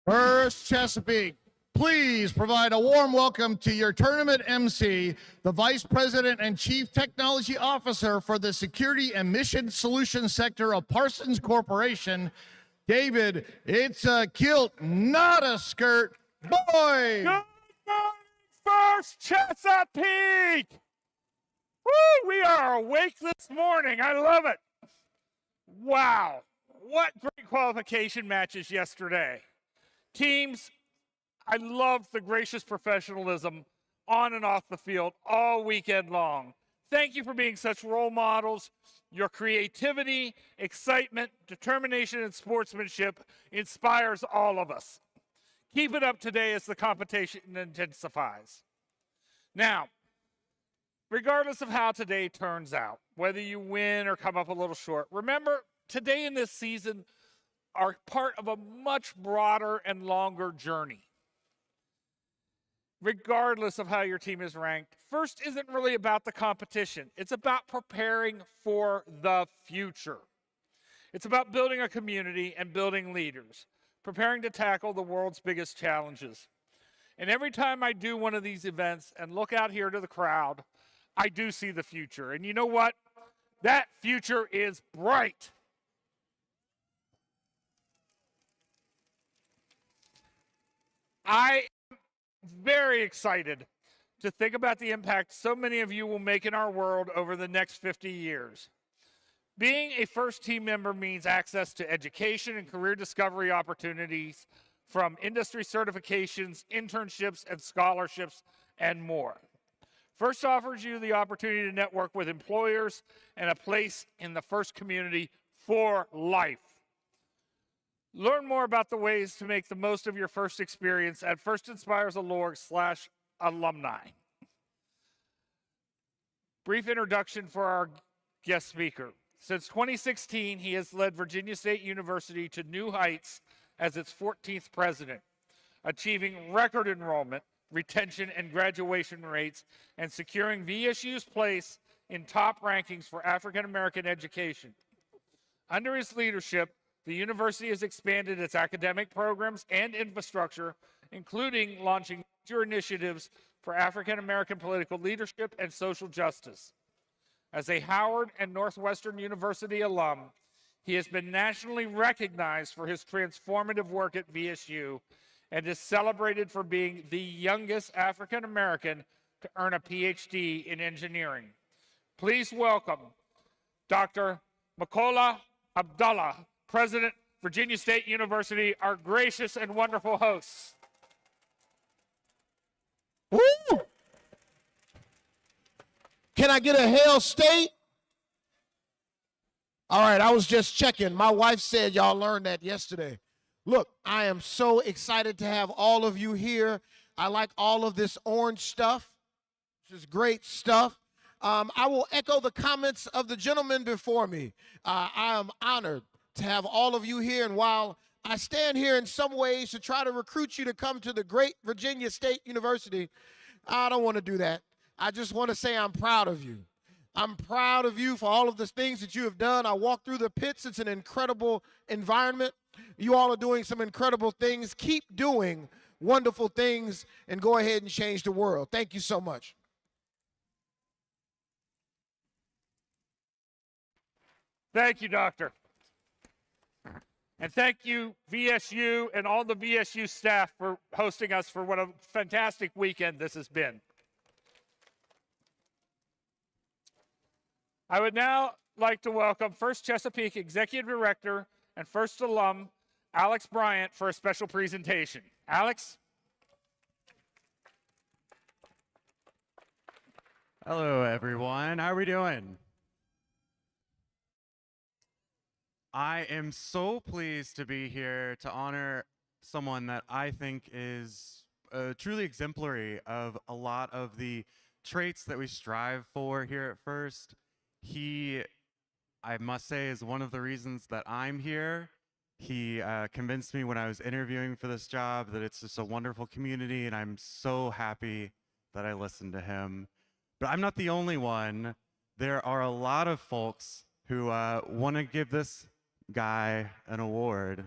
First Chesapeake, please provide a warm welcome to your tournament MC, the Vice President and Chief Technology Officer for the Security and Mission Solutions Sector of Parsons Corporation, David. It's a kilt, not a skirt. Boy! Good morning, First Chesapeake! Woo, we are awake this morning. I love it. Wow, what great qualification matches yesterday. Teams, I love the gracious professionalism on and off the field all weekend long. Thank you for being such role models. Your creativity, excitement, determination, and sportsmanship inspires all of us. Keep it up today as the competition intensifies. Now, regardless of how today turns out, whether you win or come up a little short, remember, today in this season are part of a much broader and longer journey. Regardless of how your team is ranked, first isn't really about the competition. It's about preparing for the future. It's about building a community and building leaders, preparing to tackle the world's biggest challenges. And every time I do one of these events and look out here to the crowd, I do see the future. And you know what? That future is bright. I am very excited to think about the impact so many of you will make in our world over the next 50 years. Being a first team member means access to education and career discovery opportunities from industry certifications, internships, and scholarships, and more. First offers you the opportunity to network with employers and a place in the First community for life. Learn more about the ways to make the most of your First experience at firstinspires.org/alumni. Brief introduction for our guest speaker. Since 2016, he has led Virginia State University to new heights as its 14th president, achieving record enrollment, retention, and graduation rates, and securing VSU's place in top rankings for African American education. Under his leadership, the university has expanded its academic programs and infrastructure, including launching major initiatives for African American political leadership and social justice. As a Howard and Northwestern University alum, he has been nationally recognized for his transformative work at VSU and is celebrated for being the youngest African American to earn a PhD in engineering. Please welcome Dr. Makola Abdallah, President, Virginia State University, our gracious and wonderful hosts. Woo! Can I get a Hail State? All right, I was just checking. My wife said y'all learned that yesterday. Look, I am so excited to have all of you here. I like all of this orange stuff, which is great stuff. I will echo the comments of the gentleman before me. I am honored to have all of you here, and while I stand here in some ways to try to recruit you to come to the great Virginia State University, I don't want to do that. I just want to say I'm proud of you. I'm proud of you for all of the things that you have done. I walked through the pits. It's an incredible environment. You all are doing some incredible things. Keep doing wonderful things and go ahead and change the world. Thank you so much. Thank you, Doctor. And thank you, VSU, and all the VSU staff for hosting us for what a fantastic weekend this has been. I would now like to welcome First Chesapeake Executive Director and First alum, Alex Bryant, for a special presentation. Alex? Hello, everyone. How are we doing? I am so pleased to be here to honor someone that I think is truly exemplary of a lot of the traits that we strive for here at First. He, I must say, is one of the reasons that I'm here. He convinced me when I was interviewing for this job that it's just a wonderful community, and I'm so happy that I listened to him. But I'm not the only one. There are a lot of folks who want to give this guy an award.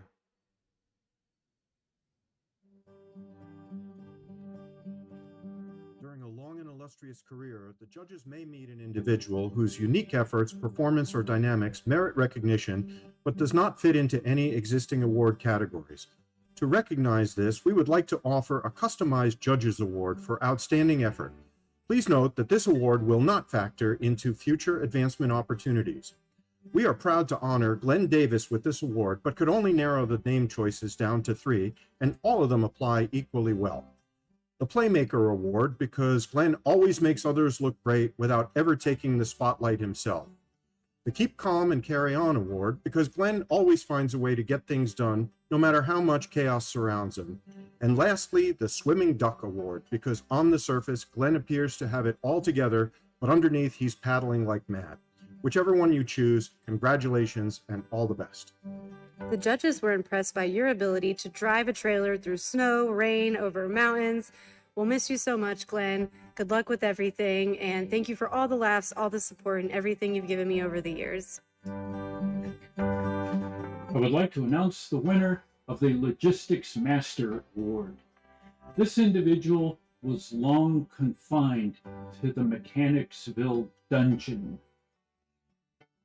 illustrious career, the judges may meet an individual whose unique efforts, performance, or dynamics merit recognition, but does not fit into any existing award categories. To recognize this, we would like to offer a customized Judges Award for outstanding effort. Please note that this award will not factor into future advancement opportunities. We are proud to honor Glenn Davis with this award, but could only narrow the name choices down to 3, and all of them apply equally well. The Playmaker Award, because Glenn always makes others look great without ever taking the spotlight himself. The Keep Calm and Carry On Award, because Glenn always finds a way to get things done, no matter how much chaos surrounds him. And lastly, the Swimming Duck Award, because on the surface, Glenn appears to have it all together, but underneath he's paddling like mad. Whichever one you choose, congratulations and all the best. The judges were impressed by your ability to drive a trailer through snow, rain, over mountains. We'll miss you so much, Glenn. Good luck with everything, and thank you for all the laughs, all the support, and everything you've given me over the years. I would like to announce the winner of the Logistics Master Award. This individual was long confined to the Mechanicsville dungeon.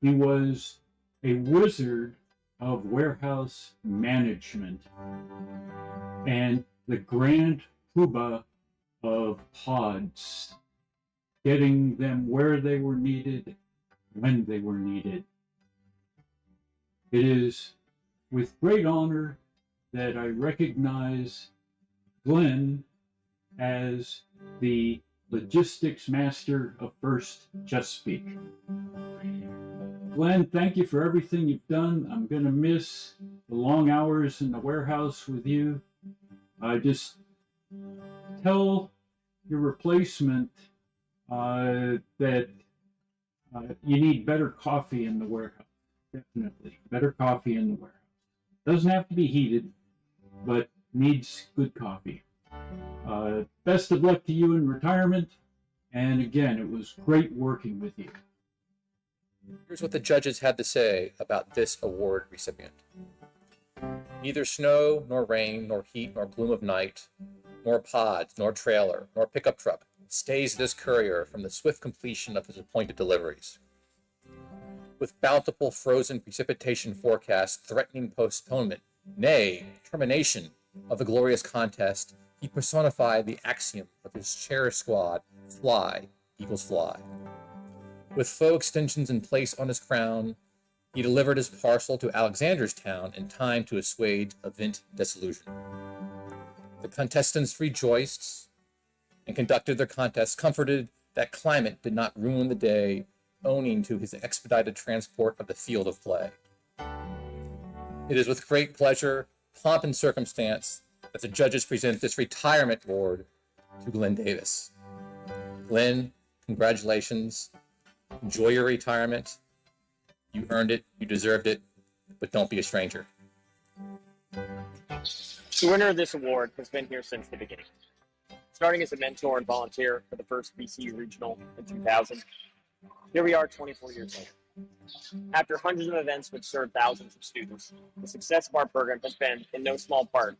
He was a wizard of warehouse management and the grand poobah of pods, getting them where they were needed, when they were needed. It is with great honor that I recognize Glenn as the Logistics Master of First Chesapeake. Glenn, thank you for everything you've done. I'm going to miss the long hours in the warehouse with you. I just tell your replacement that you need better coffee in the warehouse. Definitely. Better coffee in the warehouse. Doesn't have to be heated, but needs good coffee. Best of luck to you in retirement. And again, it was great working with you. Here's what the judges had to say about this award recipient. Neither snow, nor rain, nor heat, nor gloom of night, nor pods, nor trailer, nor pickup truck stays this courier from the swift completion of his appointed deliveries. With bountiful frozen precipitation forecasts threatening postponement, nay, termination of the glorious contest, he personified the axiom of his cherished squad, fly equals fly. With faux extensions in place on his crown, he delivered his parcel to Alexanderstown in time to assuage event disillusion. The contestants rejoiced and conducted their contest comforted that climate did not ruin the day, owing to his expedited transport of the field of play. It is with great pleasure, pomp, and circumstance that the judges present this retirement award to Glenn Davis. Glenn, congratulations. Enjoy your retirement. You earned it, you deserved it, but don't be a stranger. The winner of this award has been here since the beginning. Starting as a mentor and volunteer for the first BC Regional in 2000, here we are 24 years later. After hundreds of events which served thousands of students, the success of our program has been, in no small part,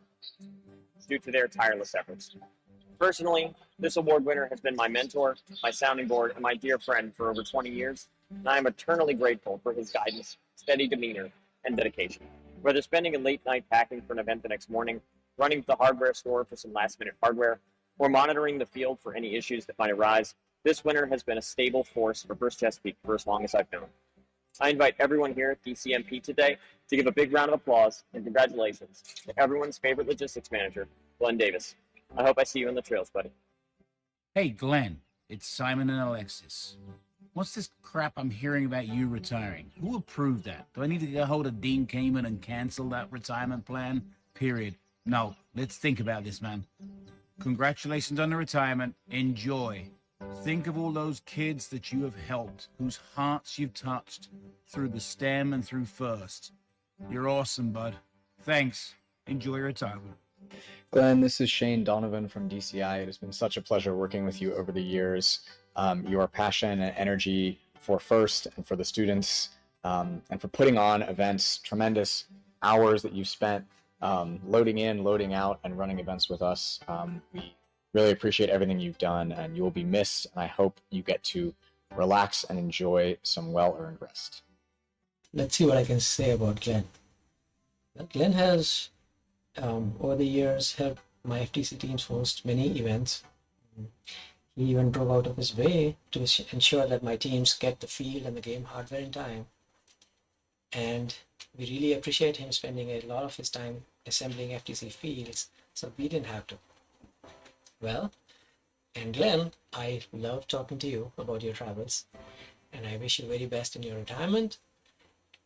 due to their tireless efforts. Personally, this award winner has been my mentor, my sounding board, and my dear friend for over 20 years, and I am eternally grateful for his guidance, steady demeanor, and dedication. Whether spending a late night packing for an event the next morning, running to the hardware store for some last-minute hardware, or monitoring the field for any issues that might arise, this winner has been a stable force for First Chesapeake for as long as I've known. I invite everyone here at DCMP today to give a big round of applause and congratulations to everyone's favorite logistics manager, Glenn Davis. I hope I see you on the trails, buddy. Hey, Glenn, it's Simon and Alexis. What's this crap I'm hearing about you retiring? Who approved that? Do I need to get a hold of Dean Kamen and cancel that retirement plan? Period. No, let's think about this, man. Congratulations on the retirement. Enjoy. Think of all those kids that you have helped, whose hearts you've touched through the STEM and through FIRST. You're awesome, bud. Thanks. Enjoy your retirement. Glenn, this is Shane Donovan from DCI. It has been such a pleasure working with you over the years. Your passion and energy for FIRST and for the students, and for putting on events, tremendous hours that you've spent loading in, loading out, and running events with us. We Really appreciate everything you've done, and you will be missed. And I hope you get to relax and enjoy some well-earned rest. Let's see what I can say about Glenn. Glenn has, over the years, helped my FTC teams host many events. He even drove out of his way to ensure that my teams get the field and the game hardware in time. And we really appreciate him spending a lot of his time assembling FTC fields so we didn't have to. Well, and Glenn, I love talking to you about your travels, and I wish you very best in your retirement.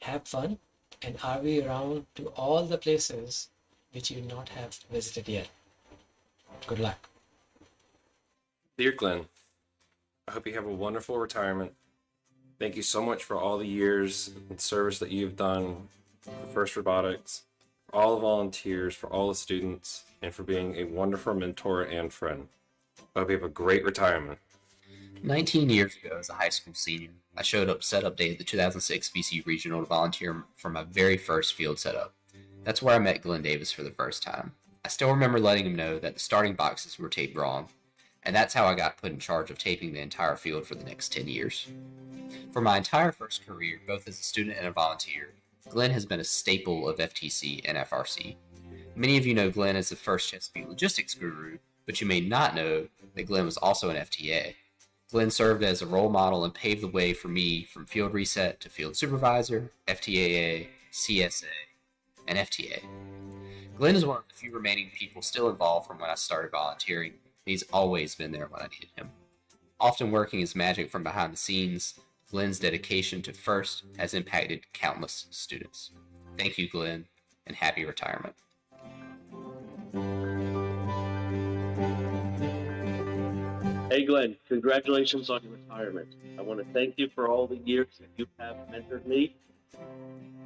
Have fun, and are we around to all the places which you not have visited yet? Good luck. Dear Glenn, I hope you have a wonderful retirement. Thank you so much for all the years and service that you've done for FIRST Robotics, for all the volunteers, for all the students, and for being a wonderful mentor and friend. I hope you have a great retirement. 19 years ago, as a high school senior, I showed up setup day at the 2006 VC Regional to volunteer for my very first field setup. That's where I met Glenn Davis for the first time. I still remember letting him know that the starting boxes were taped wrong, and that's how I got put in charge of taping the entire field for the next 10 years. For my entire first career, both as a student and a volunteer, Glenn has been a staple of FTC and FRC. Many of you know Glenn as the first Chesapeake logistics guru, but you may not know that Glenn was also an FTA. Glenn served as a role model and paved the way for me from field reset to field supervisor, FTAA, CSA, and FTA. Glenn is one of the few remaining people still involved from when I started volunteering, and he's always been there when I needed him. Often working his magic from behind the scenes, Glenn's dedication to FIRST has impacted countless students. Thank you, Glenn, and happy retirement. Hey Glenn, congratulations on your retirement. I want to thank you for all the years that you have mentored me.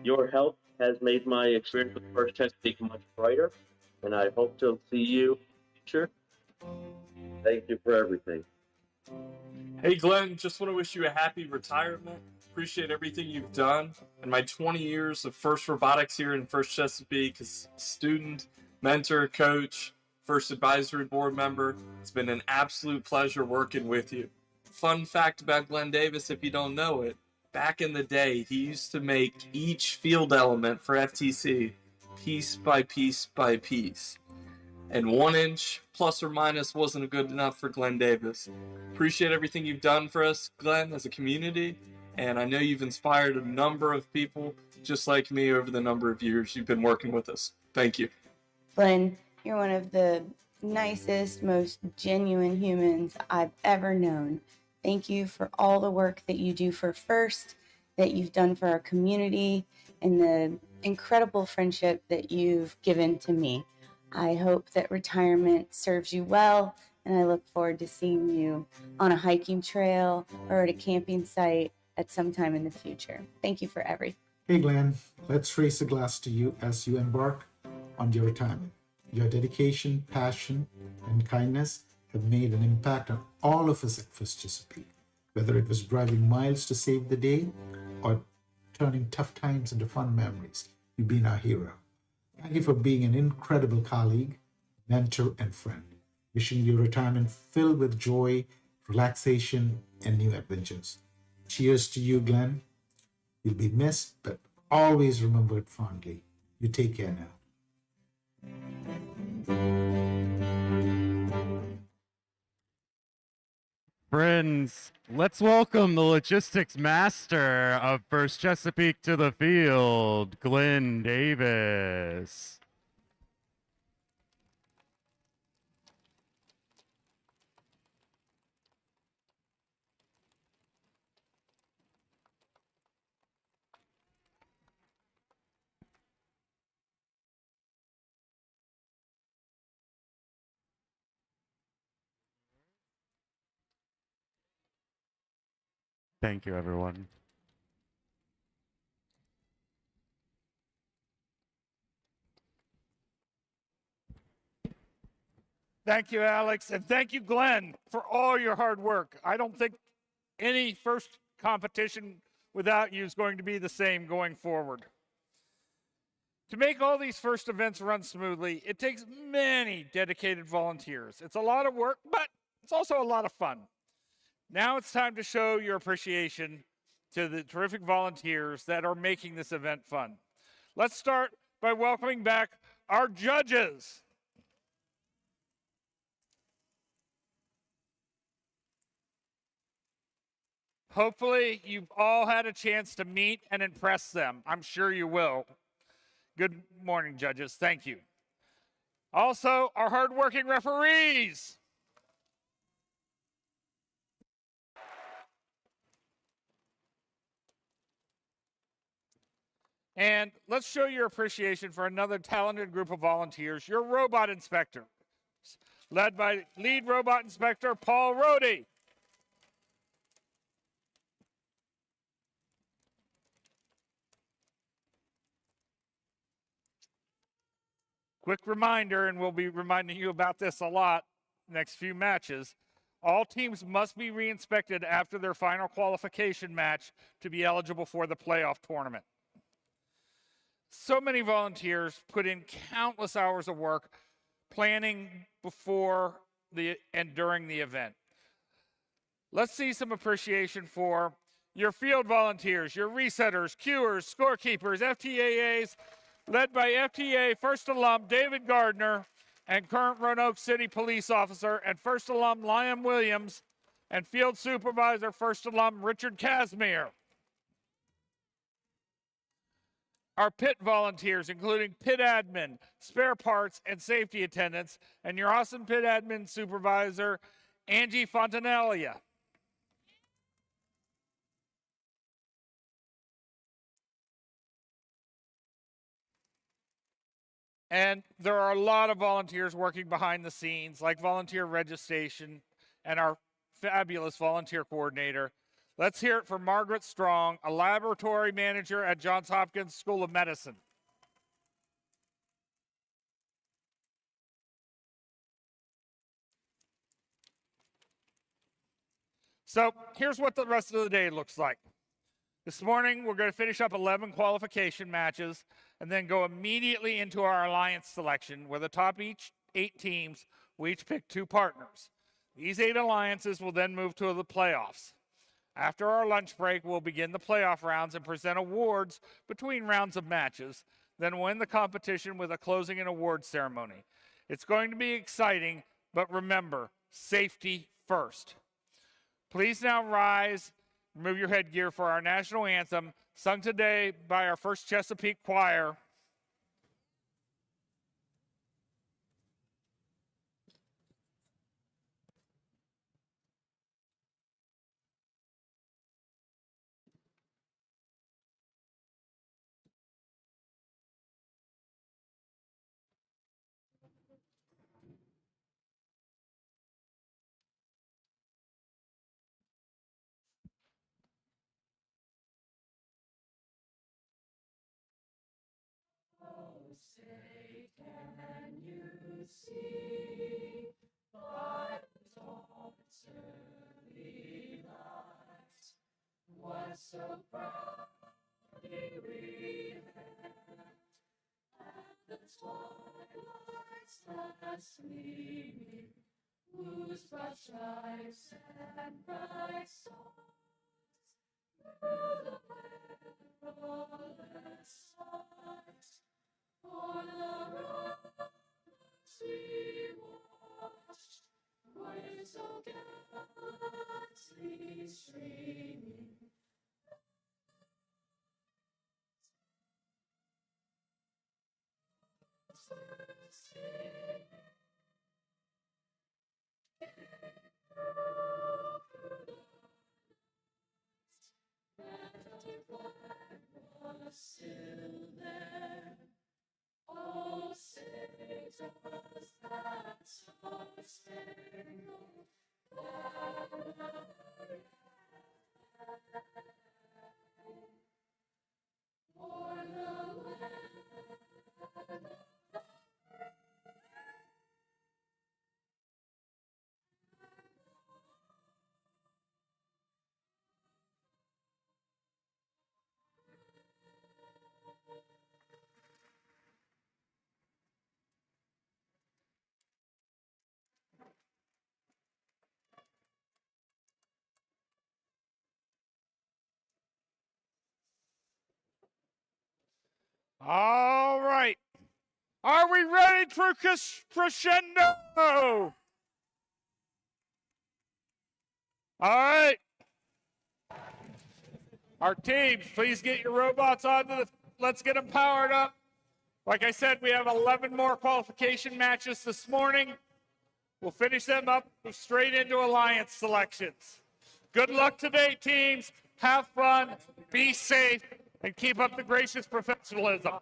Your help has made my experience with FIRST Chesapeake much brighter, and I hope to see you in the future. Thank you for everything. Hey Glenn, just want to wish you a happy retirement. Appreciate everything you've done. And my 20 years of FIRST Robotics here in FIRST Chesapeake as student, mentor, coach, FIRST advisory board member. It's been an absolute pleasure working with you. Fun fact about Glenn Davis, if you don't know it, back in the day, he used to make each field element for FTC piece by piece by piece. And 1 inch plus or minus wasn't good enough for Glenn Davis. Appreciate everything you've done for us, Glenn, as a community. And I know you've inspired a number of people just like me over the number of years you've been working with us. Thank you. Glenn, you're one of the nicest, most genuine humans I've ever known. Thank you for all the work that you do for FIRST, that you've done for our community, and the incredible friendship that you've given to me. I hope that retirement serves you well, and I look forward to seeing you on a hiking trail or at a camping site at some time in the future. Thank you for everything. Hey Glenn, let's raise a glass to you as you embark on your retirement. Your dedication, passion, and kindness have made an impact on all of us at FIRST Chesapeake, whether it was driving miles to save the day or turning tough times into fun memories. You've been our hero. Thank you for being an incredible colleague, mentor, and friend. Wishing you retirement filled with joy, relaxation, and new adventures. Cheers to you, Glenn. You'll be missed, but always remembered fondly. You take care now. Friends, let's welcome the logistics master of FIRST Chesapeake to the field, Glenn Davis. Thank you, everyone. Thank you, Alex, and thank you, Glenn, for all your hard work. I don't think any FIRST competition without you is going to be the same going forward. To make all these first events run smoothly, it takes many dedicated volunteers. It's a lot of work, but it's also a lot of fun. Now it's time to show your appreciation to the terrific volunteers that are making this event fun. Let's start by welcoming back our judges. Hopefully, you've all had a chance to meet and impress them. I'm sure you will. Good morning, judges. Thank you. Also, our hardworking referees. And let's show your appreciation for another talented group of volunteers, your robot inspectors, led by lead robot inspector Paul Rohde. Quick reminder, and we'll be reminding you about this a lot next few matches. All teams must be re-inspected after their final qualification match to be eligible for the playoff tournament. So many volunteers put in countless hours of work planning before and during the event. Let's see some appreciation for your field volunteers, your resetters, cuers, scorekeepers, FTAAs, led by FTA first alum David Gardner and current Roanoke City police officer and first alum Liam Williams and field supervisor first alum Richard Casimir. Our pit volunteers, including pit admin, spare parts, and safety attendants, and your awesome pit admin supervisor, Angie Fontanella. And there are a lot of volunteers working behind the scenes, like volunteer registration and our fabulous volunteer coordinator. Let's hear it for Margaret Strong, a laboratory manager at Johns Hopkins School of Medicine. So here's what the rest of the day looks like. This morning, we're going to finish up 11 qualification matches and then go immediately into our alliance selection, where the top 8 teams will each pick 2 partners. These 8 alliances will then move to the playoffs. After our lunch break, we'll begin the playoff rounds and present awards between rounds of matches, then we'll end the competition with a closing and award ceremony. It's going to be exciting, but remember, safety first. Please now rise. Remove your headgear for our national anthem, sung today by our First Chesapeake Choir. Say, can you see by the dawn's early light what so proudly we hailed at the twilight's last gleaming, whose broad stripes and bright stars through the perilous fight o'er the ramparts we watched, were so gallantly streaming. Still there. Oh, say does that star-spangled banner yet o'er the land of All right. Are we ready for crescendo? All right. Our teams, please get your robots onto the, let's get them powered up. Like I said, we have 11 more qualification matches this morning. We'll finish them up straight into alliance selections. Good luck today, teams. Have fun, be safe, and keep up the gracious professionalism.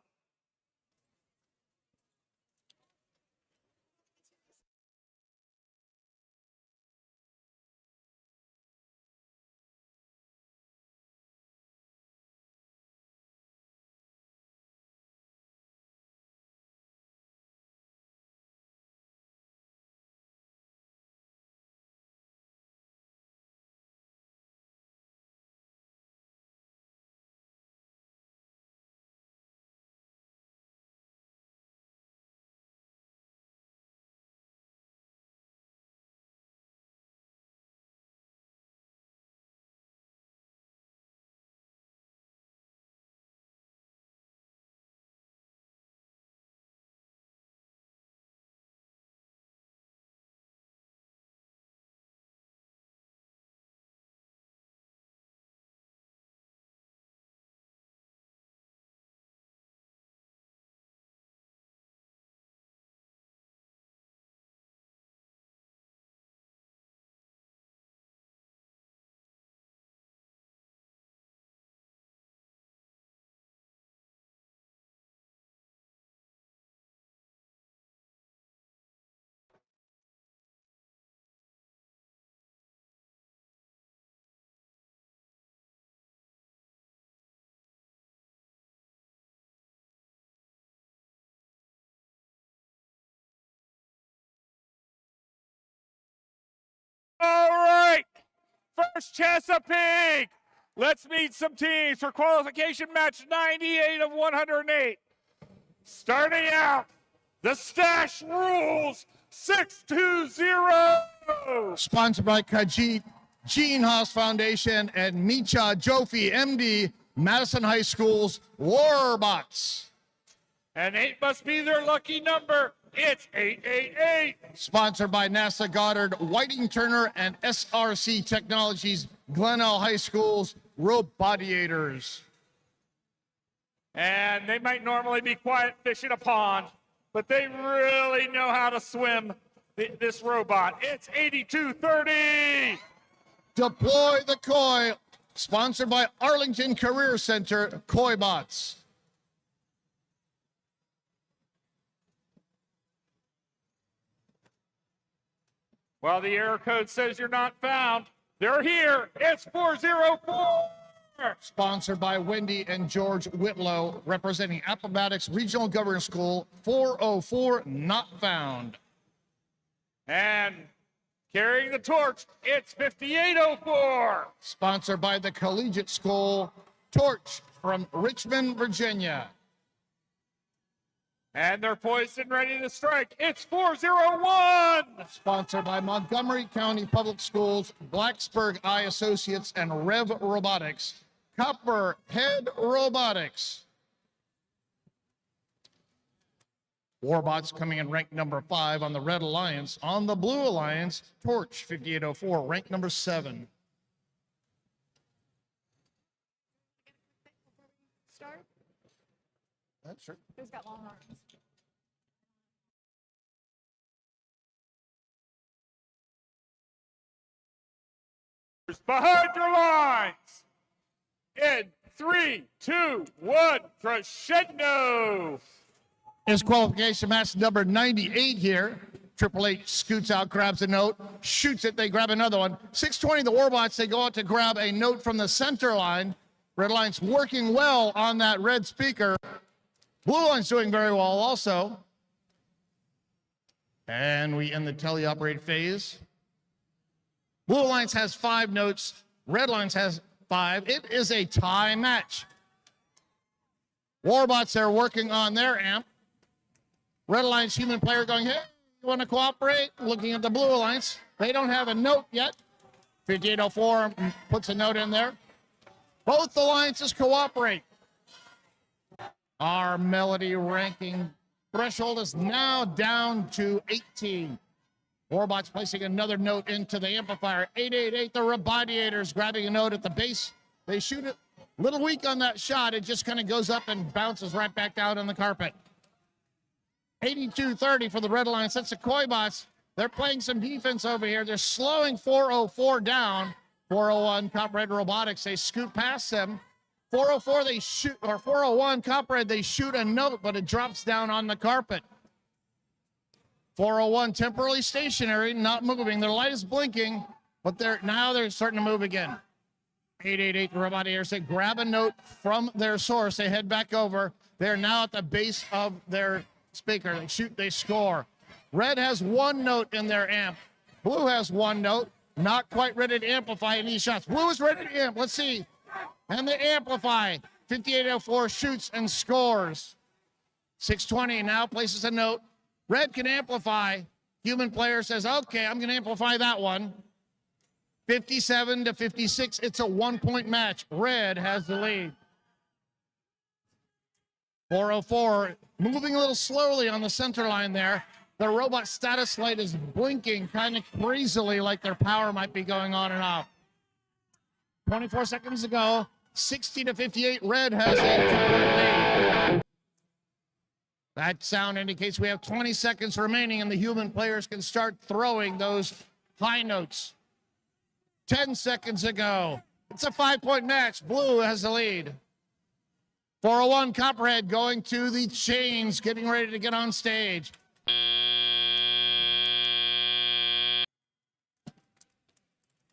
All right, first Chesapeake. Let's meet some teams for qualification match 98 of 108. Starting out, the Stash Rules 620. Sponsored by Kajit Gene Haas Foundation and Micha Jofi, MD, Madison High School's Warbots. And 8 must be their lucky number. It's 888. Sponsored by NASA Goddard, Whiting Turner, and SRC Technologies, Glenelg High School's Robodiators. And they might normally be quiet fish in a pond, but they really know how to swim this robot. It's 8230. Deploy the Koi, sponsored by Arlington Career Center, Koibots. Well, the error code says you're not found. They're here. It's 404. Sponsored by Wendy and George Whitlow, representing Appomattox Regional Government School, 404, not found. And carrying the torch, it's 5804. Sponsored by the Collegiate School, Torch from Richmond, Virginia. And they're poised and ready to strike. It's 401. Sponsored by Montgomery County Public Schools, Blacksburg Eye Associates, and Rev Robotics, Copperhead Robotics. Warbots coming in ranked number 5 on the Red Alliance. On the Blue Alliance, Torch 5804, ranked number 7. Start? That's true. Who's got long arms? Behind your lines. In 3, 2, 1, crescendo. Is qualification match number 98 here. Triple H scoots out, grabs a note, shoots it, they grab another one. 620, the Warbots, they go out to grab a note from the center line. Red Line's working well on that red speaker. Blue Line's doing very well also. And we end the teleoperated phase. Blue Alliance has 5 notes. Red Alliance has 5. It is a tie match. Warbots are working on their amp. Red Alliance human player going, hey, you want to cooperate? Looking at the Blue Alliance. They don't have a note yet. 5804 puts a note in there. Both alliances cooperate. Our melody ranking threshold is now down to 18. Warbot's placing another note into the amplifier. 888, the Rebodiators grabbing a note at the base. They shoot it a little weak on that shot. It just kind of goes up and bounces right back down on the carpet. 8230 for the Red Alliance. That's the Koibots. They're playing some defense over here. They're slowing 404 down. 401 Copperhead Robotics, they scoot past them. 404 they shoot, or 401 Copperhead, they shoot a note, but it drops down on the carpet. 401 temporarily stationary, not moving. Their light is blinking, but they're starting to move again. 888 the Rebodiators, they grab a note from their source. They head back over. They're now at the base of their speaker. They shoot, they score. Red has one note in their amp. Blue has one note. Not quite ready to amplify any shots. Blue is ready to amp. Let's see. And they amplify. 5804 shoots and scores. 620 now places a note. Red can amplify. Human player says, okay, I'm going to amplify that one. 57 to 56. It's a 1-point match. Red has the lead. 404 moving a little slowly on the center line there. The robot status light is blinking kind of crazily, like their power might be going on and off. 24 seconds ago, 60 to 58. Red has a 2-point lead. That sound indicates we have 20 seconds remaining and the human players can start throwing those high notes. 10 seconds ago. It's a 5-point match. Blue has the lead. 401 Copperhead going to the chains, getting ready to get on stage.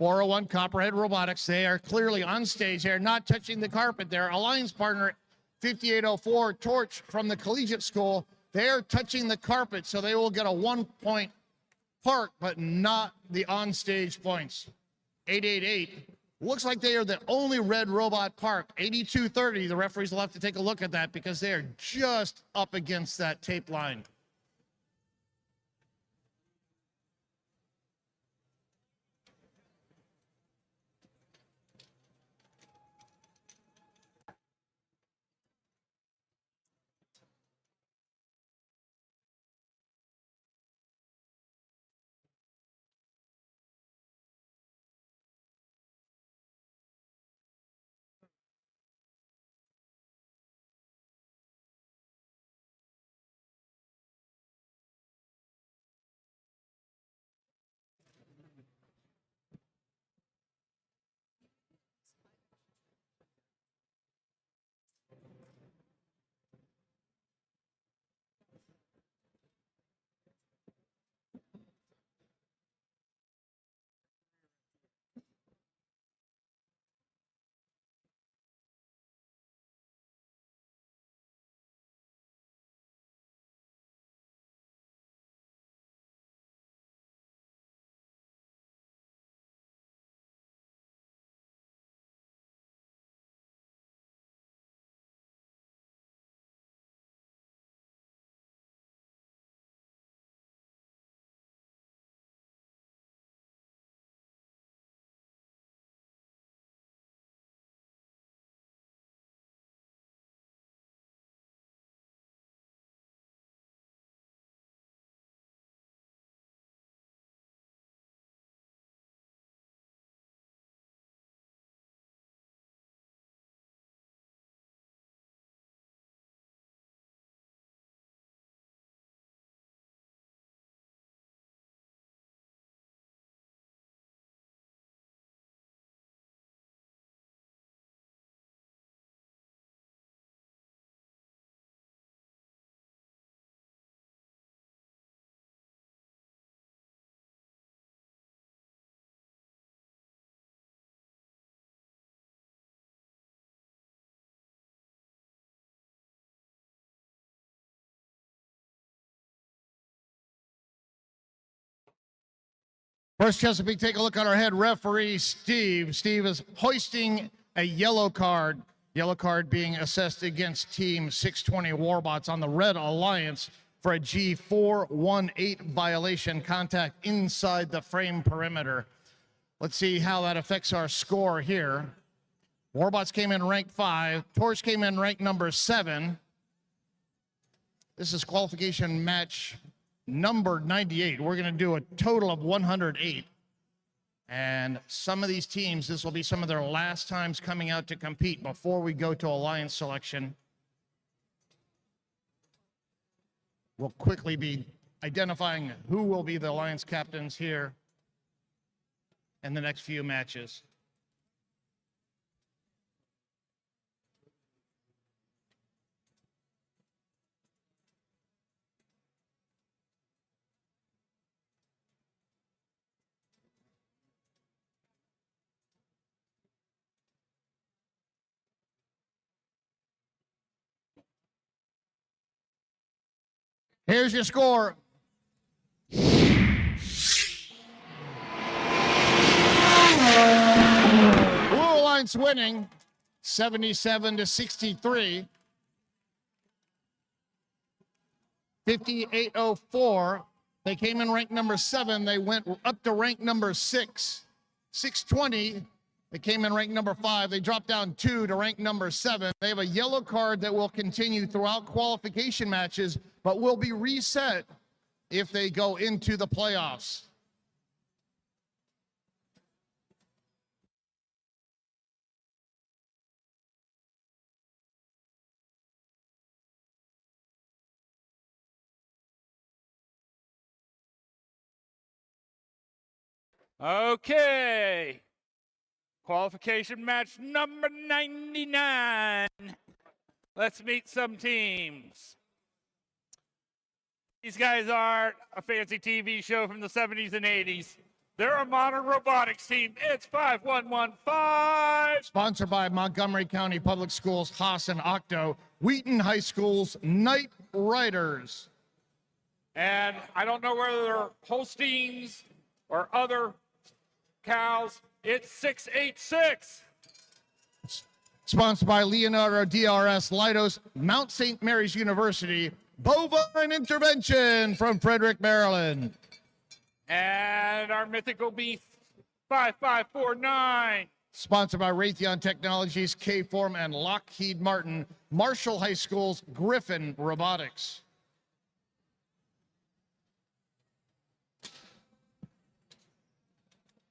.401 Copperhead Robotics, they are clearly on stage here, not touching the carpet. Their alliance partner, 5804 Torch from the collegiate school, they are touching the carpet, so they will get a 1-point park, but not the on-stage points. 888, looks like they are the only red robot park. 8230, the referees will have to take a look at that because they are just up against that tape line. First Chesapeake, take a look at our head referee, Steve. Steve is hoisting a yellow card. Yellow card being assessed against Team 620 Warbots on the Red Alliance for a G418 violation, contact inside the frame perimeter. Let's see how that affects our score here. Warbots came in ranked 5. Torch came in ranked number 7. This is qualification match number 98. We're going to do a total of 108. And some of these teams, this will be some of their last times coming out to compete before we go to alliance selection. We'll quickly be identifying who will be the alliance captains here in the next few matches. Here's your score. Blue Alliance winning 77-63. 5804. They came in rank number 7. They went up to rank number 6. 620. They came in rank number 5. They dropped down 2 to rank number 7. They have a yellow card that will continue throughout qualification matches, but will be reset if they go into the playoffs. Okay. Qualification match number 99. Let's meet some teams. These guys aren't a fancy TV show from the 70s and 80s. They're a modern robotics team. It's 5115. Sponsored by Montgomery County Public Schools, Haas and Octo, Wheaton High School's Knight Riders. And I don't know whether they're Holsteins or other cows. It's 686. Sponsored by Leonardo DRS Leidos, Mount St. Mary's University, Bovine Intervention from Frederick, Maryland. And our mythical beast, 5549. Sponsored by Raytheon Technologies, K-Form, and Lockheed Martin, Marshall High School's Griffin Robotics.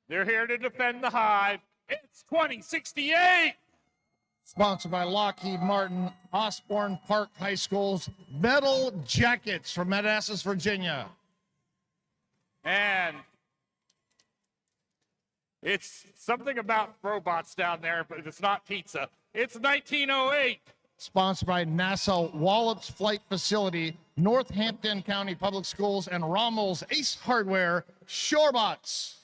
They're here to defend the hive. It's 2068. Sponsored by Lockheed Martin, Osborne Park High School's Metal Jackets from Manassas, Virginia. And it's something about robots down there, but it's not pizza. It's 1908. Sponsored by NASA Wallops Flight Facility, Northampton County Public Schools, and Rommel's Ace Hardware, Shorebots.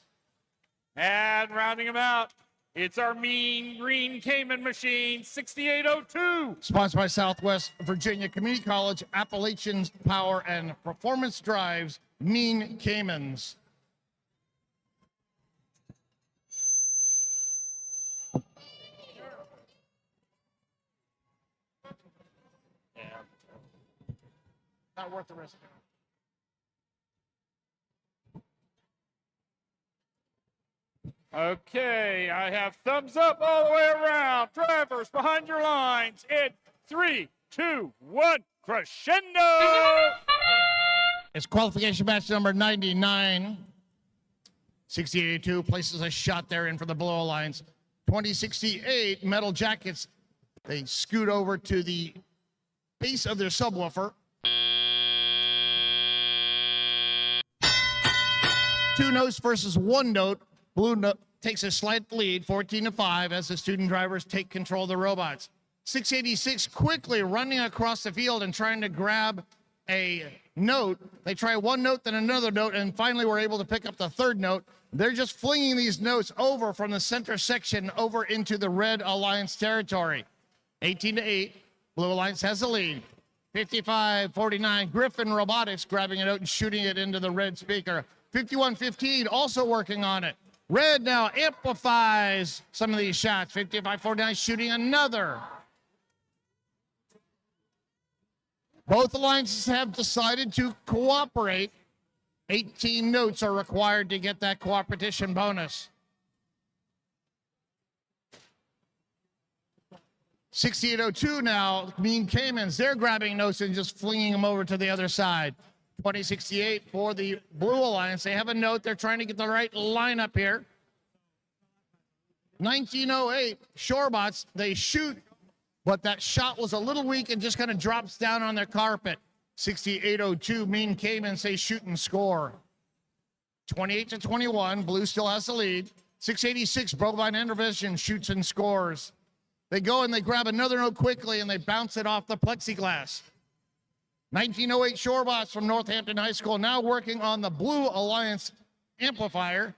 And rounding them out, it's our mean green Cayman machine, 6802. Sponsored by Southwest Virginia Community College, Appalachian Power, and Performance Drives, Mean Caymans. Yeah. Not worth the risk. Okay, I have thumbs up all the way around. Drivers behind your lines in 3, 2, 1, crescendo! It's qualification match number 99. 6882 places a shot there in for the Blue Alliance. 2068 Metal Jackets. They scoot over to the base of their subwoofer. 2 notes versus 1 note. Blue note takes a slight lead, 14-5, as the student drivers take control of the robots. 686 quickly running across the field and trying to grab a note. They try 1 note, then another note, and finally were able to pick up the 3rd note. They're just flinging these notes over from the center section over into the Red Alliance territory. 18-8, Blue Alliance has the lead. 55-49, Griffin Robotics grabbing a note and shooting it into the red speaker. 51-15 also working on it. Red now amplifies some of these shots. 55-49 shooting another. Both alliances have decided to cooperate. 18 notes are required to get that cooperation bonus. 6802 now, Mean Caymans, they're grabbing notes and just flinging them over to the other side. 2068 for the Blue Alliance. They have a note. They're trying to get the right lineup here. 1908, Shorebots, they shoot, but that shot was a little weak and just kind of drops down on their carpet. 6802, Mean Caymans, they shoot and score. 28-21, Blue still has the lead. 686, Bovine Intervention shoots and scores. They go and they grab another note quickly and they bounce it off the plexiglass. 1908 Shorebots from Northampton High School now working on the Blue Alliance amplifier.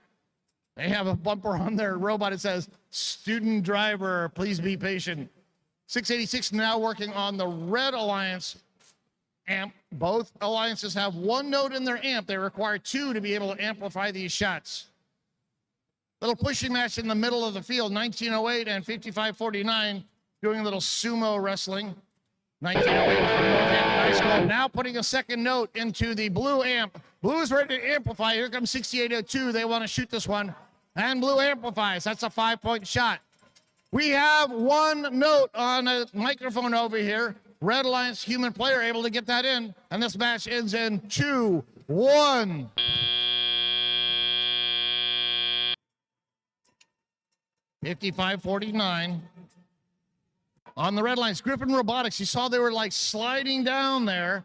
They have a bumper on their robot. It says, "Student driver, please be patient." 686 now working on the Red Alliance amp. Both alliances have one note in their amp. They require two to be able to amplify these shots. Little pushing match in the middle of the field. 1908 and 5549 doing a little sumo wrestling. 1908 from Northampton High School now putting a second note into the Blue amp. Blue is ready to amplify. Here comes 6802. They want to shoot this one. And Blue amplifies. That's a 5-point shot. We have one note on a microphone over here. Red Alliance human player able to get that in. And this match ends in 2-1. $55.49. On the Red Alliance, Griffin Robotics, you saw they were like sliding down there,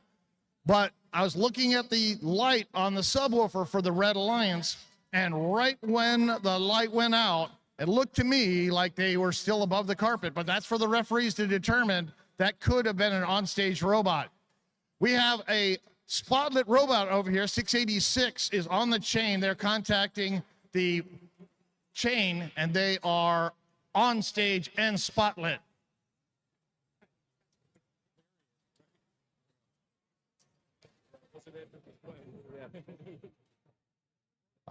but I was looking at the light on the subwoofer for the Red Alliance, and right when the light went out, it looked to me like they were still above the carpet, but that's for the referees to determine. That could have been an onstage robot. We have a spotlit robot over here. 686 is on the chain. They're contacting the chain, and they are on stage and spotlit.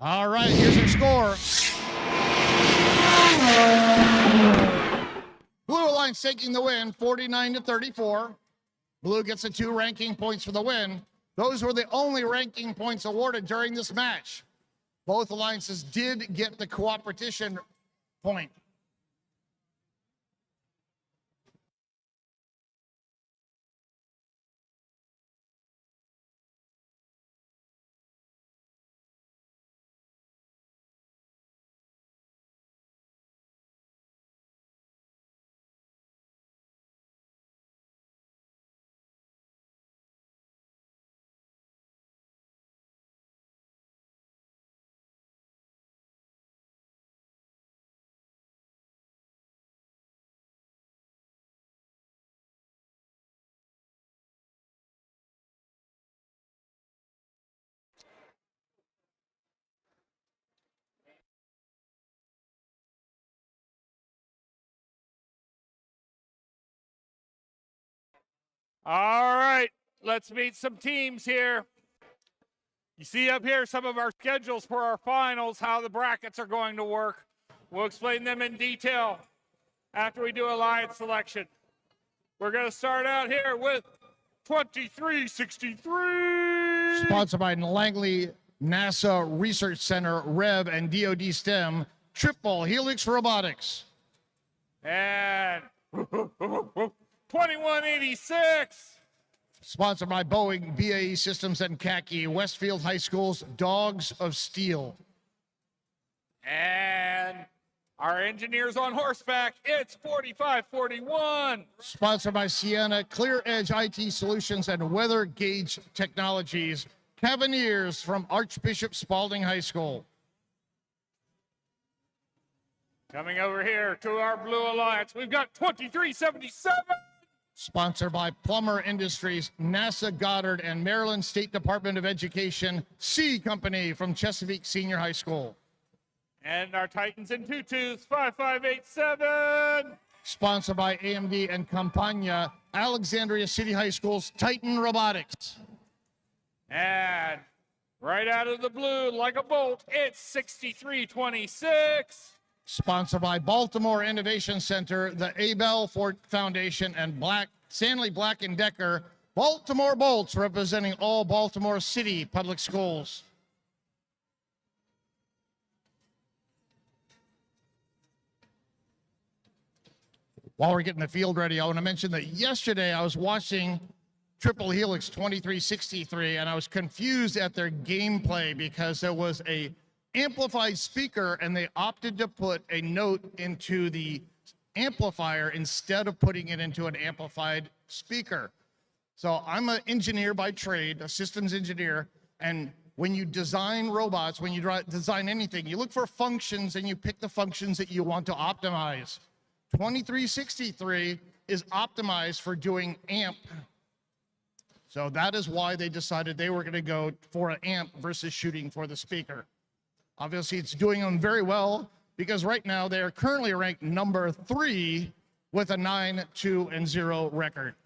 All right, here's your score. Blue Alliance taking the win, 49-34. Blue gets the 2 ranking points for the win. Those were the only ranking points awarded during this match. Both alliances did get the cooperation point. All right, let's meet some teams here. You see up here some of our schedules for our finals, how the brackets are going to work. We'll explain them in detail after we do alliance selection. We're going to start out here with 2363. Sponsored by Langley NASA Research Center, REV, and DoD STEM, Triple Helix Robotics. And 2186. Sponsored by Boeing, BAE Systems, and Khaki, Westfield High School's Dogs of Steel. And our engineers on horseback, it's 4541. Sponsored by Sienna, Clear Edge IT Solutions, and Weather Gauge Technologies, Cavaliers from Archbishop Spalding High School. Coming over here to our Blue Alliance, we've got 2377. Sponsored by Plummer Industries, NASA Goddard, and Maryland State Department of Education, C Company from Chesapeake Senior High School. And our Titans and Tutus, 5587. Sponsored by AMD and Campagna, Alexandria City High School's Titan Robotics. And right out of the blue, like a bolt, it's 6326. Sponsored by Baltimore Innovation Center, the Abel Ford Foundation, and Stanley Black & Decker, Baltimore Bolts, representing all Baltimore City public schools. while we're getting the field ready, I want to mention that yesterday I was watching Triple Helix 2363, and I was confused at their gameplay because there was a amplified speaker, and they opted to put a note into the amplifier instead of putting it into an amplified speaker. So I'm an engineer by trade, a systems engineer, and when you design robots, when you design anything, you look for functions and you pick the functions that you want to optimize. 2363 is optimized for doing amp. So that is why they decided they were going to go for an amp versus shooting for the speaker. Obviously, it's doing them very well because right now they are currently ranked number 3 with a 9-2-0 record.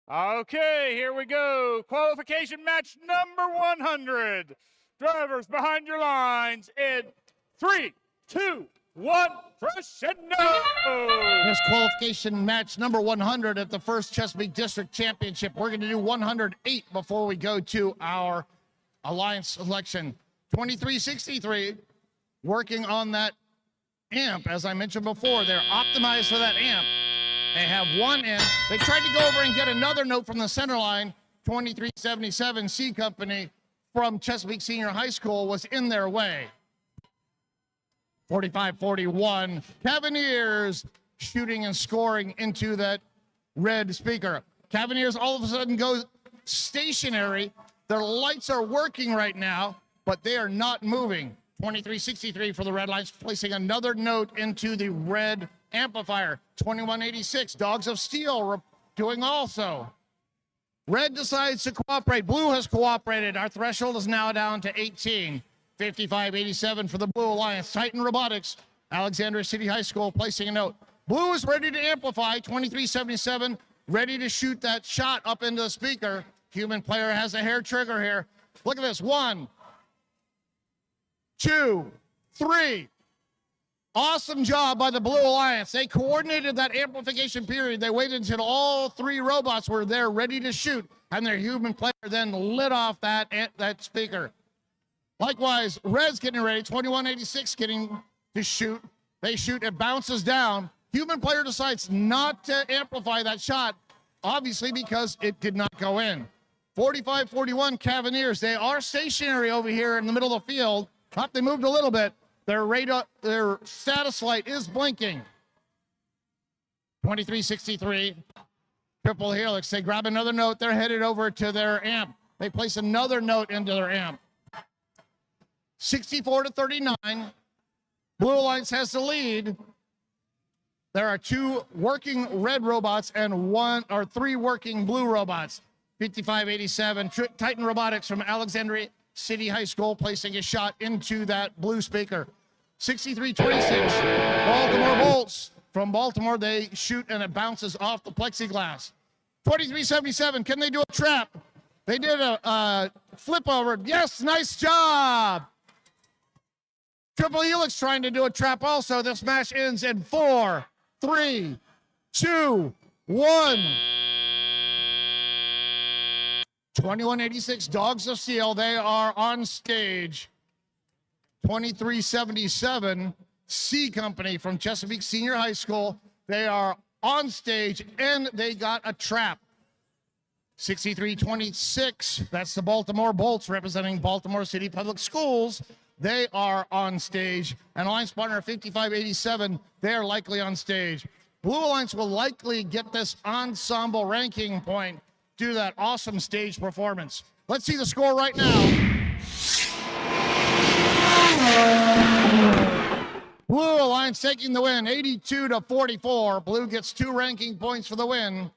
Okay, here we go. Qualification match number 100. Drivers behind your lines in 3, 2, 1, crescendo. This qualification match number 100 at the first Chesapeake District Championship. We're going to do 108 before we go to our alliance selection. 2363, working on that amp. As I mentioned before, they're optimized for that amp. They have one in. They tried to go over and get another note from the center line. 2377 C Company from Chesapeake Senior High School was in their way. 45-41, Cavaliers shooting and scoring into that red speaker. Cavaliers all of a sudden go stationary. Their lights are working right now, but they are not moving. 2363 for the Red Lights, placing another note into the red amplifier. 2186, Dogs of Steel doing also. Red decides to cooperate. Blue has cooperated. Our threshold is now down to 18. 5587 for the Blue Alliance. Titan Robotics, Alexandria City High School, placing a note. Blue is ready to amplify. 2377, ready to shoot that shot up into the speaker. Human player has a hair trigger here. Look at this. 1, 2, 3. Awesome job by the Blue Alliance. They coordinated that amplification period. They waited until all 3 robots were there ready to shoot, and their human player then lit off that speaker. Likewise, Red's getting ready. 2186 getting to shoot. They shoot. It bounces down. Human player decides not to amplify that shot, obviously because it did not go in. 45-41 Cavaliers. They are stationary over here in the middle of the field. They moved a little bit. Their radar, their status light is blinking. 2363, Triple Helix. They grab another note. They're headed over to their amp. They place another note into their amp. 64-39. Blue Alliance has the lead. There are 2 working red robots and 3 working blue robots. 5587, Titan Robotics from Alexandria City High School, placing a shot into that blue speaker. 6326, Baltimore Bolts from Baltimore. They shoot and it bounces off the plexiglass. 2377, can they do a trap? They did a flip over. Yes, nice job. Triple Helix trying to do a trap also. This match ends in 4, 3, 2, 1. 2186 Dogs of Steel, they are on stage. 2377 C Company from Chesapeake Senior High School, they are on stage and they got a trap. 6326, that's the Baltimore Bolts representing Baltimore City Public Schools. They are on stage. And Alliance partner 5587, they're likely on stage. Blue Alliance will likely get this ensemble ranking point due to that awesome stage performance. Let's see the score right now. Blue Alliance taking the win, 82-44. Blue gets 2 ranking points for the win.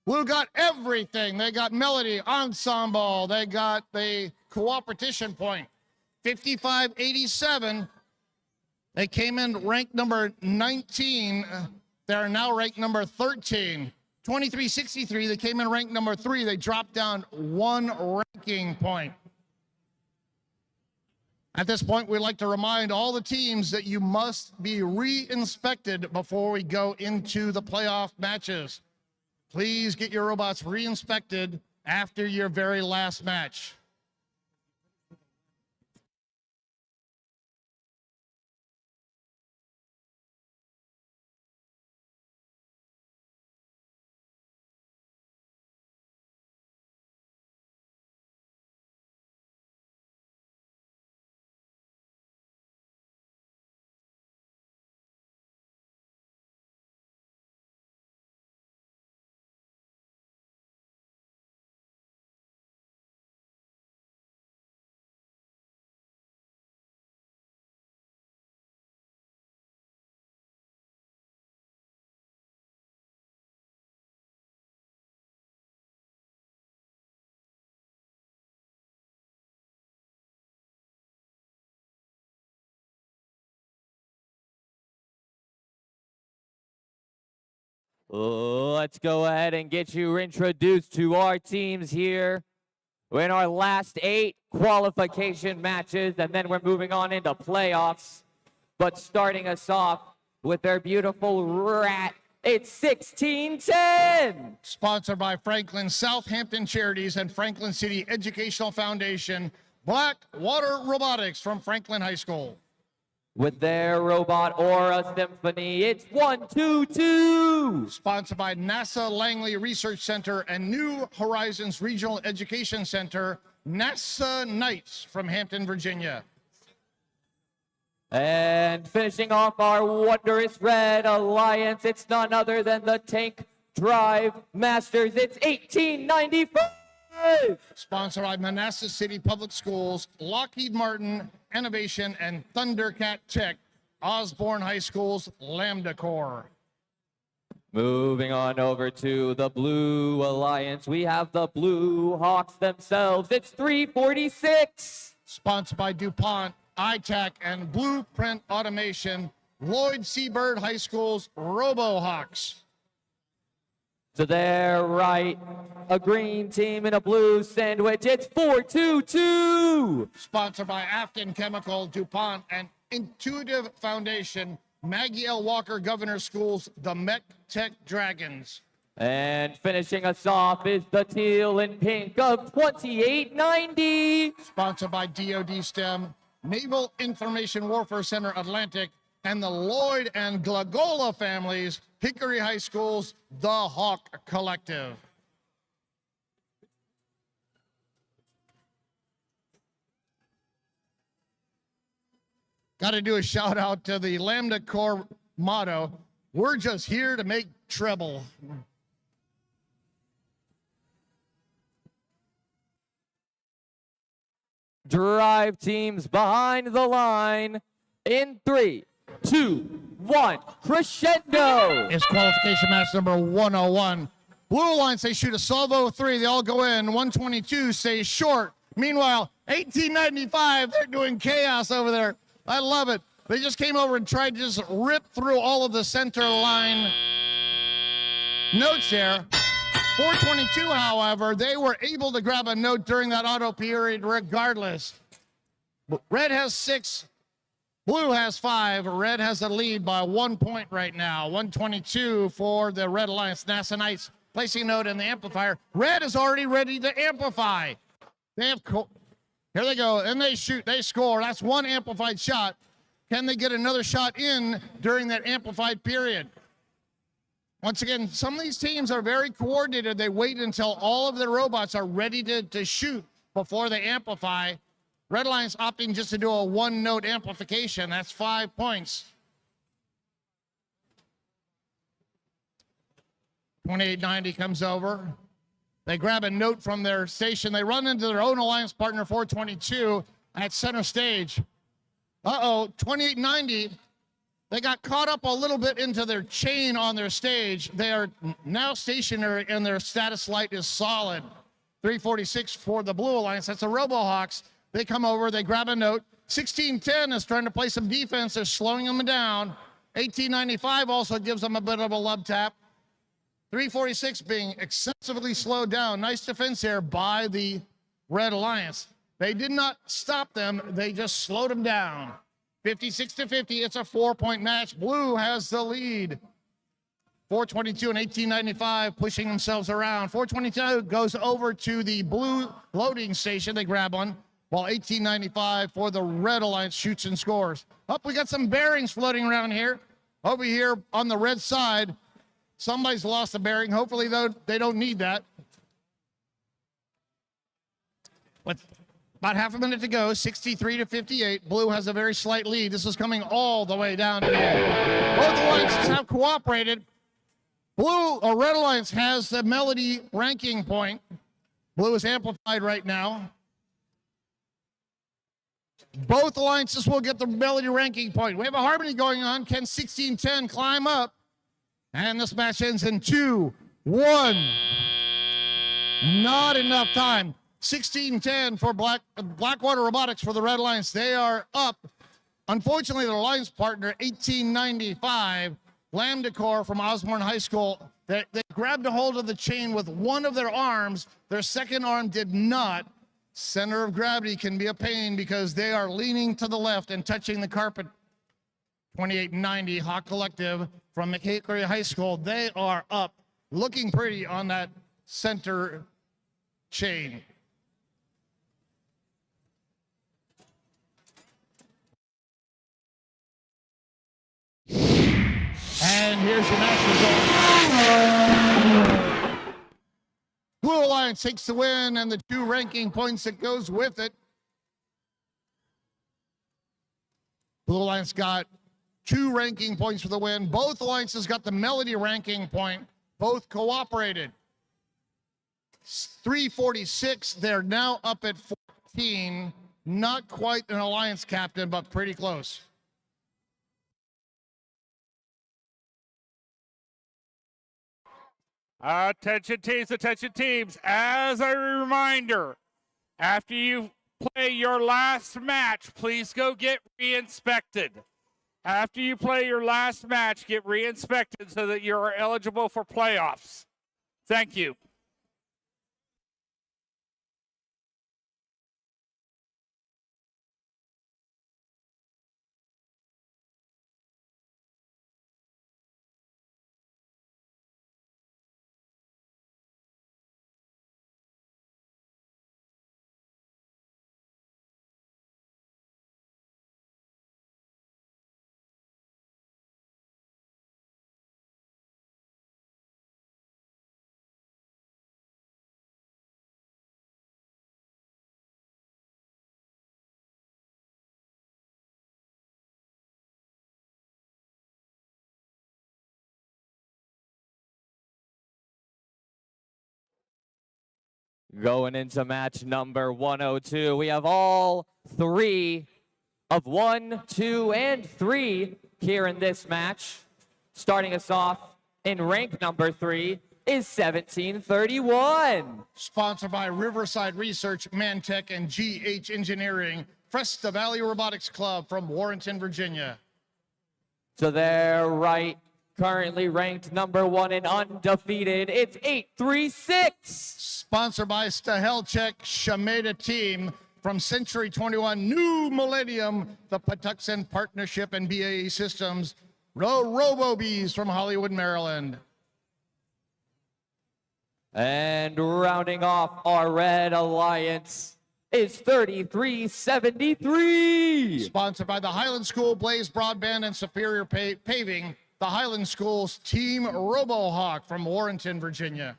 Blue got everything. They got melody, ensemble. They got the cooperation point. 5587 They came in ranked number 19. They are now ranked number 13. 2363, they came in ranked number 3. They dropped down 1 ranking point. At this point, we'd like to remind all the teams that you must be re-inspected before we go into the playoff matches. Please get your robots re-inspected after your very last match. Let's go ahead and get you introduced to our teams here in our last 8 qualification matches, and then we're moving on into playoffs. But starting us off with their beautiful rat, it's 1610. Sponsored by Franklin Southampton Charities and Franklin City Educational Foundation, Black Water Robotics from Franklin High School. With their robot Aura Symphony, it's 122. Sponsored by NASA Langley Research Center and New Horizons Regional Education Center, NASA Knights from Hampton, Virginia. And finishing off our wondrous Red Alliance, it's none other than the Tank Drive Masters. It's 1895. Sponsored by Manassas City Public Schools, Lockheed Martin Innovation, and Thundercat Tech, Osborne High School's Lambda Corps. Moving on over to the Blue Alliance, we have the Blue Hawks themselves. It's 346. Sponsored by DuPont, iTech, and Blueprint Automation, Lloyd Seabird High School's RoboHawks. To their right, a green team in a blue sandwich. It's 422. Sponsored by Afton Chemical, DuPont, and Intuitive Foundation, Maggie L. Walker Governor Schools, the Mech Tech Dragons. And finishing us off is the teal and pink of 2890. Sponsored by DoD STEM, Naval Information Warfare Center Atlantic, and the Lloyd and Glagola families, Hickory High School's The Hawk Collective. Got to do a shout out to the Lambda Corps motto, we're just here to make treble. Drive teams behind the line in 3, 2, 1, crescendo. It's qualification match number 101. Blue Alliance, they shoot a salvo 3. They all go in. 122 stays short. Meanwhile, 1895, they're doing chaos over there. I love it. They just came over and tried to just rip through all of the center line notes there. 422, however, they were able to grab a note during that auto period regardless. Red has 6. Blue has 5. Red has the lead by 1 point right now. 122 for the Red Alliance. NASA Knights placing a note in the amplifier. Red is already ready to amplify. They have here they go, and they shoot, they score. That's one amplified shot. Can they get another shot in during that amplified period? Once again, some of these teams are very coordinated. They wait until all of their robots are ready to shoot before they amplify. Red Alliance opting just to do a 1-note amplification. That's 5 points. 2890 comes over. They grab a note from their station. They run into their own alliance partner, 422, at center stage. 2890. They got caught up a little bit into their chain on their stage. They are now stationary and their status light is solid. 346 for the Blue Alliance. That's the RoboHawks. They come over, they grab a note. 1610 is trying to play some defense. They're slowing them down. 1895 also gives them a bit of a love tap. 346 being excessively slowed down. Nice defense here by the Red Alliance. They did not stop them. They just slowed them down. 56 to 50. It's a 4-point match. Blue has the lead. 422 and 1895 pushing themselves around. 422 goes over to the blue loading station. They grab one, while 1895 for the Red Alliance shoots and scores. Up, we got some bearings floating around here. Over here on the red side, somebody's lost a bearing. Hopefully, though, they don't need that. With about half a minute to go, 63 to 58. Blue has a very slight lead. This is coming all the way down to the end. Both alliances have cooperated. Blue, or Red Alliance, has the Melody ranking point. Blue is amplified right now. Both alliances will get the Melody ranking point. We have a harmony going on. Can 1610 climb up? And this match ends in 2-1. Not enough time. 1610 for Blackwater Robotics for the Red Alliance. They are up. Unfortunately, their alliance partner, 1895, Lamb Decor from Osborne High School, they grabbed a hold of the chain with one of their arms. Their second arm did not. Center of gravity can be a pain because they are leaning to the left and touching the carpet. 2890 Hawk Collective from McHickory High School. They are up, looking pretty on that center chain. And here's your match result. Blue Alliance takes the win and the 2 ranking points that goes with it. Blue Alliance got 2 ranking points for the win. Both alliances got the Melody ranking point. Both cooperated. 346, they're now up at 14. Not quite an alliance captain, but pretty close. Attention teams. As a reminder, after you play your last match, please go get re-inspected. After you play your last match, get re-inspected so that you are eligible for playoffs. Thank you. Going into match number 102, we have all 3 of 1, 2, and 3 here in this match. Starting us off in rank number 3 is 1731. Sponsored by Riverside Research, Mantech, and GH Engineering, Cresta Valley Robotics Club from Warrenton, Virginia. To their right, currently ranked number 1 and undefeated, it's 836. Sponsored by Stahelchek Shemeda Team from Century 21 New Millennium, the Patuxent Partnership and BAE Systems, RoboBees from Hollywood, Maryland. And rounding off our Red Alliance is 3373. Sponsored by the Highland School, Blaze Broadband, and Superior Paving, the Highland School's Team RoboHawk from Warrenton, Virginia.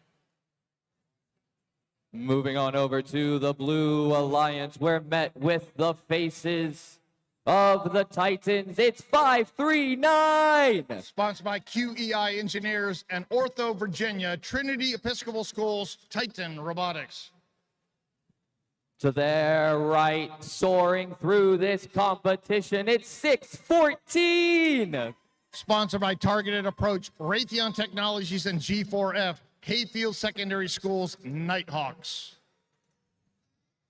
Moving on over to the Blue Alliance, we're met with the faces of the Titans. It's 539. Sponsored by QEI Engineers and Ortho Virginia, Trinity Episcopal Schools, Titan Robotics. To their right, soaring through this competition, it's 614. Sponsored by Targeted Approach, Raytheon Technologies, and G4F, Hayfield Secondary Schools, Nighthawks.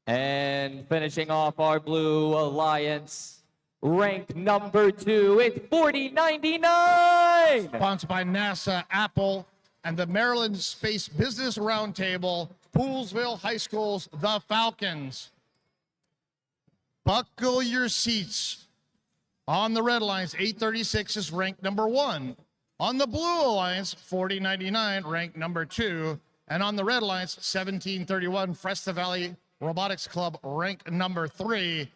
And finishing off our Blue Alliance, ranked number 2, it's 4099. Sponsored by NASA, Apple, and the Maryland Space Business Roundtable, Poolsville High School's The Falcons. Buckle your seats. On the Red Alliance, 836 is ranked number 1. On the Blue Alliance, 4099, ranked number 2. And on the Red Alliance, 1731, Festa Valley Robotics Club, ranked number 3.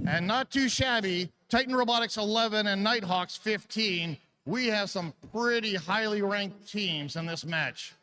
And not too shabby, Titan Robotics 11 and Nighthawks 15. We have some pretty highly ranked teams in this match.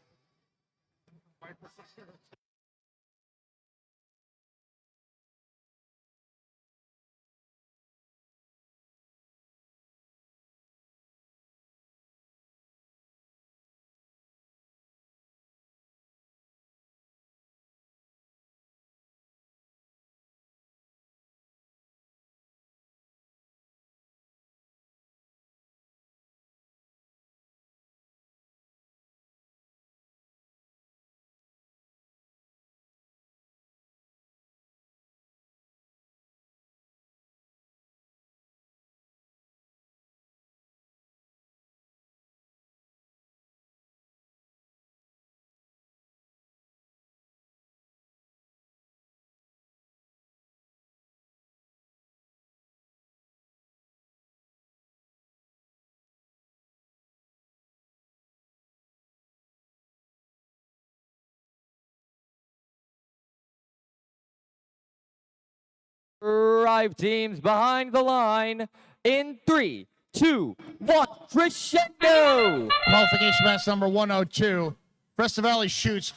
Drive teams behind the line in 3, 2, 1, crescendo. Qualification match number 102. Festa Valley shoots.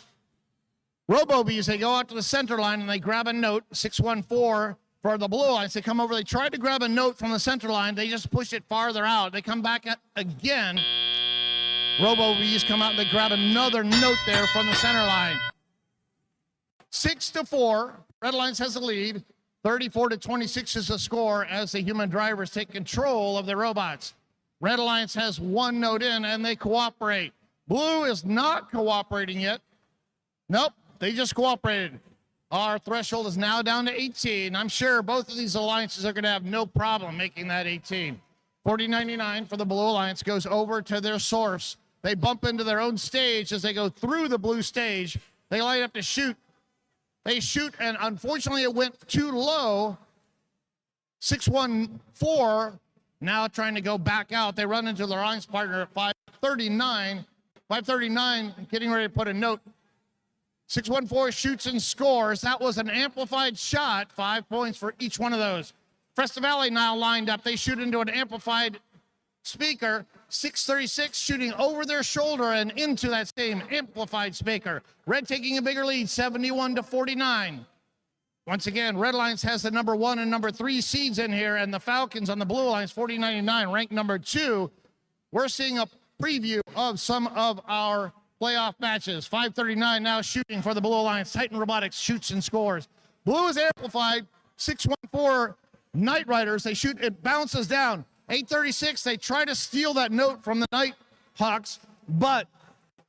Robo-Bees, they go out to the center line and they grab a note, 614 for the Blue Alliance. They come over, they tried to grab a note from the center line. They just push it farther out. They come back again. Robo-Bees come out and they grab another note there from the center line. 6-4, Red Alliance has the lead. 34-26 is the score as the human drivers take control of the robots. Red Alliance has one note in and they cooperate. Blue is not cooperating yet. Nope, they just cooperated. Our threshold is now down to 18. I'm sure both of these alliances are going to have no problem making that 18. 4099 for the Blue Alliance goes over to their source. They bump into their own stage as they go through the blue stage. They line up to shoot. They shoot, and unfortunately it went too low. 614 now trying to go back out. They run into their alliance partner at 539. 539 getting ready to put a note. 614 shoots and scores. That was an amplified shot. 5 points for each one of those. Festa Valley now lined up. They shoot into an amplified speaker. 636 shooting over their shoulder and into that same amplified speaker. Red taking a bigger lead, 71-49. Once again, Red Alliance has the number 1 and number 3 seeds in here, and the Falcons on the Blue Alliance, 4099, ranked number 2. We're seeing a preview of some of our playoff matches. 539 now shooting for the Blue Alliance. Titan Robotics shoots and scores. Blue is amplified. 614 Night Riders, they shoot, it bounces down. 836, they try to steal that note from the Nighthawks, but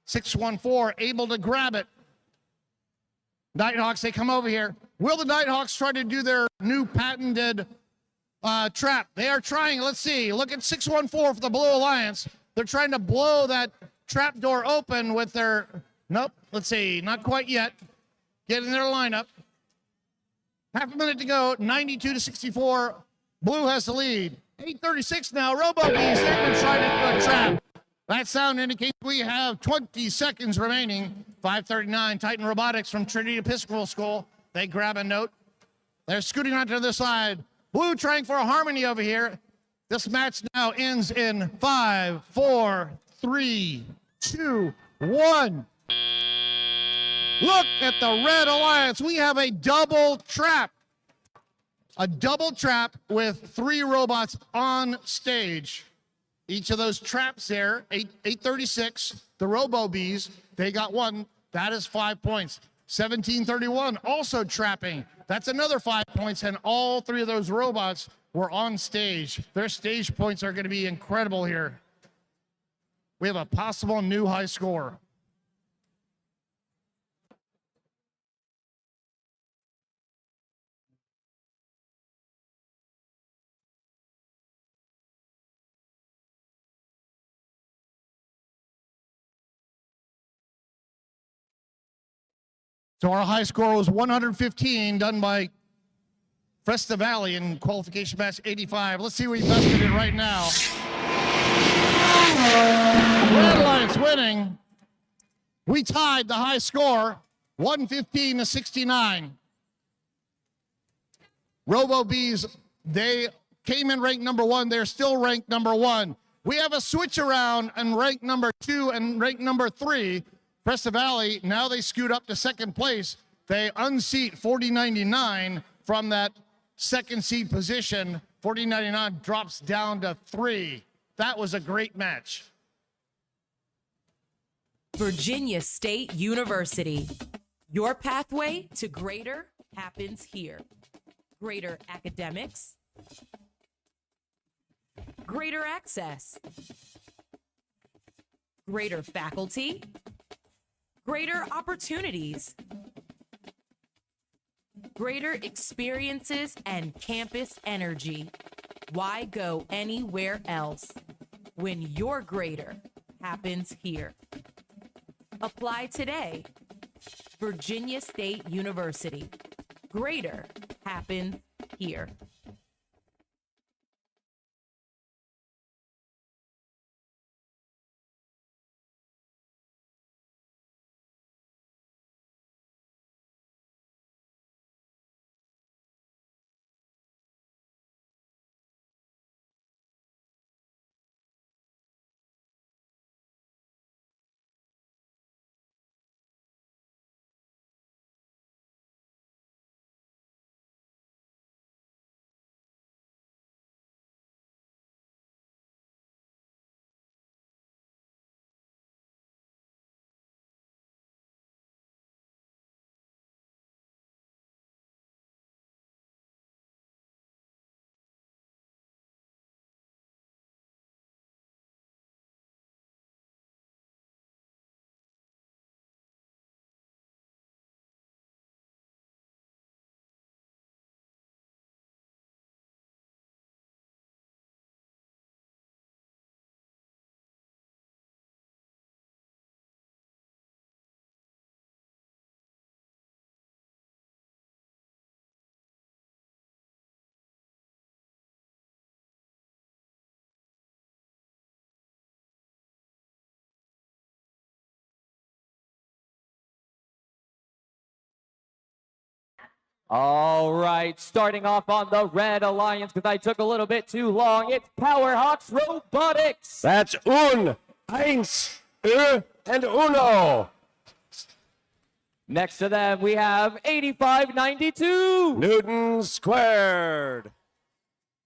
614 able to grab it. Nighthawks, they come over here. Will the Nighthawks try to do their new patented trap? They are trying. Let's see. Look at 614 for the Blue Alliance. They're trying to blow that trap door open with their, nope, let's see, not quite yet. Get in their lineup. Half a minute to go, 92-64. Blue has the lead. 836 now, Robo-Bees, they've been trying to do a trap. That sound indicates we have 20 seconds remaining. 539, Titan Robotics from Trinity Episcopal School. They grab a note. They're scooting onto the side. Blue trying for a harmony over here. This match now ends in 5, 4, 3, 2, 1. Look at the Red Alliance. We have a double trap. A double trap with 3 robots on stage. Each of those traps there, 836, the Robo-Bees, they got 1. That is 5 points. 1731 also trapping. That's another 5 points, and all 3 of those robots were on stage. Their stage points are going to be incredible here. We have a possible new high score. So our high score was 115, done by Festa Valley in qualification match 85. Let's see where he bested it right now. Red Alliance winning. We tied the high score, 115 to 69. Robo Bees, they came in ranked number 1. They're still ranked number 1. We have a switch around and ranked number 2 and ranked number 3. Festa Valley, now they scoot up to second place. They unseat 4099 from that second seed position. 4099 drops down to 3. That was a great match. Virginia State University. Your pathway to greater happens here. Greater academics, greater access, greater faculty, greater opportunities, greater experiences, and campus energy. Why go anywhere else when your greater happens here? Apply today. Virginia State University. Greater happens here. All right, starting off on the Red Alliance because I took a little bit too long. It's Powerhawks Robotics. That's eins, and uno. Next to them, we have 8592. Newton squared.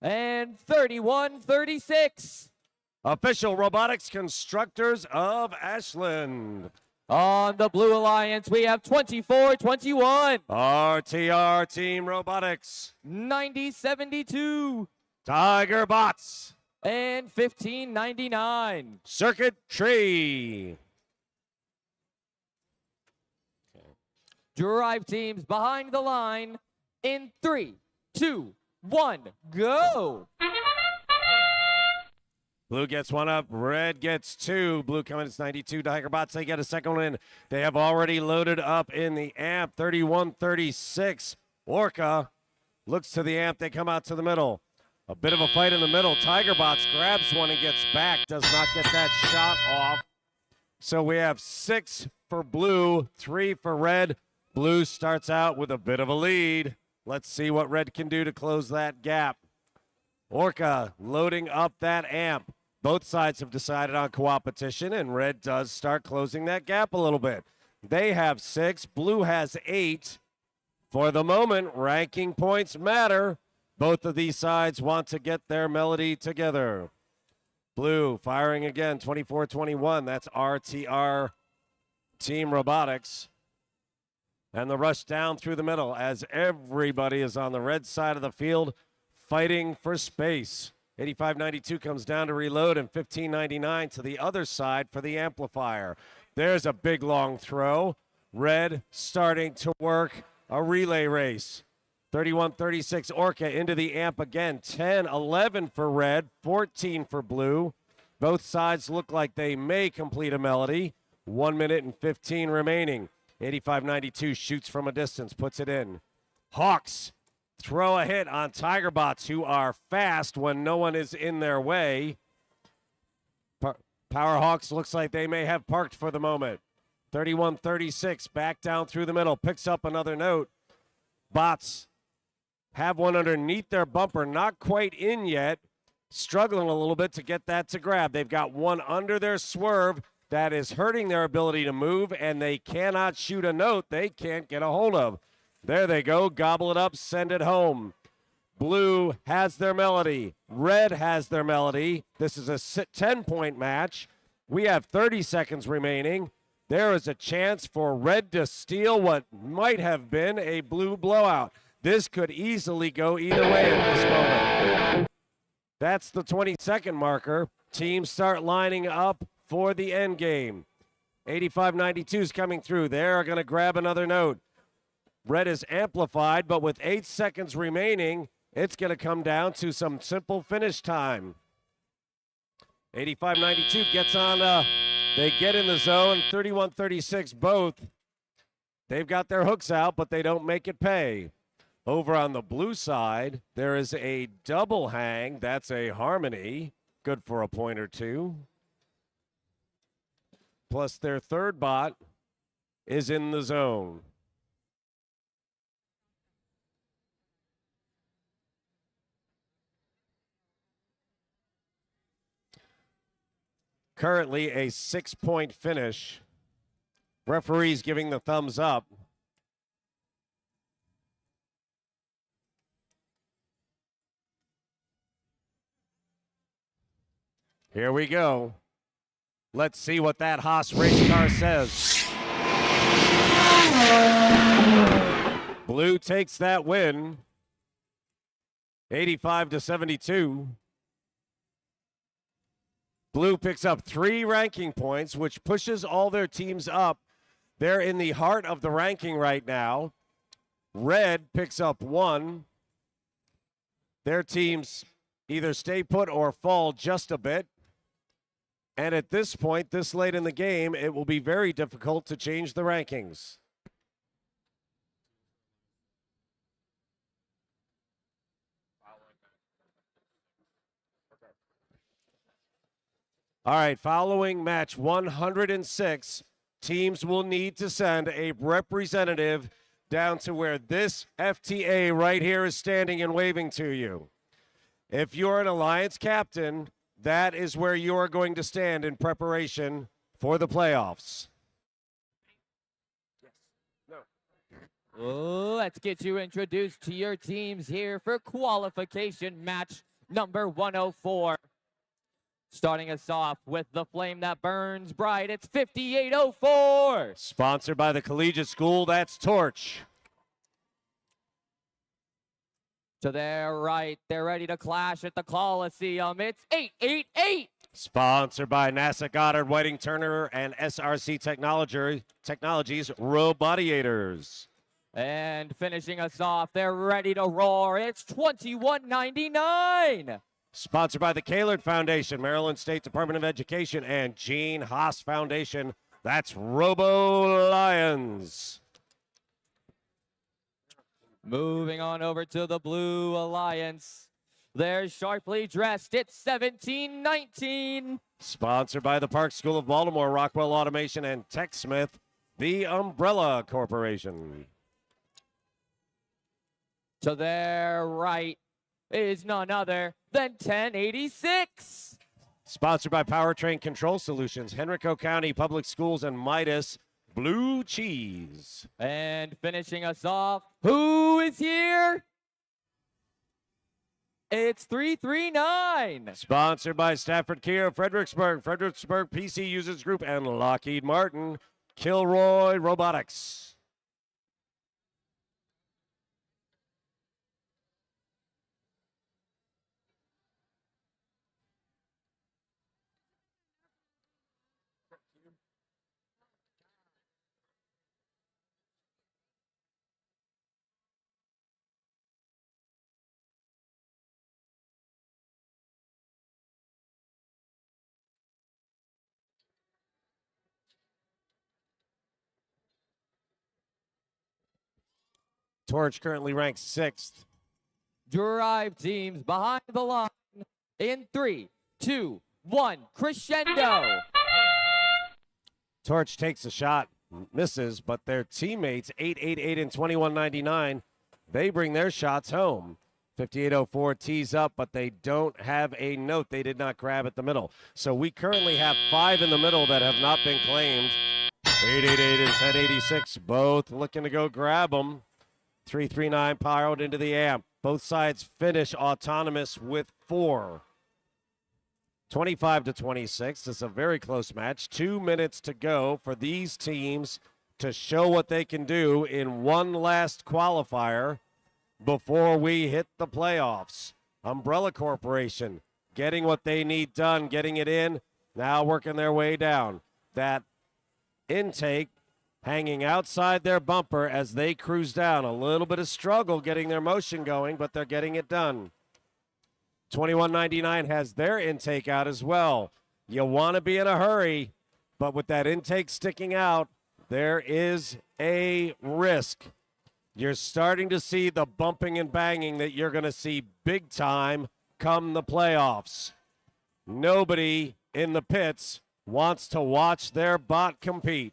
And 3136. Official Robotics Constructors of Ashland. On the Blue Alliance, we have 2421. RTR Team Robotics. 9072. Tiger Bots. And 1599. Circuit Tree. Drive teams behind the line in 3, 2, 1, go. Blue gets one up, red gets 2. Blue coming, it's 92. Tiger Bots, they get a second one in. They have already loaded up in the amp, 3136. Orca looks to the amp, they come out to the middle. A bit of a fight in the middle. Tiger Bots grabs one and gets back, does not get that shot off. So we have 6 for blue, 3 for red. Blue starts out with a bit of a lead. Let's see what red can do to close that gap. Orca loading up that amp. Both sides have decided on co-opetition, and red does start closing that gap a little bit. They have 6. Blue has 8. For the moment, ranking points matter. Both of these sides want to get their melody together. Blue firing again, 24-21. That's RTR Team Robotics. And the rush down through the middle as everybody is on the red side of the field fighting for space. 8592 comes down to reload, and 1599 to the other side for the amplifier. There's a big long throw. Red starting to work a relay race. 3136 Orca into the amp again. 10-11 for red, 14 for blue. Both sides look like they may complete a melody. 1 minute and 15 remaining. 85-92 shoots from a distance, puts it in. Hawks throw a hit on Tigerbots, who are fast when no one is in their way. Powerhawks looks like they may have parked for the moment. 31-36, back down through the middle, picks up another note. Bots have one underneath their bumper, not quite in yet, struggling a little bit to get that to grab. They've got one under their swerve that is hurting their ability to move, and they cannot shoot a note they can't get a hold of. There they go, gobble it up, send it home. Blue has their melody. Red has their melody. This is a 10-point match. We have 30 seconds remaining. There is a chance for red to steal what might have been a blue blowout. This could easily go either way at this moment. That's the 20-second marker. Teams start lining up for the end game. 85-92 is coming through. They're going to grab another note. Red is amplified, but with 8 seconds remaining, it's going to come down to some simple finish time. 85-92 gets on, they get in the zone, 31-36 both. They've got their hooks out, but they don't make it pay. Over on the blue side, there is a double hang. That's a harmony. Good for a point or two. Plus their third bot is in the zone. Currently a 6-point finish. Referees giving the thumbs up. Here we go. Let's see what that Haas race car says. Blue takes that win. 85-72. Blue picks up 3 ranking points, which pushes all their teams up. They're in the heart of the ranking right now. Red picks up 1. Their teams either stay put or fall just a bit. And at this point, this late in the game, it will be very difficult to change the rankings. All right, following match 106, teams will need to send a representative down to where this FTA right here is standing and waving to you. If you're an Alliance captain, that is where you are going to stand in preparation for the playoffs. Let's get you introduced to your teams here for qualification match number 104. Starting us off with the flame that burns bright, it's 5804. Sponsored by the Collegiate School, that's Torch. To their right, they're ready to clash at the Coliseum. It's 888. Sponsored by NASA Goddard, Whiting Turner, and SRC Technologies, Robodiators. And finishing us off, they're ready to roar. It's 2199. Sponsored by the Kaylord Foundation, Maryland State Department of Education, and Gene Haas Foundation. That's Robo Lions. Moving on over to the Blue Alliance. They're sharply dressed. It's 1719. Sponsored by the Park School of Baltimore, Rockwell Automation, and TechSmith, the Umbrella Corporation. To their right is none other than 1086. Sponsored by Powertrain Control Solutions, Henrico County Public Schools, and Midas Blue Cheese. And finishing us off, who is here? It's 339. Sponsored by Stafford Kia, Fredericksburg PC Users Group, and Lockheed Martin, Kilroy Robotics. Torch currently ranks 6th. Drive teams behind the line in 3, 2, 1, crescendo. Torch takes a shot, misses, but their teammates, 888 and 2199, they bring their shots home. 5804 tees up, but they don't have a note. They did not grab at the middle. So we currently have 5 in the middle that have not been claimed. 888 and 1086, both looking to go grab them. 339 piled into the amp. Both sides finish autonomous with 4. 25 to 26. This is a very close match. 2 minutes to go for these teams to show what they can do in one last qualifier before we hit the playoffs. Umbrella Corporation getting what they need done, getting it in, now working their way down. That intake hanging outside their bumper as they cruise down. A little bit of struggle getting their motion going, but they're getting it done. 2199 has their intake out as well. You want to be in a hurry, but with that intake sticking out, there is a risk. You're starting to see the bumping and banging that you're going to see big time come the playoffs. Nobody in the pits wants to watch their bot compete.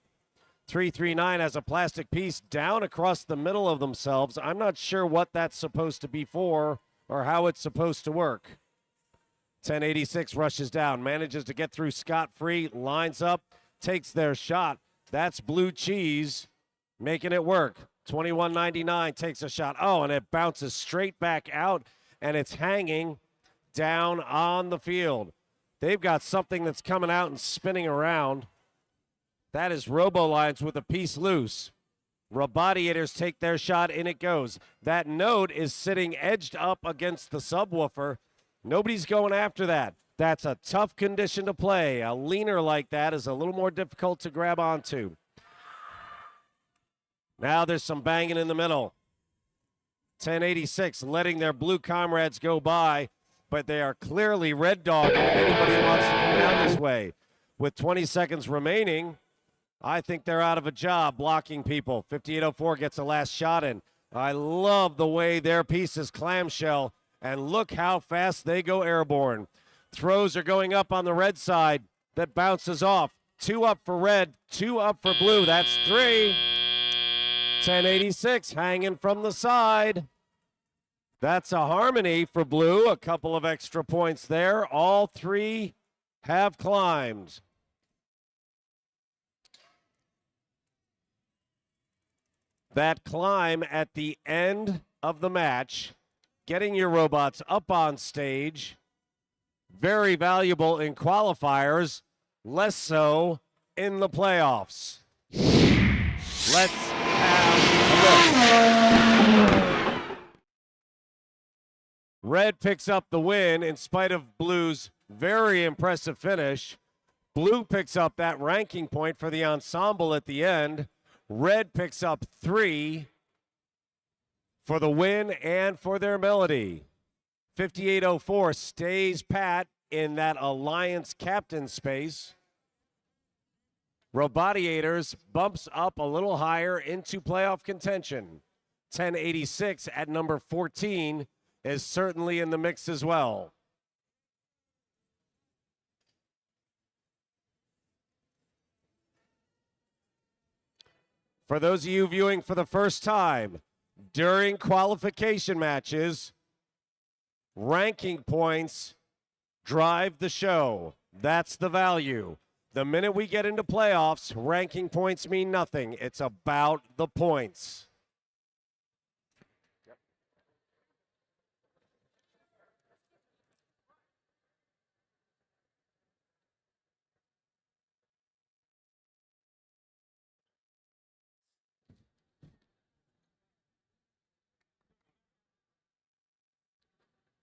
339 has a plastic piece down across the middle of themselves. I'm not sure what that's supposed to be for or how it's supposed to work. 1086 rushes down, manages to get through scot-free, lines up, takes their shot. That's Blue Cheese making it work. 2199 takes a shot. Oh, and it bounces straight back out, and it's hanging down on the field. They've got something that's coming out and spinning around. That is Robolines with a piece loose. Robotiators take their shot, and it goes. That note is sitting edged up against the subwoofer. Nobody's going after that. That's a tough condition to play. A leaner like that is a little more difficult to grab onto. Now there's some banging in the middle. 1086 letting their blue comrades go by, but they are clearly red dogging anybody who wants to come down this way. With 20 seconds remaining, I think they're out of a job blocking people. 5804 gets a last shot in. I love the way their piece is clamshell, and look how fast they go airborne. Throws are going up on the red side. That bounces off. 2 up for red, 2 up for blue. That's 3. 1086 hanging from the side. That's a harmony for blue. A couple of extra points there. All 3 have climbed. That climb at the end of the match, getting your robots up on stage, very valuable in qualifiers, less so in the playoffs. Let's have a look. Red picks up the win in spite of Blue's very impressive finish. Blue picks up that ranking point for the ensemble at the end. Red picks up 3 for the win and for their melody. 5804 stays pat in that alliance captain space. Robotiators bumps up a little higher into playoff contention. 1086 at number 14 is certainly in the mix as well. For those of you viewing for the first time, during qualification matches, ranking points drive the show. That's the value. The minute we get into playoffs, ranking points mean nothing. It's about the points.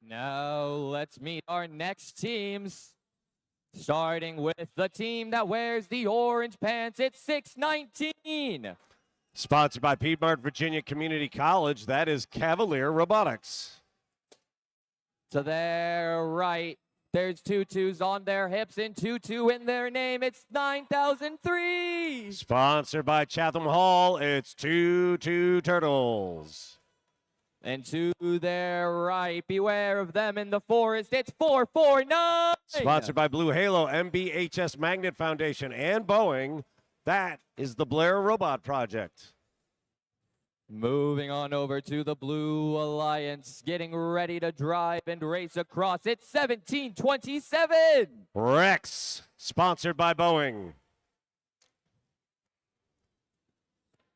Now let's meet our next teams. Starting with the team that wears the orange pants, it's 619. Sponsored by Piedmont Virginia Community College, that is Cavalier Robotics. To their right, there's 22s on their hips and 22 in their name. It's 9003. Sponsored by Chatham Hall, it's 22 Turtles. And to their right, beware of them in the forest. It's 449. Sponsored by Blue Halo, MBHS Magnet Foundation, and Boeing. That is the Blair Robot Project. Moving on over to the Blue Alliance, getting ready to drive and race across. It's 1727. Rex, sponsored by Boeing.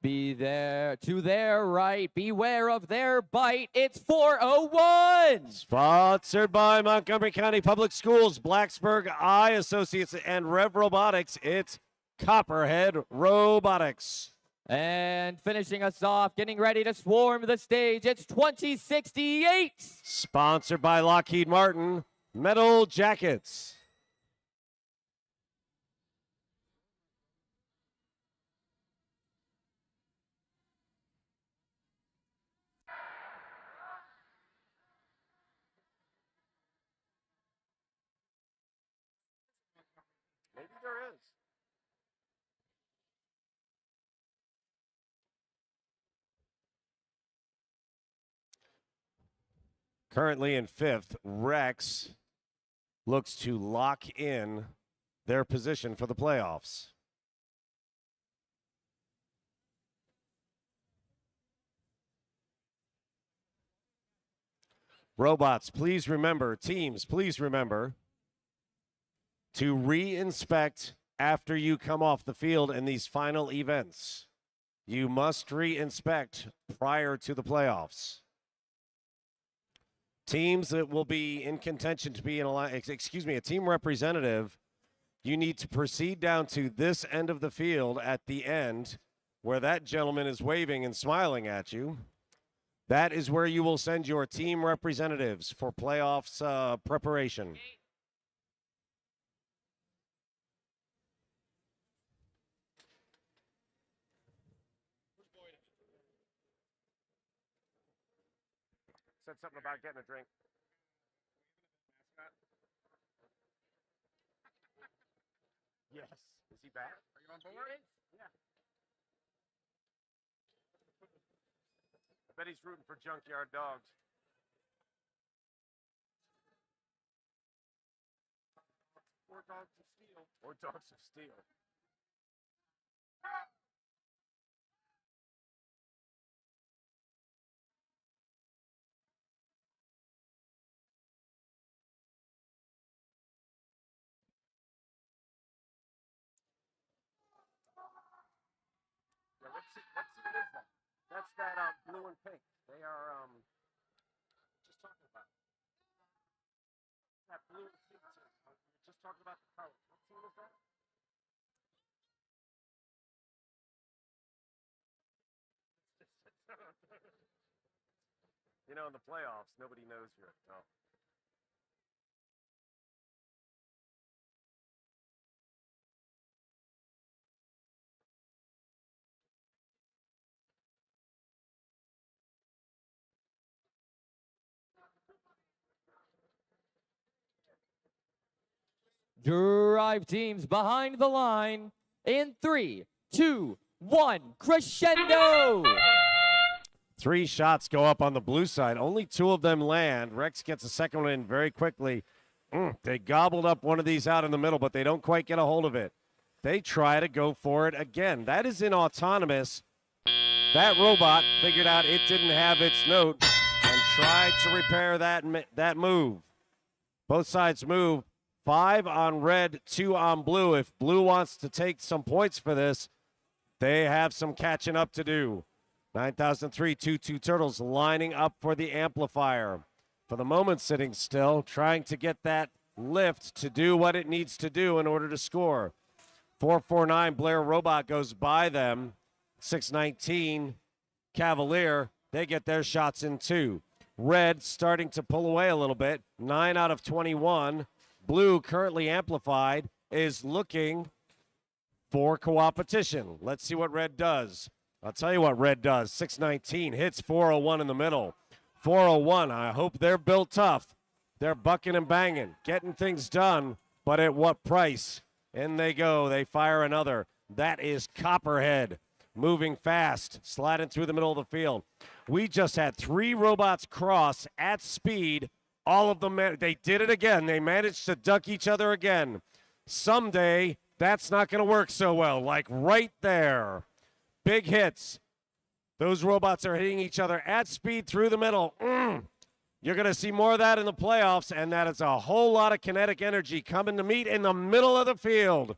Be there to their right. Beware of their bite. It's 401. Sponsored by Montgomery County Public Schools, Blacksburg Eye Associates, and Rev Robotics. It's Copperhead Robotics. And finishing us off, getting ready to swarm the stage. It's 2068. Sponsored by Lockheed Martin, Metal Jackets. Maybe there is. Currently in fifth, Rex looks to lock in their position for the playoffs. Robots, please remember, teams, please remember to re-inspect after you come off the field in these final events. You must re-inspect prior to the playoffs. Teams that will be in contention to be a team representative, you need to proceed down to this end of the field at the end where that gentleman is waving and smiling at you. That is where you will send your team representatives for playoffs preparation. Said something about getting a drink. Yes. Is he back? Are you on board? Yeah. I bet he's rooting for junkyard dogs. Or dogs of steel. Or dogs of steel. Yeah, let's see what is that? That's that blue and pink. They are just talking about that blue and pink team. We're just talking about the colors. What team is that? You know, in the playoffs, nobody knows you're no. Drive teams behind the line in 3, 2, 1, crescendo. 3 shots go up on the blue side. Only 2 of them land. Rex gets a second one in very quickly. They gobbled up one of these out in the middle, but they don't quite get a hold of it. They try to go for it again. That is in autonomous. That robot figured out it didn't have its note and tried to repair that move. Both sides move. 5 on red, 2 on blue. If blue wants to take some points for this, they have some catching up to do. 9003, 2-2 Turtles lining up for the amplifier. For the moment, sitting still, trying to get that lift to do what it needs to do in order to score. 449 Blair Robot goes by them. 619 Cavalier, they get their shots in too. Red starting to pull away a little bit. 9 out of 21. Blue, currently amplified, is looking for co-opetition. Let's see what red does. I'll tell you what red does. 619 hits 401 in the middle. 401, I hope they're built tough. They're bucking and banging, getting things done, but at what price? In they go. They fire another. That is Copperhead, moving fast, sliding through the middle of the field. We just had 3 robots cross at speed. All of them, they did it again. They managed to duck each other again. Someday, that's not going to work so well. Like right there. Big hits. Those robots are hitting each other at speed through the middle. You're going to see more of that in the playoffs, and that is a whole lot of kinetic energy coming to meet in the middle of the field.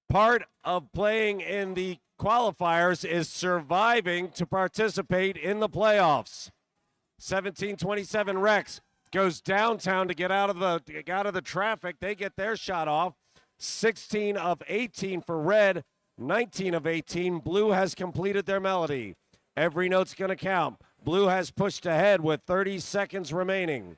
Part of playing in the qualifiers is surviving to participate in the playoffs. 1727 Rex goes downtown to get out of the traffic. They get their shot off. 16 of 18 for red, 19 of 18. Blue has completed their melody. Every note's going to count. Blue has pushed ahead with 30 seconds remaining.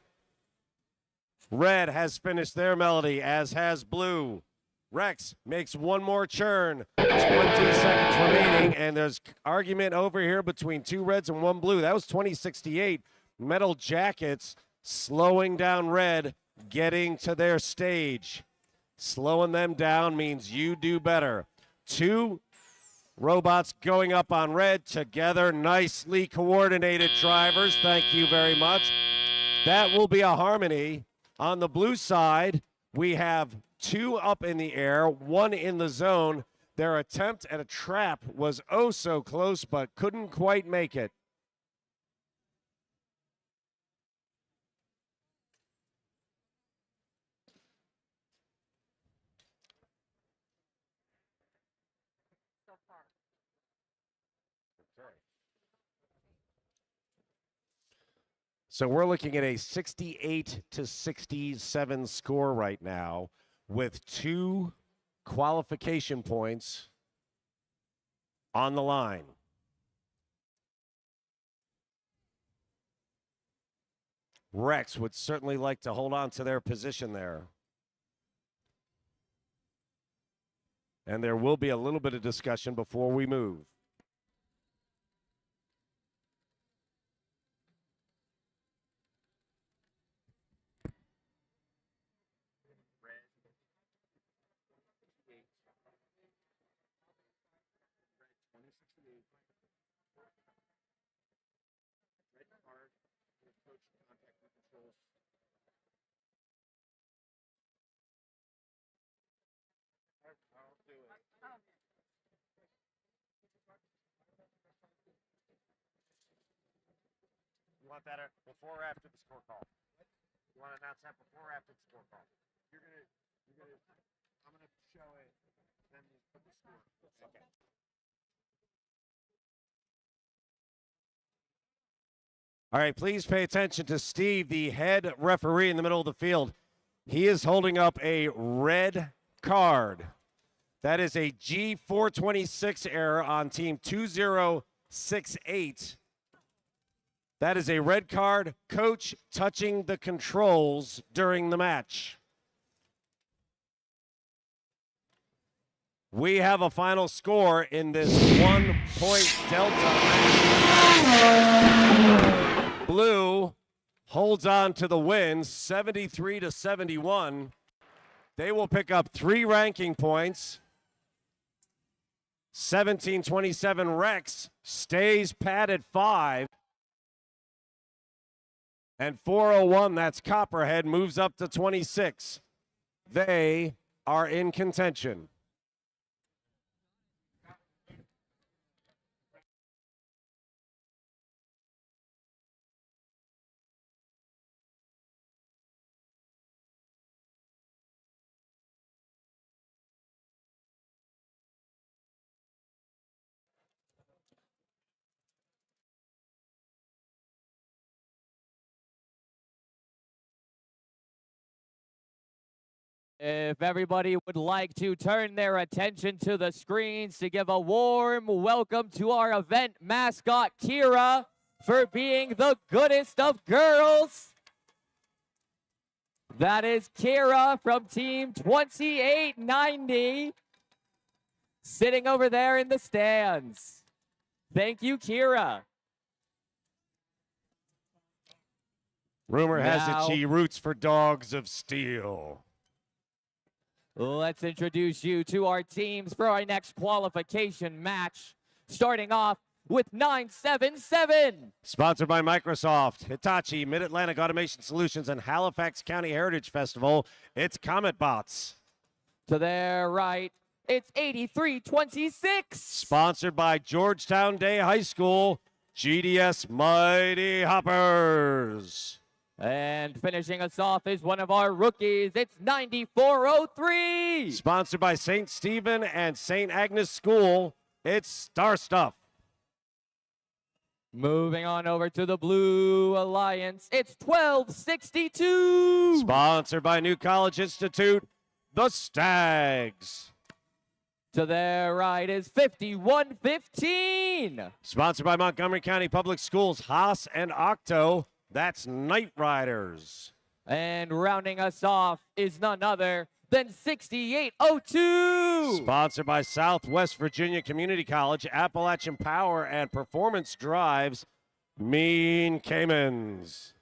Red has finished their melody, as has blue. Rex makes one more churn. 20 seconds remaining, and there's argument over here between 2 reds and 1 blue. That was 2068. Metal Jackets slowing down red, getting to their stage. Slowing them down means you do better. 2 robots going up on red together. Nicely coordinated drivers. Thank you very much. That will be a harmony. On the blue side, we have 2 up in the air, 1 in the zone. Their attempt at a trap was oh so close, but couldn't quite make it. So we're looking at a 68-67 score right now with 2 qualification points on the line. Rex would certainly like to hold on to their position there. And there will be a little bit of discussion before we move. You want that before or after the score call? You want to announce that before or after the score call? I'm gonna show it, then you put the score. Okay. All right, please pay attention to Steve, the head referee in the middle of the field. He is holding up a red card. That is a G426 error on team 2068. That is a red card. Coach touching the controls during the match. We have a final score in this 1-point delta match. Blue holds on to the win, 73-71. They will pick up 3 ranking points. 1727 Rex stays pat at 5. And 401, that's Copperhead, moves up to 26. They are in contention. If everybody would like to turn their attention to the screens to give a warm welcome to our event mascot, Kira, for being the goodest of girls. That is Kira from Team 2890, sitting over there in the stands. Thank you, Kira. Rumor has it she roots for Dogs of Steel. Let's introduce you to our teams for our next qualification match. Starting off with 977. Sponsored by Microsoft, Hitachi, Mid-Atlantic Automation Solutions, and Halifax County Heritage Festival. It's Comet Bots. To their right, it's 8326. Sponsored by Georgetown Day High School, GDS Mighty Hoppers. And finishing us off is one of our rookies. It's 9403. Sponsored by St. Stephen and St. Agnes School, it's Star Stuff. Moving on over to the Blue Alliance, it's 1262. Sponsored by New College Institute, the Stags. To their right is 5115. Sponsored by Montgomery County Public Schools, Haas and Octo, that's Night Riders. And rounding us off is none other than 6802. Sponsored by Southwest Virginia Community College, Appalachian Power, and Performance Drives, Mean Caymans.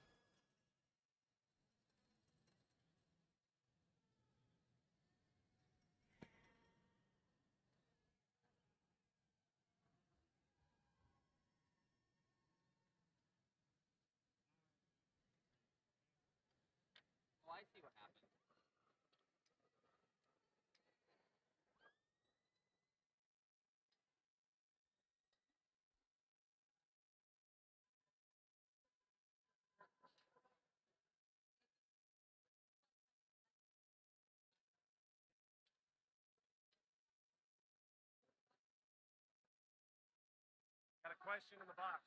Got a question in the box.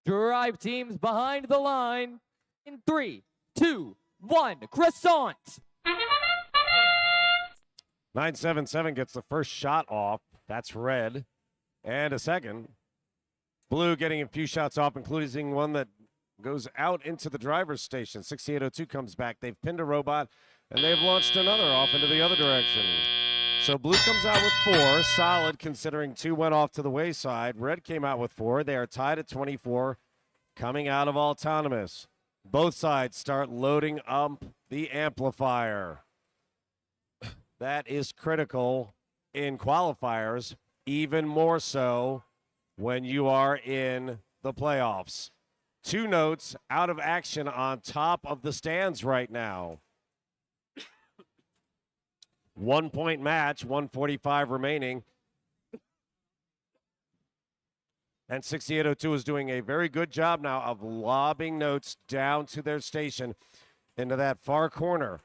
Drive teams behind the line in 3, 2, 1. Croissant. 977 gets the first shot off. That's red. And a second. Blue getting a few shots off, including one that goes out into the driver's station. 6802 comes back. They've pinned a robot, and they've launched another off into the other direction. So blue comes out with 4, solid considering 2 went off to the wayside. Red came out with 4. They are tied at 24 coming out of autonomous. Both sides start loading up the amplifier. That is critical in qualifiers, even more so when you are in the playoffs. 2 notes out of action on top of the stands right now. 1 point match, 145 remaining. And 6802 is doing a very good job now of lobbing notes down to their station into that far corner.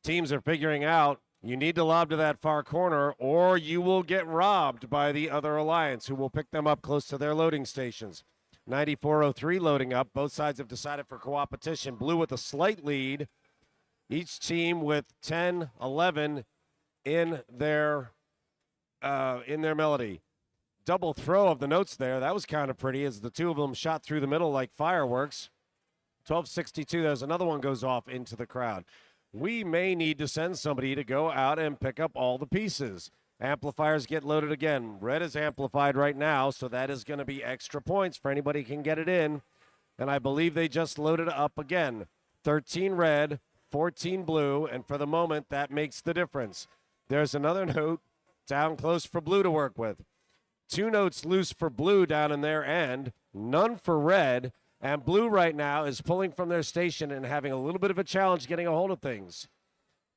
Teams are figuring out you need to lob to that far corner or you will get robbed by the other alliance who will pick them up close to their loading stations. 9403 loading up. Both sides have decided for co-opetition. Blue with a slight lead. Each team with 10, 11 in their melody. Double throw of the notes there. That was kind of pretty as the 2 of them shot through the middle like fireworks. 1262, there's another one goes off into the crowd. We may need to send somebody to go out and pick up all the pieces. Amplifiers get loaded again. Red is amplified right now, so that is going to be extra points for anybody who can get it in. And I believe they just loaded up again. 13 red, 14 blue, and for the moment, that makes the difference. There's another note down close for blue to work with. 2 notes loose for blue down in their end, none for red, and blue right now is pulling from their station and having a little bit of a challenge getting a hold of things.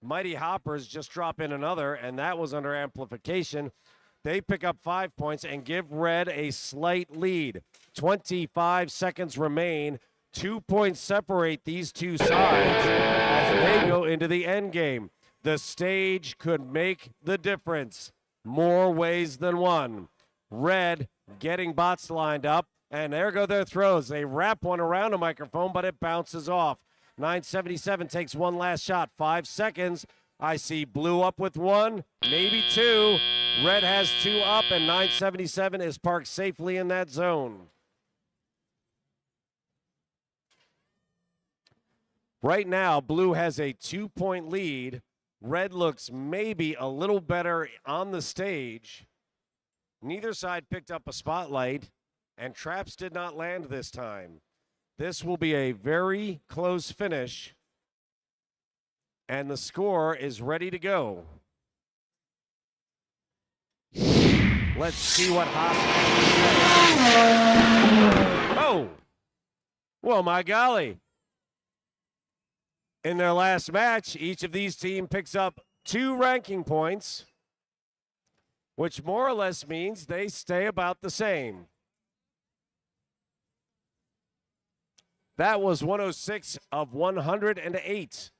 Mighty Hoppers just drop in another, and that was under amplification. They pick up 5 points and give red a slight lead. 25 seconds remain. 2 points separate these 2 sides as they go into the end game. The stage could make the difference more ways than one. Red getting bots lined up, and there go their throws. They wrap one around a microphone, but it bounces off. 977 takes one last shot. 5 seconds. I see blue up with 1, maybe 2. Red has 2 up, and 977 is parked safely in that zone. Right now, blue has a 2-point lead. Red looks maybe a little better on the stage. Neither side picked up a spotlight, and traps did not land this time. This will be a very close finish, and the score is ready to go. Let's see what Haas. Oh! Well, my golly. In their last match, each of these teams picks up 2 ranking points, which more or less means they stay about the same. That was 106 of 108.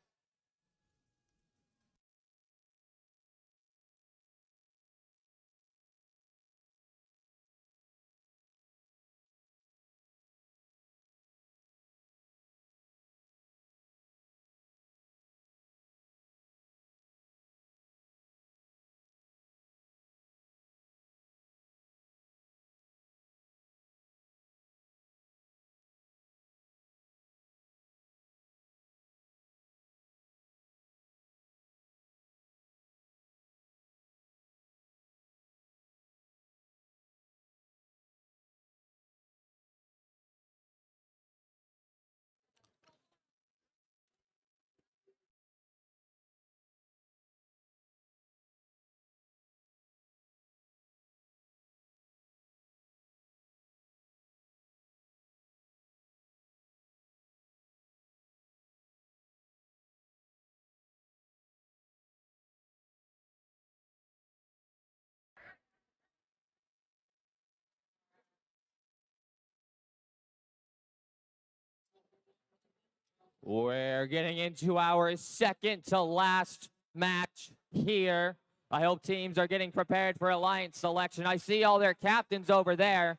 We're getting into our second to last match here. I hope teams are getting prepared for alliance selection. I see all their captains over there.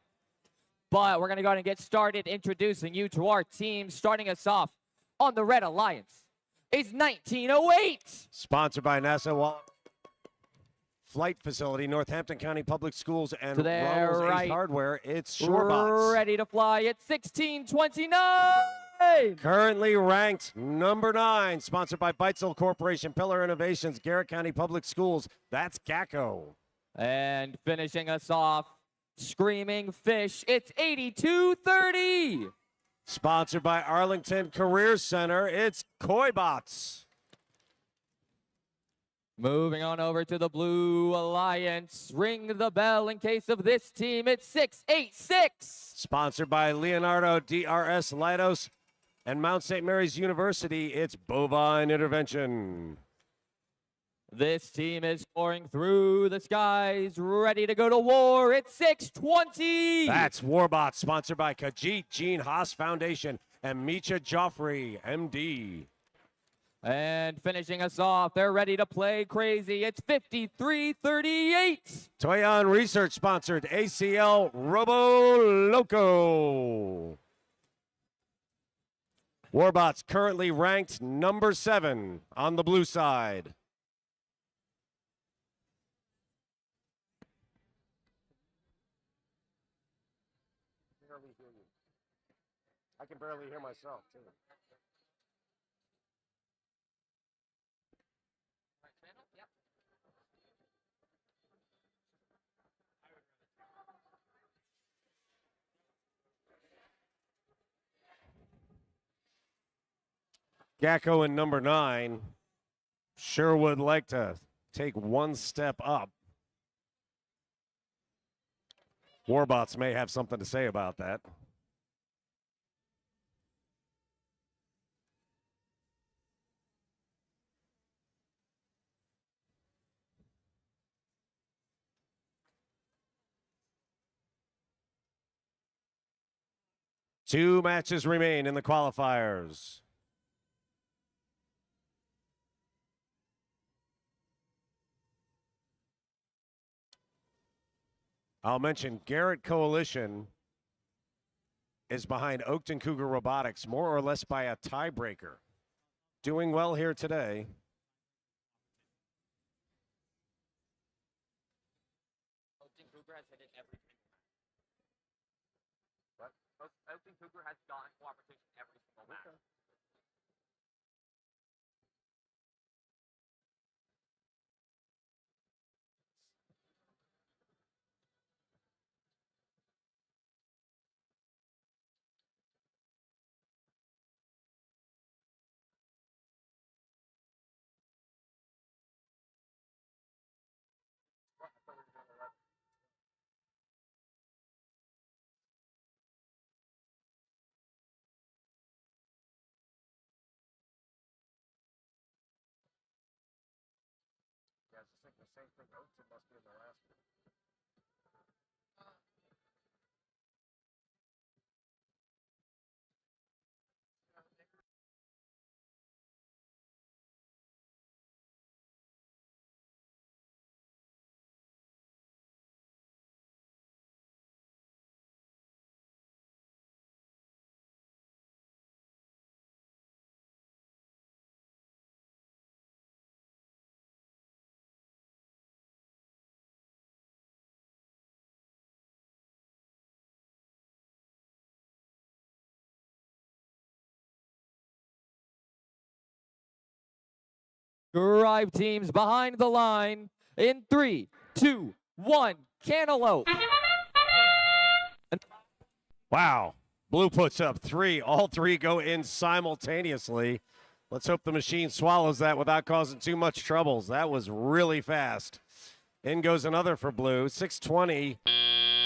but we're going to go ahead and get started introducing you to our team. Starting us off on the Red Alliance is 1908. Sponsored by NASA Wall Flight Facility, Northampton County Public Schools, and To their Ronald's Ace right. Hardware. It's Shorebots. Ready to fly at 1629. Currently ranked number 9, sponsored by Beitzel Corporation, Pillar Innovations, Garrett County Public Schools. That's GACO. And finishing us off, Screaming Fish, it's 8230. Sponsored by Arlington Career Center, it's Koibots. Moving on over to the Blue Alliance. Ring the bell in case of this team. It's 686. Sponsored by Leonardo DRS Leidos and Mount St. Mary's University, it's Bovine Intervention. This team is soaring through the skies, ready to go to war. It's 620. That's Warbot, sponsored by Kajit Jean Haas Foundation and Micha Joffrey, MD. And finishing us off, they're ready to play crazy. It's 5338. Toyon Research sponsored ACL Robo Loco. Warbot's currently ranked number 7 on the blue side. I can barely hear myself, too. GACO in number 9 sure would like to take one step up. Warbots may have something to say about that. Two matches remain in the qualifiers. I'll mention Garrett Coalition is behind Oakton Cougar Robotics, more or less by a tiebreaker. Doing well here today. Oakton Cougar has hit it every single match. What? Oakton Cougar has gotten cooperation every single match. Okay. Yeah, I was just thinking the same thing. Oakton must be in the last one. Drive teams behind the line in 3, 2, 1. Cantaloupe. Wow. Blue puts up 3. All 3 go in simultaneously. Let's hope the machine swallows that without causing too much troubles. That was really fast. In goes another for Blue. 620.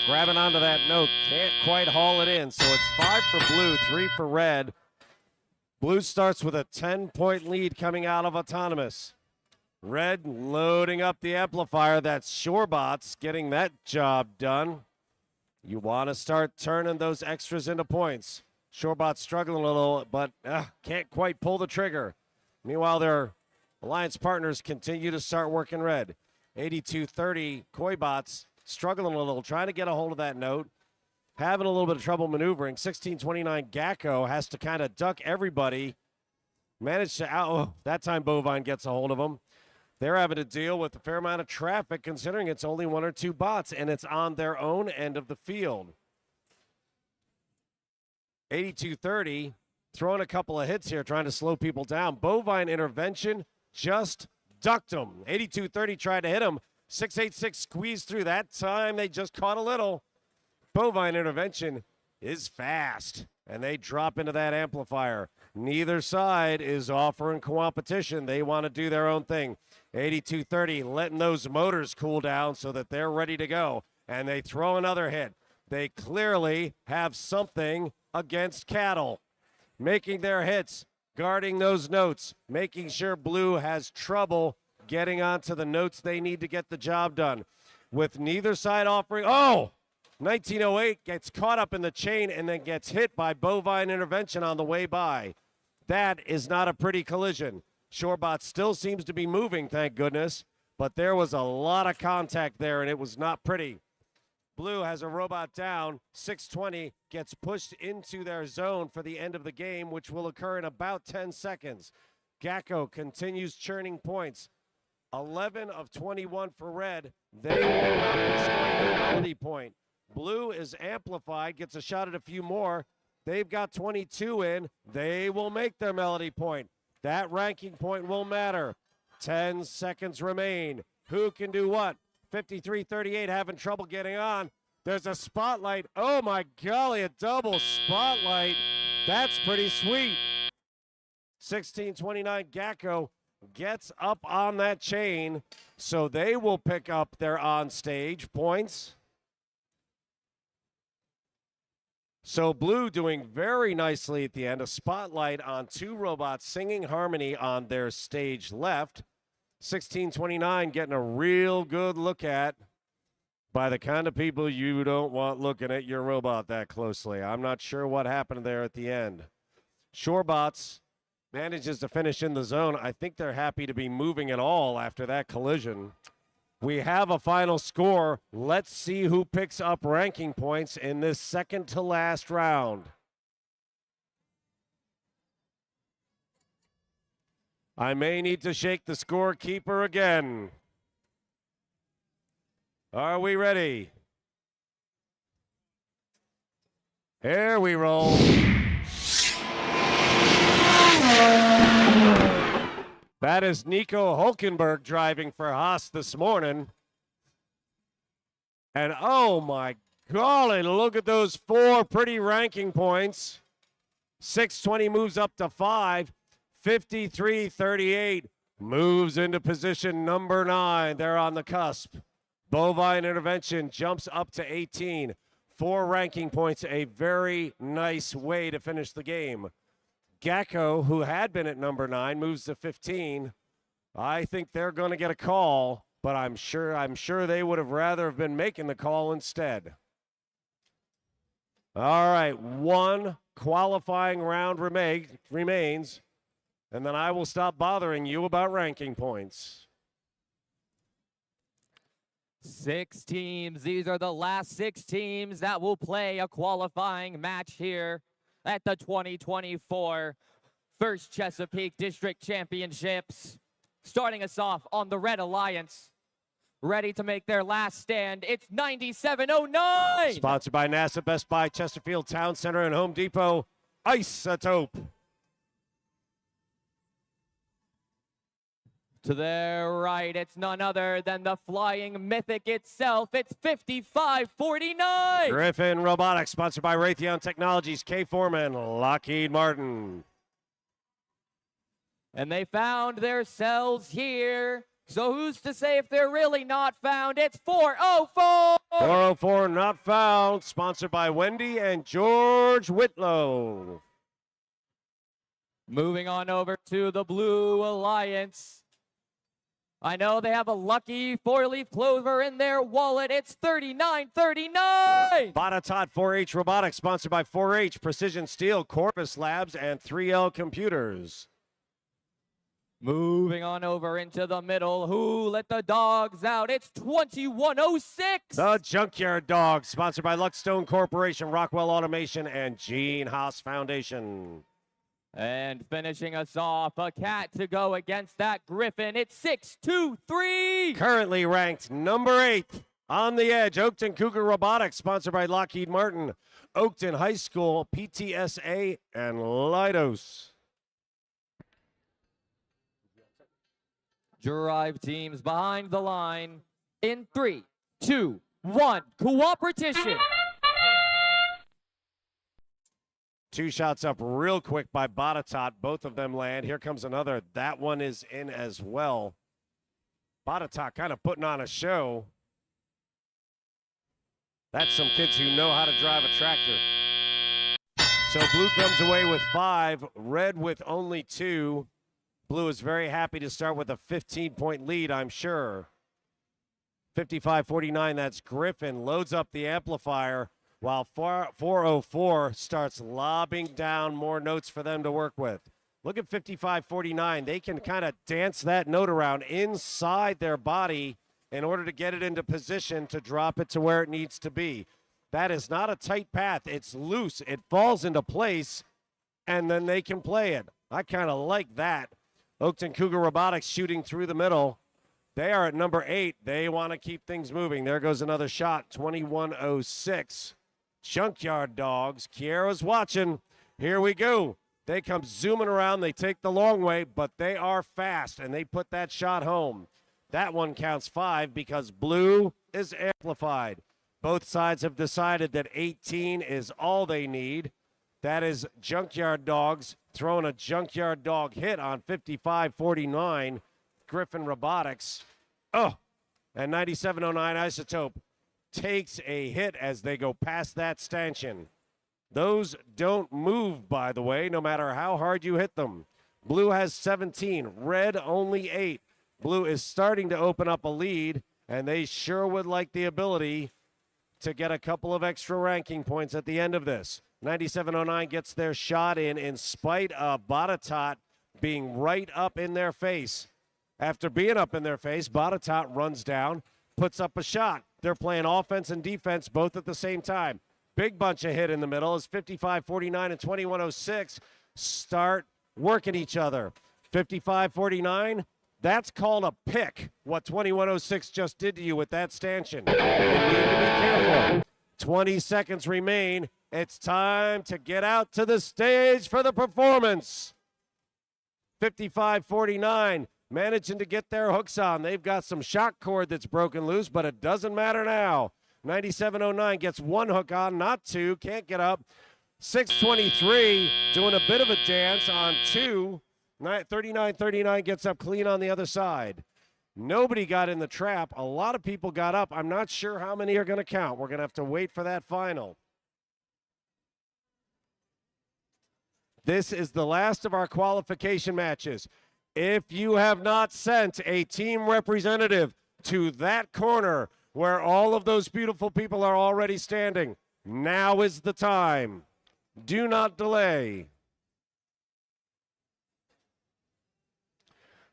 Grabbing onto that note. Can't quite haul it in. So it's 5 for Blue, 3 for Red. Blue starts with a 10-point lead coming out of Autonomous. Red loading up the amplifier. That's Shorebots getting that job done. You want to start turning those extras into points. Shorebots struggling a little, but can't quite pull the trigger. Meanwhile, their alliance partners continue to start working Red. 82-30, Koibots struggling a little, trying to get a hold of that note. having a little bit of trouble maneuvering. 1629 Gacko has to kind of duck everybody. Managed to that time Bovine gets a hold of him. They're having to deal with a fair amount of traffic considering it's only 1 or 2 bots and it's on their own end of the field. 8230 throwing a couple of hits here trying to slow people down. Bovine Intervention just ducked him. 8230 tried to hit him. 686 squeezed through. That time they just caught a little. Bovine Intervention is fast, and they drop into that amplifier. Neither side is offering competition. They want to do their own thing. 8230 letting those motors cool down so that they're ready to go, and they throw another hit. They clearly have something against cattle, making their hits, guarding those notes, making sure Blue has trouble getting onto the notes they need to get the job done. With neither side offering, 1908 gets caught up in the chain and then gets hit by Bovine Intervention on the way by. That is not a pretty collision. Shorebot still seems to be moving, thank goodness, but there was a lot of contact there and it was not pretty. Blue has a robot down. 620 gets pushed into their zone for the end of the game, which will occur in about 10 seconds. Gacko continues churning points. 11 of 21 for red. They will not be scoring their melody point. Blue is amplified, gets a shot at a few more. They've got 22 in. They will make their melody point. That ranking point will matter. 10 seconds remain. Who can do what? 53-38 having trouble getting on. There's a spotlight. Oh my golly, a double spotlight. That's pretty sweet. 1629 Gacko gets up on that chain, so they will pick up their on-stage points. So Blue doing very nicely at the end. A spotlight on 2 robots singing harmony on their stage left. 1629 getting a real good look at by the kind of people you don't want looking at your robot that closely. I'm not sure what happened there at the end. Shorebots manages to finish in the zone. I think they're happy to be moving at all after that collision. We have a final score. Let's see who picks up ranking points in this second to last round. I may need to shake the scorekeeper again. Are we ready? Here we roll. That is Nico Hulkenberg driving for Haas this morning. And oh my golly, look at those 4 pretty ranking points. 620 moves up to 5. 53-38 moves into position number 9. They're on the cusp. Bovine Intervention jumps up to 18. 4 ranking points, a very nice way to finish the game. Gacko, who had been at number 9, moves to 15. I think they're going to get a call, but I'm sure they would have rather have been making the call instead. All right, 1 qualifying round remains. And then I will stop bothering you about ranking points. 6 teams. These are the last 6 teams that will play a qualifying match here at the 2024 First Chesapeake District Championships. Starting us off on the Red Alliance. Ready to make their last stand. It's 9709. Sponsored by NASA, Best Buy, Chesterfield Town Center, and Home Depot. Isotope. To their right, it's none other than the flying mythic itself. It's 5549. Griffin Robotics, sponsored by Raytheon Technologies, K Foreman, Lockheed Martin. And they found themselves here. So who's to say if they're really not found? It's 404. 404 not found, sponsored by Wendy and George Whitlow. Moving on over to the Blue Alliance. I know they have a lucky 4-leaf clover in their wallet. It's 3939. Botatot 4H Robotics, sponsored by 4H Precision Steel, Corpus Labs, and 3L Computers. Moving on over into the middle. Who let the dogs out? It's 2106. The Junkyard Dogs, sponsored by Luckstone Corporation, Rockwell Automation, and Gene Haas Foundation. And finishing us off, a cat to go against that Griffin. It's 623. Currently ranked number 8 on the edge, Oakton Cougar Robotics, sponsored by Lockheed Martin, Oakton High School, PTSA, and Leidos. Drive teams behind the line in 3, 2, 1. Cooperation. 2 shots up real quick by Botetourt. Both of them land. Here comes another. That one is in as well. Botetourt kind of putting on a show. That's some kids who know how to drive a tractor. So blue comes away with 5, red with only 2. Blue is very happy to start with a 15-point lead, I'm sure. 55-49, that's Griffin. Loads up the amplifier while 404 starts lobbing down more notes for them to work with. Look at 55-49. They can kind of dance that note around inside their body in order to get it into position to drop it to where it needs to be. That is not a tight path. It's loose. It falls into place, and then they can play it. I kind of like that. Oakton Cougar Robotics shooting through the middle. They are at number 8. They want to keep things moving. There goes another shot, 2106. Junkyard Dogs. Kiera's watching. Here we go. They come zooming around. They take the long way, but they are fast, and they put that shot home. That one counts 5 because blue is amplified. Both sides have decided that 18 is all they need. That is Junkyard Dogs throwing a Junkyard Dog hit on 55-49. Griffin Robotics. Oh, and 9709 Isotope takes a hit as they go past that stanchion. Those don't move, by the way, no matter how hard you hit them. Blue has 17, red only 8. Blue is starting to open up a lead, and they sure would like the ability to get a couple of extra ranking points at the end of this. 9709 gets their shot in spite of Botetourt being right up in their face. After being up in their face, Botetourt runs down, puts up a shot. They're playing offense and defense both at the same time. Big bunch of hit in the middle as 55-49 and 21-06 start working each other. 55-49, that's called a pick, what 21-06 just did to you with that stanchion. You need to be careful. 20 seconds remain. It's time to get out to the stage for the performance. 55-49, managing to get their hooks on. They've got some shock cord that's broken loose, but it doesn't matter now. 9709 gets one hook on, not two, can't get up. 623 doing a bit of a dance on 2. 3939 gets up clean on the other side. Nobody got in the trap. A lot of people got up. I'm not sure how many are going to count. We're going to have to wait for that final. This is the last of our qualification matches. If you have not sent a team representative to that corner where all of those beautiful people are already standing, now is the time. Do not delay.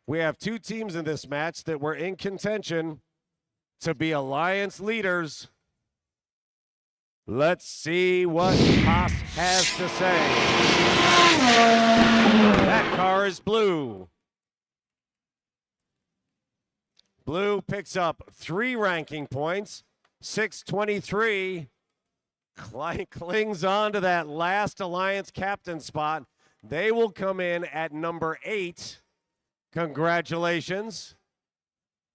We have 2 teams in this match that were in contention to be alliance leaders. Let's see what Haas has to say. That car is blue. Blue picks up 3 ranking points. 623 clings on to that last alliance captain spot. They will come in at number 8. Congratulations.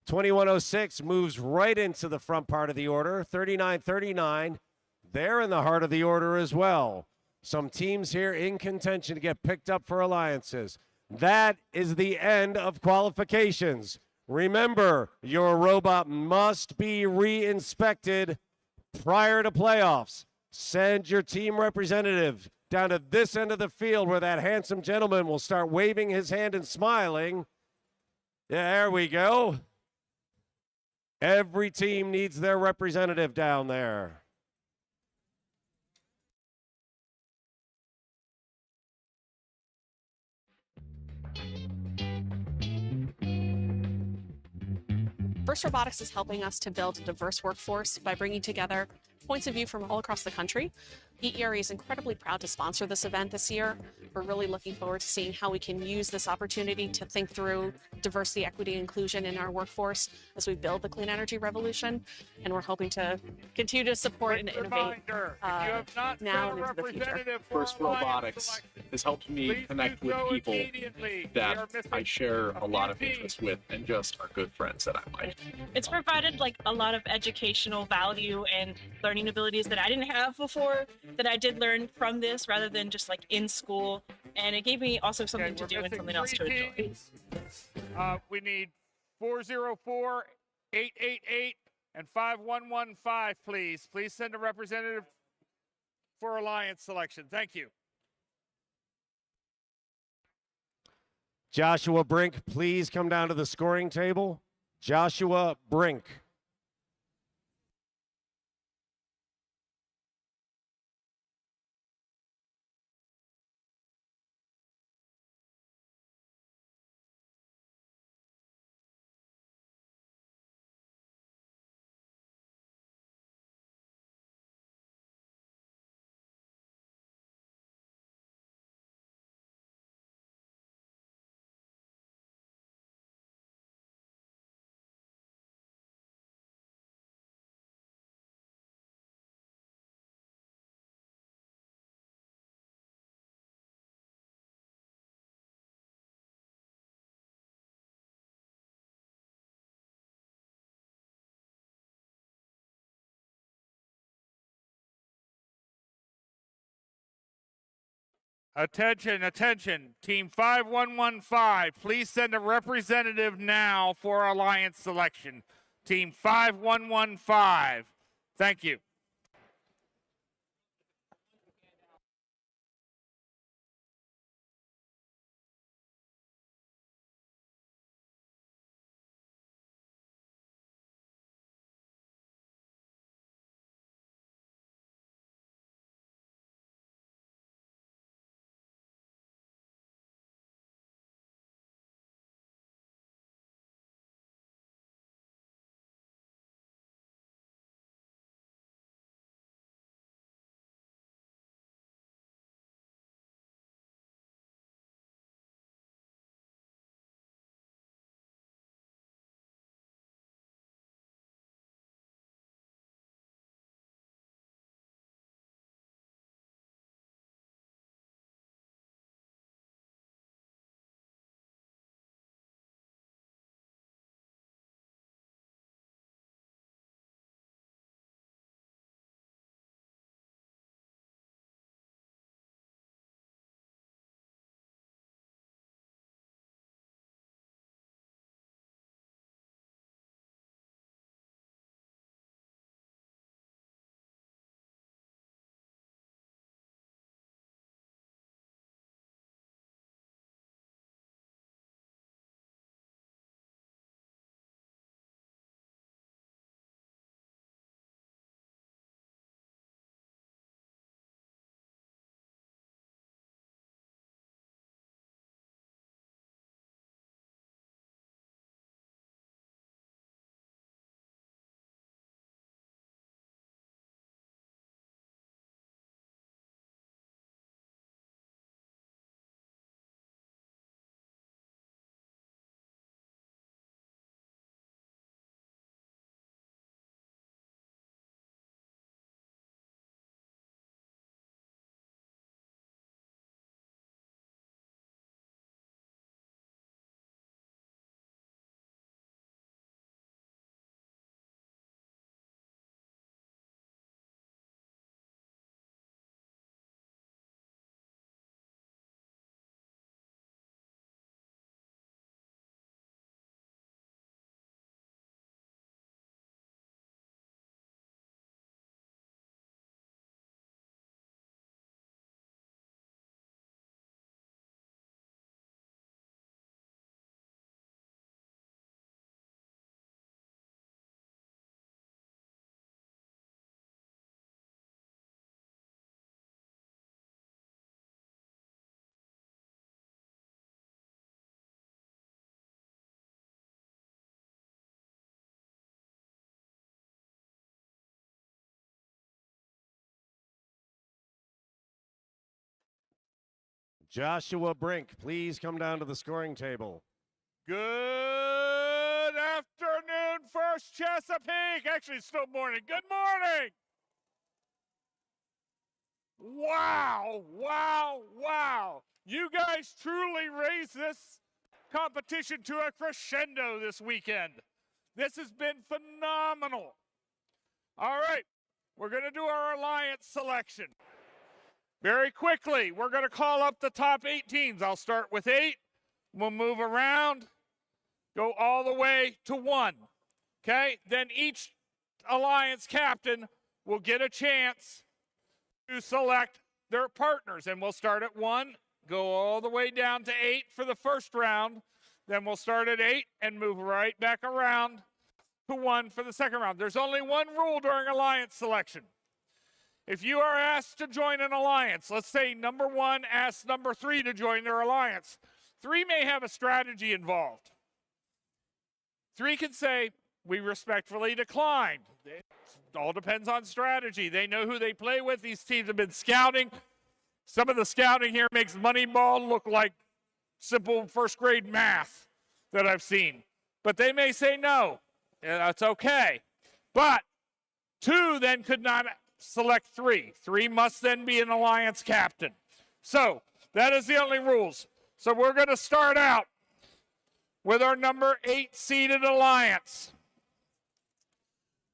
2106 moves right into the front part of the order. 3939, they're in the heart of the order as well. Some teams here in contention to get picked up for alliances. That is the end of qualifications. Remember, your robot must be re-inspected prior to playoffs. Send your team representative down to this end of the field where that handsome gentleman will start waving his hand and smiling. Yeah, there we go. Every team needs their representative down there. First Robotics is helping us to build a diverse workforce by bringing together points of view from all across the country. EERE is incredibly proud to sponsor this event this year. We're really looking forward to seeing how we can use this opportunity to think through diversity, equity, and inclusion in our workforce as we build the clean energy revolution. And we're hoping to continue to support and innovate now and into the future. First Robotics has helped me connect with people that I share a lot of interests with and just are good friends that I like. It's provided like a lot of educational value and learning abilities that I didn't have before, that I did learn from this rather than just like in school. And it gave me also something to do and something else to enjoy. We need 404, 888, and 5115, please. Please send a representative for Alliance selection. Thank you. Joshua Brink, please come down to the scoring table. Joshua Brink. Attention, attention. Team 5115, please send a representative now for Alliance selection. Team 5115. Thank you. Joshua Brink, please come down to the scoring table. Good afternoon, First Chesapeake. Actually, it's still morning. Good morning. Wow, wow, wow. You guys truly raised this competition to a crescendo this weekend. This has been phenomenal. All right, we're going to do our alliance selection. Very quickly, we're going to call up the top 8 teams. I'll start with 8. We'll move around, go all the way to 1. Okay? Then each alliance captain will get a chance to select their partners. And we'll start at 1, go all the way down to 8 for the first round. Then we'll start at 8 and move right back around to 1 for the second round. There's only one rule during alliance selection. If you are asked to join an alliance, let's say number 1 asks number 3 to join their alliance. 3 may have a strategy involved. 3 can say, we respectfully declined. It all depends on strategy. They know who they play with. These teams have been scouting. Some of the scouting here makes Moneyball look like simple first grade math that I've seen. But they may say no. That's okay. But 2 then could not select 3. 3 must then be an alliance captain. So that is the only rules. So we're going to start out with our number 8 seeded alliance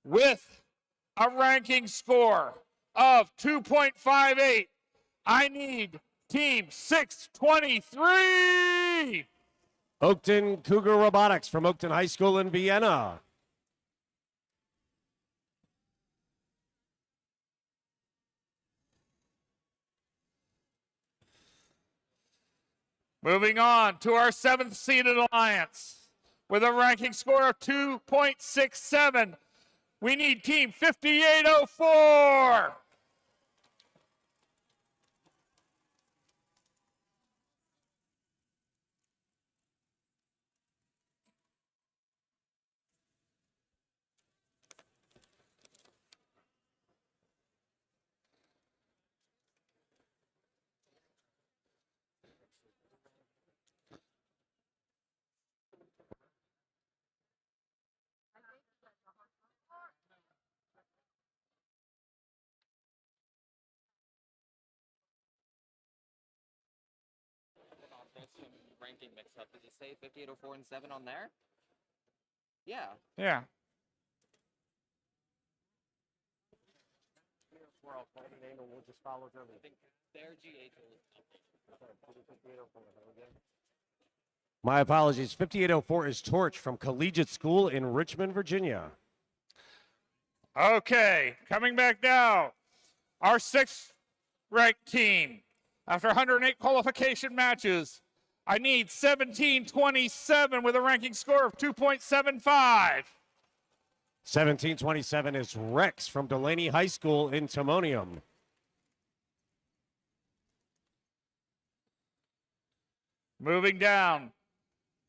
with a ranking score of 2.58. I need team 623. Oakton Cougar Robotics from Oakton High School in Vienna. Moving on to our 7th seeded alliance with a ranking score of 2.67. We need team 5804. There's some ranking mix-up. Did you say 5804 and 7 on there? Yeah. Yeah. We'll just follow them. I think their GH My apologies. 5804 is Torch from Collegiate School in Richmond, Virginia. Okay, coming back now. Our 6th ranked team. After 108 qualification matches, I need 1727 with a ranking score of 2.75. 1727 is Rex from Delaney High School in Timonium. Moving down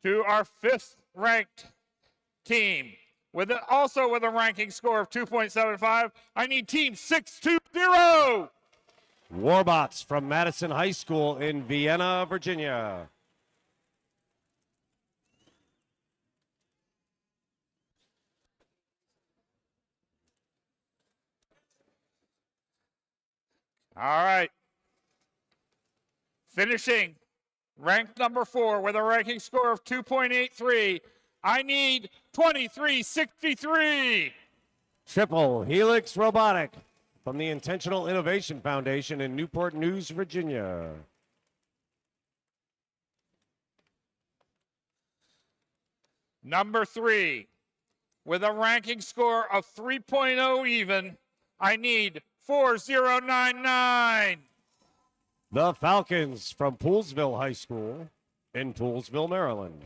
to our 5th ranked team, also with a ranking score of 2.75. I need team 620. Warbots from Madison High School in Vienna, Virginia. All right. Finishing ranked number 4 with a ranking score of 2.83. I need 2363. Triple Helix Robotic from the Intentional Innovation Foundation in Newport News, Virginia. Number 3 with a ranking score of 3.0 even. I need 4099. The Falcons from Poolsville High School in Poolsville, Maryland.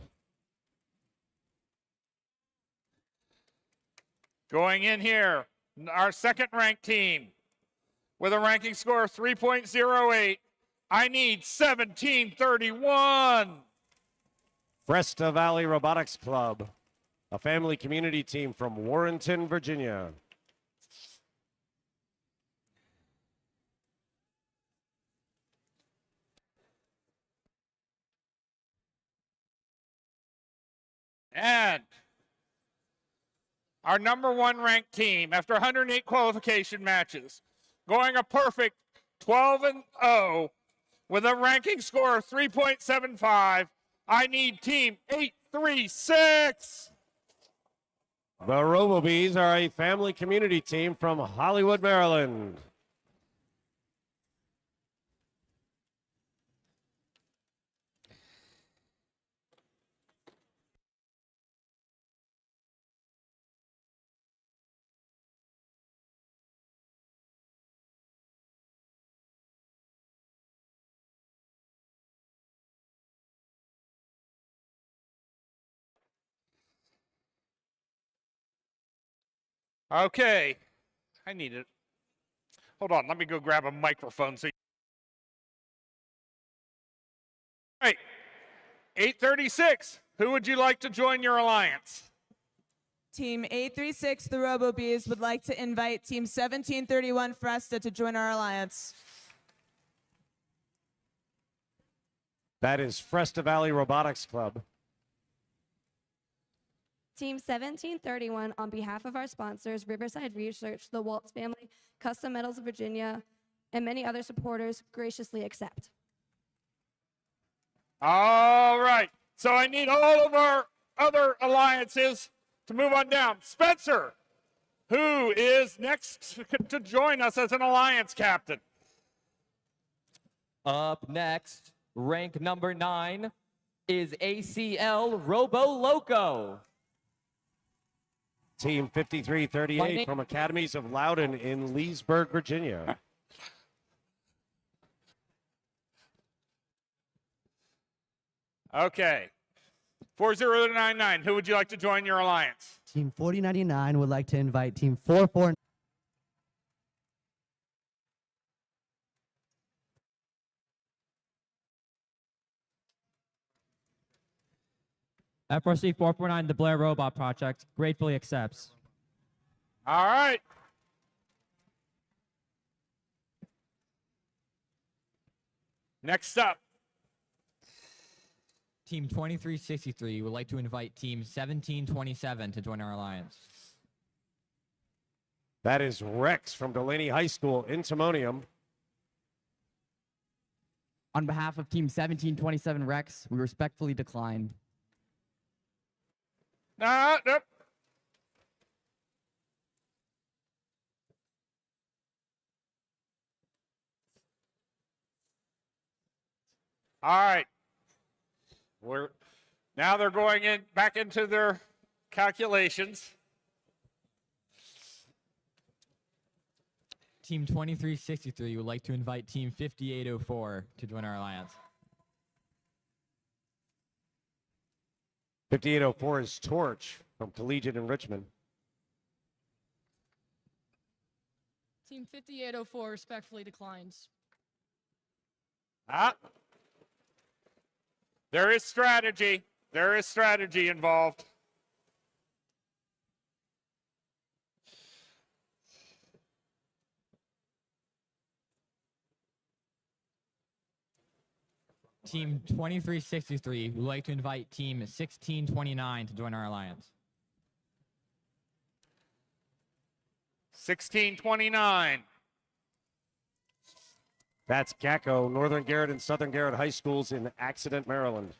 Going in here, our 2nd ranked team with a ranking score of 3.08. I need 1731. Fresta Valley Robotics Club, a family community team from Warrenton, Virginia. And our #1 ranked team, after 108 qualification matches, going a perfect 12-0 with a ranking score of 3.75. I need team 836. The RoboBees are a family community team from Hollywood, Maryland. Okay, I need it. Hold on, let me go grab a microphone. So, all right, 836. Who would you like to join your alliance? Team 836, the RoboBees, would like to invite Team 1731 Fresta to join our alliance. That is Fresta Valley Robotics Club. Team 1731, on behalf of our sponsors, Riverside Research, the Waltz family, Custom Metals of Virginia, and many other supporters, graciously accept. All right, so I need all of our other alliances to move on down. Spencer, who is next to join us as an alliance captain? Up next, rank number 9 is ACL Robo Loco. Team 5338 from Academies of Loudon in Leesburg, Virginia. Okay. 4099, who would you like to join your alliance? Team 4099 would like to invite Team 44. FRC 449, the Blair Robot Project, gratefully accepts. All right. Next up. Team 2363 would like to invite Team 1727 to join our alliance. That is Rex from Delaney High School in Timonium. On behalf of Team 1727 Rex, we respectfully decline. Nope. All right. Now they're going back into their calculations. Team 2363 would like to invite Team 5804 to join our alliance. 5804 is Torch from Collegiate in Richmond. Team 5804 respectfully declines. There is strategy. There is strategy involved. Team 2363 would like to invite Team 1629 to join our alliance. 1629. That's GACO, Northern Garrett and Southern Garrett High Schools in Accident, Maryland.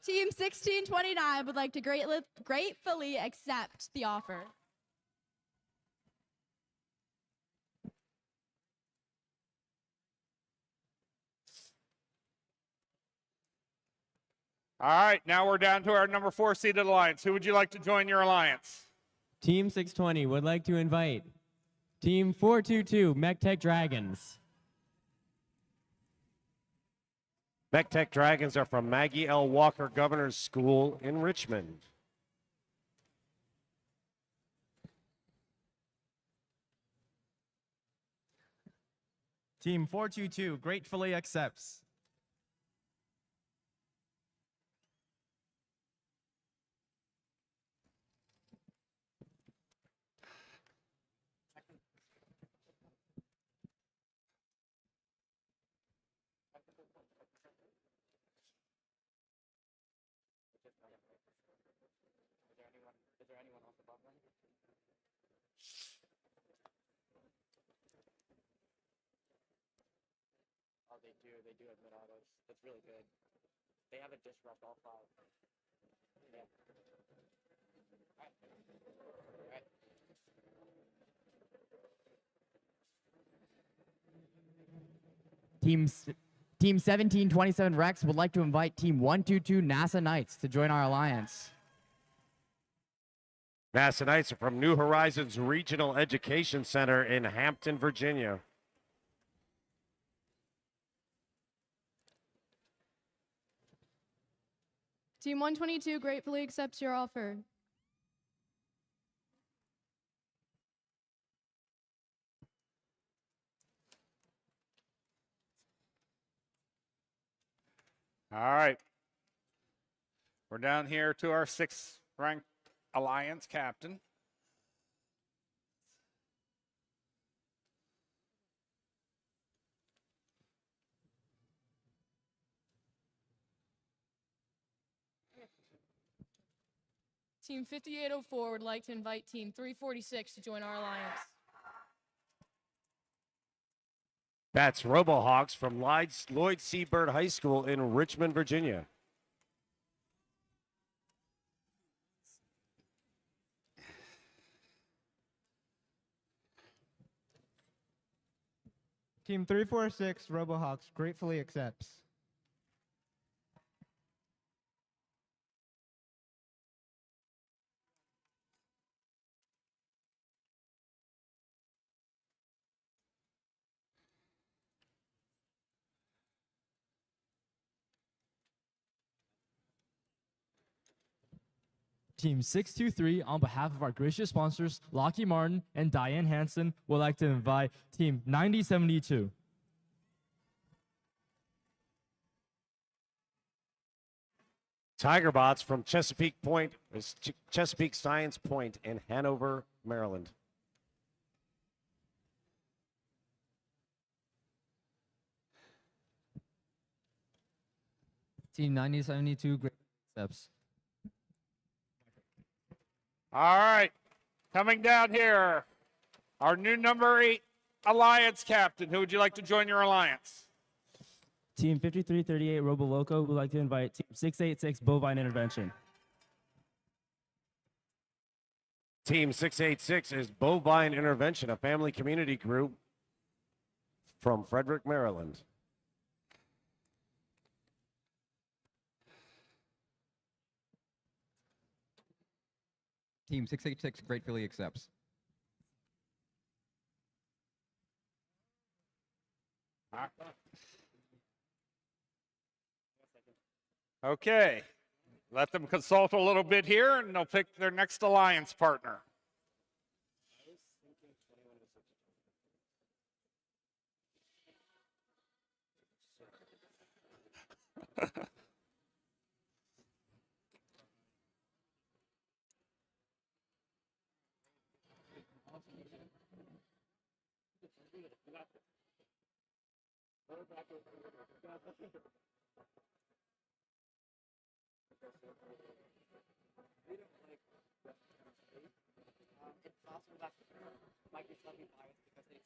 Team 1629 would like to gratefully accept the offer. All right, now we're down to our number 4 seeded alliance. Who would you like to join your alliance? Team 620 would like to invite Team 422 MechTech Dragons. MechTech Dragons are from Maggie L. Walker Governor's School in Richmond. Team 422 gratefully accepts. they do. They do have mid autos. That's really good. They have a disrupt all five. Yeah. Alright. Alright. Team 1727 Rex would like to invite Team 122 NASA Knights to join our alliance. NASA Knights are from New Horizons Regional Education Center in Hampton, Virginia. Team 122 gratefully accepts your offer. All right. We're down here to our 6th ranked Alliance captain. Team 5804 would like to invite Team 346 to join our alliance. That's RoboHawks from Lloyd Seabird High School in Richmond, Virginia. Team 346 RoboHawks gratefully accepts. Team 623, on behalf of our gracious sponsors, Lockheed Martin and Diane Hansen, would like to invite Team 9072. Tigerbots from Chesapeake Science Point in Hanover, Maryland. Team 9072 gratefully accepts. All right. Coming down here, our new number 8 Alliance captain. Who would you like to join your alliance? Team 5338 RoboLoco would like to invite Team 686 Bovine Intervention. Team 686 is Bovine Intervention, a family community group from Frederick, Maryland. Team 686 gratefully accepts. Okay. Let them consult a little bit here, and they'll pick their next alliance partner. It's possible that might be slightly biased because they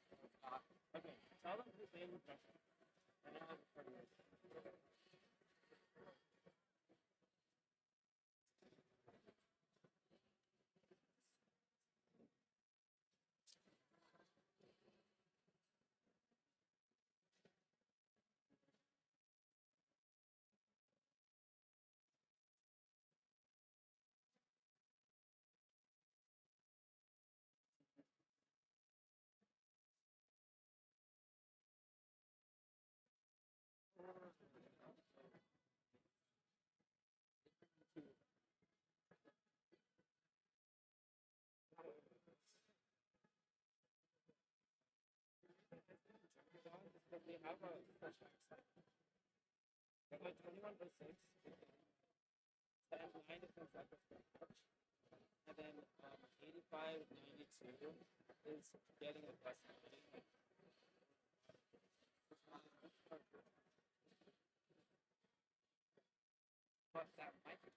okay, tell them whose name is best. And now for yours. They have a fresh accent. If like 2106, and 9 becomes like a March, and then 8592 is getting a personality. But that might be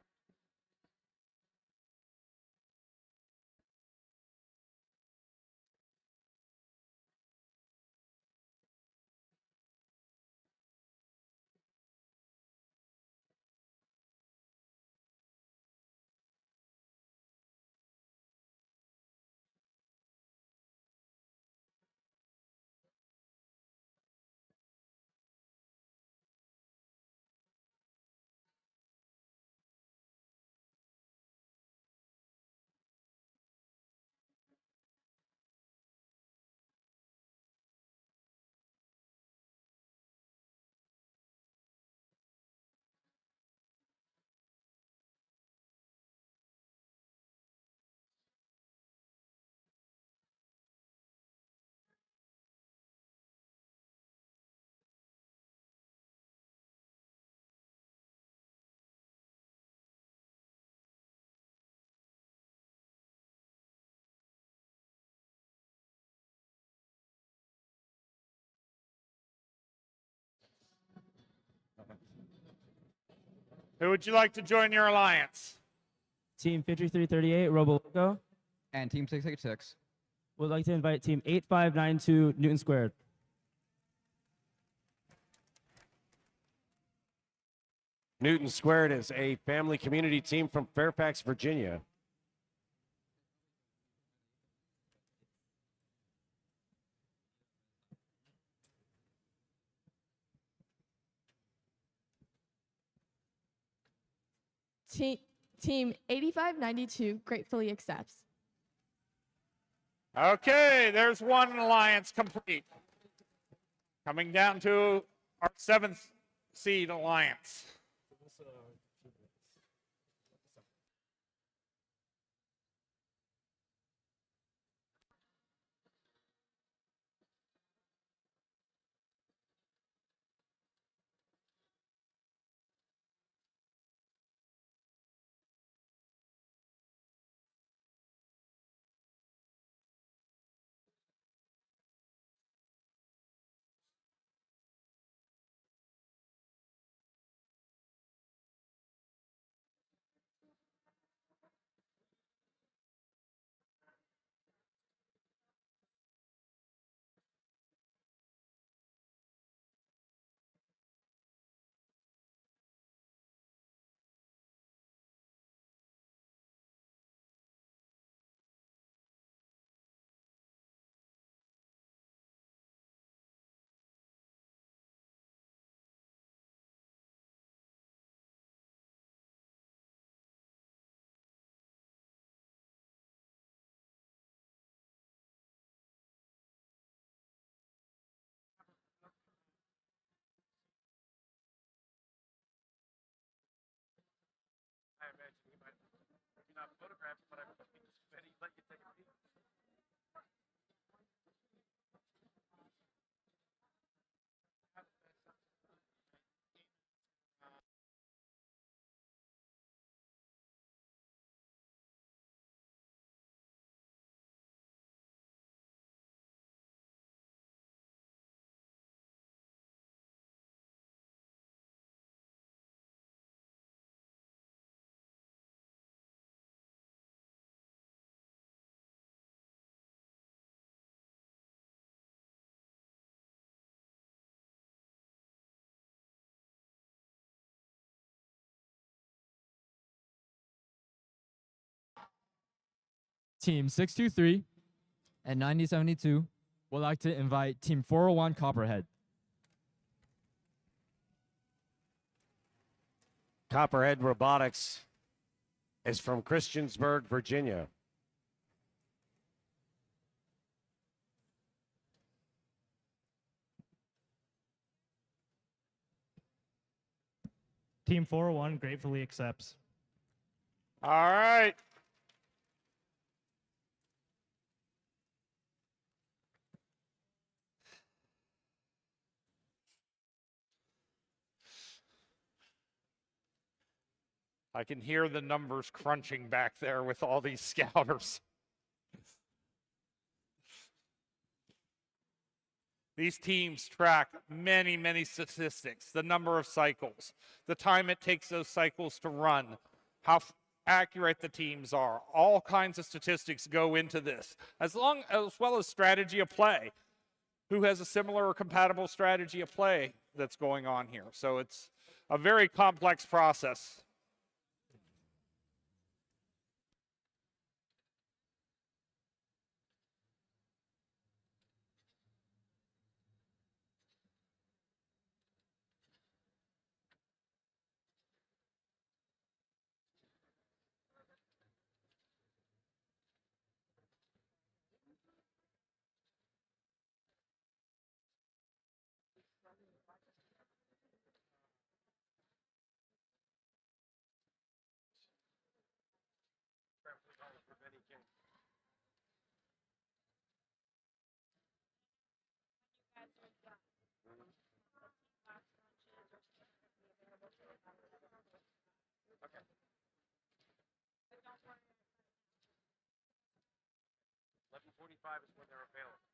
Who would you like to join your alliance? Team 5338 Robo Loco And Team 686. would like to invite Team 8592 Newton Squared. Newton Squared is a family community team from Fairfax, Virginia. Team 8592 gratefully accepts. Okay, there's one alliance complete. Coming down to our 7th seed alliance. I imagine he might not photograph, but I bet he'd let you take a peek. Team 623 And 9072. would like to invite Team 401 Copperhead. Copperhead Robotics is from Christiansburg, Virginia. Team 401 gratefully accepts. All right. I can hear the numbers crunching back there with all these scouters. These teams track many, many statistics, the number of cycles, the time it takes those cycles to run, how accurate the teams are. All kinds of statistics go into this, as well as strategy of play. Who has a similar or compatible strategy of play that's going on here? So it's a very complex process. Okay. 11:45 is when they're available.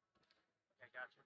Okay, gotcha.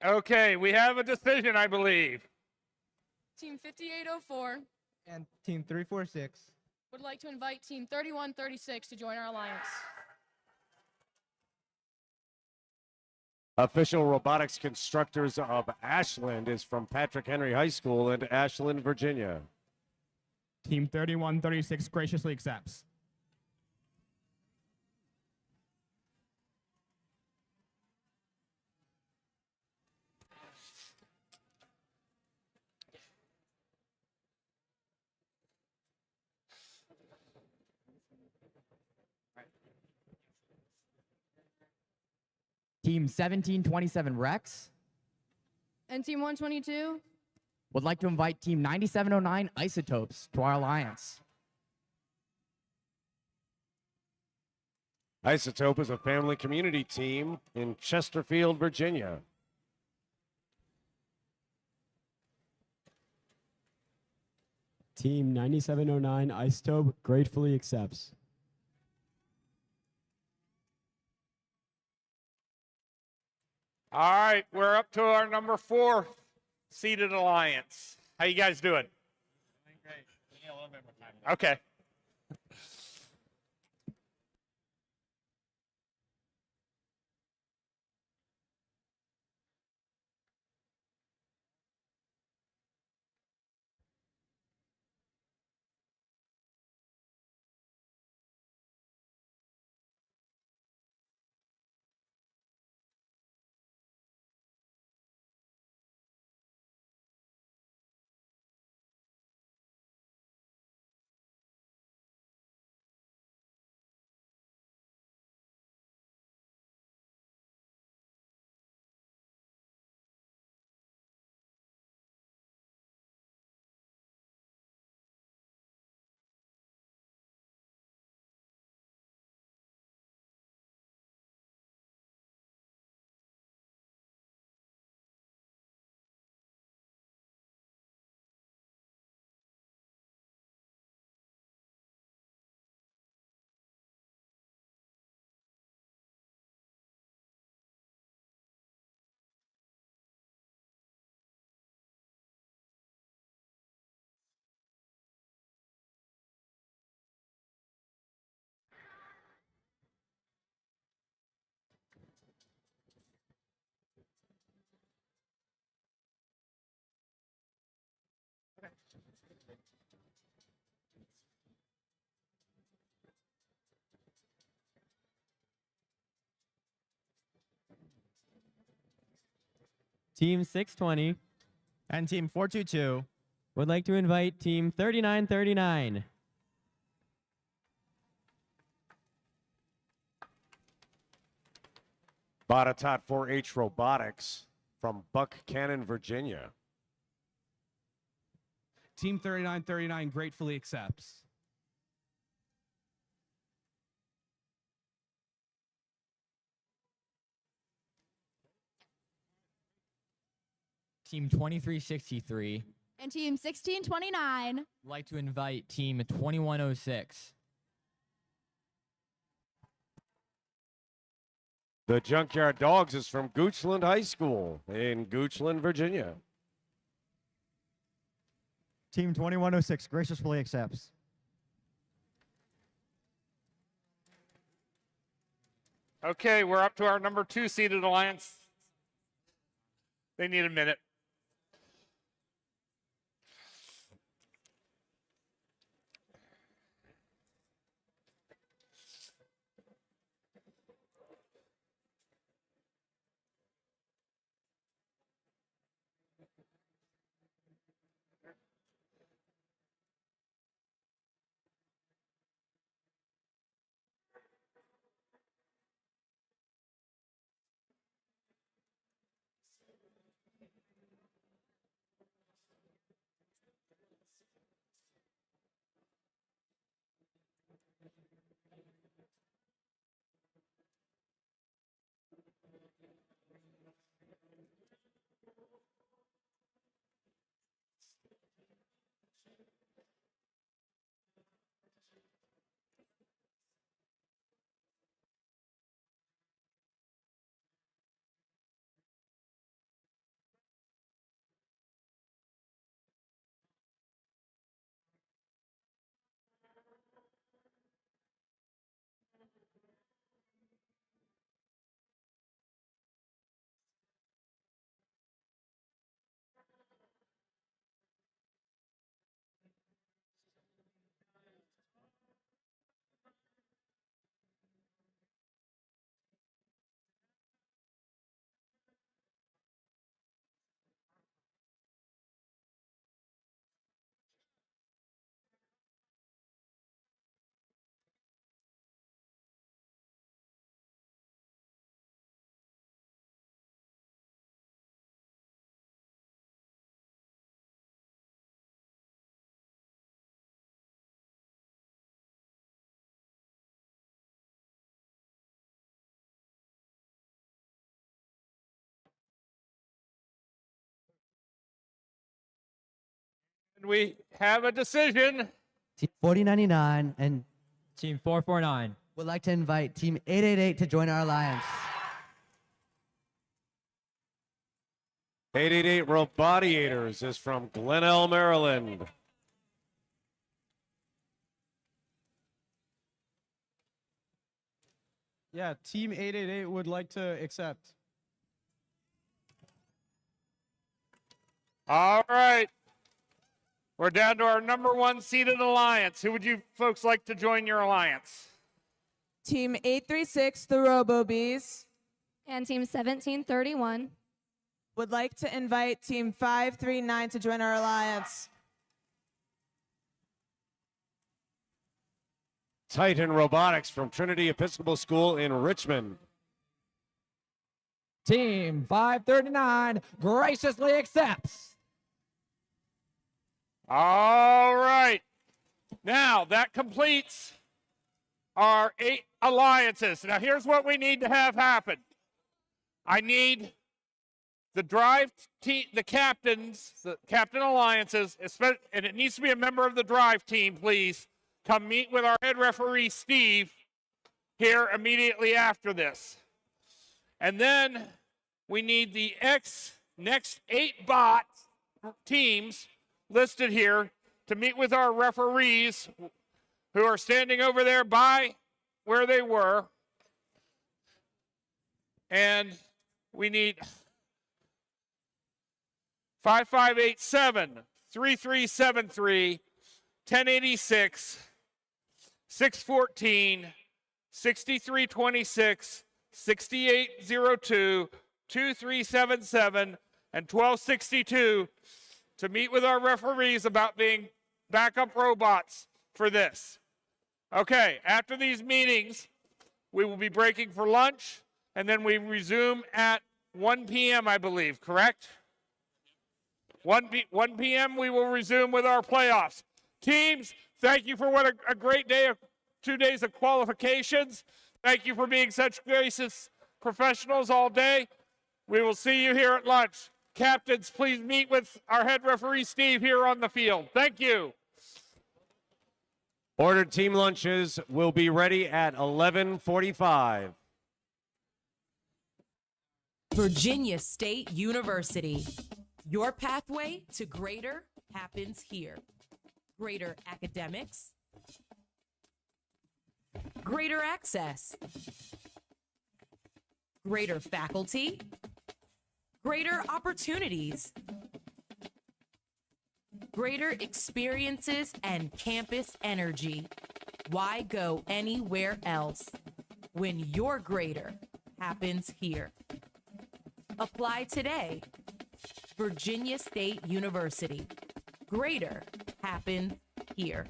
Okay, we have a decision, I believe. Team 5804 And Team 346. would like to invite Team 3136 to join our alliance. Official robotics constructors of Ashland is from Patrick Henry High School in Ashland, Virginia. Team 3136 graciously accepts. Team 1727 Rex And Team 122? would like to invite Team 9709 Isotopes to our alliance. Isotope is a family community team in Chesterfield, Virginia. Team 9709 Isotope gratefully accepts. All right, we're up to our number 4 seeded alliance. How you guys doing? Doing great. We need a little bit more time. Okay. Team 620 and Team 422 would like to invite Team 3939. Botetourt 4-H Robotics from Buckhannon, Virginia. Team 3939 gratefully accepts. Team 2363 And Team 1629. would like to invite Team 2106. The Junkyard Dogs is from Goochland High School in Goochland, Virginia. Team 2106 graciously accepts. Okay, we're up to our number 2 seeded alliance. They need a minute. we have a decision. Team 4099 and Team 449 would like to invite Team 888 to join our alliance. 888 Robodiators is from Glenelg, Maryland. Yeah, Team 888 would like to accept. All right. We're down to our #1 seeded alliance. Who would you folks like to join your alliance? Team 836, the RoboBees, And Team 1731. would like to invite Team 539 to join our alliance. Titan Robotics from Trinity Episcopal School in Richmond. Team 539 graciously accepts. All right. Now, that completes our 8 alliances. Now, here's what we need to have happen. I need the drive team, the captains, the captain alliances, and it needs to be a member of the drive team, please, come meet with our head referee, Steve, here immediately after this. And then we need the next 8 bot teams listed here to meet with our referees who are standing over there by where they were. And we need 5587, 3373, 1086, 614, 6326, 6802, 2377, and 1262 to meet with our referees about being backup robots for this. Okay, after these meetings, we will be breaking for lunch, and then we resume at 1 p.m., I believe, correct? 1 p.m. we will resume with our playoffs. Teams, thank you for what a great day, 2 days of qualifications. Thank you for being such gracious professionals all day. We will see you here at lunch. Captains, please meet with our head referee, Steve, here on the field. Thank you. Ordered team lunches will be ready at 11:45. Virginia State University. Your pathway to greater happens here. Greater academics, greater access, greater faculty, greater opportunities, greater experiences, and campus energy. Why go anywhere else when your greater happens here? Apply today. Virginia State University. Greater happens here.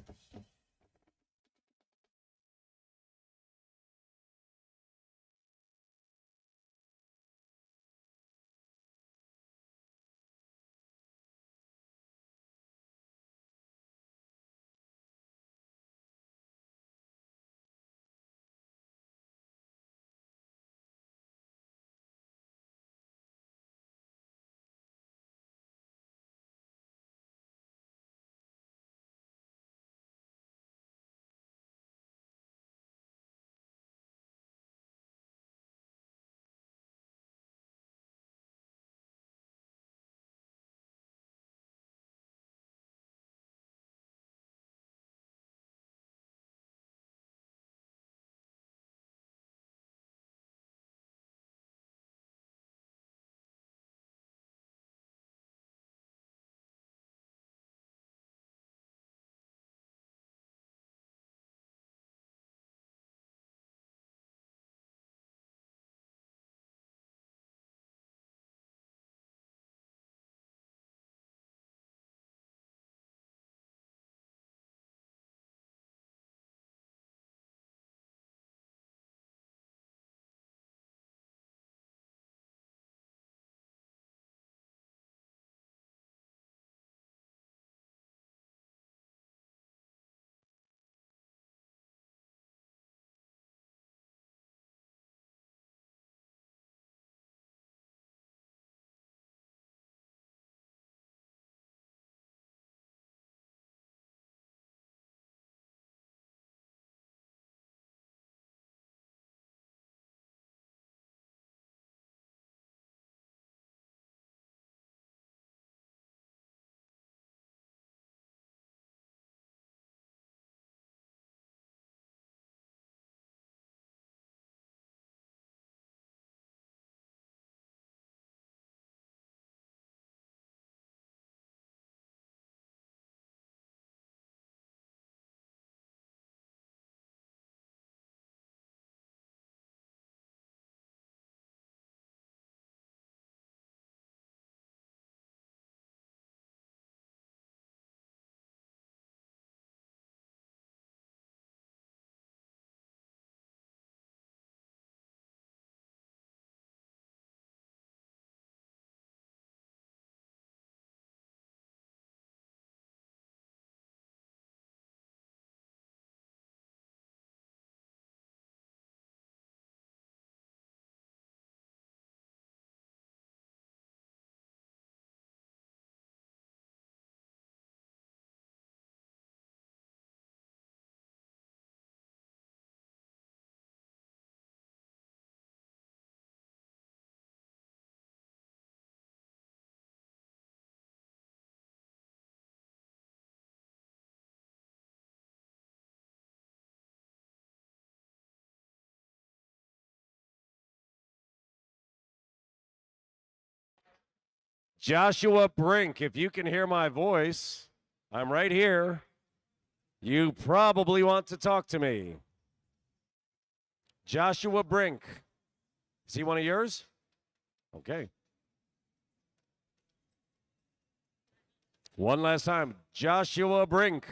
Joshua Brink, if you can hear my voice, I'm right here. You probably want to talk to me. Joshua Brink. Is he one of yours? Okay. One last time. Joshua Brink.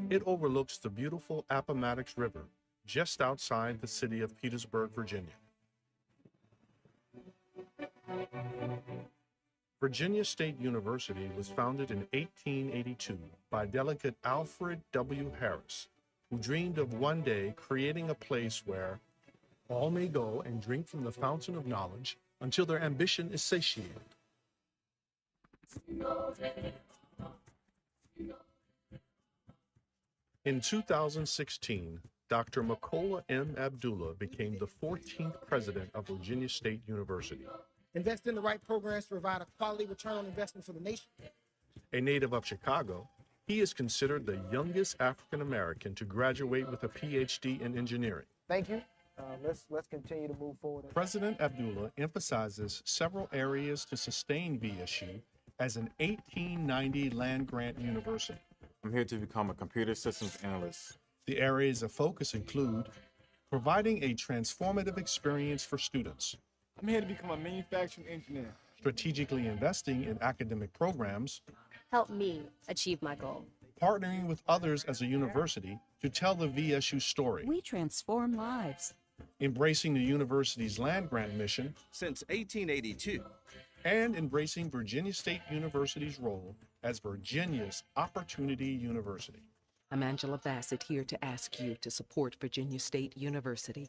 It overlooks the beautiful Appomattox River just outside the city of Petersburg, Virginia. Virginia State University was founded in 1882 by Delegate Alfred W. Harris, who dreamed of one day creating a place where all may go and drink from the fountain of knowledge until their ambition is satiated. In 2016, Dr. Makola M. Abdullah became the 14th president of Virginia State University. Invest in the right programs to provide a quality return on investment for the nation. A native of Chicago, he is considered the youngest African American to graduate with a PhD in engineering. Thank you. Let's continue to move forward. President Abdullah emphasizes several areas to sustain VSU as an 1890 land-grant university. I'm here to become a computer systems analyst. The areas of focus include providing a transformative experience for students, I'm here to become a manufacturing engineer. strategically investing in academic programs, Help me achieve my goal. partnering with others as a university to tell the VSU story, We transform lives. embracing the university's land-grant mission Since 1882, and embracing Virginia State University's role as Virginia's Opportunity University. I'm Angela Bassett here to ask you to support Virginia State University.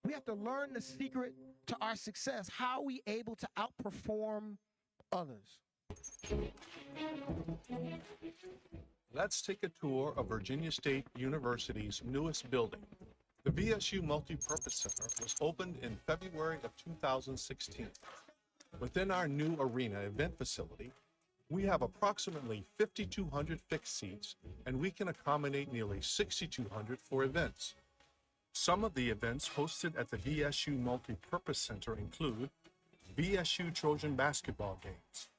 We have to learn the secret to our success. How are we able to outperform others? Let's take a tour of Virginia State University's newest building. The VSU Multipurpose Center was opened in February of 2016. Within our new arena event facility, we have approximately 5,200 fixed seats, and we can accommodate nearly 6,200 for events. Some of the events hosted at the VSU Multipurpose Center include VSU Trojan basketball games,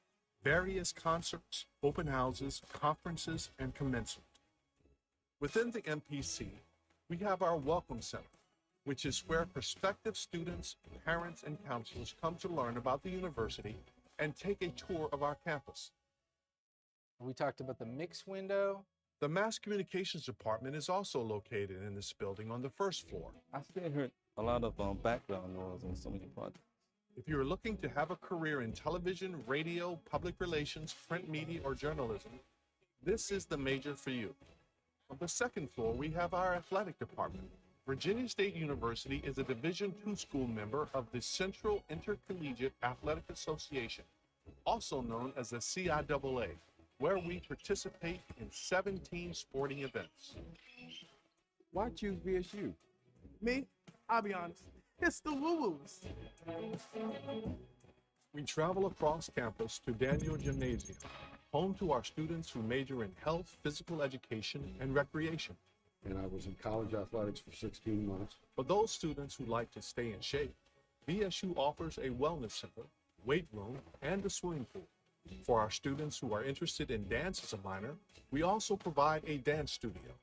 various concerts, open houses, conferences, and commencement. Within the MPC, we have our Welcome Center, which is where prospective students, parents, and counselors come to learn about the university and take a tour of our campus. We talked about the mix window. The Mass Communications Department is also located in this building on the first floor. I still heard a lot of background noise on some of your projects. If you're looking to have a career in television, radio, public relations, print media, or journalism, this is the major for you. On the second floor, we have our athletic department. Virginia State University is a Division II school member of the Central Intercollegiate Athletic Association, also known as the CIAA, where we participate in 17 sporting events. Why choose VSU? Me? I'll be honest. It's the woo-woos. We travel across campus to Daniel Gymnasium, home to our students who major in health, physical education, and recreation. And I was in college athletics for 16 months. For those students who like to stay in shape, VSU offers a wellness center, weight room, and a swimming pool. For our students who are interested in dance as a minor, we also provide a dance studio.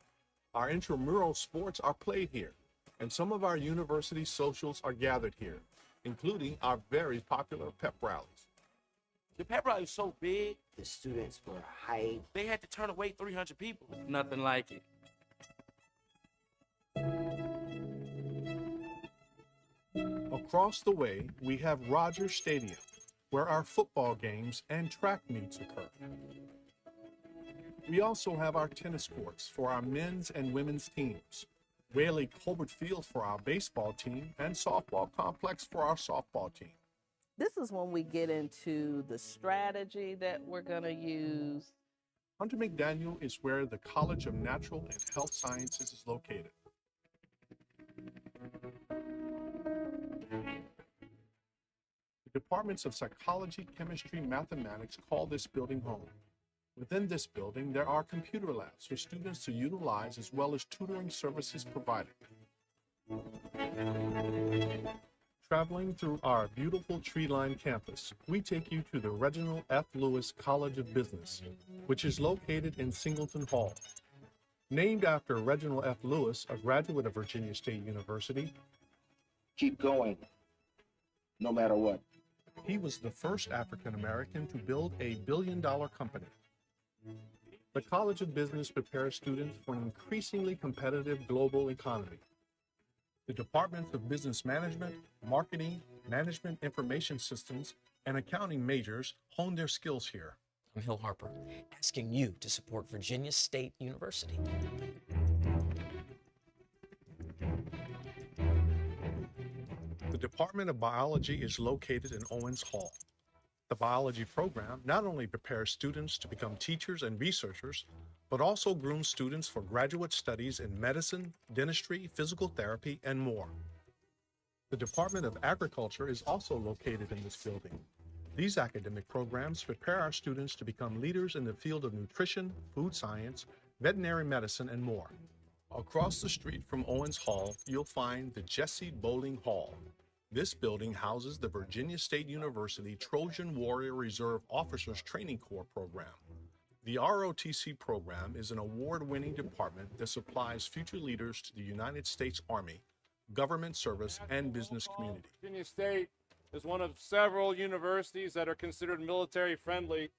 Our intramural sports are played here, and some of our university socials are gathered here, including our very popular pep rallies. The pep rally was so big, the students were hyped. They had to turn away 300 people. Nothing like it. Across the way, we have Rogers Stadium, where our football games and track meets occur. We also have our tennis courts for our men's and women's teams, Whaley Colbert Field for our baseball team, and softball complex for our softball team. This is when we get into the strategy that we're going to use. Hunter McDaniel is where the College of Natural and Health Sciences is located. The departments of psychology, chemistry, mathematics call this building home. Within this building, there are computer labs for students to utilize as well as tutoring services provided. Traveling through our beautiful tree-lined campus, we take you to the Reginald F. Lewis College of Business, which is located in Singleton Hall. Named after Reginald F. Lewis, a graduate of Virginia State University, Keep going, no matter what. He was the first African American to build a billion-dollar company. The College of Business prepares students for an increasingly competitive global economy. The Departments of Business Management, Marketing, Management Information Systems, and Accounting majors hone their skills here. I'm Hill Harper, asking you to support Virginia State University. The Department of Biology is located in Owens Hall. The biology program not only prepares students to become teachers and researchers, but also grooms students for graduate studies in medicine, dentistry, physical therapy, and more. The Department of Agriculture is also located in this building. These academic programs prepare our students to become leaders in the field of nutrition, food science, veterinary medicine, and more. Across the street from Owens Hall, you'll find the Jesse Bowling Hall. This building houses the Virginia State University Trojan Warrior Reserve Officers Training Corps program. The ROTC program is an award-winning department that supplies future leaders to the United States Army, government service, and business community. Virginia State is one of several universities that are considered military friendly.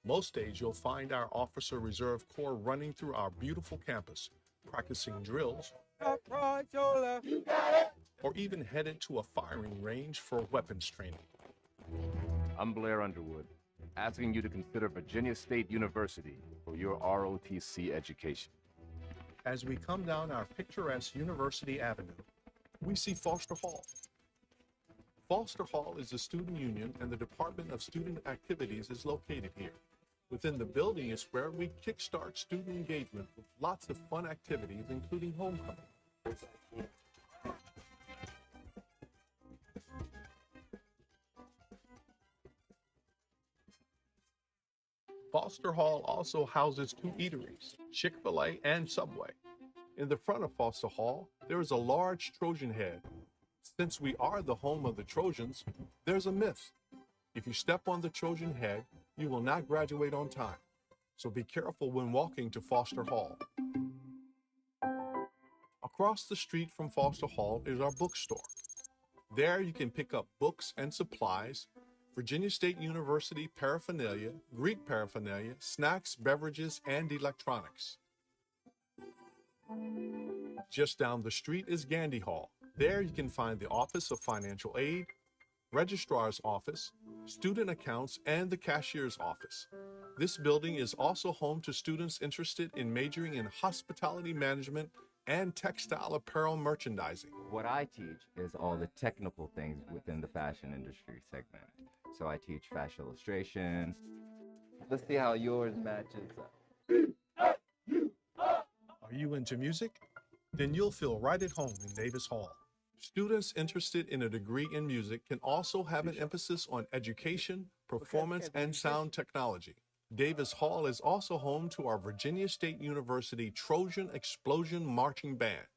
Most days you'll find our Officer Reserve Corps running through our beautiful campus, practicing drills, or even headed to a firing range for weapons training. I'm Blair Underwood, asking you to consider Virginia State University for your ROTC education. As we come down our picturesque University Avenue, we see Foster Hall. Foster Hall is the student union, and the Department of Student Activities is located here. Within the building is where we kickstart student engagement with lots of fun activities, including homecoming. Foster Hall also houses two eateries, Chick-fil-A and Subway. In the front of Foster Hall, there is a large Trojan head. Since we are the home of the Trojans, there's a myth. If you step on the Trojan head, you will not graduate on time. So be careful when walking to Foster Hall. Across the street from Foster Hall is our bookstore. There you can pick up books and supplies, Virginia State University paraphernalia, Greek paraphernalia, snacks, beverages, and electronics. Just down the street is Gandy Hall. There you can find the Office of Financial Aid, Registrar's Office, Student Accounts, and the Cashier's Office. This building is also home to students interested in majoring in hospitality management and textile apparel merchandising. What I teach is all the technical things within the fashion industry segment. So I teach fashion illustration. Let's see how yours matches up. Are you into music? Then you'll feel right at home in Davis Hall. Students interested in a degree in music can also have an emphasis on education, performance, and sound technology. Davis Hall is also home to our Virginia State University Trojan Explosion Marching Band.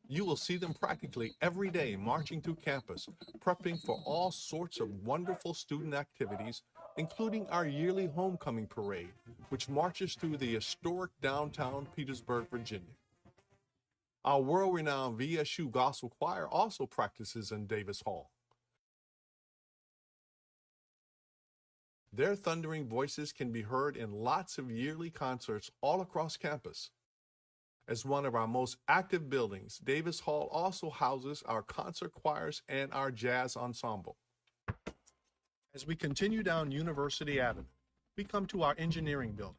You will see them practically every day marching through campus, prepping for all sorts of wonderful student activities, including our yearly homecoming parade, which marches through the historic downtown Petersburg, Virginia. Our world-renowned VSU Gospel Choir also practices in Davis Hall. Their thundering voices can be heard in lots of yearly concerts all across campus. As one of our most active buildings, Davis Hall also houses our concert choirs and our jazz ensemble. As we continue down University Avenue, we come to our engineering building.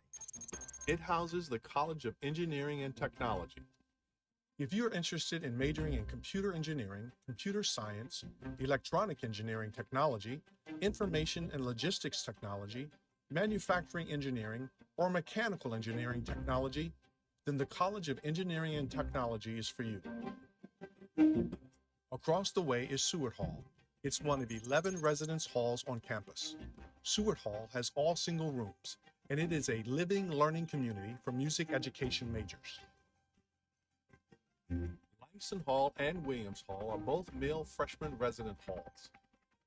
It houses the College of Engineering and Technology. If you're interested in majoring in computer engineering, computer science, electronic engineering technology, information and logistics technology, manufacturing engineering, or mechanical engineering technology, then the College of Engineering and Technology is for you. Across the way is Seward Hall. It's one of 11 residence halls on campus. Seward Hall has all single rooms, and it is a living, learning community for music education majors. Langston Hall and Williams Hall are both male freshman resident halls.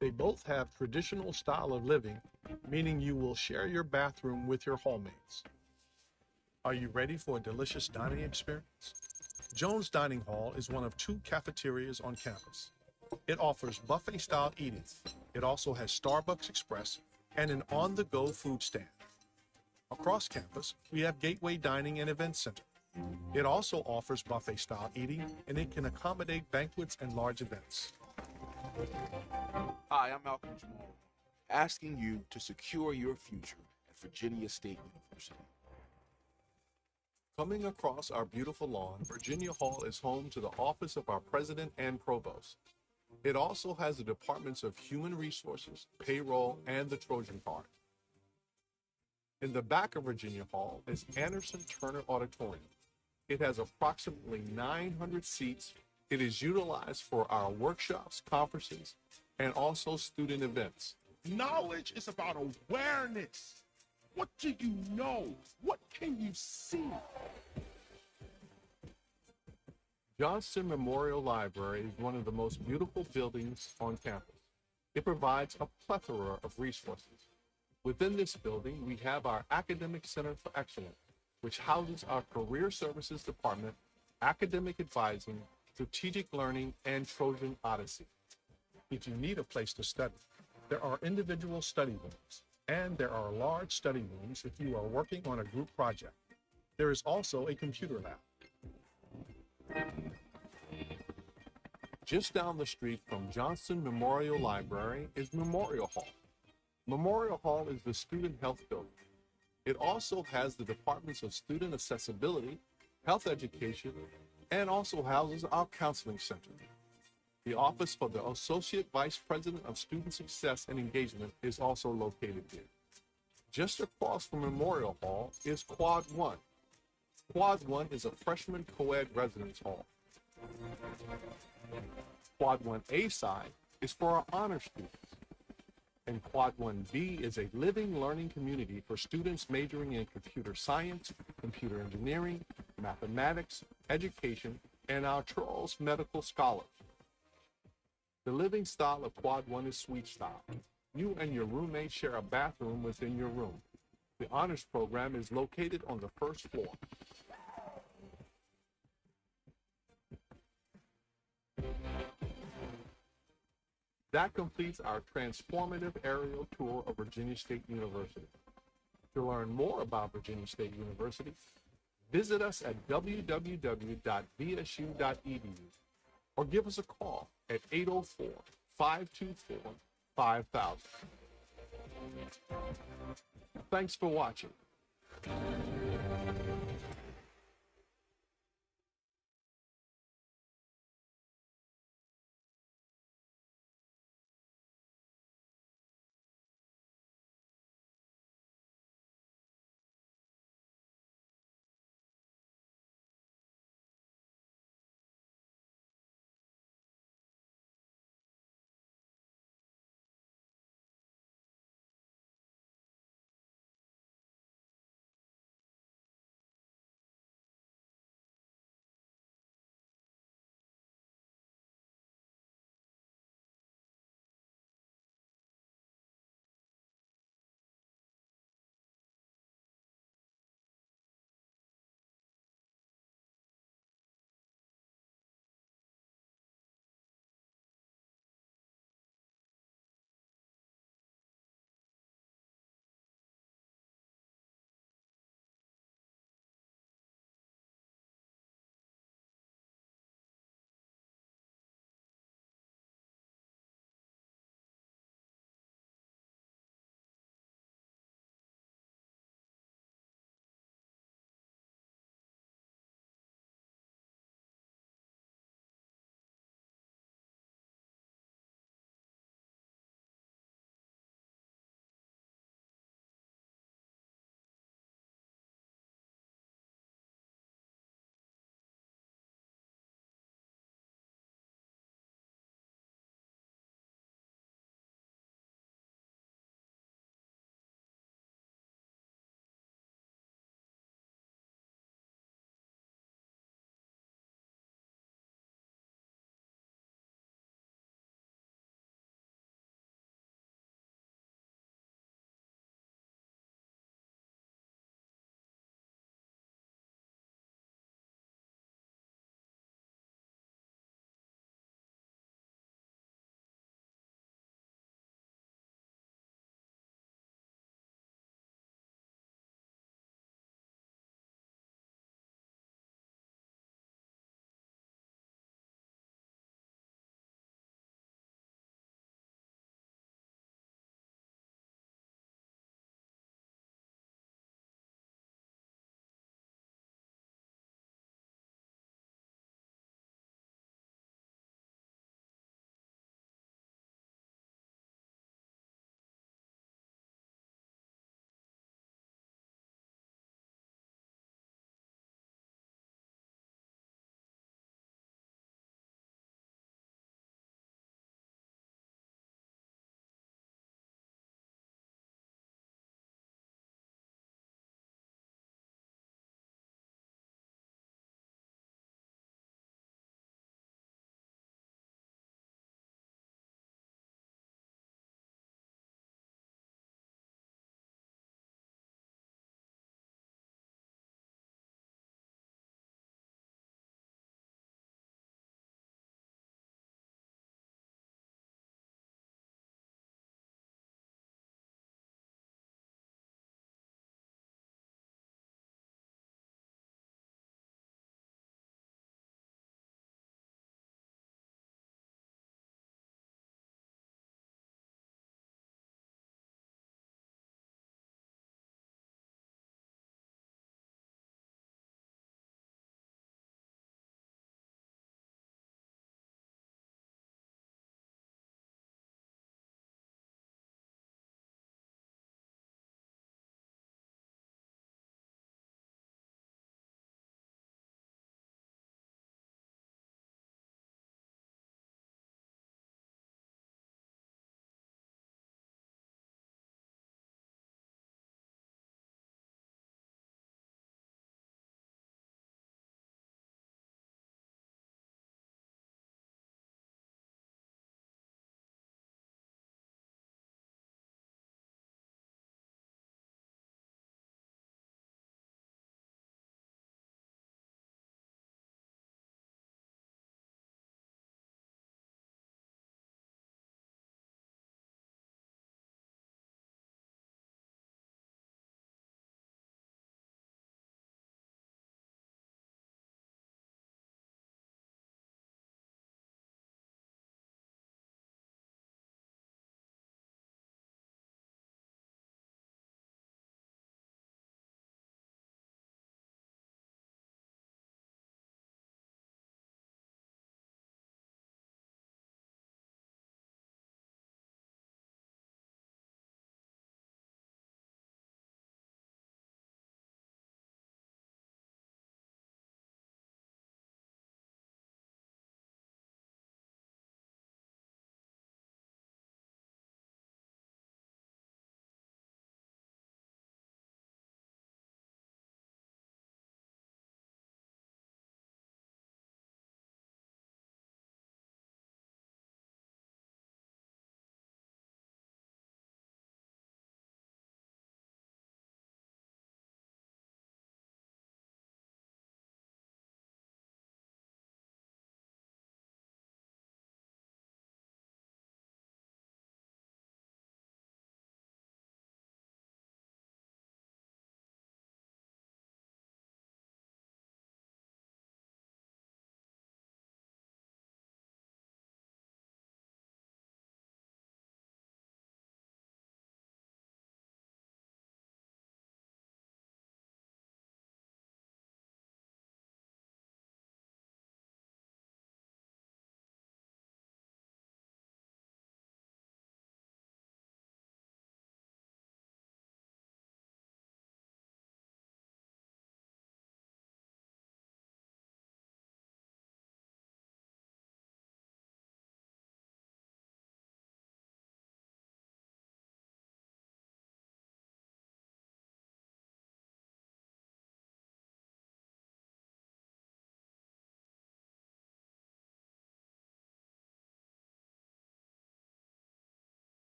They both have traditional style of living, meaning you will share your bathroom with your hallmates. Are you ready for a delicious dining experience? Jones Dining Hall is one of 2 cafeterias on campus. It offers buffet-style eating. It also has Starbucks Express and an on-the-go food stand. Across campus, we have Gateway Dining and Event Center. It also offers buffet-style eating, and it can accommodate banquets and large events. Hi, I'm Malcolm Jamal, asking you to secure your future at Virginia State University. Coming across our beautiful lawn, Virginia Hall is home to the office of our president and provost. It also has the departments of Human Resources, Payroll, and the Trojan Card. In the back of Virginia Hall is Anderson Turner Auditorium. It has approximately 900 seats. It is utilized for our workshops, conferences, and also student events. Knowledge is about awareness. What do you know? What can you see? Johnston Memorial Library is one of the most beautiful buildings on campus. It provides a plethora of resources. Within this building, we have our Academic Center for Excellence, which houses our Career Services Department, Academic Advising, Strategic Learning, and Trojan Odyssey. If you need a place to study, there are individual study rooms, and there are large study rooms if you are working on a group project. There is also a computer lab. Just down the street from Johnston Memorial Library is Memorial Hall. Memorial Hall is the student health building. It also has the departments of student accessibility, health education, and also houses our counseling center. The office for the Associate Vice President of Student Success and Engagement is also located here. Just across from Memorial Hall is Quad 1. Quad 1 is a freshman co-ed residence hall. Quad 1A side is for our honor students. And Quad 1B is a living learning community for students majoring in computer science, computer engineering, mathematics, education, and our Charles Medical Scholars. The living style of Quad 1 is suite style. You and your roommate share a bathroom within your room. The honors program is located on the first floor. That completes our transformative aerial tour of Virginia State University. To learn more about Virginia State University, visit us at www.vsu.edu or give us a call at 804-524-5000. Thanks for watching.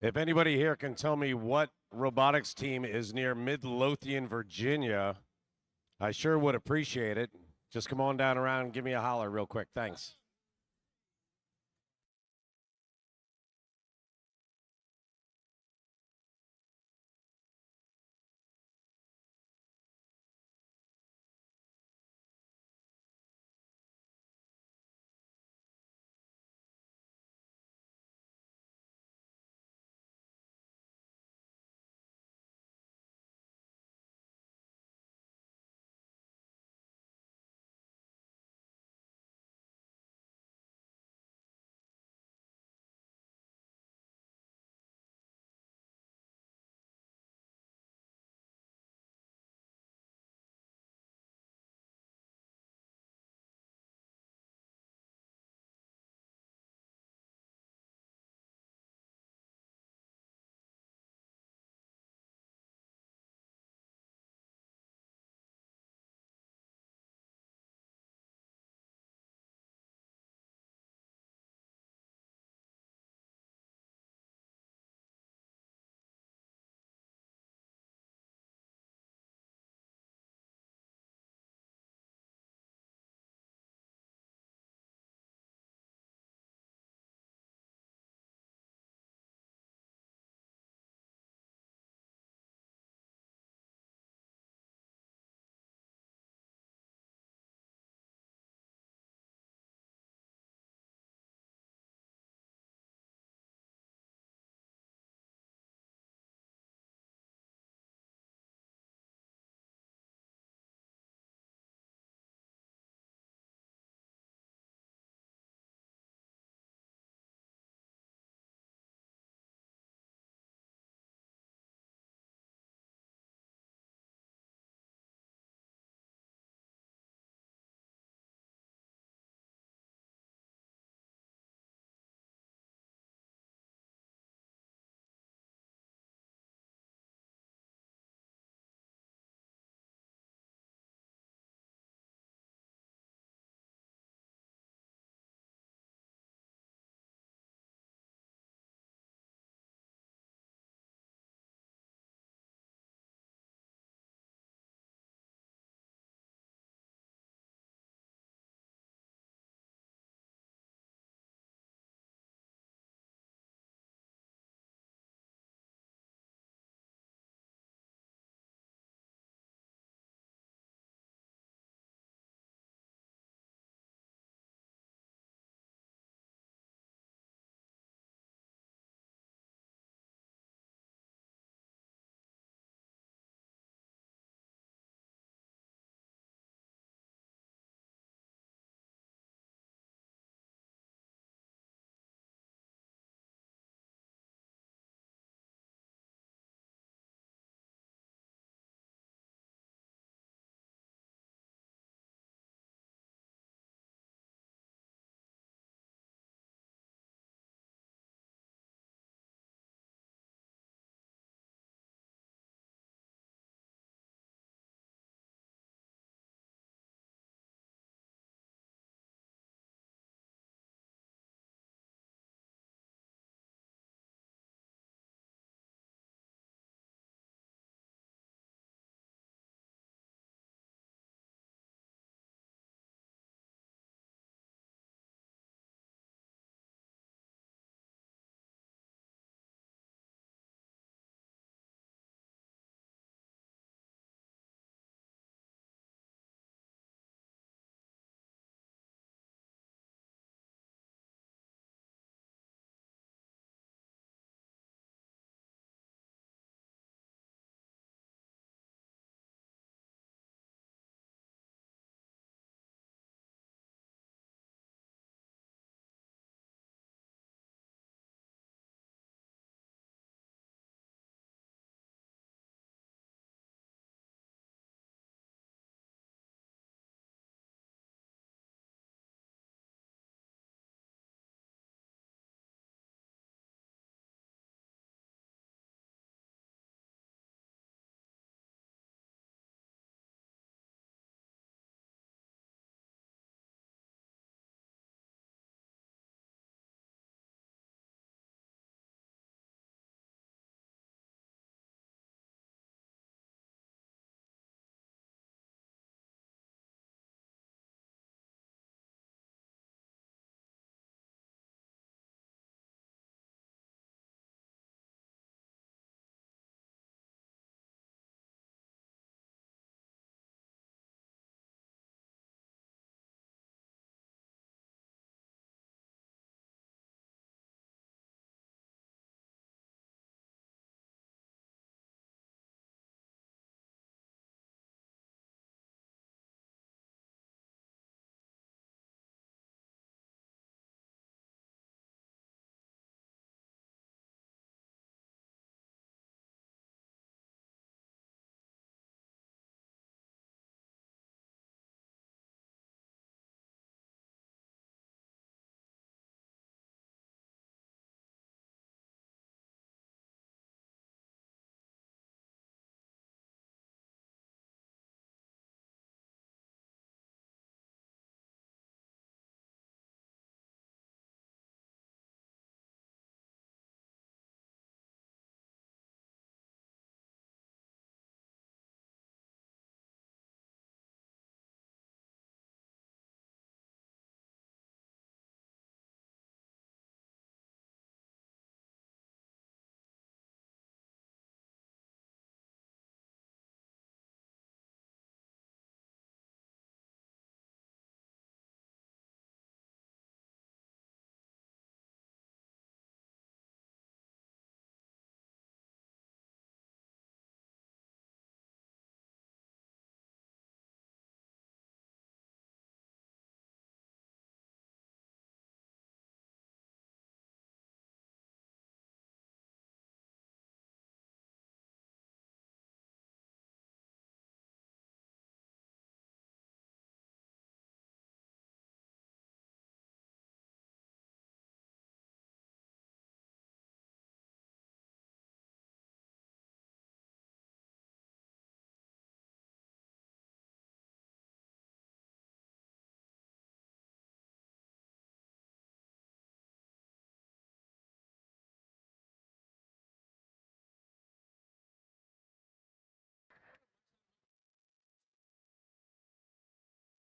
If anybody here can tell me what robotics team is near Midlothian, Virginia, I sure would appreciate it. Just come on down around and give me a holler real quick. Thanks.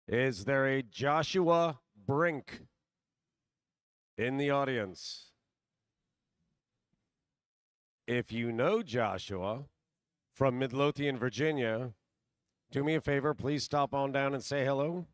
Is there a Joshua Brink in the audience? If you know Joshua from Midlothian, Virginia, do me a favor, please stop on down and say hello.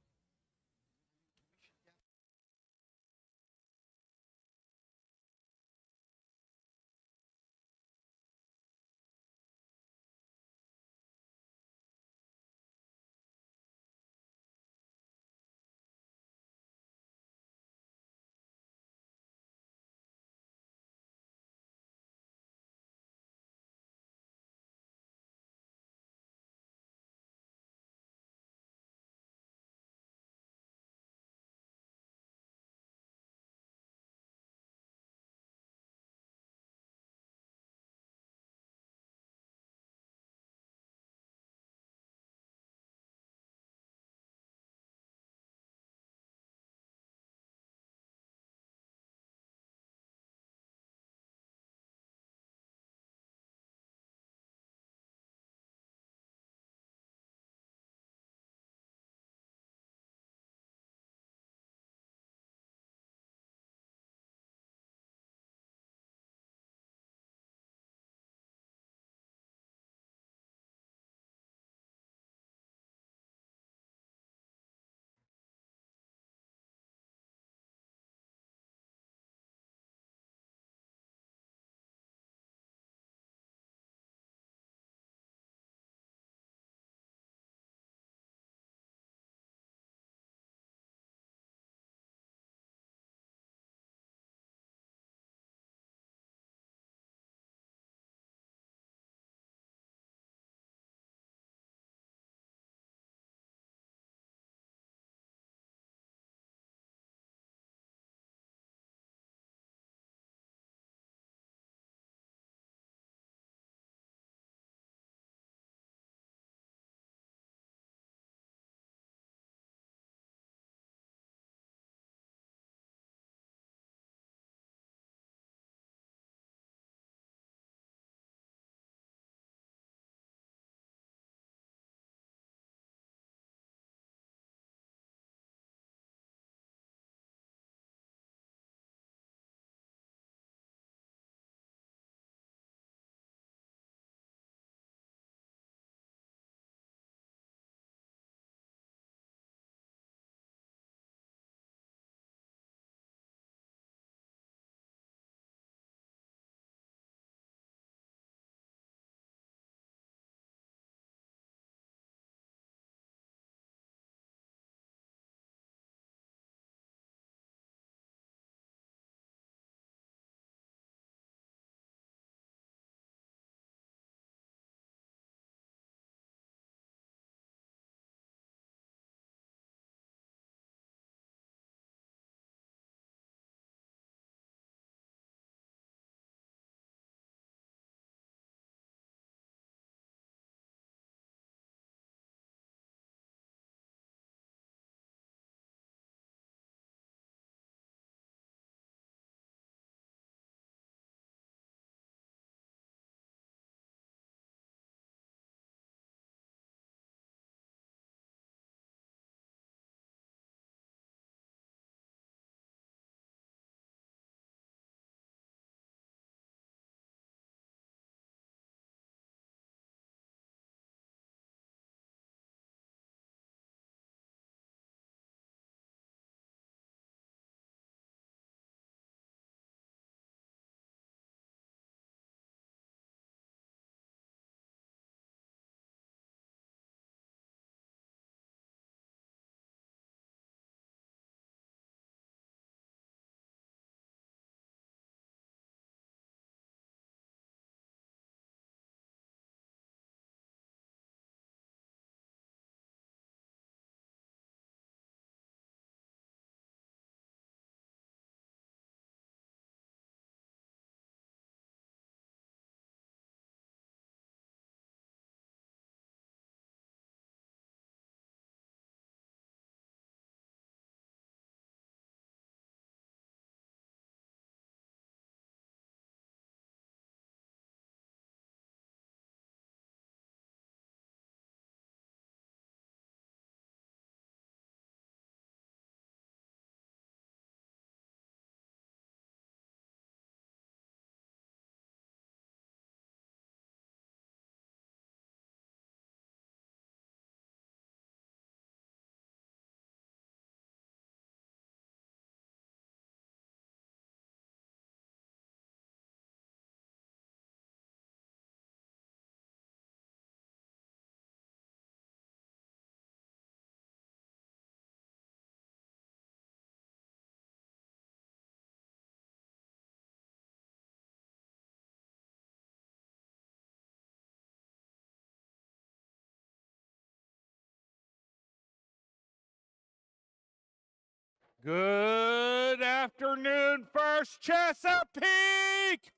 Good afternoon, First Chesapeake!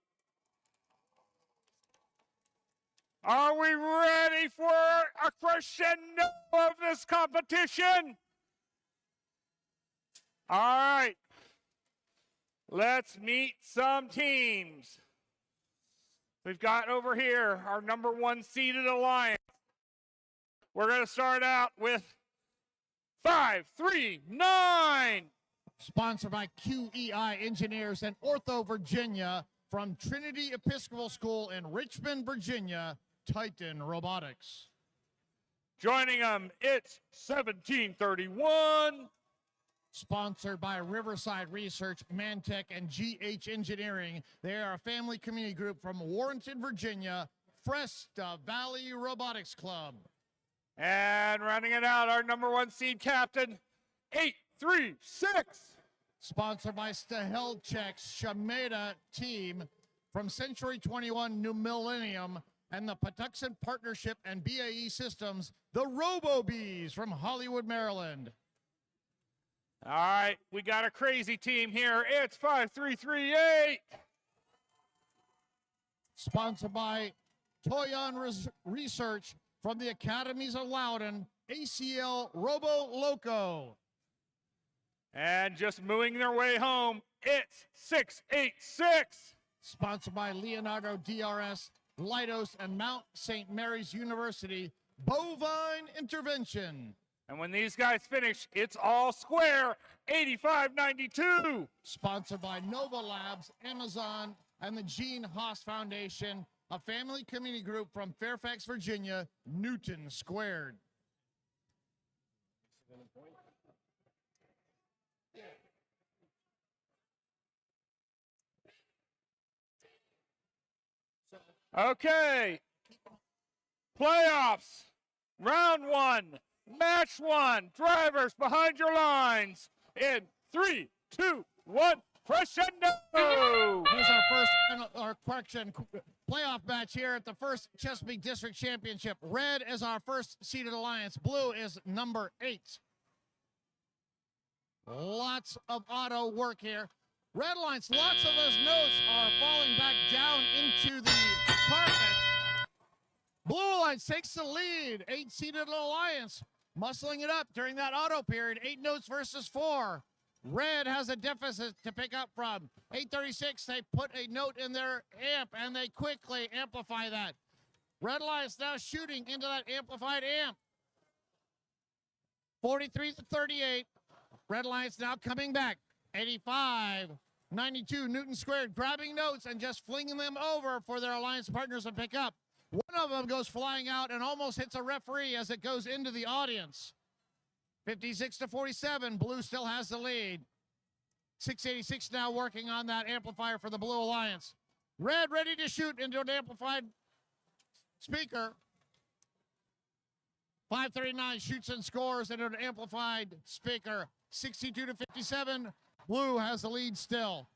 Are we ready for a crescendo of this competition? All right, let's meet some teams. We've got over here our number 1 seeded alliance. We're going to start out with 539. Sponsored by QEI Engineers and Ortho Virginia from Trinity Episcopal School in Richmond, Virginia, Titan Robotics. Joining them, it's 1731. Sponsored by Riverside Research, Mantech, and GH Engineering. They are a family community group from Warrenton, Virginia, Fresta Valley Robotics Club. And rounding it out, our number 1 seed captain, 836. Sponsored by Stahelchek's Shameda team from Century 21 New Millennium and the Patuxent Partnership and BAE Systems, the Robo-Bees from Hollywood, Maryland. All right, we got a crazy team here. It's 5338. Sponsored by Toyon Research from the Academies of Loudon, ACL Robo Loco. And just moving their way home, it's 686. Sponsored by Leonardo DRS, Leidos, and Mount St. Mary's University, Bovine Intervention. And when these guys finish, it's all square, 8592. Sponsored by Nova Labs, Amazon, and the Gene Haas Foundation, a family community group from Fairfax, Virginia, Newton Squared. Okay, playoffs, round 1, match 1, drivers behind your lines in 3, 2, 1, crescendo! Here's our first playoff match here at the first Chesapeake District Championship. Red is our first seeded alliance. Blue is number 8. Lots of auto work here. Red Alliance, lots of those notes are falling back down into the carpet. Blue Alliance takes the lead. 8-seeded alliance, muscling it up during that auto period. 8 notes versus 4. Red has a deficit to pick up from. 836, they put a note in their amp, and they quickly amplify that. Red Alliance now shooting into that amplified amp. 43 to 38. Red Alliance now coming back. 85, 92, Newton Squared, grabbing notes and just flinging them over for their alliance partners to pick up. One of them goes flying out and almost hits a referee as it goes into the audience. 56 to 47, Blue still has the lead. 686 now working on that amplifier for the Blue Alliance. Red ready to shoot into an amplified speaker. 539 shoots and scores into an amplified speaker. 62 to 57, Blue has the lead still.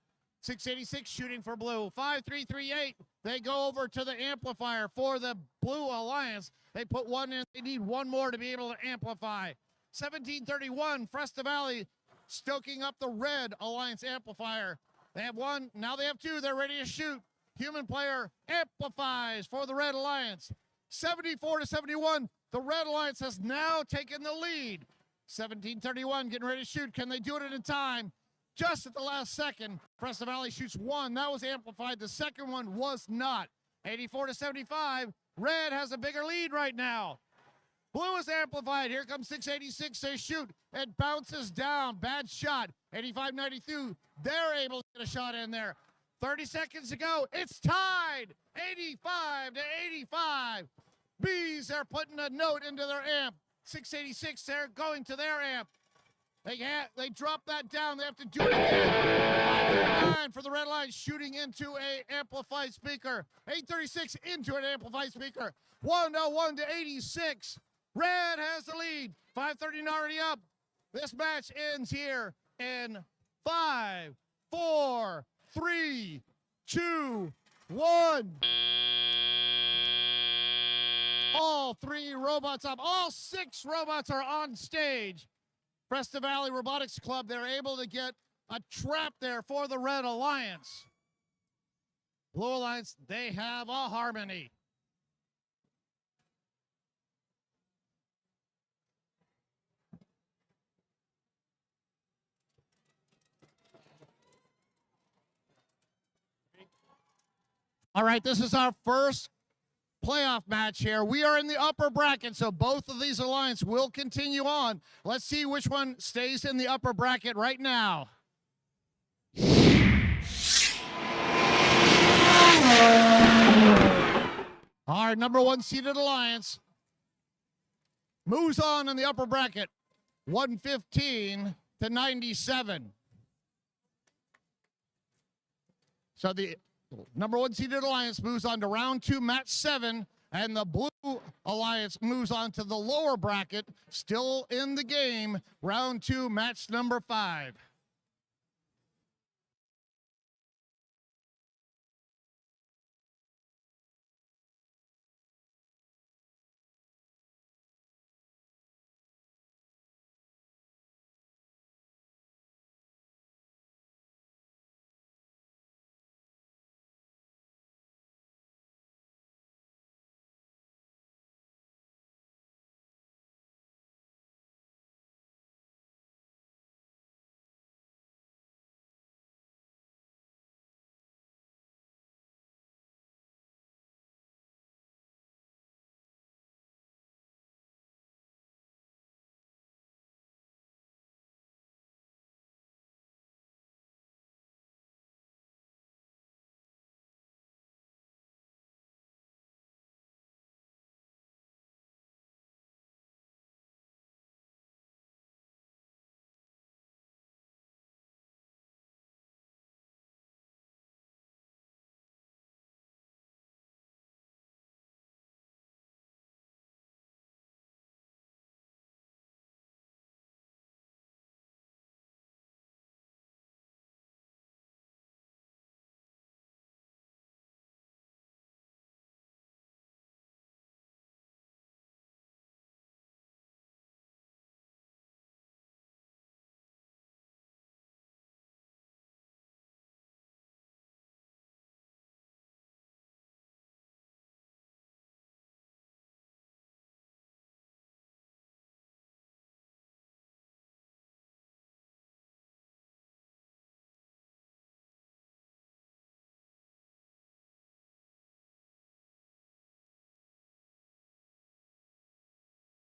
686 shooting for Blue. 5338, they go over to the amplifier for the Blue Alliance. They put one in, they need one more to be able to amplify. 1731, Fresta Valley stoking up the Red Alliance amplifier. They have one, now they have 2, they're ready to shoot. Human player amplifies for the Red Alliance. 74 to 71, the Red Alliance has now taken the lead. 1731 getting ready to shoot. Can they do it in time? Just at the last second, Fresta Valley shoots 1. That was amplified. The second one was not. 84 to 75. Red has a bigger lead right now. Blue is amplified. Here comes 686. They shoot. It bounces down. Bad shot. 85-92. They're able to get a shot in there. 30 seconds to go. It's tied. 85 to 85. Bees are putting a note into their amp. 686, they're going to their amp. They drop that down. They have to do it again. 539 for the Red Line, shooting into a amplified speaker. 836 into an amplified speaker. 101 to 86. Red has the lead. 539 already up. This match ends here in 5, 4, 3, 2, 1. All 3 robots up. All 6 robots are on stage. Fresno Valley Robotics Club, they're able to get a trap there for the Red Alliance. Blue Alliance, they have a harmony. All right, this is our first playoff match here. We are in the upper bracket, so both of these alliances will continue on. Let's see which one stays in the upper bracket right now. Our number one seeded alliance moves on in the upper bracket, 115 to 97. So the number one seeded alliance moves on to round 2, match 7, and the blue alliance moves on to the lower bracket, still in the game, round 2, match number 5.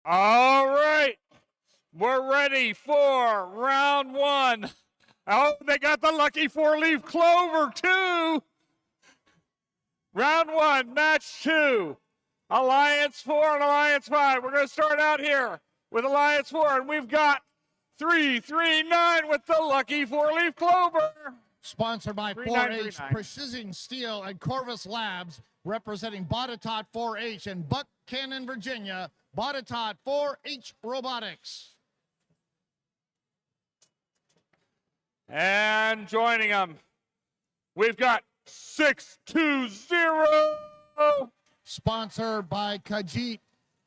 All right, we're ready for round 1. Oh, they got the lucky 4-leaf clover too. Round 1, match 2. Alliance 4 and Alliance 5. We're going to start out here with Alliance 4, and we've got 339 with the lucky 4-leaf clover. Sponsored by 4H Precision Steel and Corvus Labs, representing Botetourt 4H in Buchanan, Virginia. Botetourt 4H Robotics. And joining them, we've got 620. Sponsored by Kajit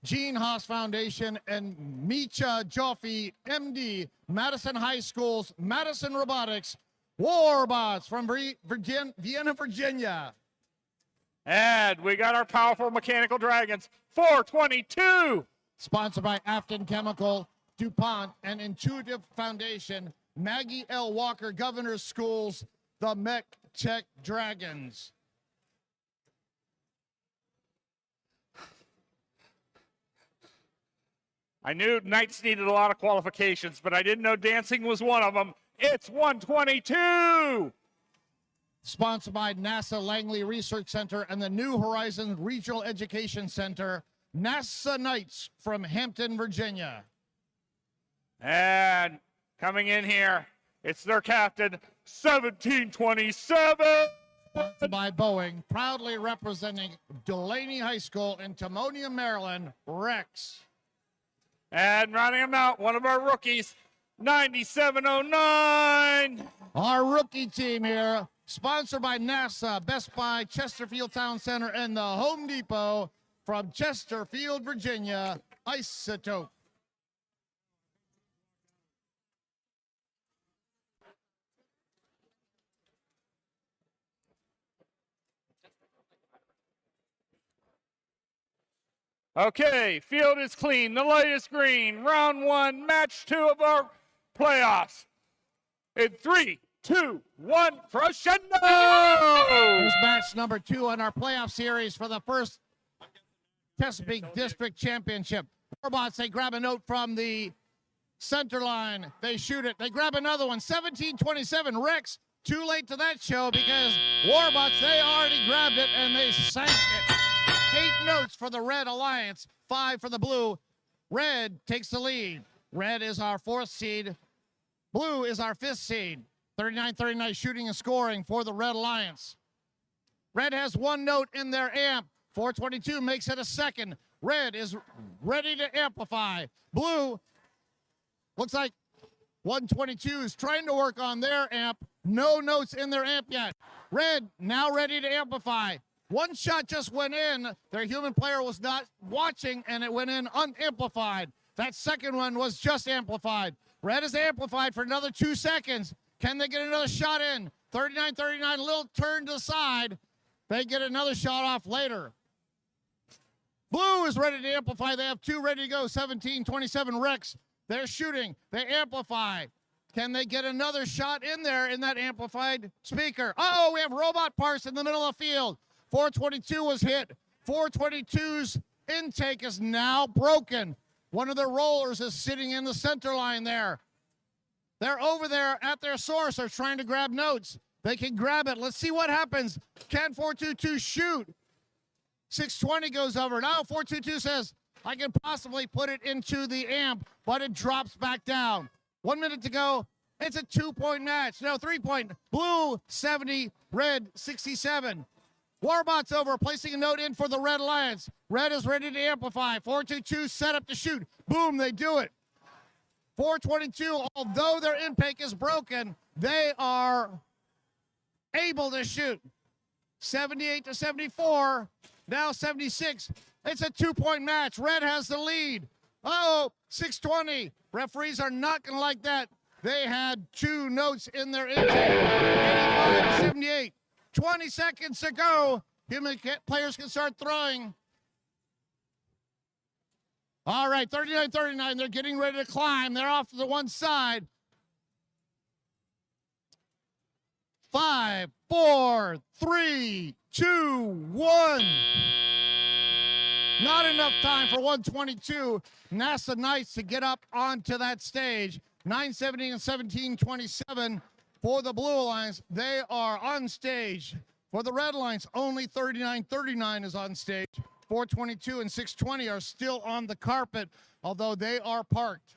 Gene Haas Foundation and Micha Joffe, MD, Madison High School's Madison Robotics, Warbots from Vienna, Virginia. And we got our powerful mechanical dragons, 422. Sponsored by Afton Chemical, DuPont, and Intuitive Foundation, Maggie L. Walker Governor's Schools, the Mech Check Dragons. I knew Knights needed a lot of qualifications, but I didn't know dancing was one of them. It's 122. Sponsored by NASA Langley Research Center and the New Horizons Regional Education Center, NASA Knights from Hampton, Virginia. And coming in here, it's their captain, 1727. Sponsored by Boeing, proudly representing Delaney High School in Timonium, Maryland, Rex. And rounding them out, one of our rookies, 9709. Our rookie team here, sponsored by NASA, Best Buy, Chesterfield Town Center, and the Home Depot from Chesterfield, Virginia, Isotope. Okay, field is clean. The light is green. Round one, match two of our playoffs. In 3, 2, 1, crescendo! Here's match number 2 on our playoff series for the first Chesapeake District Championship. Warbots, they grab a note from the center line. They shoot it. They grab another one. 17-27. Rex, too late to that show because Warbots, they already grabbed it and they sank it. 8 notes for the Red Alliance, 5 for the Blue. Red takes the lead. Red is our 4th seed. Blue is our 5th seed. 39-39 shooting and scoring for the Red Alliance. Red has 1 note in their amp. 422 makes it a second. Red is ready to amplify. Blue looks like 122 is trying to work on their amp. No notes in their amp yet. Red now ready to amplify. 1 shot just went in. Their human player was not watching and it went in unamplified. That second one was just amplified. Red is amplified for another 2 seconds. Can they get another shot in? 39-39, a little turn to the side. They get another shot off later. Blue is ready to amplify. They have 2 ready to go. 17-27 Rex. They're shooting. They amplify. Can they get another shot in there in that amplified speaker? Oh, we have robot parts in the middle of the field. 422 was hit. 422's intake is now broken. One of their rollers is sitting in the center line there. They're over there at their source. They're trying to grab notes. They can grab it. Let's see what happens. Can 422 shoot? 620 goes over. Now 422 says, I can possibly put it into the amp, but it drops back down. 1 minute to go. It's a 2-point match. No, 3-point. Blue 70, red 67. Warbot's over, placing a note in for the Red Alliance. Red is ready to amplify. 422 set up to shoot. Boom, they do it. 422, although their intake is broken, they are able to shoot. 78-74, now 76. It's a 2-point match. Red has the lead. Uh-oh, 620. Referees are not going to like that. They had 2 notes in their intake. 85-78. 20 seconds to go. Human players can start throwing. All right, 39-39. They're getting ready to climb. They're off to the one side. 5, 4, 3, 2, 1. Not enough time for 122 NASA Knights to get up onto that stage. 970 and 1727 for the Blue Alliance. They are on stage. For the Red Alliance, only 39-39 is on stage. 422 and 620 are still on the carpet, although they are parked.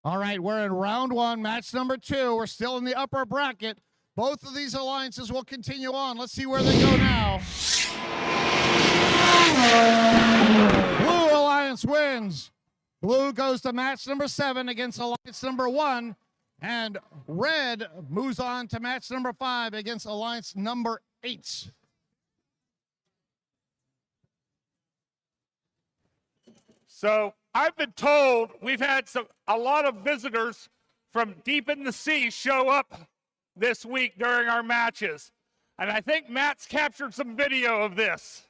All right, we're in round 1, match number 2. We're still in the upper bracket. Both of these alliances will continue on. Let's see where they go now. Blue Alliance wins. Blue goes to match number 7 against Alliance number 1. And Red moves on to match number 5 against Alliance number 8. So I've been told we've had a lot of visitors from deep in the sea show up this week during our matches. And I think Matt's captured some video of this.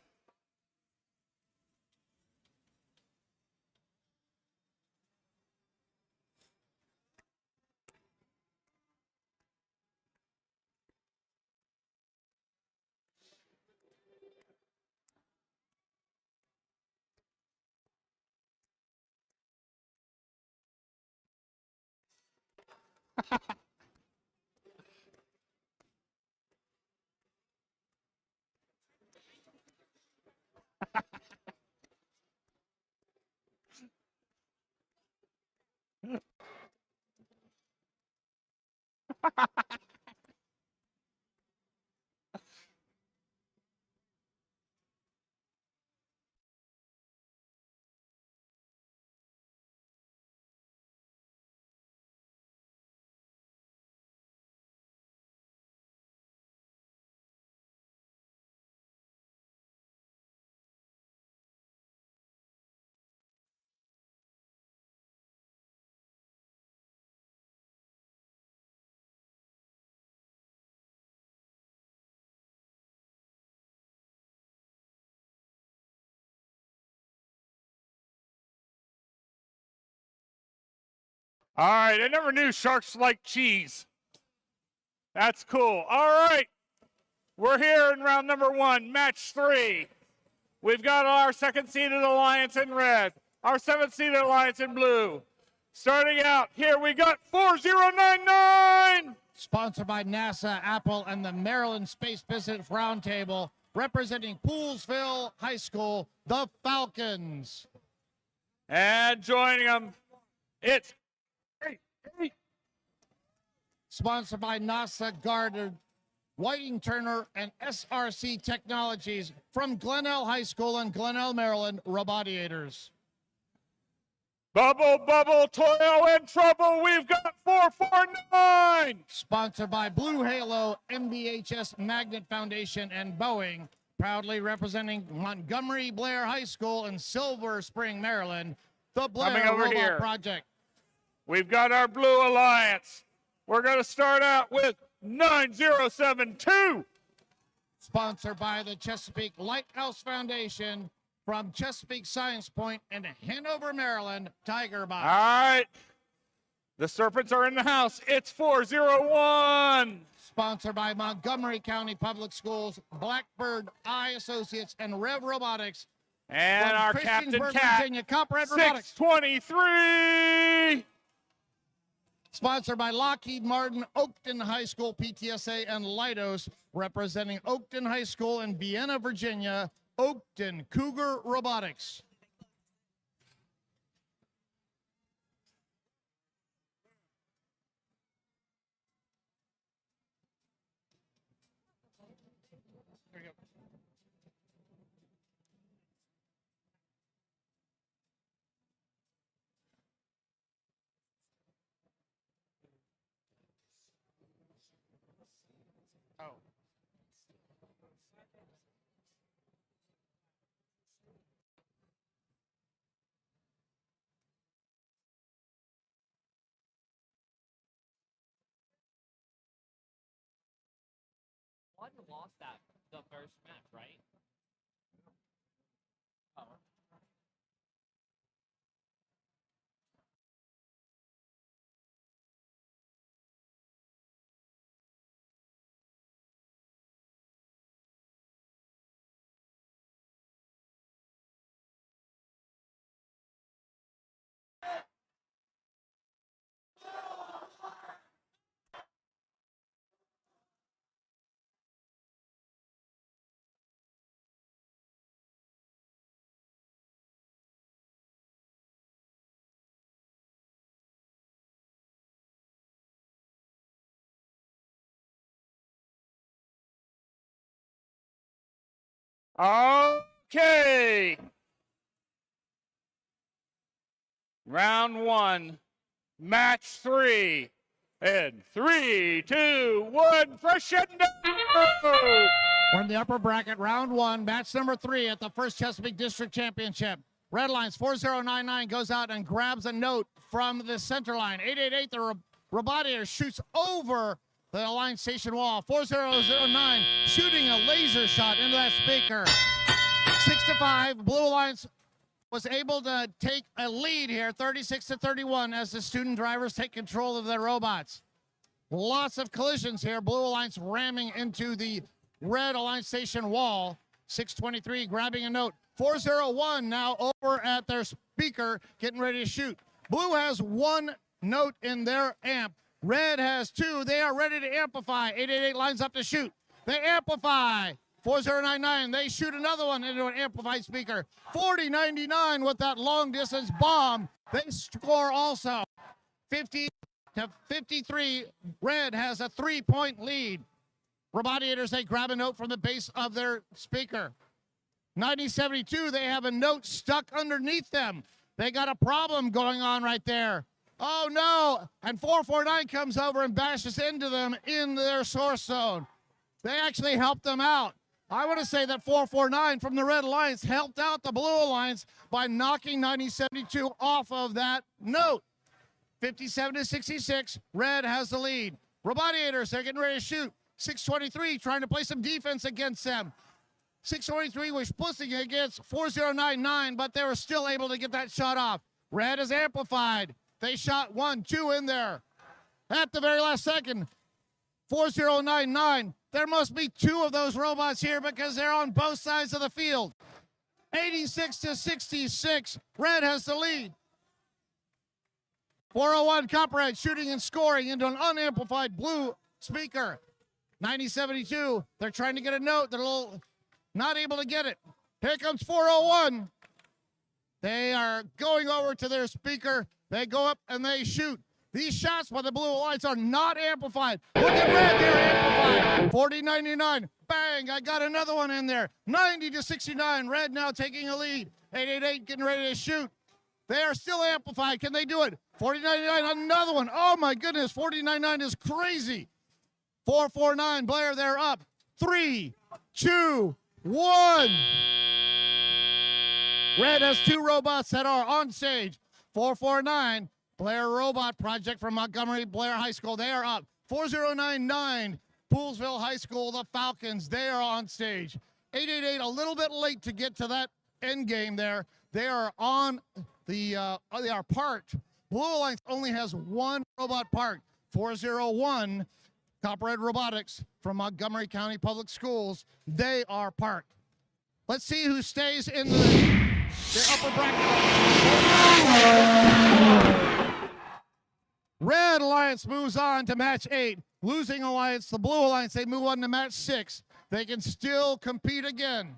All right, I never knew sharks like cheese. That's cool. All right, we're here in round number 1, match 3. We've got our second-seeded alliance in red, our 7th-seeded alliance in blue. Starting out, here we got 4099. Sponsored by NASA, Apple, and the Maryland Space Business Roundtable, representing Poolsville High School, the Falcons. And joining them, it's Sponsored by NASA, Gardner, Whiting Turner, and SRC Technologies from Glenelg High School in Glenelg, Maryland, Robotiators. Bubble, bubble, toil and trouble. We've got 449. Sponsored by Blue Halo, MBHS Magnet Foundation, and Boeing. Proudly representing Montgomery Blair High School in Silver Spring, Maryland. The Blair Coming over Robot here. Project. We've got our Blue Alliance. We're going to start out with 9072. Sponsored by the Chesapeake Lighthouse Foundation from Chesapeake Science Point in Hanover, Maryland, Tiger Box. All right. The Serpents are in the house. It's 401. Sponsored by Montgomery County Public Schools, Blackbird Eye Associates, and Rev Robotics. And from our Captain Christiansburg, Cat, Virginia, Copperhead Robotics. 623. Sponsored by Lockheed Martin, Oakton High School, PTSA, and Leidos, representing Oakton High School in Vienna, Virginia, Oakton Cougar Robotics. One lost that the first match, right? Oh. Okay. Round 1, match 3. And 3, 2, 1, crescendo. We're in the upper bracket, round 1, match number 3 at the first Chesapeake District Championship. Red Lines 4099 goes out and grabs a note from the center line. 888, the Robotier shoots over the Alliance Station wall. 4009 shooting a laser shot into that speaker. 6-5, Blue Alliance was able to take a lead here, 36-31, as the student drivers take control of their robots. Lots of collisions here. Blue Alliance ramming into the Red Alliance Station wall. 623 grabbing a note. 401 now over at their speaker, getting ready to shoot. Blue has 1 note in their amp. Red has 2. They are ready to amplify. 888 lines up to shoot. They amplify. 4099, they shoot another one into an amplified speaker. 4099 with that long distance bomb. They score also. 50-53. Red has a 3-point lead. Robotiators, they grab a note from the base of their speaker. 9072, they have a note stuck underneath them. They got a problem going on right there. Oh no, and 449 comes over and bashes into them in their source zone. They actually helped them out. I want to say that 449 from the Red Alliance helped out the Blue Alliance by knocking 9072 off of that note. 57-66, Red has the lead. Robotiators, they're getting ready to shoot. 623 trying to play some defense against them. 623 was pushing against 4099, but they were still able to get that shot off. Red is amplified. They shot 1, 2 in there. At the very last second, 4099. There must be 2 of those robots here because they're on both sides of the field. 86-66. Red has the lead. 401 Copperhead shooting and scoring into an unamplified blue speaker. 90-72. They're trying to get a note. They're not able to get it. Here comes 401. They are going over to their speaker. They go up and they shoot. These shots by the Blue Alliance are not amplified. Look at Red, they're amplified. 40-99. Bang, I got another one in there. 90-69. Red now taking a lead. 888 getting ready to shoot. They are still amplified. Can they do it? 40-99, another one. Oh my goodness, 40-99 is crazy. 449, Blair, they're up. 3, 2, 1. Red has 2 robots that are on stage. 449, Blair Robot Project from Montgomery Blair High School. They are up. 4099, Poolsville High School, the Falcons. They are on stage. 888, a little bit late to get to that end game there. They are on the, they are parked. Blue Alliance only has 1 robot parked. 401, Copperhead Robotics from Montgomery County Public Schools. They are parked. Let's see who stays in the upper bracket. Red Alliance moves on to match 8. Losing Alliance, the Blue Alliance, they move on to match 6. They can still compete again.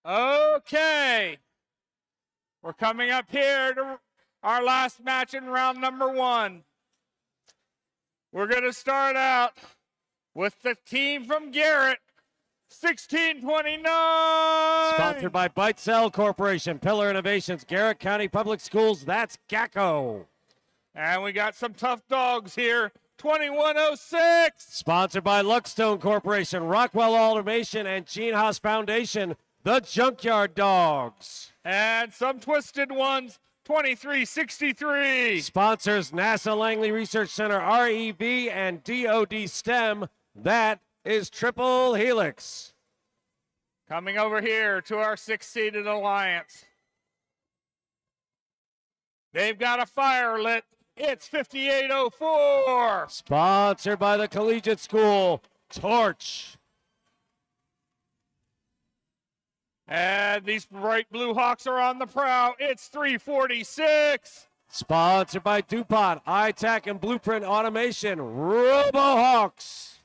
Okay. We're coming up here to our last match in round number 1. We're going to start out with the team from Garrett, 1629. Sponsored by Byte Cell Corporation, Pillar Innovations, Garrett County Public Schools. That's GACO. And we got some tough dogs here, 2106. Sponsored by Luckstone Corporation, Rockwell Automation, and Gene Haas Foundation, the Junkyard Dogs. And some twisted ones, 2363. Sponsors NASA Langley Research Center, REV, and DoD STEM. That is Triple Helix. Coming over here to our 6-seeded alliance. They've got a fire lit. It's 5804. Sponsored by the Collegiate School, Torch. And these bright blue hawks are on the prowl. It's 346. Sponsored by DuPont, iTech, and Blueprint Automation, RoboHawks.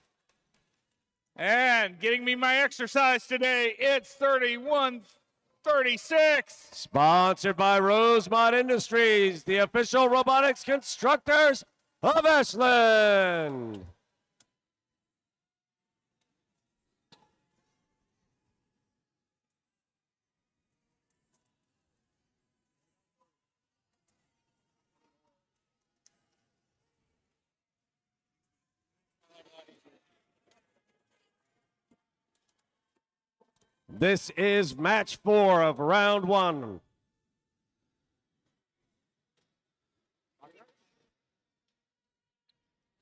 And getting me my exercise today, it's 3136. Sponsored by Rosemont Industries, the official robotics constructors of Ashland. This is match 4 of round 1.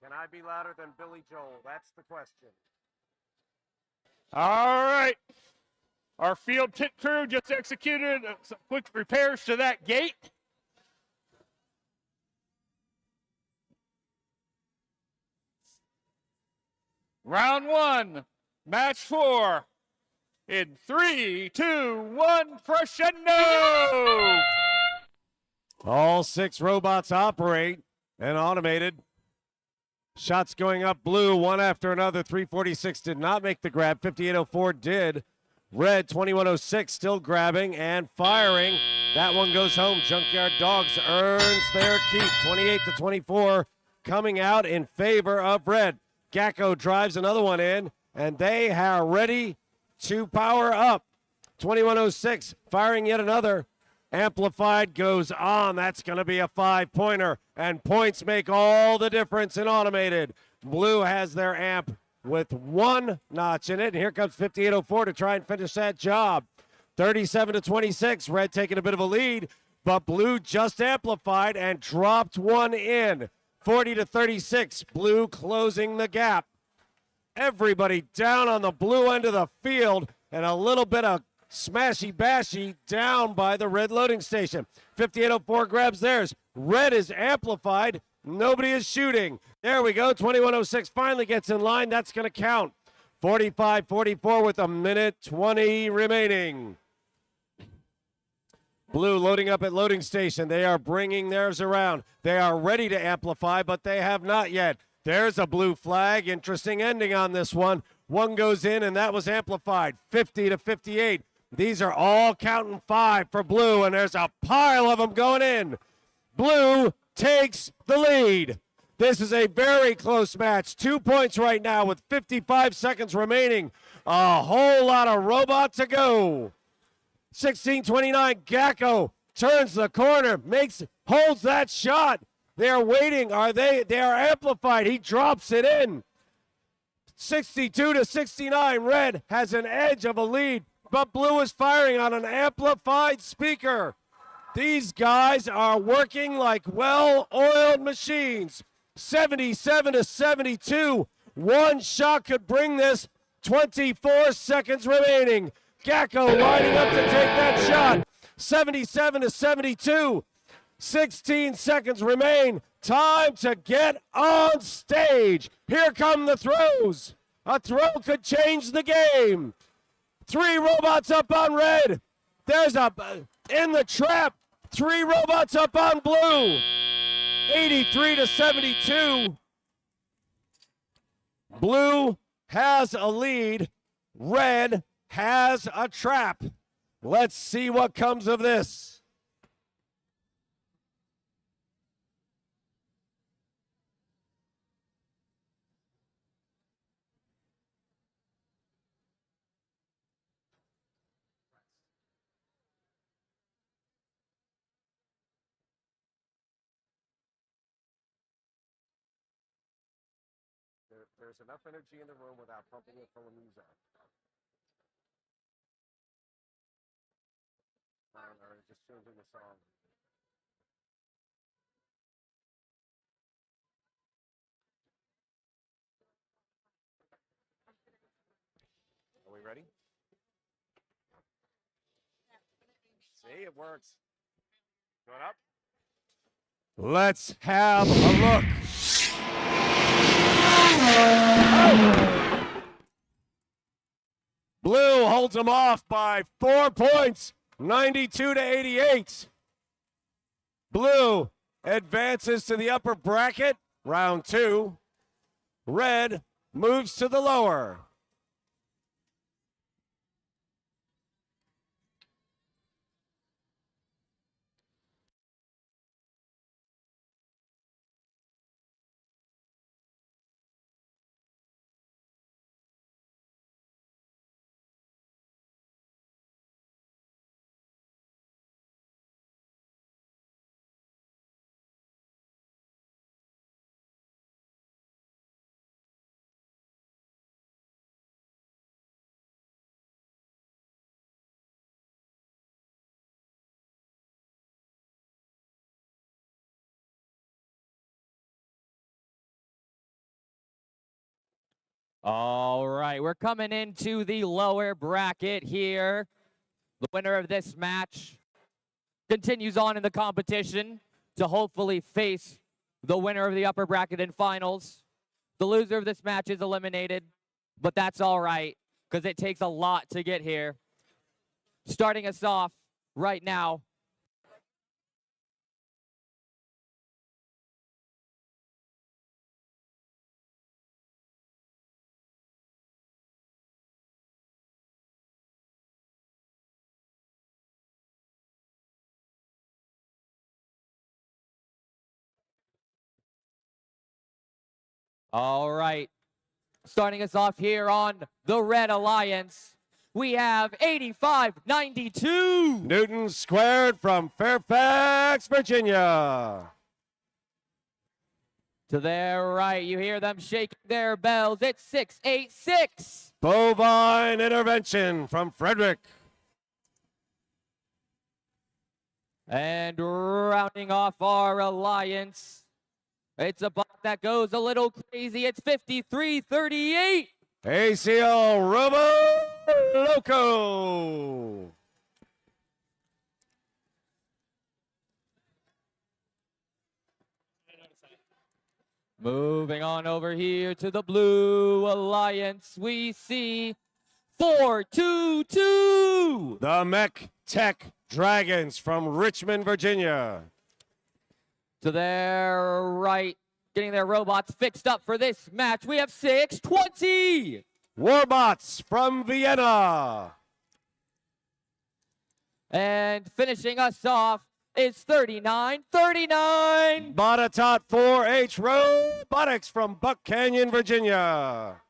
Can I be louder than Billy Joel? That's the question. All right. Our field pit crew just executed some quick repairs to that gate. Round 1, match 4. In 3, 2, 1, crescendo! All 6 robots operate and automated. Shots going up blue, one after another. 346 did not make the grab. 5804 did. Red 2106 still grabbing and firing. That one goes home. Junkyard Dogs earns their keep. 28-24 coming out in favor of red. Gacko drives another one in, and they are ready to power up. 2106 firing yet another. Amplified goes on. That's going to be a 5-pointer, and points make all the difference in automated. Blue has their amp with 1 notch in it, and here comes 5804 to try and finish that job. 37-26, red taking a bit of a lead, but blue just amplified and dropped 1 in. 40-36, blue closing the gap. Everybody down on the blue end of the field, and a little bit of smashy-bashy down by the red loading station. 5804 grabs theirs. Red is amplified. Nobody is shooting. There we go. 2106 finally gets in line. That's going to count. 45-44 with 1:20 remaining. Blue loading up at loading station. They are bringing theirs around. They are ready to amplify, but they have not yet. There's a blue flag. Interesting ending on this one. One goes in, and that was amplified. 50-58. These are all counting 5 for blue, and there's a pile of them going in. Blue takes the lead. This is a very close match. 2 points right now with 55 seconds remaining. A whole lot of robot to go. 16-29, Gacko turns the corner, holds that shot. They're waiting. They are amplified. He drops it in. 62-69, red has an edge of a lead, but blue is firing on an amplified speaker. These guys are working like well-oiled machines. 77-72. One shot could bring this. 24 seconds remaining. Gacko lining up to take that shot. 77-72. 16 seconds remain. Time to get on stage. Here come the throws. A throw could change the game. 3 robots up on red. There's in the trap. 3 robots up on blue. 83-72. Blue has a lead. Red has a trap. Let's see what comes of this. There's enough energy in the room without pumping it full of music. Or just changing the song. Are we ready? See, it works. Going up. Let's have a look. Blue holds them off by 4 points, 92-88. Blue advances to the upper bracket, round 2. Red moves to the lower. All right, we're coming into the lower bracket here. The winner of this match continues on in the competition to hopefully face the winner of the upper bracket in finals. The loser of this match is eliminated, but that's all right because it takes a lot to get here. Starting us off right now All right. Starting us off here on the Red Alliance, we have 8592. Newton Squared from Fairfax, Virginia. To their right, you hear them shaking their bells. It's 686. Bovine Intervention from Frederick. And rounding off our alliance, it's a buck that goes a little crazy. It's 5338. ACL Robo Loco. Moving on over here to the Blue Alliance, we see 422. The Mech Tech Dragons from Richmond, Virginia. To their right, getting their robots fixed up for this match, we have 620. Warbots from Vienna. And finishing us off is 3939. Botatot 4H Robotics from Buck Canyon, Virginia.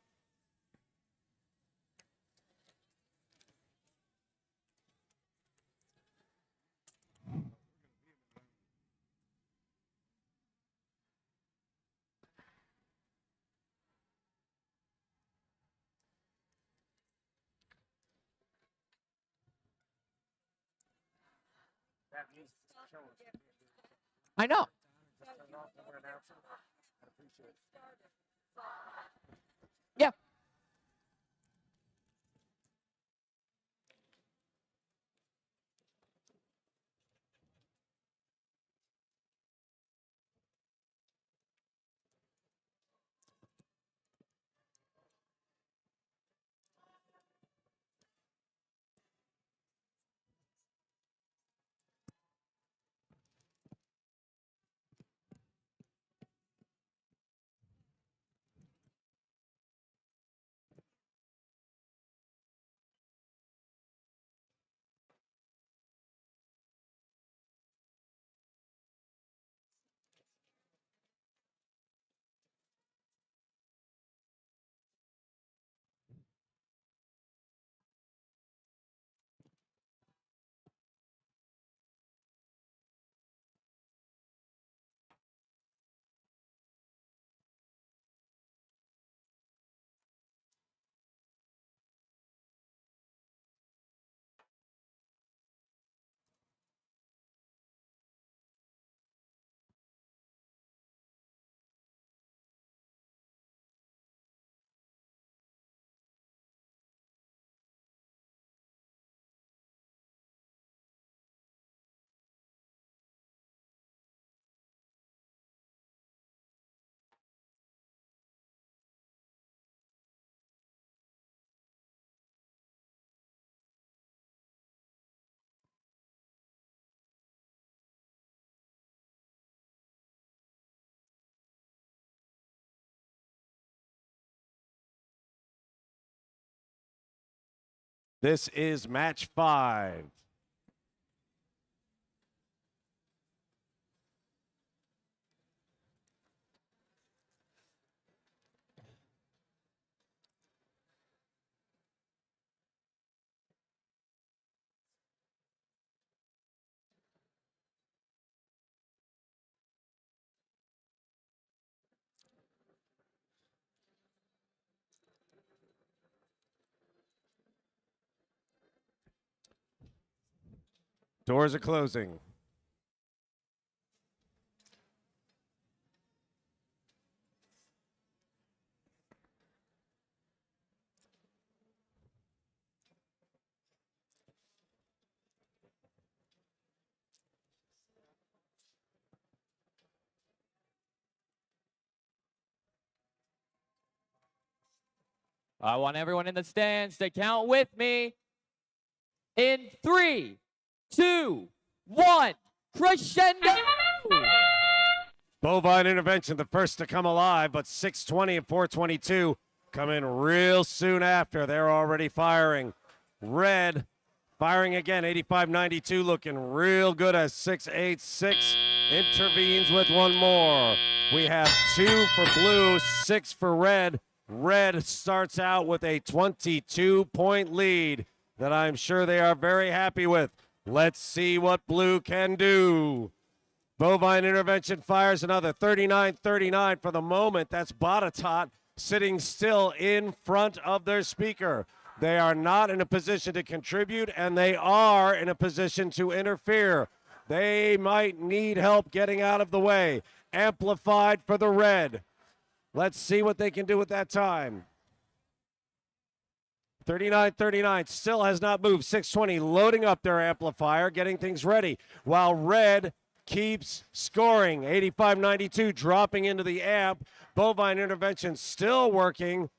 I know. Yeah. This is match 5. Doors are closing. I want everyone in the stands to count with me. In 3, 2, 1, crescendo! Bovine Intervention, the first to come alive, but 620 and 422 come in real soon after. They're already firing. Red Firing again, 85-92, looking real good as 686 intervenes with one more. We have 2 for blue, 6 for red. Red starts out with a 22-point lead that I'm sure they are very happy with. Let's see what blue can do. Bovine Intervention fires another 39-39 for the moment. That's Botetourt sitting still in front of their speaker. They are not in a position to contribute, and they are in a position to interfere. They might need help getting out of the way. Amplified for the red. Let's see what they can do with that time. 39-39 still has not moved. 620 loading up their amplifier, getting things ready, while red keeps scoring. 85-92 dropping into the amp. Bovine Intervention still working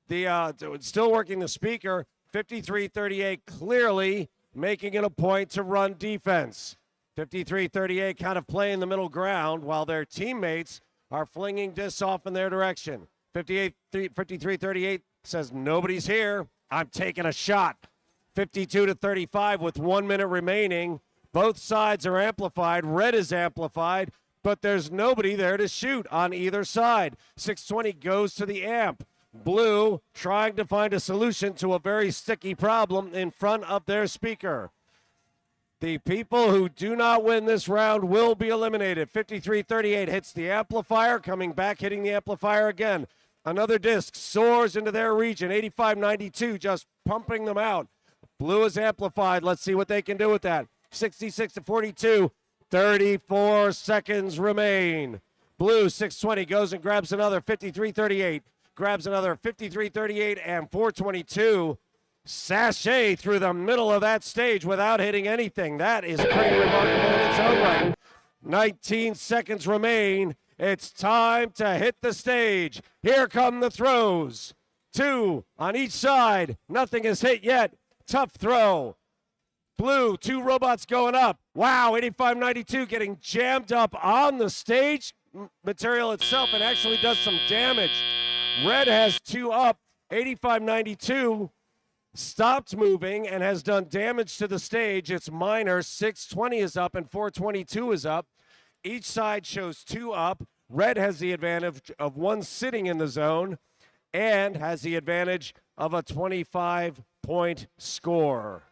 the speaker. 53-38 clearly making it a point to run defense. 53-38 kind of playing the middle ground while their teammates are flinging discs off in their direction. 53-38 says nobody's here. I'm taking a shot. 52-35 with 1 minute remaining. Both sides are amplified. Red is amplified, but there's nobody there to shoot on either side. 620 goes to the amp. Blue trying to find a solution to a very sticky problem in front of their speaker. The people who do not win this round will be eliminated. 53-38 hits the amplifier, coming back, hitting the amplifier again. Another disc soars into their region. 85-92 just pumping them out. Blue is amplified. Let's see what they can do with that. 66-42, 34 seconds remain. Blue, 620, goes and grabs another 53-38, grabs another 53-38 and 422. Sachet through the middle of that stage without hitting anything. That is pretty remarkable in its own right. 19 seconds remain. It's time to hit the stage. Here come the throws. 2 on each side. Nothing is hit yet. Tough throw. Blue, 2 robots going up. Wow, 85-92 getting jammed up on the stage material itself and actually does some damage. Red has 2 up. 85-92 stopped moving and has done damage to the stage. It's minor. 620 is up and 422 is up. Each side shows 2 up. Red has the advantage of 1 sitting in the zone and has the advantage of a 25-point score.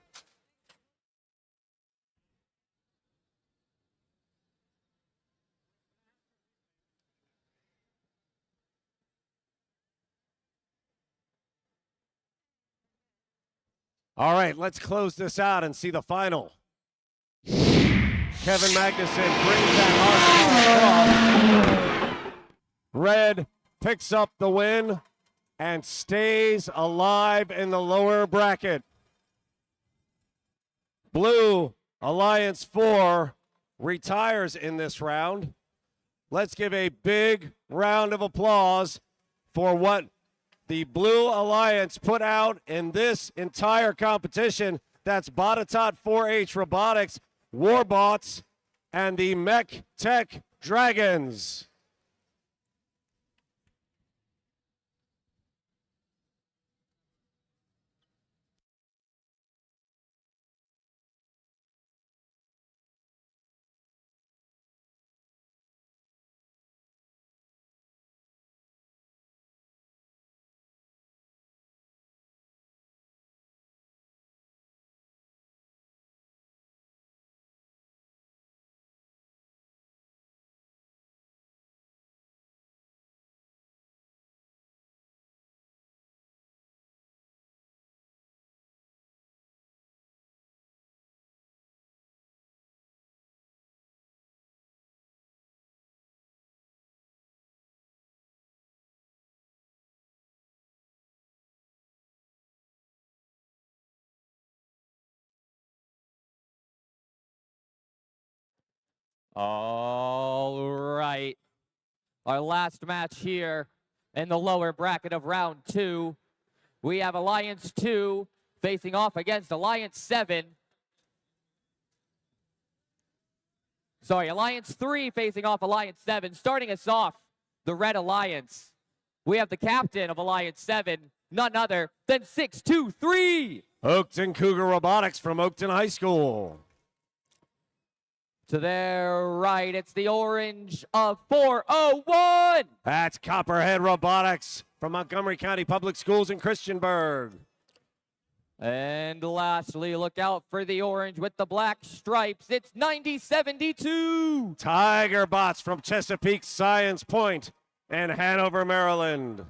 All right, let's close this out and see the final. Kevin Magnuson brings that hard across. Red picks up the win and stays alive in the lower bracket. Blue, Alliance 4, retires in this round. Let's give a big round of applause for what the Blue Alliance put out in this entire competition. That's Botetourt 4H Robotics, Warbots, and the Mech Tech Dragons. All right. Our last match here in the lower bracket of round 2. We have Alliance 2 facing off against Alliance 7. Sorry, Alliance 3 facing off Alliance 7. Starting us off, the Red Alliance. We have the captain of Alliance 7, none other than 623. Oakton Cougar Robotics from Oakton High School. To their right, it's the orange of 401. That's Copperhead Robotics from Montgomery County Public Schools in Christiansburg. And lastly, look out for the orange with the black stripes. It's 9072. Tiger Bots from Chesapeake Science Point and Hanover, Maryland.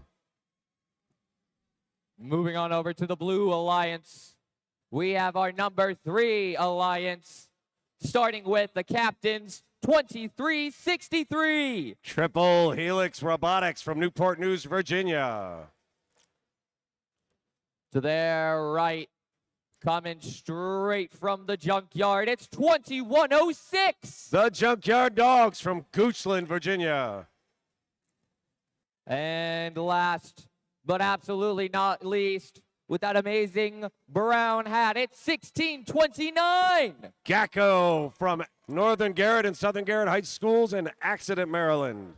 Moving on over to the blue alliance, we have our number 3 alliance, starting with the captains, 2363. Triple Helix Robotics from Newport News, Virginia. To their right, coming straight from the junkyard, it's 2106. The Junkyard Dogs from Goochland, Virginia. And last, but absolutely not least, with that amazing brown hat, it's 1629. Gacko from Northern Garrett and Southern Garrett High Schools in Accident, Maryland.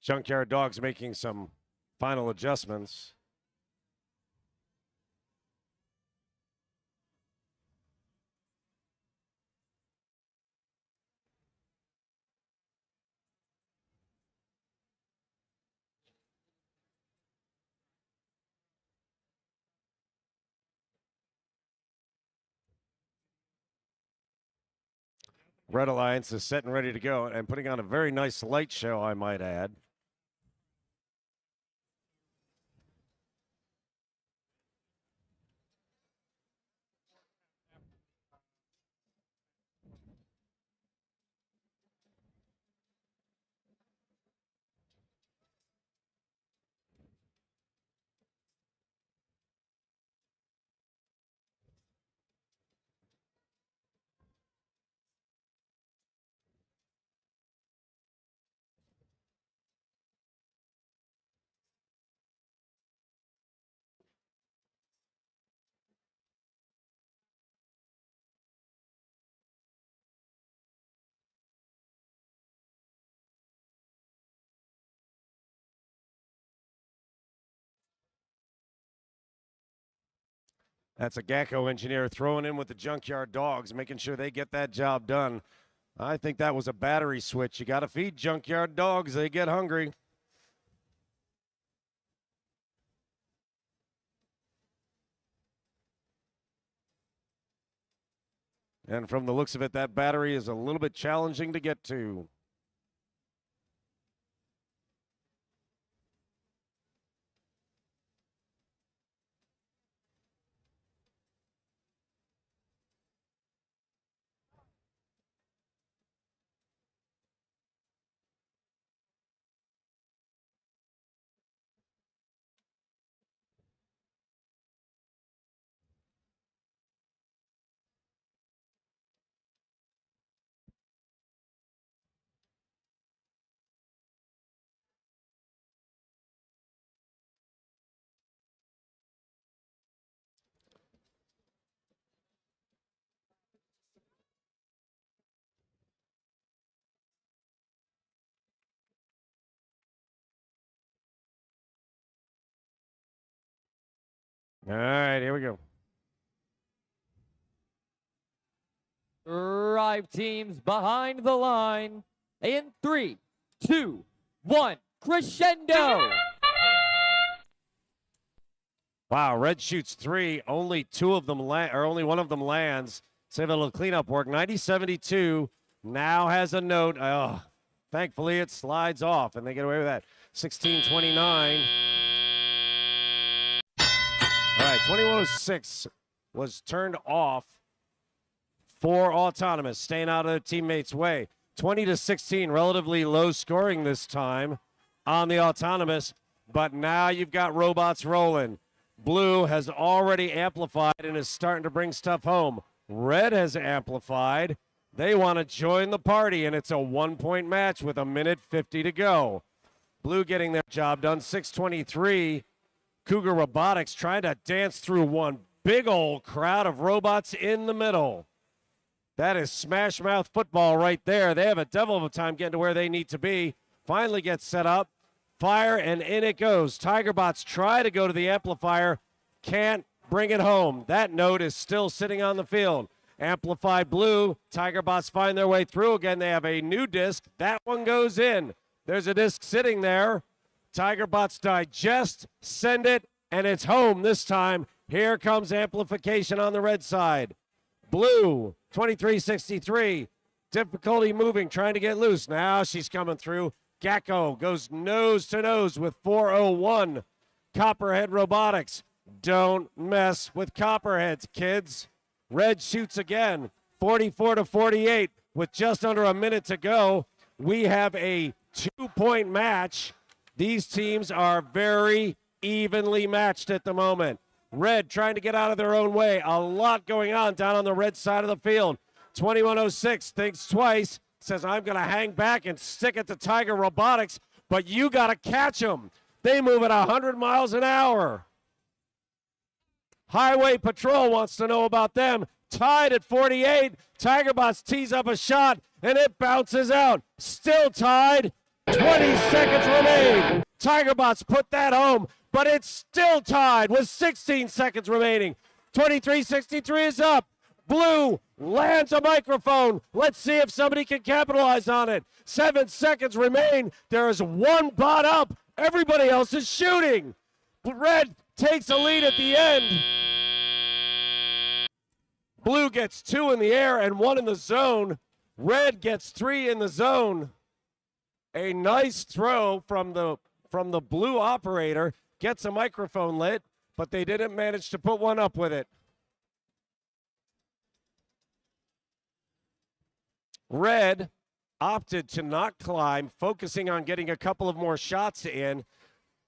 Junkyard Dogs making some final adjustments. Red Alliance is set and ready to go and putting on a very nice light show, I might add. That's a Gacko engineer throwing in with the Junkyard Dogs, making sure they get that job done. I think that was a battery switch. You got to feed Junkyard Dogs. They get hungry. And from the looks of it, that battery is a little bit challenging to get to. All right, here we go. Drive teams behind the line. In 3, 2, 1, crescendo. Wow, red shoots 3. Only only one of them lands. Save a little cleanup work. 90-72 now has a note. Oh, thankfully it slides off and they get away with that. 16-29. All right, 2106 was turned off for autonomous, staying out of their teammates' way. 20-16, relatively low scoring this time on the autonomous, but now you've got robots rolling. Blue has already amplified and is starting to bring stuff home. Red has amplified. They want to join the party, and it's a 1-point match with 1:50 to go. Blue getting their job done. 6:23. Cougar Robotics trying to dance through one big old crowd of robots in the middle. That is smash mouth football right there. They have a devil of a time getting to where they need to be. Finally gets set up. Fire, and in it goes. Tigerbots try to go to the amplifier. Can't bring it home. That note is still sitting on the field. Amplify Blue. Tigerbots find their way through again. They have a new disc. That one goes in. There's a disc sitting there. Tigerbots digest, send it, and it's home this time. Here comes amplification on the red side. Blue, 23-63. Difficulty moving, trying to get loose. Now she's coming through. Gacko goes nose to nose with 401. Copperhead Robotics. Don't mess with Copperheads, kids. Red shoots again. 44-48 with just under a minute to go. We have a 2-point match. These teams are very evenly matched at the moment. Red trying to get out of their own way. A lot going on down on the red side of the field. 2106 thinks twice. Says, I'm going to hang back and stick it to Tiger Robotics, but you got to catch them. They move at 100 miles an hour. Highway Patrol wants to know about them. Tied at 48. Tigerbots tees up a shot, and it bounces out. Still tied. 20 seconds remain. Tigerbots put that home, but it's still tied with 16 seconds remaining. 23-63 is up. Blue lands a microphone. Let's see if somebody can capitalize on it. 7 seconds remain. There is one bot up. Everybody else is shooting. Red takes a lead at the end. Blue gets 2 in the air and 1 in the zone. Red gets 3 in the zone. A nice throw from the blue operator. Gets a microphone lit, but they didn't manage to put one up with it. Red opted to not climb, focusing on getting a couple of more shots in.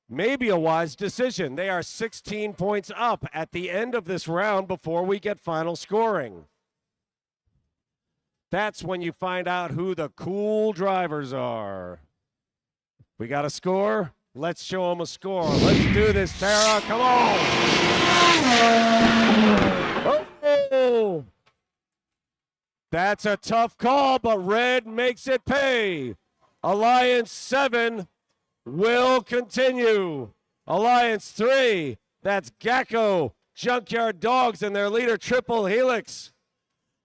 Maybe a wise decision. They are 16 points up at the end of this round before we get final scoring. That's when you find out who the cool drivers are. We got a score? Let's show them a score. Let's do this, Tara. Come on. Oh! That's a tough call, but Red makes it pay. Alliance 7 will continue. Alliance 3, that's Gacko, Junkyard Dogs, and their leader, Triple Helix,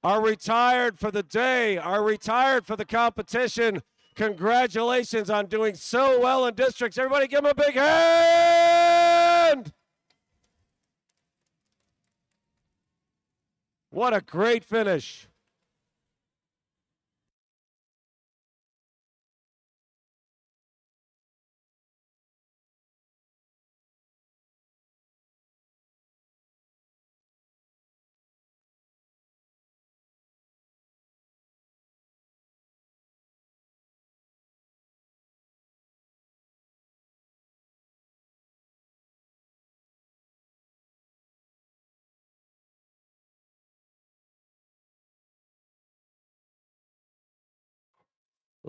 are retired for the day, are retired for the competition. Congratulations on doing so well in districts. Everybody give them a big hand! What a great finish.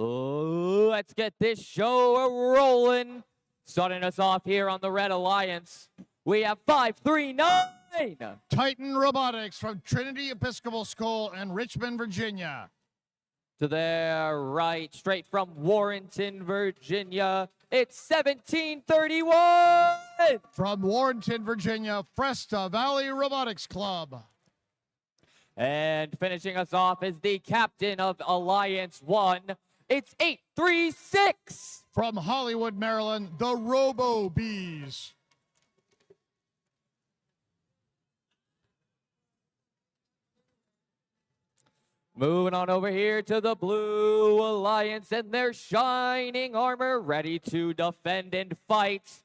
Let's get this show rolling. Starting us off here on the Red Alliance, we have 539. Titan Robotics from Trinity Episcopal School in Richmond, Virginia. To their right, straight from Warrenton, Virginia, It's 1731. From Warrenton, Virginia, Fresta Valley Robotics Club. And finishing us off is the captain of Alliance 1. It's 836. From Hollywood, Maryland, the Robo Bees. Moving on over here to the Blue Alliance and their shining armor, ready to defend and fight.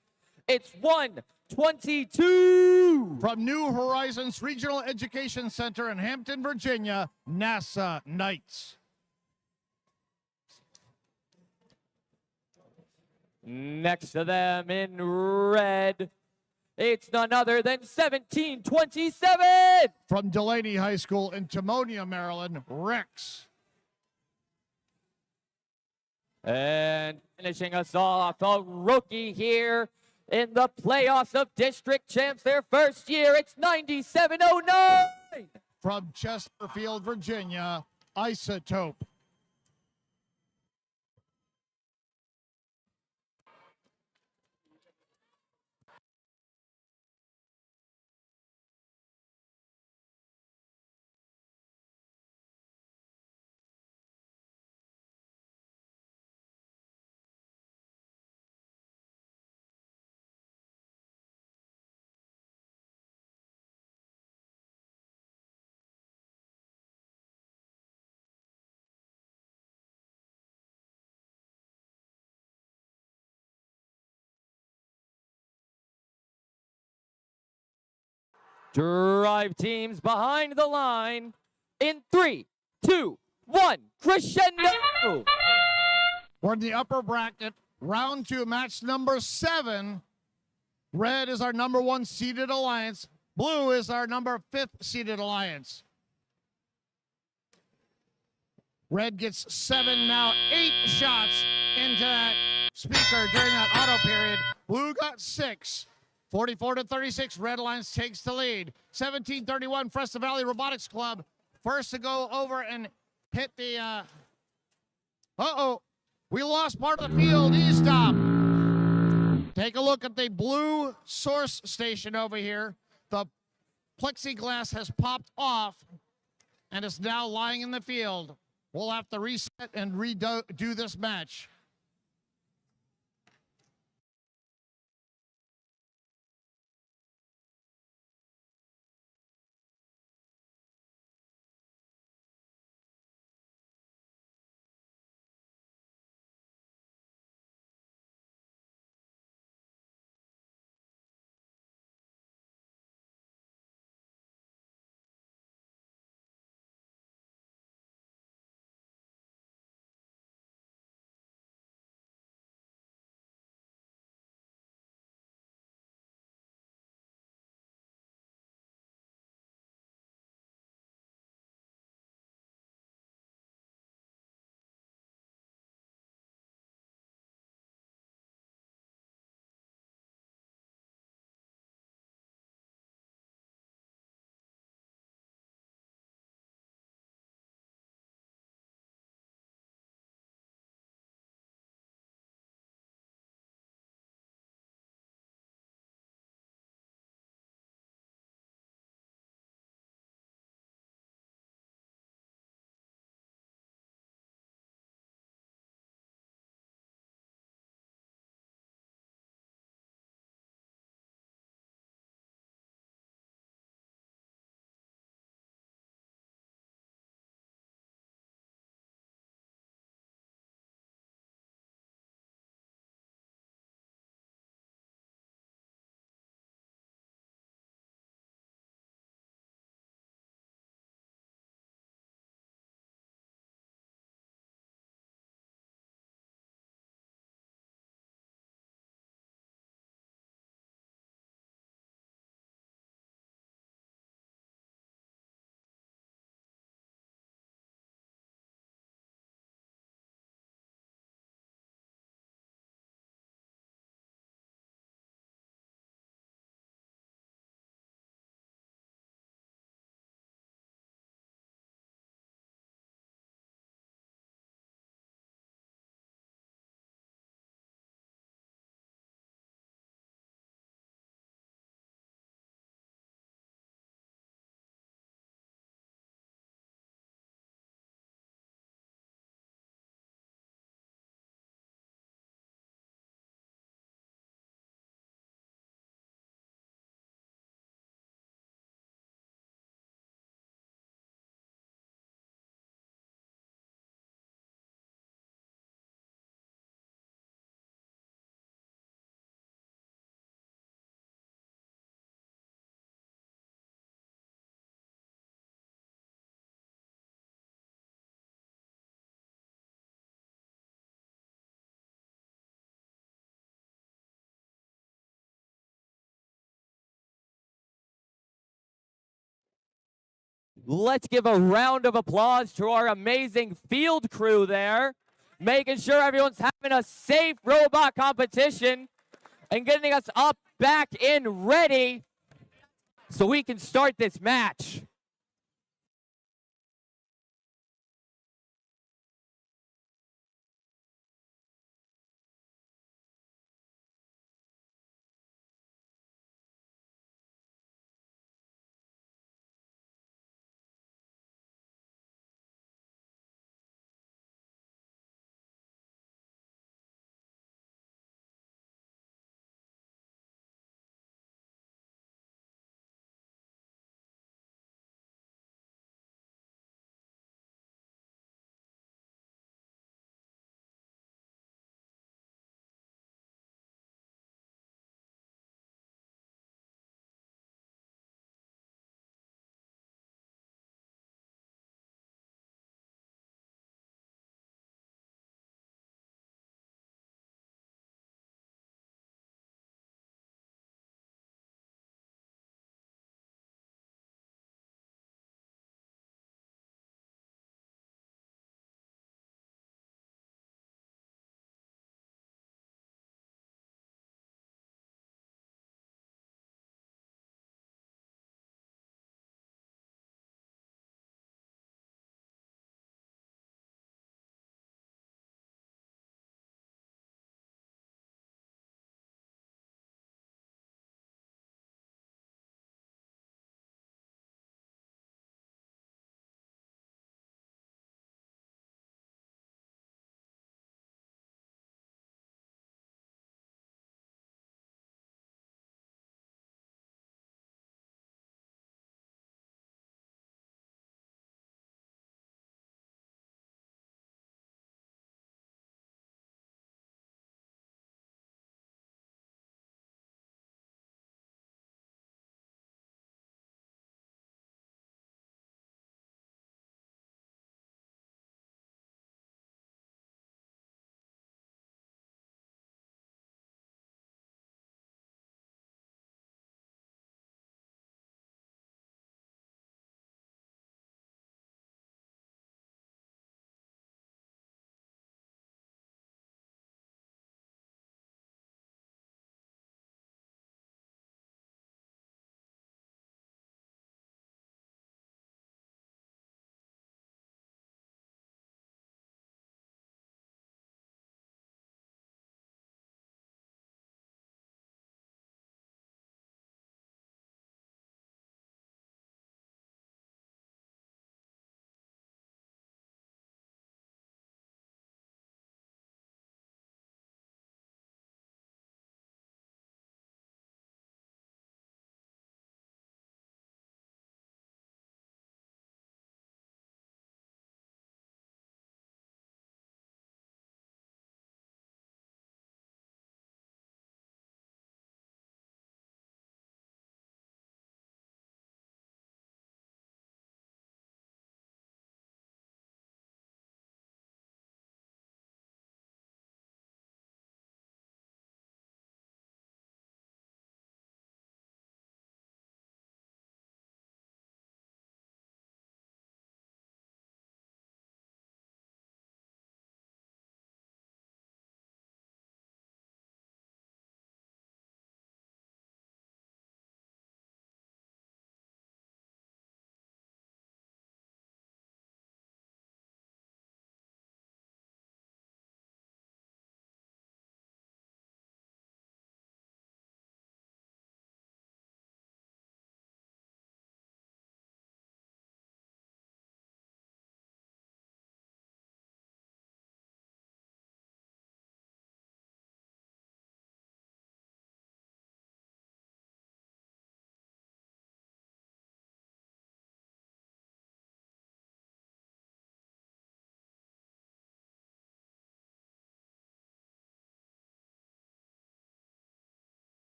It's 122. From New Horizons Regional Education Center in Hampton, Virginia, NASA Knights. Next to them in red, it's none other than 1727. From Delaney High School in Timonium, Maryland, Rex. And finishing us off, a rookie here in the playoffs of district champs, their first year. It's 9709. From Chesterfield, Virginia, Isotope. Drive teams behind the line in 3, 2, 1, crescendo. We're in the upper bracket, round 2, match number 7. Red is our number 1 seeded alliance. Blue is our number 5th seeded alliance. Red gets 7, now 8 shots into that speaker during that auto period. Blue got 6. 44-36, Red Alliance takes the lead. 1731, Fresta Valley Robotics Club. First to go over and hit the, uh-oh, we lost part of the field. E-stop. Take a look at the blue source station over here. The plexiglass has popped off and is now lying in the field. We'll have to reset and redo this match. Let's give a round of applause to our amazing field crew there, making sure everyone's having a safe robot competition and getting us up, back, in, ready so we can start this match.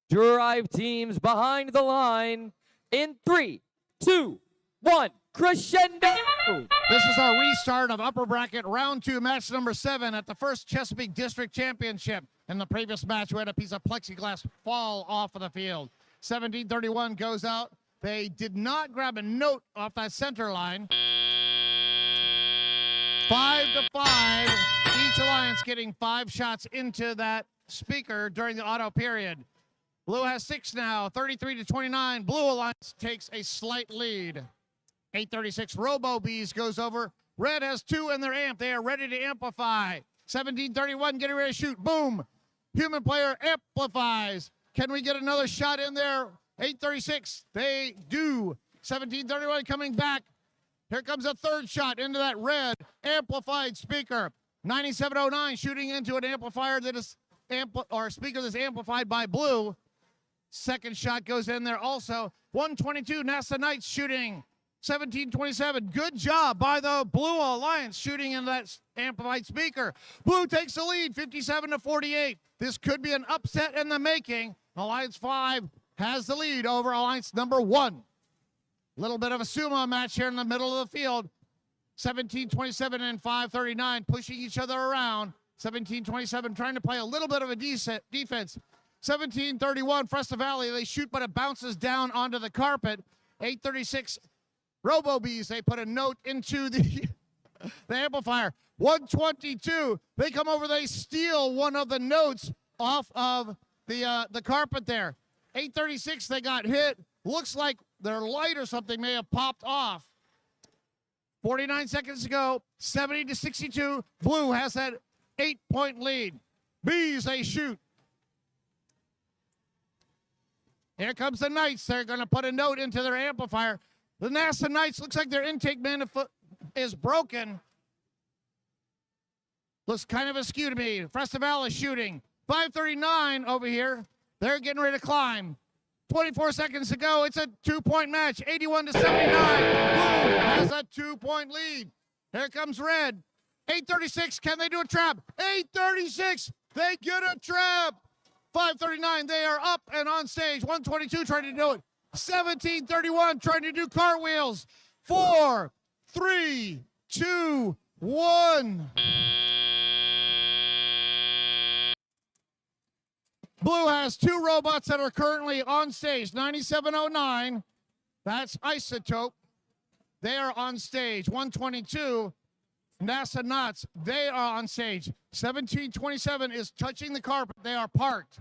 drive teams behind the line in 3, 2, 1, crescendo. This is our restart of upper bracket round 2, match number 7 at the first Chesapeake District Championship. In the previous match, we had a piece of plexiglass fall off of the field. 1731 goes out. They did not grab a note off that center line. 5-5. Each alliance getting 5 shots into that speaker during the auto period. Blue has 6 now, 33-29. Blue Alliance takes a slight lead. 836 Robo Bees goes over. Red has 2 in their amp. They are ready to amplify. 1731 getting ready to shoot. Boom. Human player amplifies. Can we get another shot in there? 836. They do. 1731 coming back. Here comes a third shot into that red amplified speaker. 9709 shooting into an amplifier that is speaker that's amplified by blue. Second shot goes in there also. 122 NASA Knights shooting. 1727. Good job by the Blue Alliance shooting in that amplified speaker. Blue takes the lead 57-48. This could be an upset in the making. Alliance 5 has the lead over Alliance number 1. Little bit of a sumo match here in the middle of the field. 1727 and 539 pushing each other around. 1727 trying to play a little bit of a decent defense. 1731 Fresta Valley, they shoot but it bounces down onto the carpet. 836 Robo Bees, they put a note into the amplifier. 122, they come over, they steal one of the notes off of the carpet there. 836, they got hit. Looks like their light or something may have popped off. 49 seconds to go, 70-62. Blue has that 8-point lead. Bees, they shoot. Here comes the Knights. They're going to put a note into their amplifier. The NASA Knights, looks like their intake manifold is broken. Looks kind of askew to me. Fresta is shooting. 539 over here. They're getting ready to climb. 24 seconds to go. It's a 2-point match. 81-79. Blue has a 2-point lead. Here comes Red. 836. Can they do a trap? 836. They get a trap. 539. They are up and on stage. 122 trying to do it. 1731 trying to do cartwheels. 4, 3, 2, 1. Blue has 2 robots that are currently on stage. 9709, that's Isotope. They are on stage. 122, NASA Knots, they are on stage. 1727 is touching the carpet. They are parked.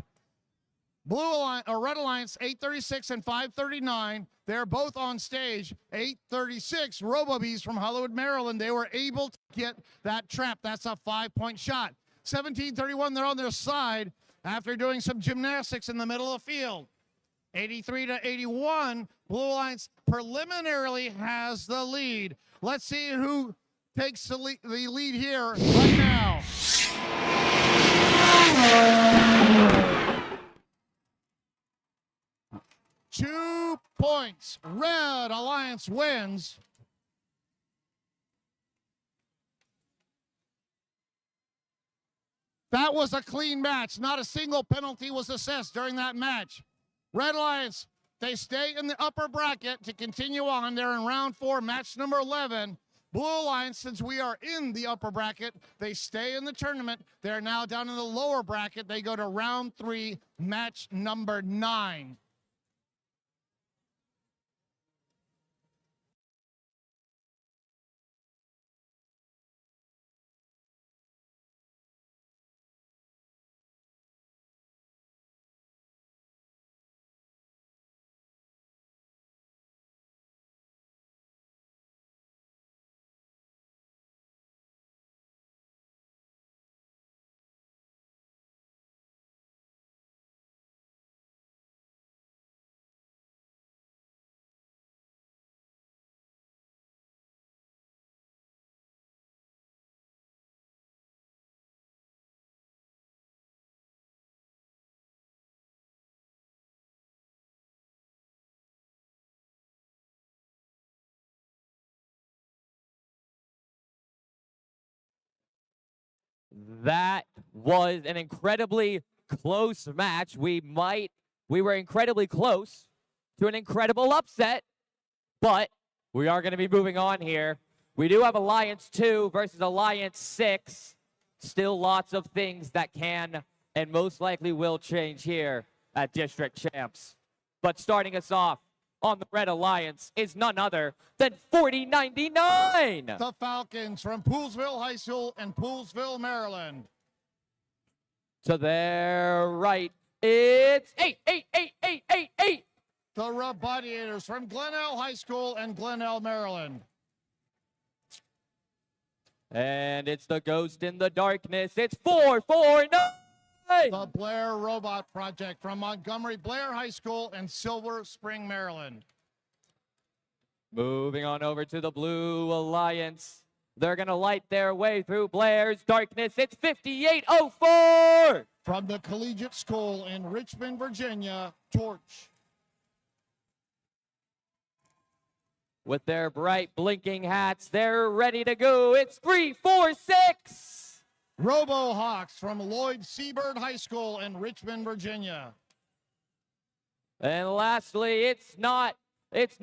Blue Alliance, or Red Alliance, 836 and 539. They're both on stage. 836, RoboBees from Hollywood, Maryland. They were able to get that trap. That's a 5-point shot. 1731, they're on their side after doing some gymnastics in the middle of the field. 83-81, Blue Alliance preliminarily has the lead. Let's see who takes the lead here right now. 2 points. Red Alliance wins. That was a clean match. Not a single penalty was assessed during that match. Red Alliance, they stay in the upper bracket to continue on. They're in round 4, match number 11. Blue Alliance, since we are in the upper bracket, they stay in the tournament. They're now down in the lower bracket. They go to round 3, match number 9. That was an incredibly close match. We might We were incredibly close to an incredible upset, but we are going to be moving on here. We do have Alliance 2 versus Alliance 6. Still lots of things that can and most likely will change here at District Champs. But starting us off on the Red Alliance is none other than 4099. The Falcons from Poolesville High School in Poolesville, Maryland. To their right, it's 8. The Rebodiators from Glenelg High School in Glenelg, Maryland. And it's the Ghost in the Darkness. It's 449. The Blair Robot Project from Montgomery Blair High School in Silver Spring, Maryland. Moving on over to the Blue Alliance. They're going to light their way through Blair's darkness. It's 5804. From the Collegiate School in Richmond, Virginia, Torch. With their bright blinking hats, they're ready to go. It's 346. Robo Hawks from Lloyd Seabird High School in Richmond, Virginia. And lastly, it's none other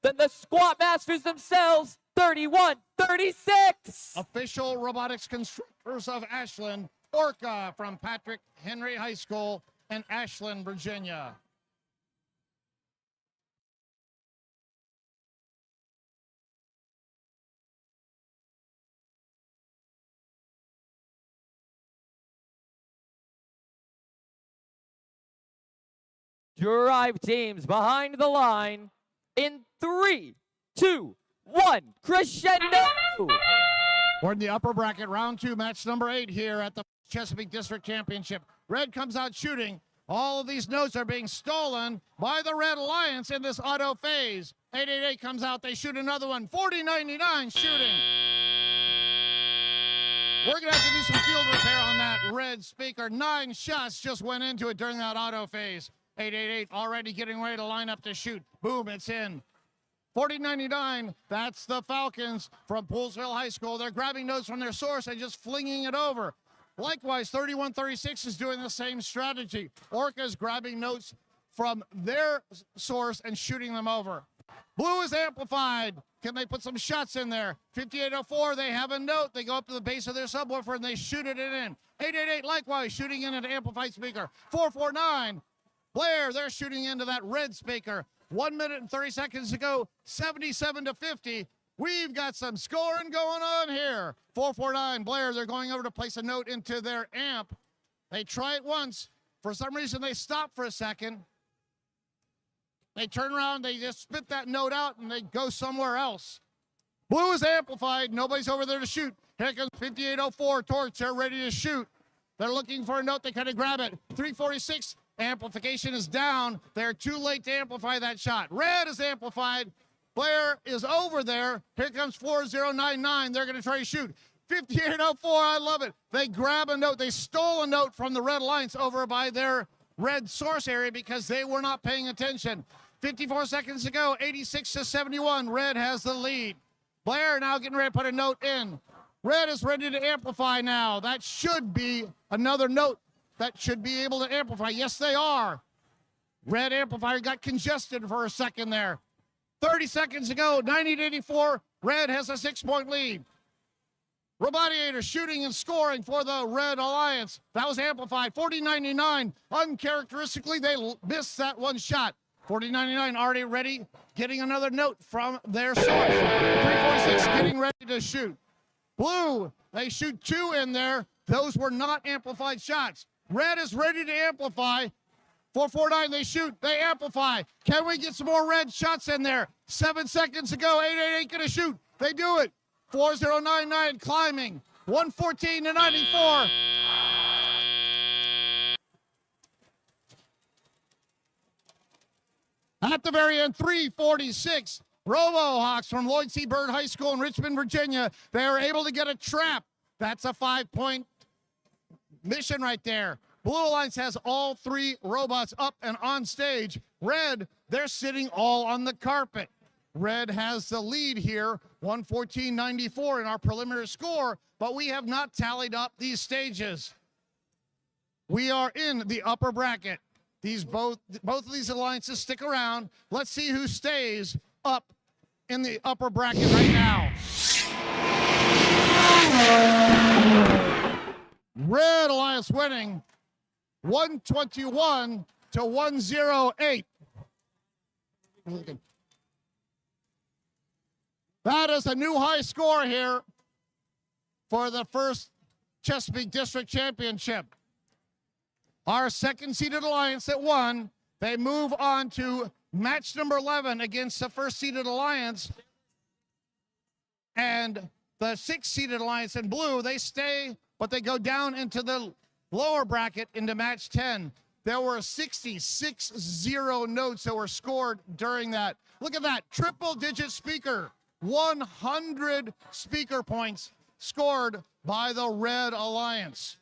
than the Squat Masters themselves, 3136. Official robotics constructors of Ashland, Orca from Patrick Henry High School in Ashland, Virginia. Drive teams behind the line in 3, 2, 1, crescendo! We're in the upper bracket, round 2, match number 8 here at the Chesapeake District Championship. Red comes out shooting. All of these notes are being stolen by the Red Alliance in this auto phase. 888 comes out, they shoot another one. 4099 shooting. We're gonna have to do some field repair on that red speaker. 9 shots just went into it during that auto phase. 888 already getting ready to line up to shoot. Boom, it's in. 4099, that's the Falcons from Poolesville High School. They're grabbing notes from their source and just flinging it over. Likewise, 3136 is doing the same strategy. Orca's grabbing notes from their source and shooting them over. Blue is amplified. Can they put some shots in there? 5804, they have a note. They go up to the base of their subwoofer and they shoot it in. 888 likewise shooting in an amplified speaker. 449, Blair, they're shooting into that red speaker. 1 minute and 30 seconds to go, 77-50. We've got some scoring going on here. 449, Blair, they're going over to place a note into their amp. They try it once. For some reason, they stop for a second. They turn around, they just spit that note out, and they go somewhere else. Blue is amplified. Nobody's over there to shoot. Here comes 5804, Torch. They're ready to shoot. They're looking for a note. They kind of grab it. 346. Amplification is down. They're too late to amplify that shot. Red is amplified. Blair is over there. Here comes 4099. They're going to try to shoot. 5804, I love it. They grab a note. They stole a note from the Red Alliance over by their red source area because they were not paying attention. 54 seconds to go, 86-71. Red has the lead. Blair now getting ready to put a note in. Red is ready to amplify now. That should be another note that should be able to amplify. Yes, they are. Red amplifier got congested for a second there. 30 seconds to go, 90-84. Red has a 6-point lead. Rebodiator shooting and scoring for the Red Alliance. That was amplified. 4099. Uncharacteristically, they missed that one shot. 4099 already ready, getting another note from their source. 346 getting ready to shoot. Blue, they shoot 2 in there. Those were not amplified shots. Red is ready to amplify. 449, they shoot, they amplify. Can we get some more red shots in there? 7 seconds to go, 888 gonna shoot. They do it. 4099 climbing. 114-94. At the very end, 346. RoboHawks from Lloyd C. Byrd High School in Richmond, Virginia. They are able to get a trap. That's a 5-point mission right there. Blue Alliance has all 3 robots up and on stage. Red, they're sitting all on the carpet. Red has the lead here, 114-94 in our preliminary score, but we have not tallied up these stages. We are in the upper bracket. Both of these alliances stick around. Let's see who stays up in the upper bracket right now. Red Alliance winning 121 to 108. That is a new high score here for the first Chesapeake District Championship. Our second-seeded alliance that won, they move on to match number 11 against the first-seeded alliance. And the sixth-seeded alliance in blue, they stay, but they go down into the lower bracket into match 10. There were 66 notes that were scored during that. Look at that, triple-digit speaker. 100 speaker points scored by the Red Alliance.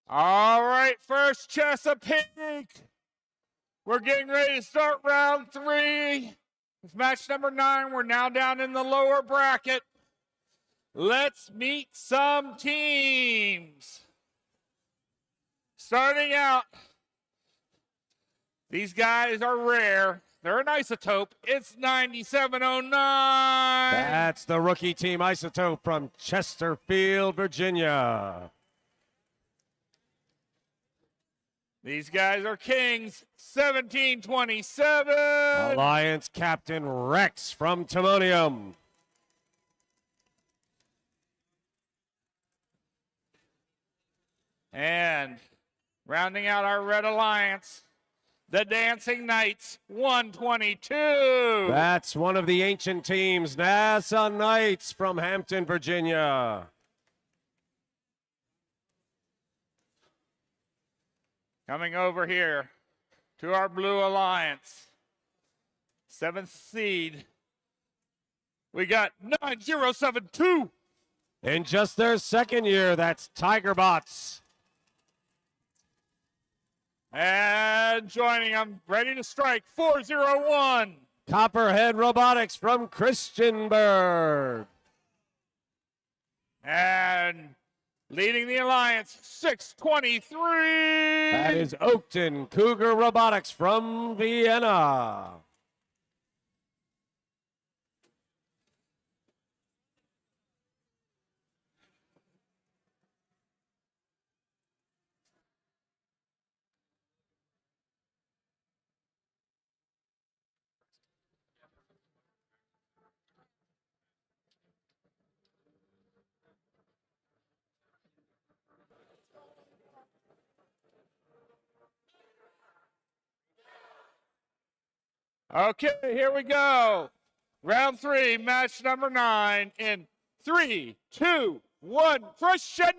All right, first Chesapeake. We're getting ready to start round 3. It's match number 9. We're now down in the lower bracket. Let's meet some teams. Starting out, these guys are rare. They're an isotope. It's 9709. That's the rookie team Isotope from Chesterfield, Virginia. These guys are Kings, 1727. Alliance Captain Rex from Timonium. And rounding out our Red Alliance, the Dancing Knights, 122. That's one of the ancient teams, NASA Knights from Hampton, Virginia. Coming over here to our Blue Alliance, 7th seed, we got 9072. In just their second year, that's Tigerbots. And joining them, ready to strike, 401. Copperhead Robotics from Christiansburg. And leading the Alliance, 623. That is Oakton Cougar Robotics from Vienna. Okay, here we go. Round 3, match number 9 in 3, 2, 1, crescendo!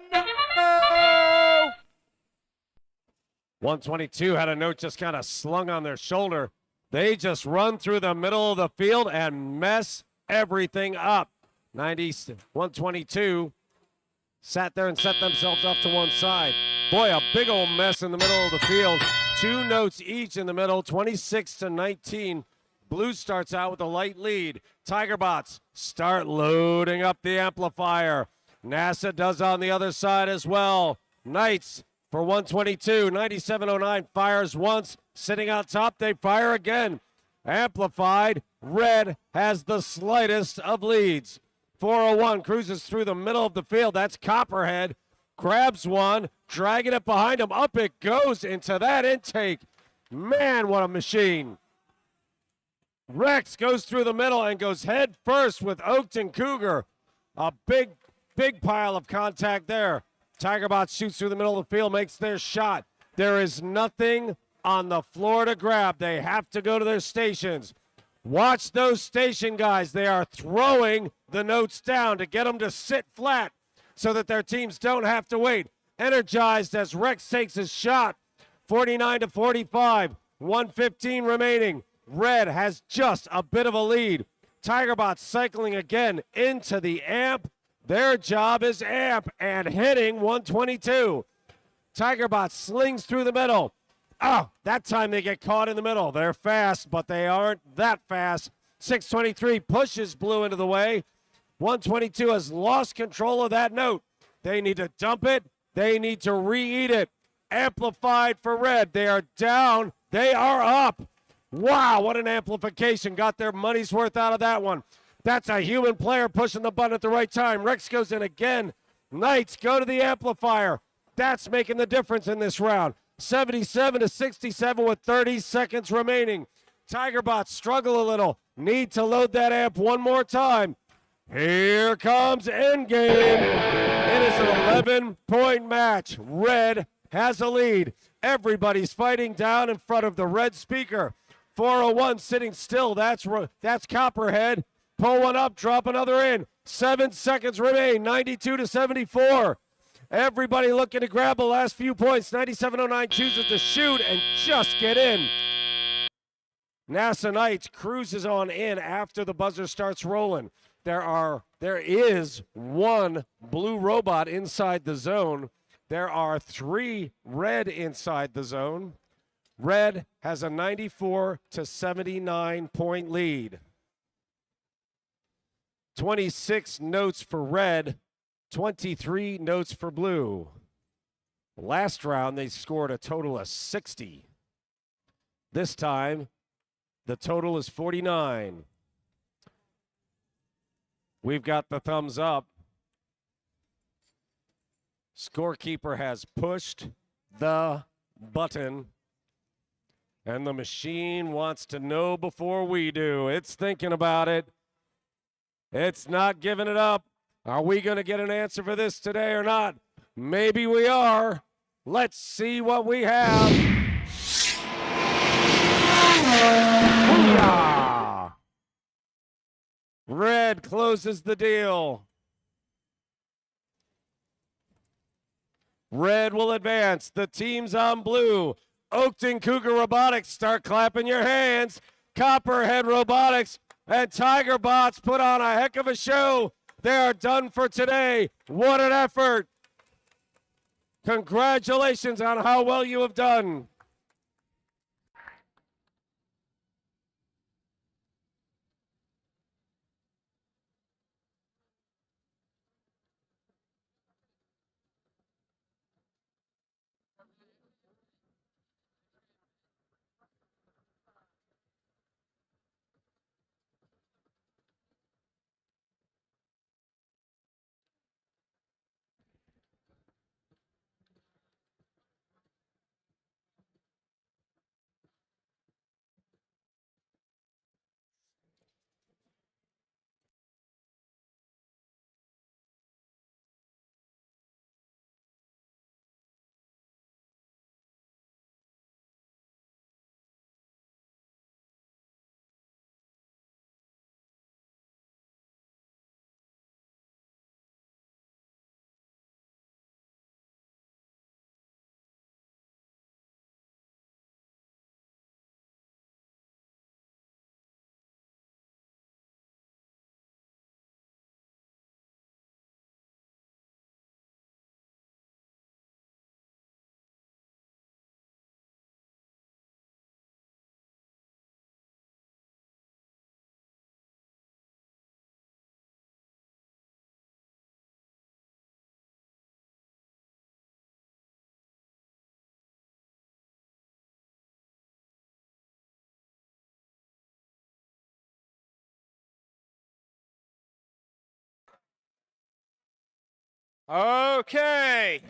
122 had a note just kind of slung on their shoulder. They just run through the middle of the field and mess everything up. 122 sat there and set themselves off to one side. Boy, a big old mess in the middle of the field. 2 notes each in the middle, 26-19. Blue starts out with a light lead. Tigerbots start loading up the amplifier. NASA does on the other side as well. Knights for 122, 9709 fires once. Sitting on top, they fire again. Amplified, Red has the slightest of leads. 401 cruises through the middle of the field. That's Copperhead. Grabs one, dragging it behind him. Up it goes into that intake. Man, what a machine. Rex goes through the middle and goes head first with Oakton Cougar. A big pile of contact there. Tigerbot shoots through the middle of the field, makes their shot. There is nothing on the floor to grab. They have to go to their stations. Watch those station guys. They are throwing the notes down to get them to sit flat so that their teams don't have to wait. Energized as Rex takes his shot. 49-45, 1:15 remaining. Red has just a bit of a lead. Tigerbot cycling again into the amp. Their job is amp and hitting 122. Tigerbot slings through the middle. Oh, that time they get caught in the middle. They're fast, but they aren't that fast. 623 pushes Blue into the way. 122 has lost control of that note. They need to dump it. They need to re-eat it. Amplified for Red. They are down. They are up. Wow, what an amplification. Got their money's worth out of that one. That's a human player pushing the button at the right time. Rex goes in again. Knights go to the amplifier. That's making the difference in this round. 77-67 with 30 seconds remaining. Tigerbots struggle a little. Need to load that amp one more time. Here comes Endgame. It is an 11-point match. Red has a lead. Everybody's fighting down in front of the red speaker. 401 sitting still. That's Copperhead. Pull one up, drop another in. 7 seconds remain. 92-74. Everybody looking to grab the last few points. 9709 chooses to shoot and just get in. NASA Knights cruises on in after the buzzer starts rolling. There is one blue robot inside the zone. There are 3 red inside the zone. Red has a 94 to 79 point lead. 26 notes for red, 23 notes for blue. Last round, they scored a total of 60. This time, the total is 49. We've got the thumbs up. Scorekeeper has pushed the button, and the machine wants to know before we do. It's thinking about it. It's not giving it up. Are we going to get an answer for this today or not? Maybe we are. Let's see what we have. Booyah! Red closes the deal. Red will advance. The teams on blue. Oakton Cougar Robotics, start clapping your hands. Copperhead Robotics and Tiger Bots put on a heck of a show. They are done for today. What an effort. Congratulations on how well you have done. Okay.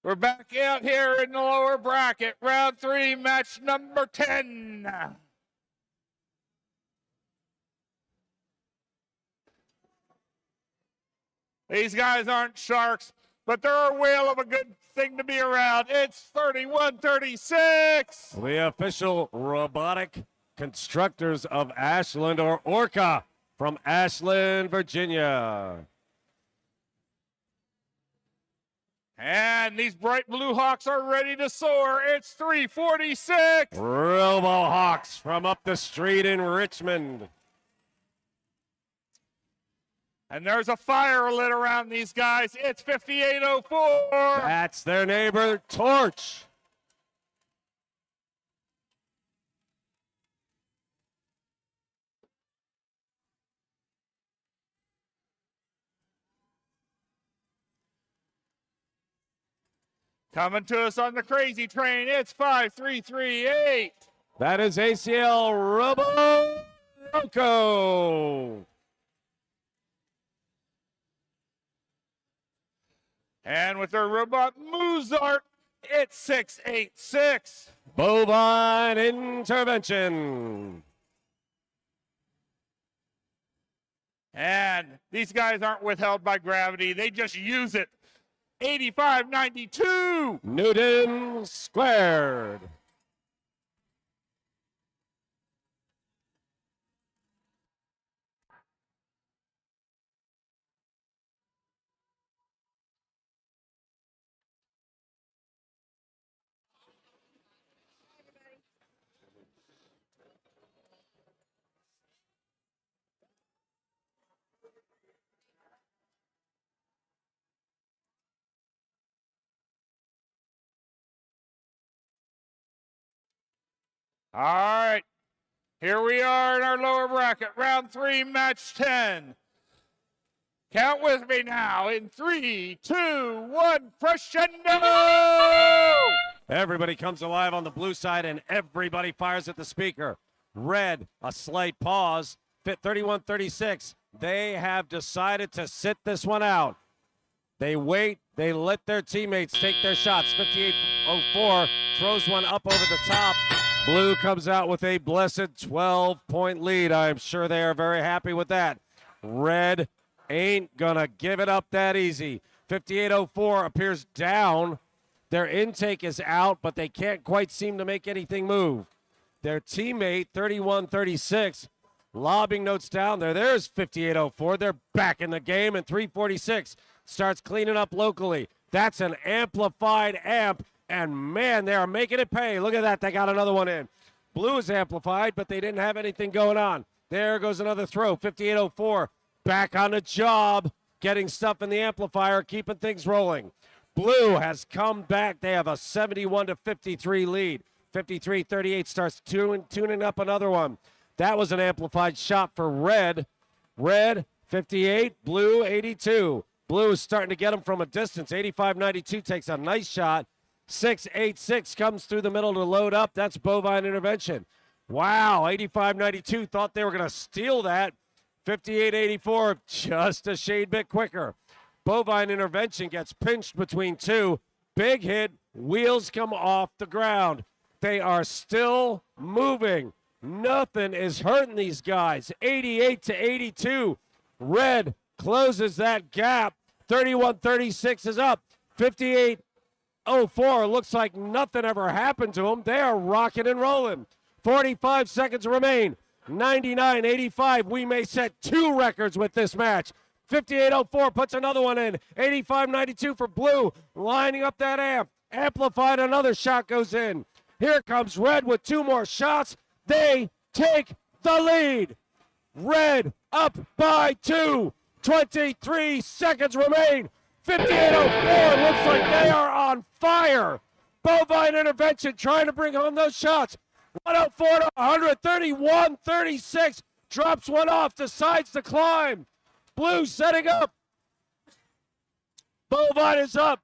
We're back out here in the lower bracket. Round 3, match number 10. These guys aren't sharks, but they're a whale of a good thing to be around. It's 31-36. The official robotic constructors of Ashland, or Orca, from Ashland, Virginia. And these bright blue hawks are ready to soar. It's 3:46. Robohawks from up the street in Richmond. And there's a fire lit around these guys. It's 58:04. That's their neighbor, Torch. Coming to us on the crazy train, it's 5338. That is ACL Robo Loco. And with their robot Mozart, it's 686. Bovine Intervention. And these guys aren't withheld by gravity, they just use it. 8592. Newton Squared. All right. Here we are in our lower bracket, round 3, match 10. Count with me now in 3, 2, 1, crescendo! Everybody comes alive on the blue side, and everybody fires at the speaker. Red, a slight pause. Fit 31-36. They have decided to sit this one out. They wait. They let their teammates take their shots. 58-04 throws one up over the top. Blue comes out with a blessed 12-point lead. I'm sure they are very happy with that. Red ain't gonna give it up that easy. 58-04 appears down. Their intake is out, but they can't quite seem to make anything move. Their teammate, 31-36, lobbing notes down there. There's 58-04. They're back in the game, and 346 starts cleaning up locally. That's an amplified amp, and man, they are making it pay. Look at that. They got another one in. Blue is amplified, but they didn't have anything going on. There goes another throw. 58-04 back on the job, getting stuff in the amplifier, keeping things rolling. Blue has come back. They have a 71-53 lead. 53-38 starts tuning up another one. That was an amplified shot for Red. Red, 58. Blue, 82. Blue is starting to get them from a distance. 85-92 takes a nice shot. 6-8-6 comes through the middle to load up. That's Bovine Intervention. Wow, 85-92 thought they were going to steal that. 58-84, just a shade bit quicker. Bovine Intervention gets pinched between two. Big hit, wheels come off the ground. They are still moving. Nothing is hurting these guys. 88-82. Red closes that gap. 31-36 is up. 58-04 looks like nothing ever happened to them. They are rocking and rolling. 45 seconds remain. 99-85. We may set 2 records with this match. 58-04 puts another one in. 85-92 for Blue. Lining up that amp. Amplified, another shot goes in. Here comes Red with 2 more shots. They take the lead. Red up by 2. 23 seconds remain. 58-04. Looks like they are on fire. Bovine Intervention trying to bring home those shots. 104 to 100. 31-36. Drops one off. Decides to climb. Blue setting up. Bovine is up.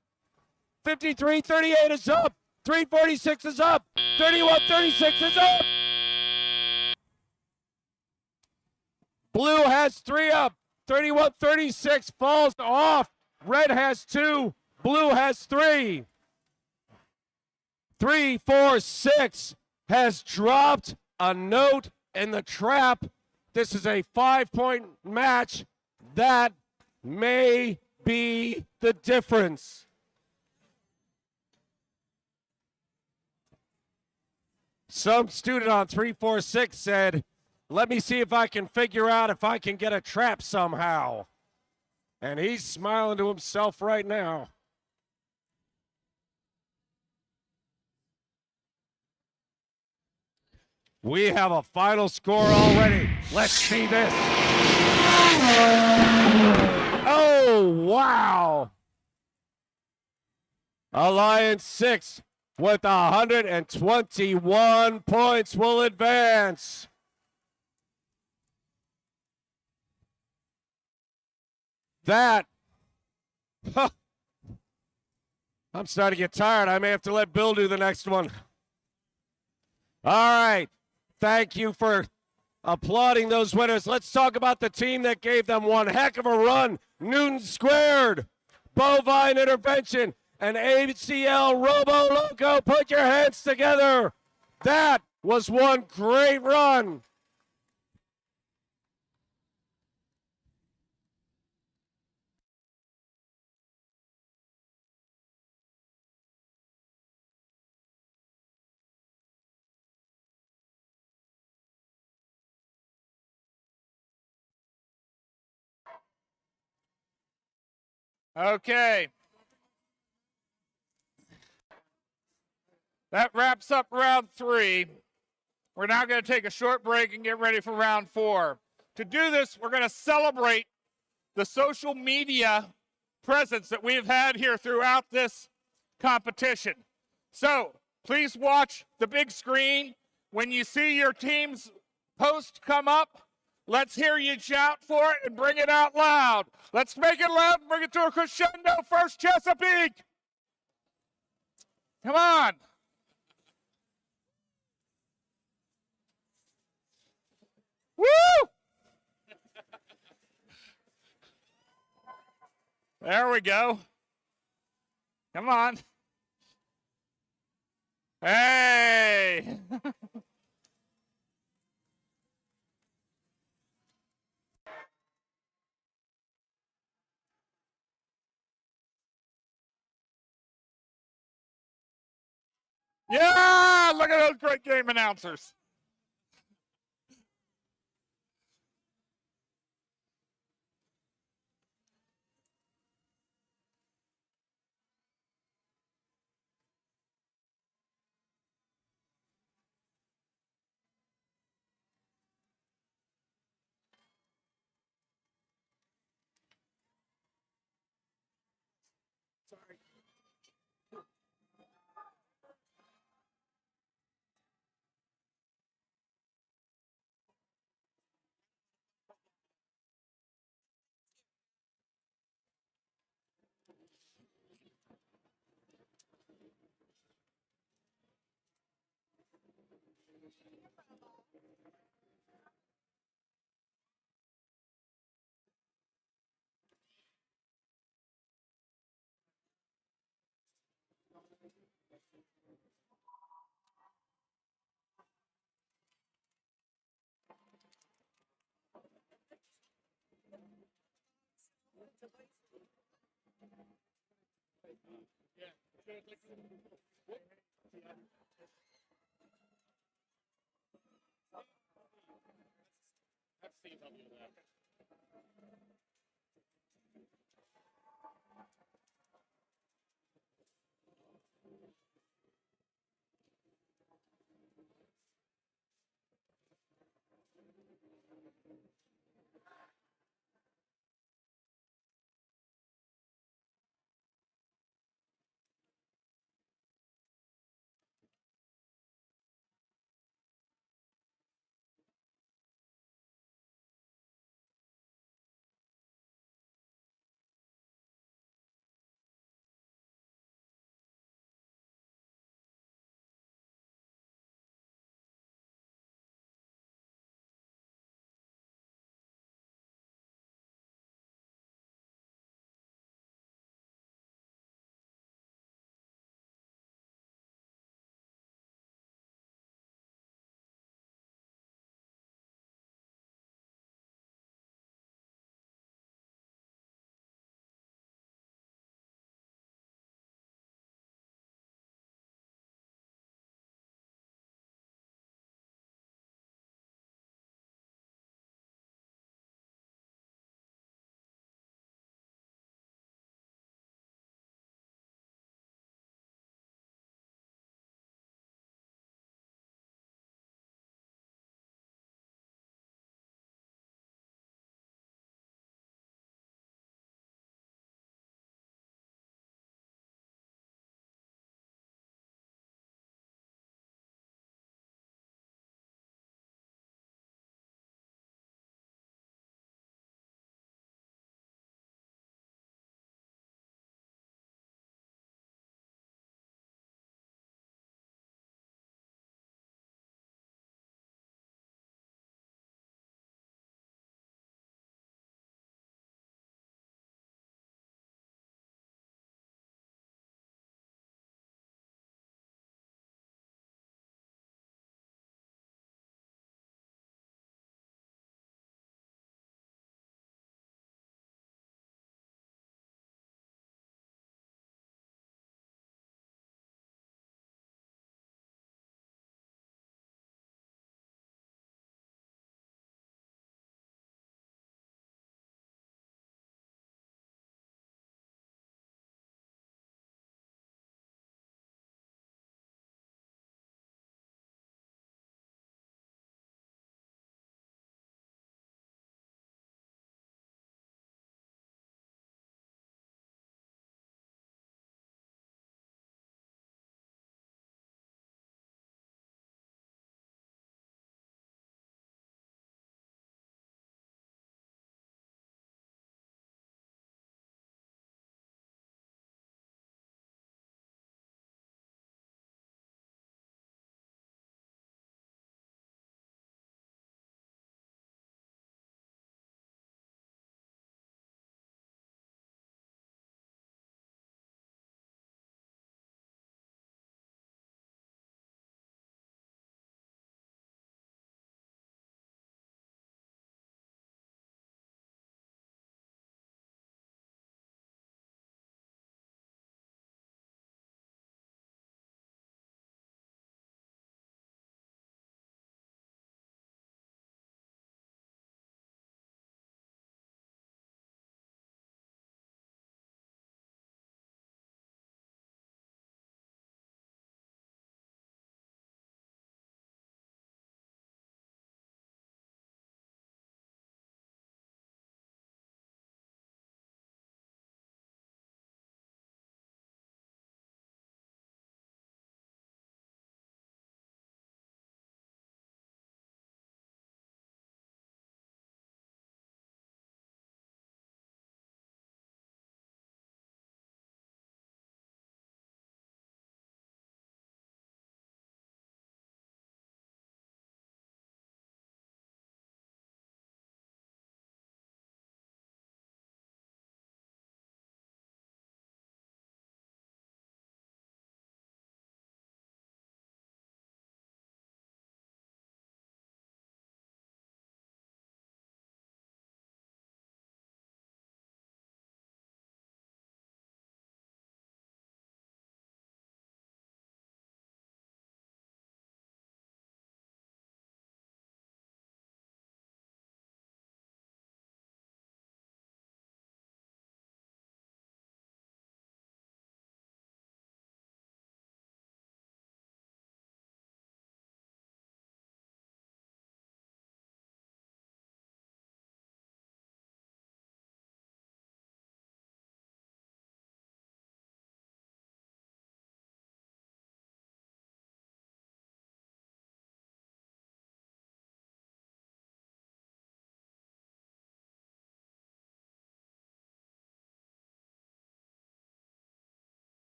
53-38 is up. 346 is up. 31-36 is up. Blue has 3 up. 31-36 falls off. Red has 2. Blue has 3. 346 has dropped a note in the trap. This is a 5-point match. That may be the difference. Some student on 346 said, let me see if I can figure out if I can get a trap somehow. And he's smiling to himself right now. We have a final score already. Let's see this. Oh, wow. Alliance 6 with 121 points will advance. That, I'm starting to get tired. I may have to let Bill do the next one. All right. Thank you for applauding those winners. Let's talk about the team that gave them one heck of a run. Newton Squared, Bovine Intervention, and ACL Robo Loco. Put your hands together. That was one great run. Okay. That wraps up round 3. We're now going to take a short break and get ready for round 4. To do this, we're going to celebrate the social media presence that we've had here throughout this competition. So please watch the big screen When you see your team's post come up, let's hear you shout for it and bring it out loud. Let's make it loud and bring it to a crescendo. First Chesapeake. Come on. Woo! There we go. Come on. Hey! Yeah! Look at those great game announcers.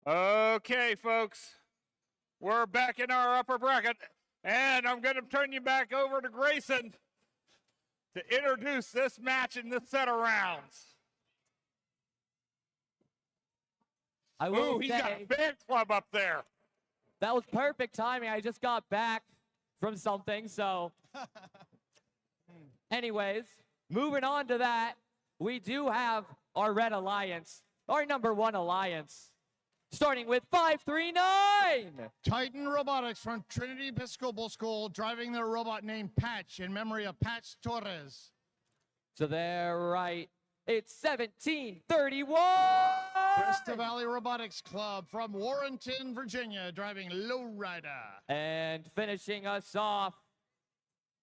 Okay, folks, we're back in our upper bracket, and I'm going to turn you back over to Grayson to introduce this match in this set of rounds. I will Ooh, he's got say, a fan club up there. that was perfect timing. I just got back from something, so. Anyways, moving on to that, we do have our Red Alliance, our #1 alliance, starting with 539. Titan Robotics from Trinity Episcopal School, driving their robot named Patch in memory of Patch Torres. To their right, it's 1731. Cresta Valley Robotics Club from Warrenton, Virginia, driving Lowrider. And finishing us off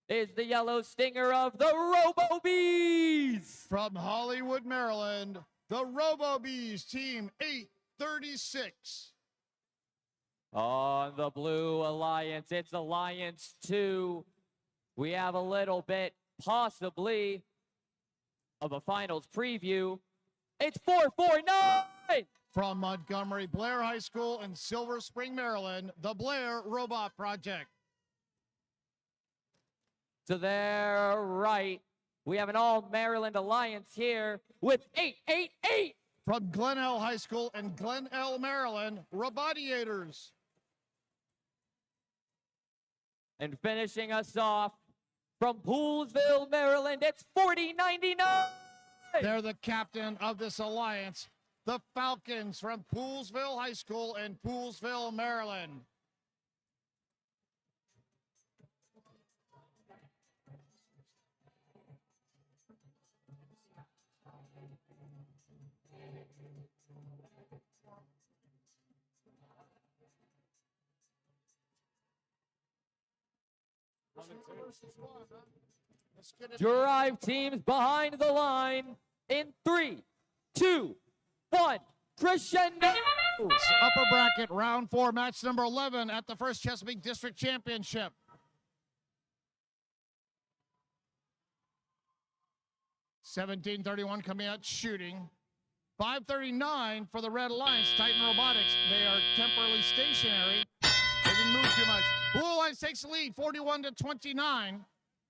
is the yellow stinger of the Robo Bees. From Hollywood, Maryland, the Robo Bees, team 836. On the blue alliance, it's Alliance 2. We have a little bit, possibly, of a finals preview. It's 449. From Montgomery Blair High School in Silver Spring, Maryland, the Blair Robot Project. To their right, we have an all-Maryland alliance here with 888. From Glenelg High School in Glenelg, Maryland, Robotiators. And finishing us off from Poolsville, Maryland, it's 4099. They're the captain of this alliance, the Falcons from Poolsville High School in Poolsville, Maryland. Drive teams behind the line in 3, 2, 1. Crescendo. Upper bracket, round 4, match number 11 at the first Chesapeake District Championship. $17.31 coming out shooting. $5.39 for the Red Alliance, Titan Robotics. They are temporarily stationary. They didn't move too much. Blue Alliance takes the lead, 41-29.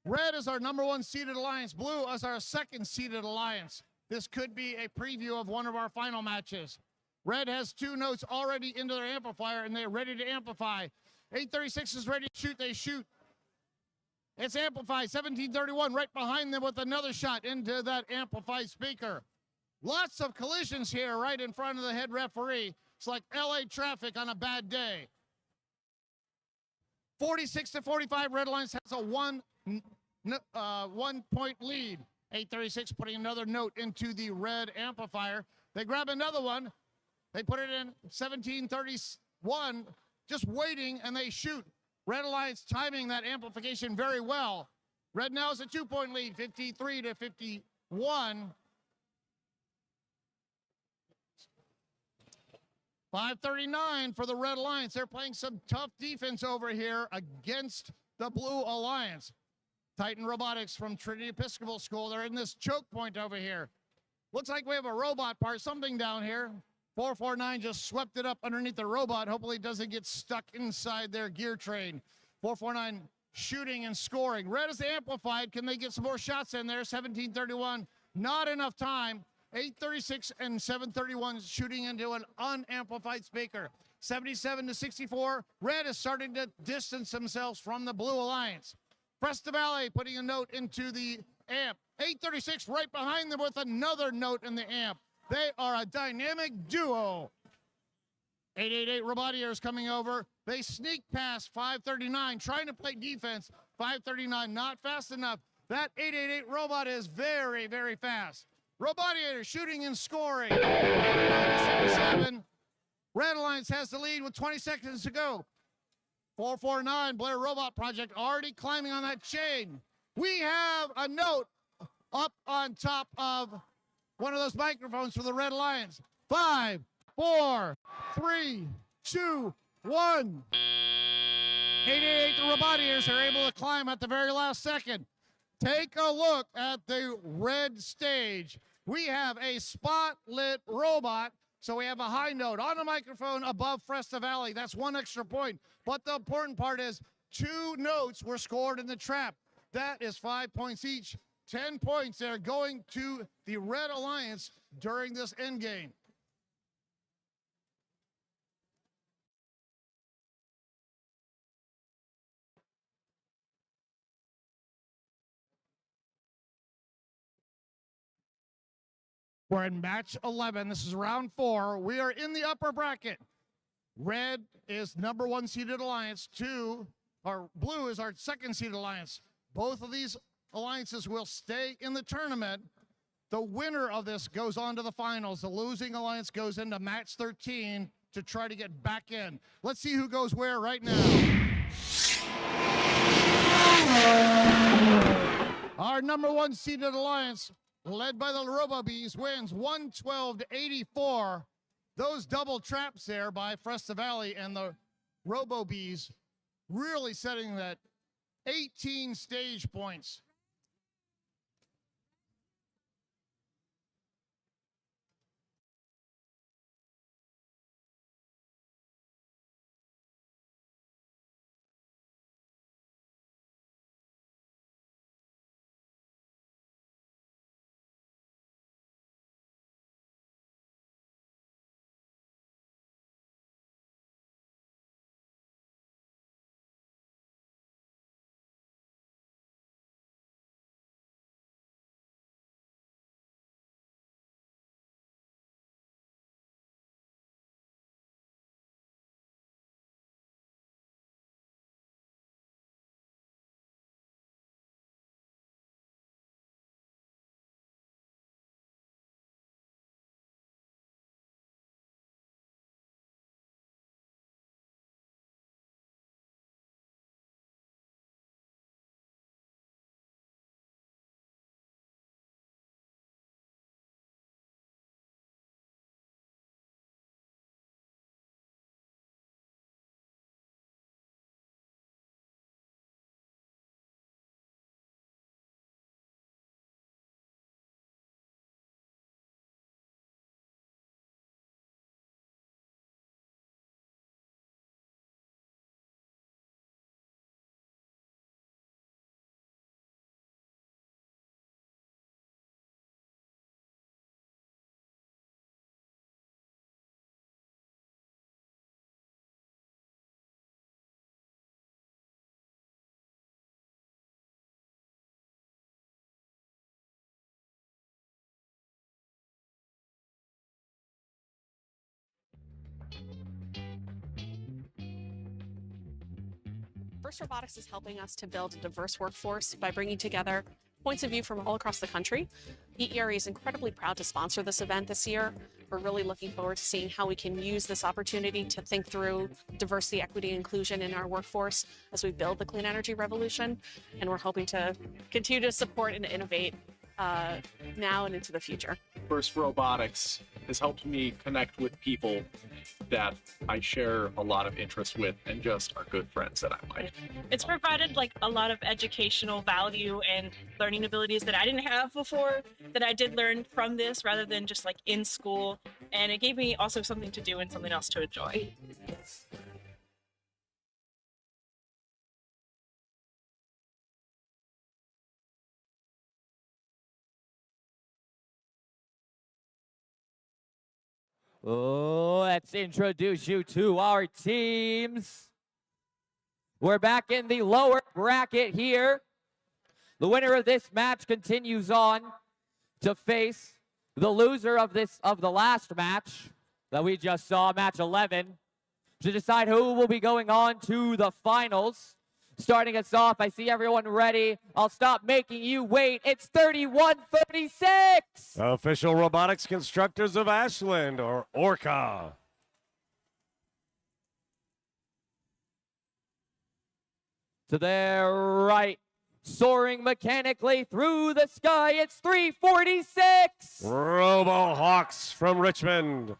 Red is our #1 seeded alliance. Blue is our 2nd seeded alliance. This could be a preview of one of our final matches. Red has 2 notes already into their amplifier, and they're ready to amplify. 836 is ready to shoot. They shoot. It's amplified. 1731 right behind them with another shot into that amplified speaker. Lots of collisions here right in front of the head referee. It's like LA traffic on a bad day. 46-45, Red Alliance has a 1-point lead. 836 putting another note into the red amplifier. They grab another one. They put it in 1731, just waiting, and they shoot. Red Alliance timing that amplification very well. Red now is a 2-point lead, 53-51. 539 for the Red Alliance. They're playing some tough defense over here against the Blue Alliance. Titan Robotics from Trinity Episcopal School. They're in this choke point over here. Looks like we have a robot part, something down here. 449 just swept it up underneath the robot. Hopefully it doesn't get stuck inside their gear train. 449 shooting and scoring. Red is amplified. Can they get some more shots in there? 1731, not enough time. 836 and 731 shooting into an unamplified speaker. 77-64. Red is starting to distance themselves from the Blue Alliance. Cresta Valley putting a note into the amp. 836 right behind them with another note in the amp. They are a dynamic duo. 888 Robotiers coming over. They sneak past 539, trying to play defense. 539 not fast enough. That 888 robot is very, very fast. Robotiers shooting and scoring. 89-77. Red Alliance has the lead with 20 seconds to go. 449 Blair Robot Project already climbing on that chain. We have a note up on top of one of those microphones for the Red Alliance. 5, 4, 3, 2, 1. 888 the Robotiers are able to climb at the very last second. Take a look at the red stage. We have a spot-lit robot So we have a high note on the microphone above Fresta Valley. That's 1 extra point. But the important part is 2 notes were scored in the trap. That is 5 points each. 10 points there going to the Red Alliance during this end game. We're in match 11. This is round 4. We are in the upper bracket. Red is number 1 seeded alliance. Blue is our 2nd seeded alliance. Both of these alliances will stay in the tournament. The winner of this goes on to the finals. The losing alliance goes into match 13 to try to get back in. Let's see who goes where right now. Our number 1 seeded alliance, led by the Robo Bees, wins 112-84. Those double traps there by Fresta Valley and the Robo Bees really setting that 18 stage points. FRC Robotics is helping us to build a diverse workforce by bringing together points of view from all across the country. EERE is incredibly proud to sponsor this event this year. We're really looking forward to seeing how we can use this opportunity to think through diversity, equity, and inclusion in our workforce as we build the clean energy revolution. And we're hoping to continue to support and innovate now and into the future. FRC Robotics has helped me connect with people that I share a lot of interests with and just are good friends that I like. It's provided like a lot of educational value and learning abilities that I didn't have before, that I did learn from this rather than just like in school. And it gave me also something to do and something else to enjoy. Let's introduce you to our teams. We're back in the lower bracket here. The winner of this match continues on to face the loser of the last match that we just saw, match 11, to decide who will be going on to the finals. Starting us off, I see everyone ready. I'll stop making you wait. It's 31-36. Official robotics constructors of Ashland, or ORCA. To their right, soaring mechanically through the sky, it's 346. RoboHawks from Richmond.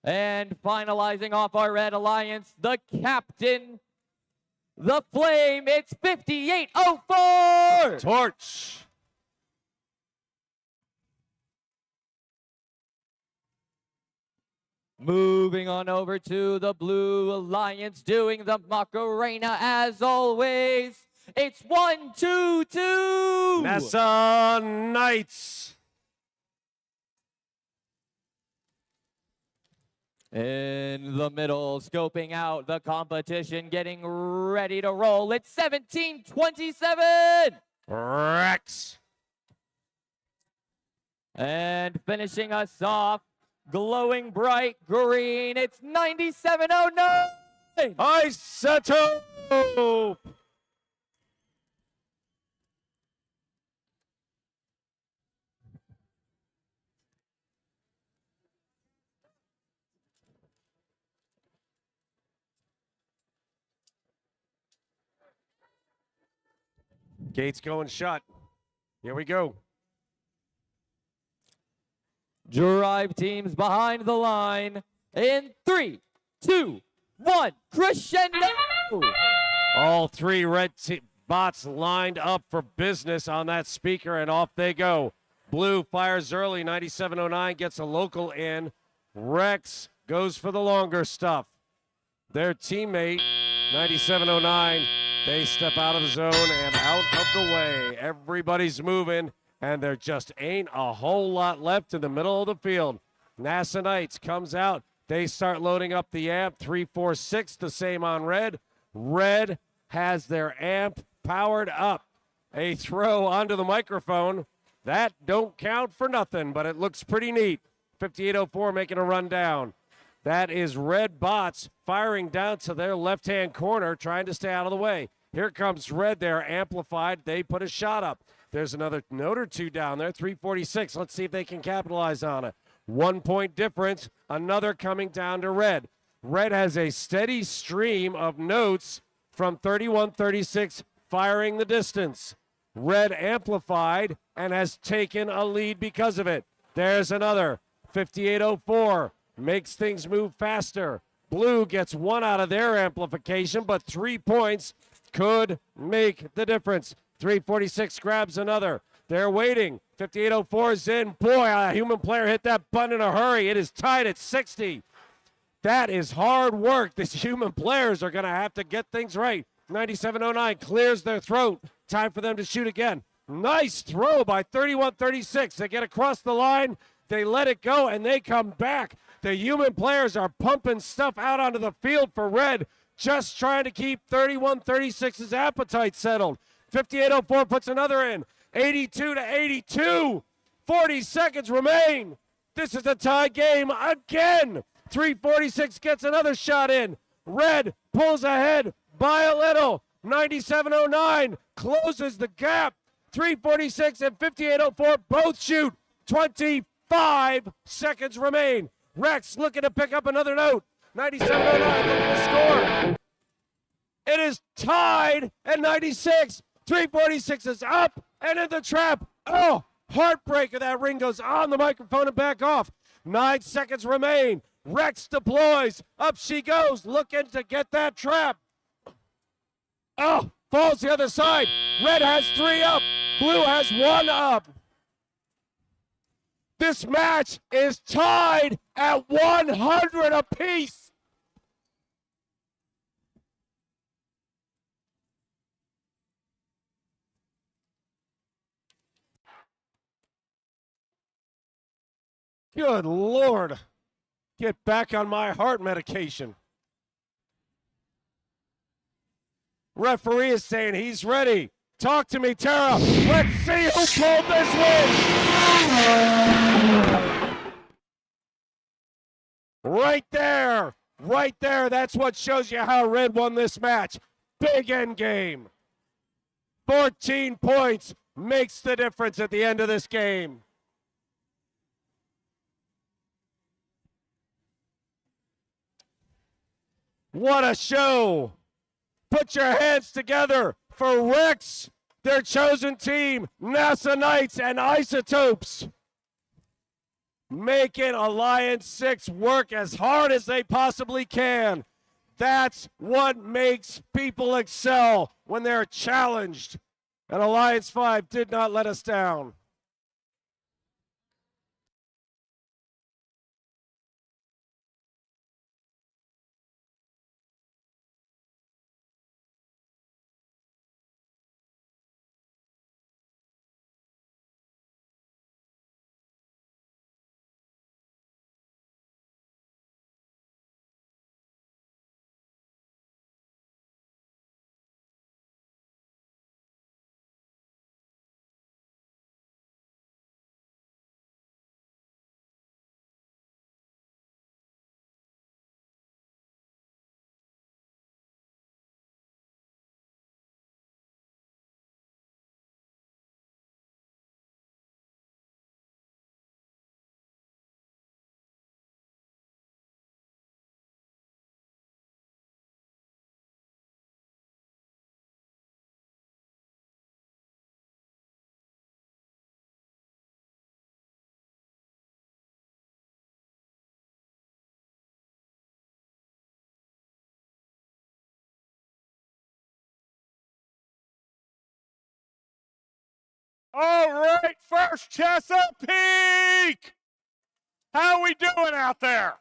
And finalizing off our Red Alliance, the captain, the flame, it's 5804. Torch. Moving on over to the Blue Alliance, doing the Macarena as always. It's 1, 2, 2. NASA Knights. In the middle, scoping out the competition, getting ready to roll. It's 17-27. Rex. And finishing us off, glowing bright green. It's 9709. Isotope. Gates going shut. Here we go. Drive teams behind the line in 3, 2, 1. Crescendo. All three red bots lined up for business on that speaker, and off they go. Blue fires early. 9709 gets a local in. Rex goes for the longer stuff. Their teammate, 9709, they step out of the zone and out of the way. Everybody's moving, and there just ain't a whole lot left in the middle of the field. NASA Knights comes out. They start loading up the amp. 3, 4, 6, the same on red. Red has their amp powered up. A throw onto the microphone. That don't count for nothing, but it looks pretty neat. 5804 making a run down. That is red bots firing down to their left-hand corner, trying to stay out of the way. Here comes red. They're amplified. They put a shot up. There's another note or two down there. 346. Let's see if they can capitalize on it. 1 point difference. Another coming down to red. Red has a steady stream of notes from 3136 firing the distance. Red amplified and has taken a lead because of it. There's another. 5804 makes things move faster. Blue gets one out of their amplification, but 3 points could make the difference. 346 grabs another. They're waiting. 5804 is in. Boy, a human player hit that button in a hurry. It is tied at 60. That is hard work. These human players are going to have to get things right. 9709 clears their throat. Time for them to shoot again. Nice throw by 3136. They get across the line. They let it go, and they come back. The human players are pumping stuff out onto the field for red, just trying to keep 3136's appetite settled. 5804 puts another in. 82-82. 40 seconds remain. This is a tie game again. 346 gets another shot in. Red pulls ahead by a little. 9709 closes the gap. 346 and 5804 both shoot. 25 seconds remain. Rex looking to pick up another note. 9709 looking to score. It is tied at 96. 346 is up and in the trap. Oh, heartbreaker. That ring goes on the microphone and back off. 9 seconds remain. Rex deploys. Up she goes, looking to get that trap. Oh, falls the other side. Red has 3 up. Blue has 1 up. This match is tied at 100 apiece. Good Lord. Get back on my heart medication. Referee is saying he's ready. Talk to me, Tara. Let's see who pulled this win. Right there. Right there. That's what shows you how red won this match. Big end game. 14 points makes the difference at the end of this game. What a show. Put your hands together for Rex, their chosen team, NASA Knights, and Isotopes. Making Alliance 6 work as hard as they possibly can. That's what makes people excel when they're challenged. And Alliance 5 did not let us down. All right, first Chesapeake. How we doing out there?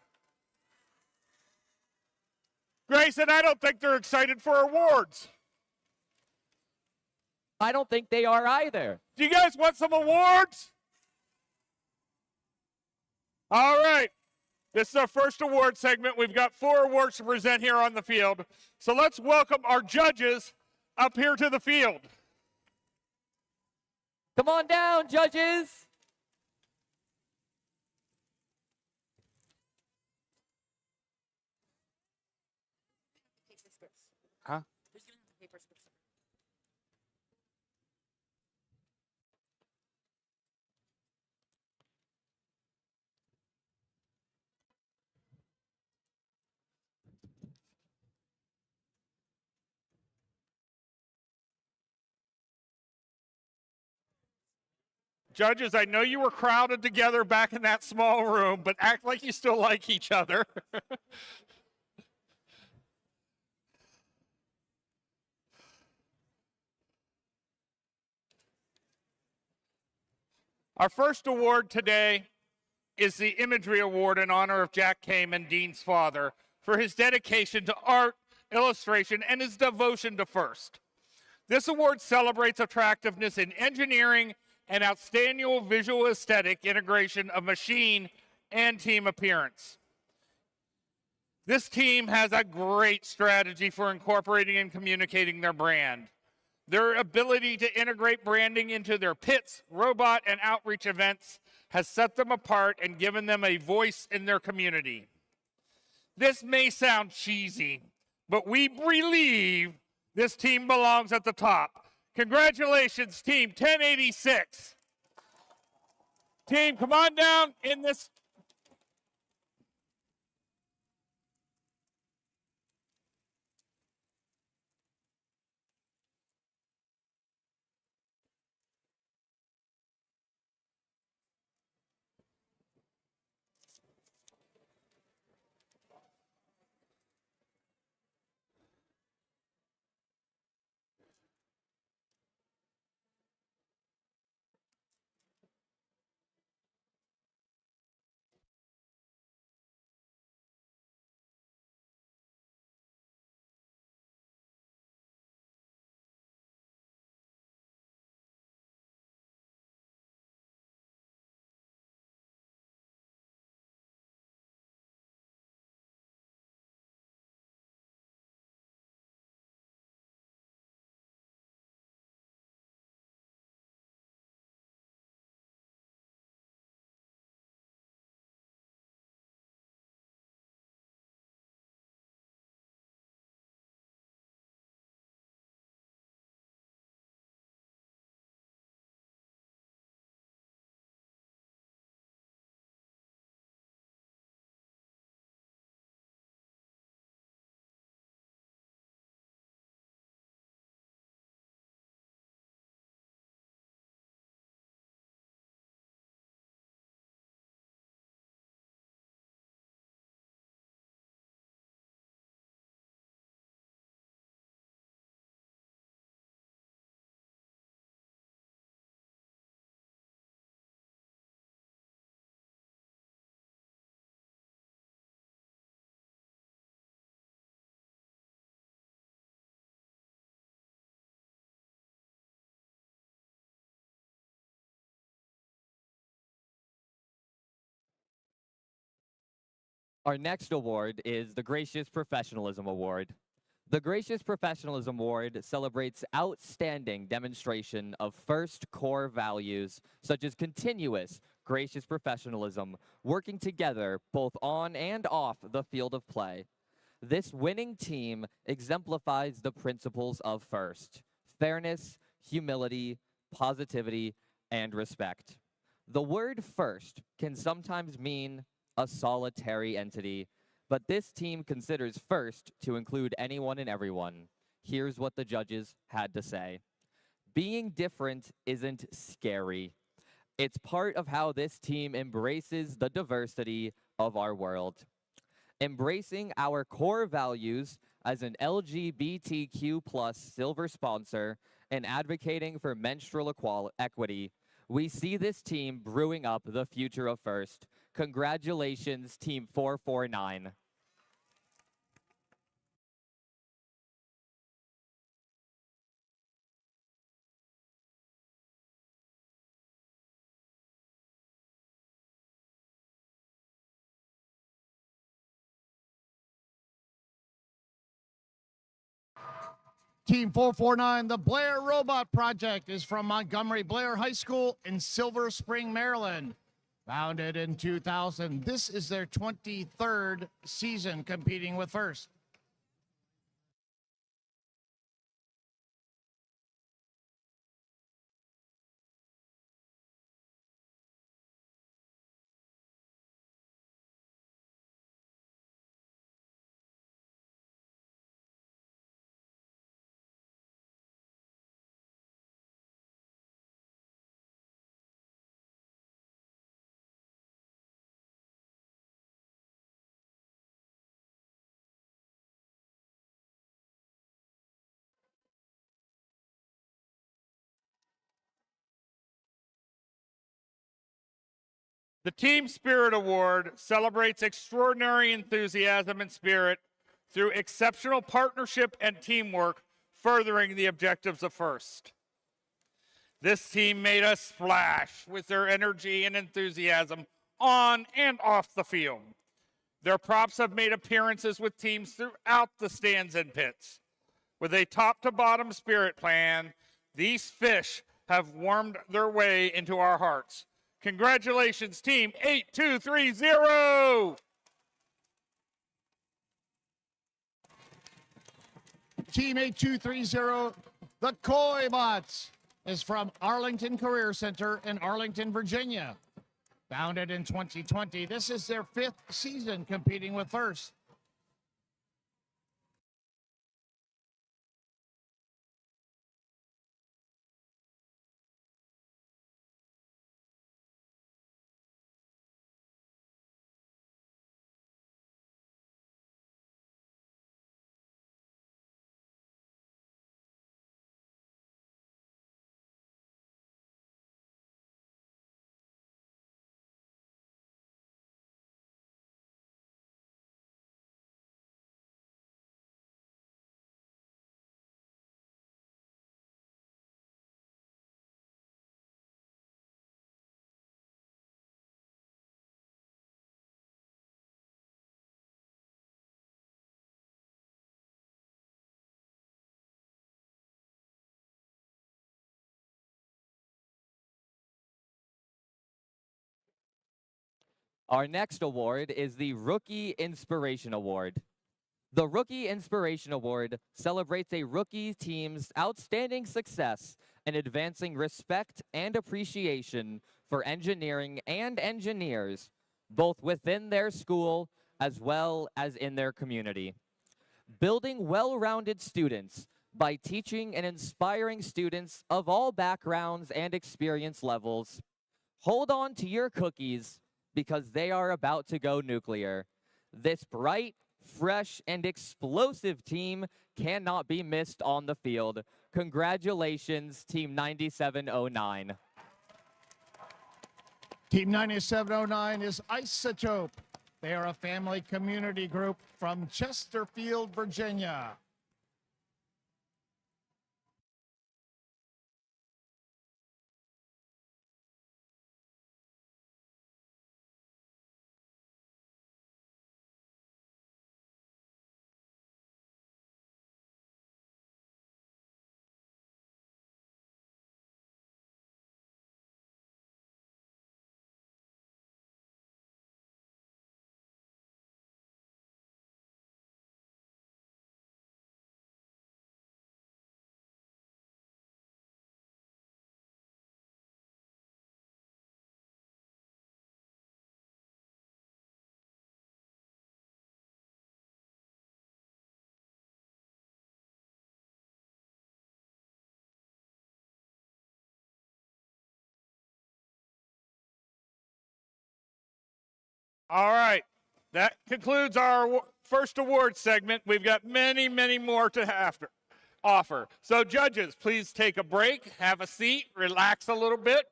Grayson, I don't think they're excited for awards. I don't think they are either. Do you guys want some awards? All right. This is our first award segment. We've got 4 awards to present here on the field. So let's welcome our judges up here to the field. Come on down, judges. Huh? Judges, I know you were crowded together back in that small room, but act like you still like each other. Our first award today is the Imagery Award in honor of Jack Kamen, Dean's father, for his dedication to art, illustration, and his devotion to FIRST. This award celebrates attractiveness in engineering and outstanding visual aesthetic integration of machine and team appearance. This team has a great strategy for incorporating and communicating their brand. Their ability to integrate branding into their pits, robot, and outreach events has set them apart and given them a voice in their community. This may sound cheesy, but we believe this team belongs at the top. Congratulations, Team 1086. Team, come on down in this. Our next award is the Gracious Professionalism Award. The Gracious Professionalism Award celebrates outstanding demonstration of FIRST core values, such as continuous, gracious professionalism, working together both on and off the field of play. This winning team exemplifies the principles of FIRST: fairness, humility, positivity, and respect. The word FIRST can sometimes mean a solitary entity, but this team considers FIRST to include anyone and everyone. Here's what the judges had to say. Being different isn't scary. It's part of how this team embraces the diversity of our world. Embracing our core values as an LGBTQ plus silver sponsor and advocating for menstrual equity, we see this team brewing up the future of FIRST. Congratulations, Team 449. Team 449, the Blair Robot Project, is from Montgomery Blair High School in Silver Spring, Maryland. Founded in 2000, this is their 23rd season competing with FIRST. The Team Spirit Award celebrates extraordinary enthusiasm and spirit through exceptional partnership and teamwork, furthering the objectives of FIRST. This team made us splash with their energy and enthusiasm on and off the field. Their props have made appearances with teams throughout the stands and pits. With a top-to-bottom spirit plan, these fish have warmed their way into our hearts. Congratulations, Team 8230! Team 8230, the Koi Bots, is from Arlington Career Center in Arlington, Virginia. Founded in 2020, this is their 5th season competing with FIRST. Our next award is the Rookie Inspiration Award. The Rookie Inspiration Award celebrates a rookie team's outstanding success in advancing respect and appreciation for engineering and engineers, both within their school as well as in their community. Building well-rounded students by teaching and inspiring students of all backgrounds and experience levels. Hold on to your cookies because they are about to go nuclear. This bright, fresh, and explosive team cannot be missed on the field. Congratulations, Team 9709. Team 9709 is Isotope. They are a family community group from Chesterfield, Virginia. All right, that concludes our first award segment. We've got many, many more to offer. So judges, please take a break, have a seat, relax a little bit,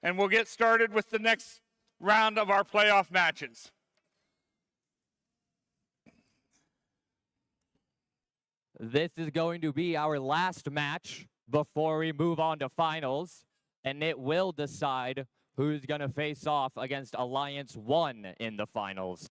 and we'll get started with the next round of our playoff matches. This is going to be our last match before we move on to finals, and it will decide who's going to face off against Alliance 1 in the finals.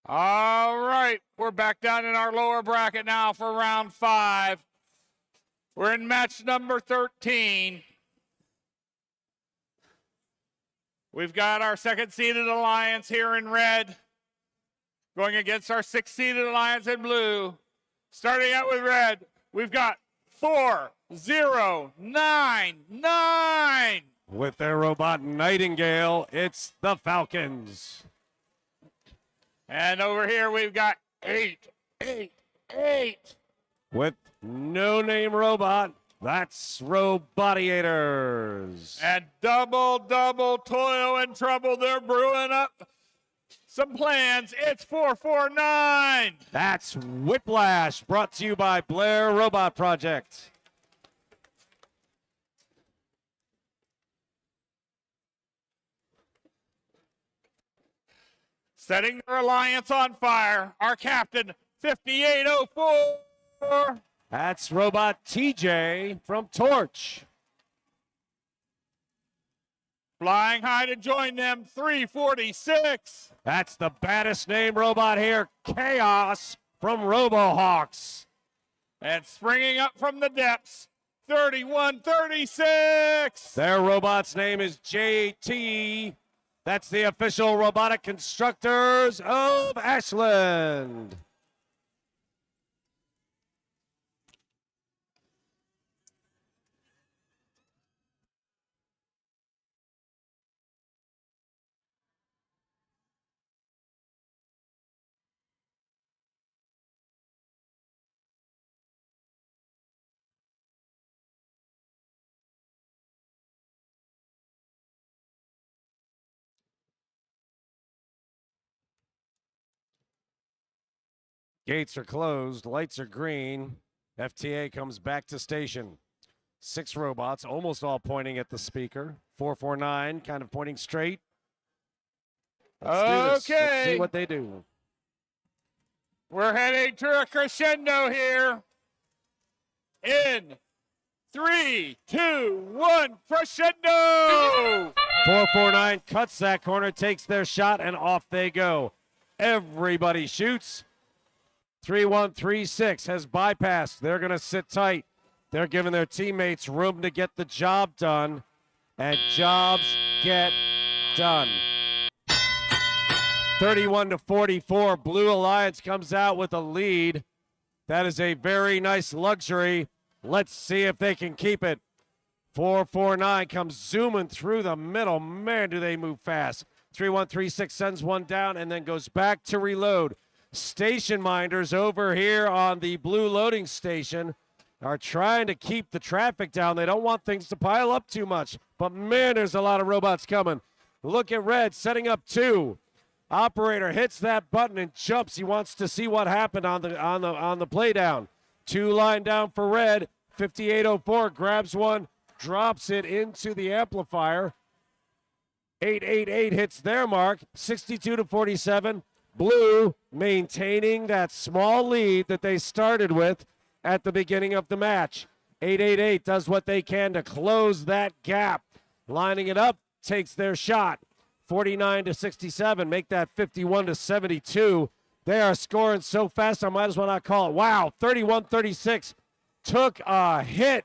All right, we're back down in our lower bracket now for round 5. We're in match number 13. We've got our second-seeded alliance here in red going against our 6th-seeded alliance in blue. Starting out with red, we've got 4099. With their robot Nightingale, it's the Falcons. And over here we've got 888. With no name robot, that's Robottiators. And double toil and trouble. They're brewing up some plans. It's 449. That's Whiplash, brought to you by Blair Robot Project. Setting their alliance on fire, our captain, 5804. That's Robot TJ from Torch. Flying high to join them, 346. That's the baddest name robot here, Chaos from RoboHawks. And springing up from the depths, 3136. Their robot's name is JT. That's the official robotic constructors of Ashland. Gates are closed, lights are green. FTA comes back to station. 6 robots, almost all pointing at the speaker. 449 kind of pointing straight. Let's do this. Let's see what they do. We're heading to a crescendo here. In 3, 2, 1, crescendo! 449 cuts that corner, takes their shot, and off they go. Everybody shoots. 3136 has bypassed. They're going to sit tight. They're giving their teammates room to get the job done, and jobs get done. 31-44, Blue Alliance comes out with a lead. That is a very nice luxury. Let's see if they can keep it. 449 comes zooming through the middle. Man, do they move fast. 3136 sends one down and then goes back to reload. Station minders over here on the blue loading station are trying to keep the traffic down. They don't want things to pile up too much. But man, there's a lot of robots coming. Look at red setting up 2. Operator hits that button and jumps. He wants to see what happened on the play down. 2 line down for red. 5804 grabs one, drops it into the amplifier. 888 hits their mark. 62-47. Blue maintaining that small lead that they started with at the beginning of the match. 888 does what they can to close that gap. Lining it up, takes their shot. 49-67, make that 51-72. They are scoring so fast, I might as well not call it. Wow, 31-36 took a hit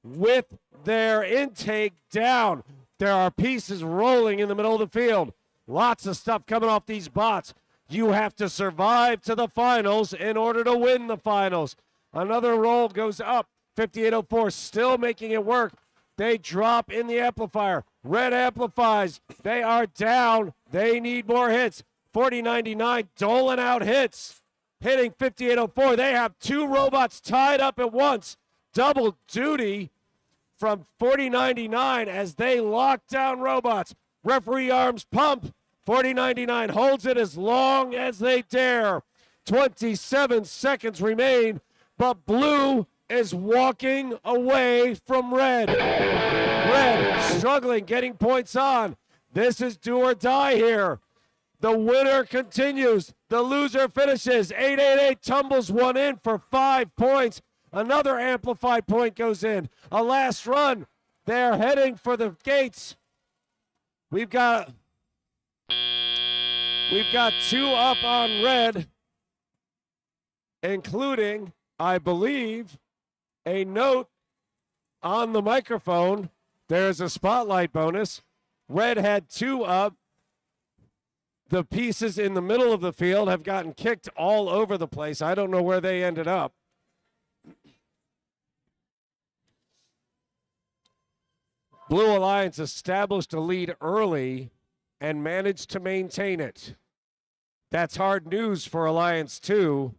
with their intake down. There are pieces rolling in the middle of the field. Lots of stuff coming off these bots. You have to survive to the finals in order to win the finals. Another roll goes up. 5804 still making it work. They drop in the amplifier. Red amplifies. They are down. They need more hits. 4099 doling out hits. Hitting 5804. They have 2 robots tied up at once. Double duty from 4099 as they lock down robots. Referee arms pump. 4099 holds it as long as they dare. 27 seconds remain, but blue is walking away from red. Red struggling, getting points on. This is do or die here. The winner continues. The loser finishes. 888 tumbles one in for 5 points. Another amplified point goes in. A last run. They're heading for the gates. We've got We've got 2 up on red, including, I believe, a note on the microphone. There's a spotlight bonus. Red had 2 up. The pieces in the middle of the field have gotten kicked all over the place. I don't know where they ended up. Blue Alliance established a lead early and managed to maintain it. That's hard news for Alliance 2.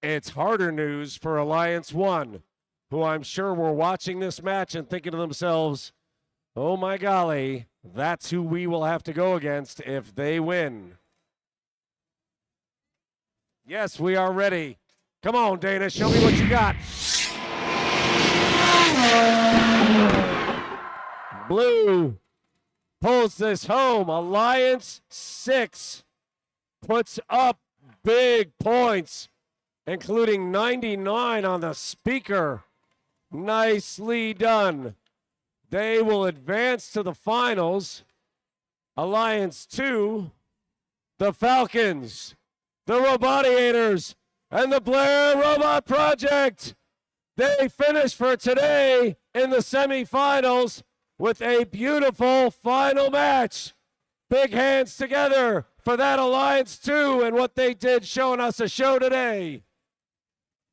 It's harder news for Alliance 1, who I'm sure were watching this match and thinking to themselves, oh my golly, that's who we will have to go against if they win. Yes, we are ready. Come on, Dana, show me what you got. Blue pulls this home. Alliance 6 puts up big points, including 99 on the speaker. Nicely done. They will advance to the finals. Alliance 2, the Falcons, the Robottiators, and the Blair Robot Project. They finish for today in the semifinals with a beautiful final match. Big hands together for that Alliance 2 and what they did showing us a show today.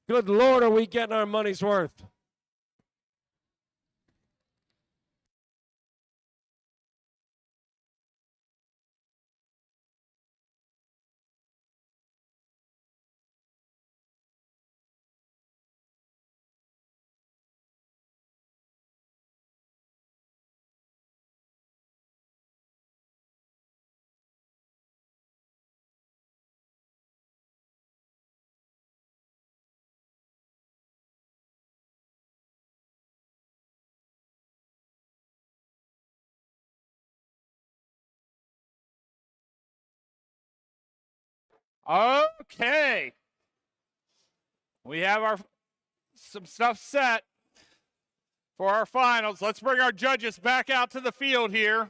Good Lord, are we getting our money's worth? Okay. We have some stuff set for our finals. Let's bring our judges back out to the field here.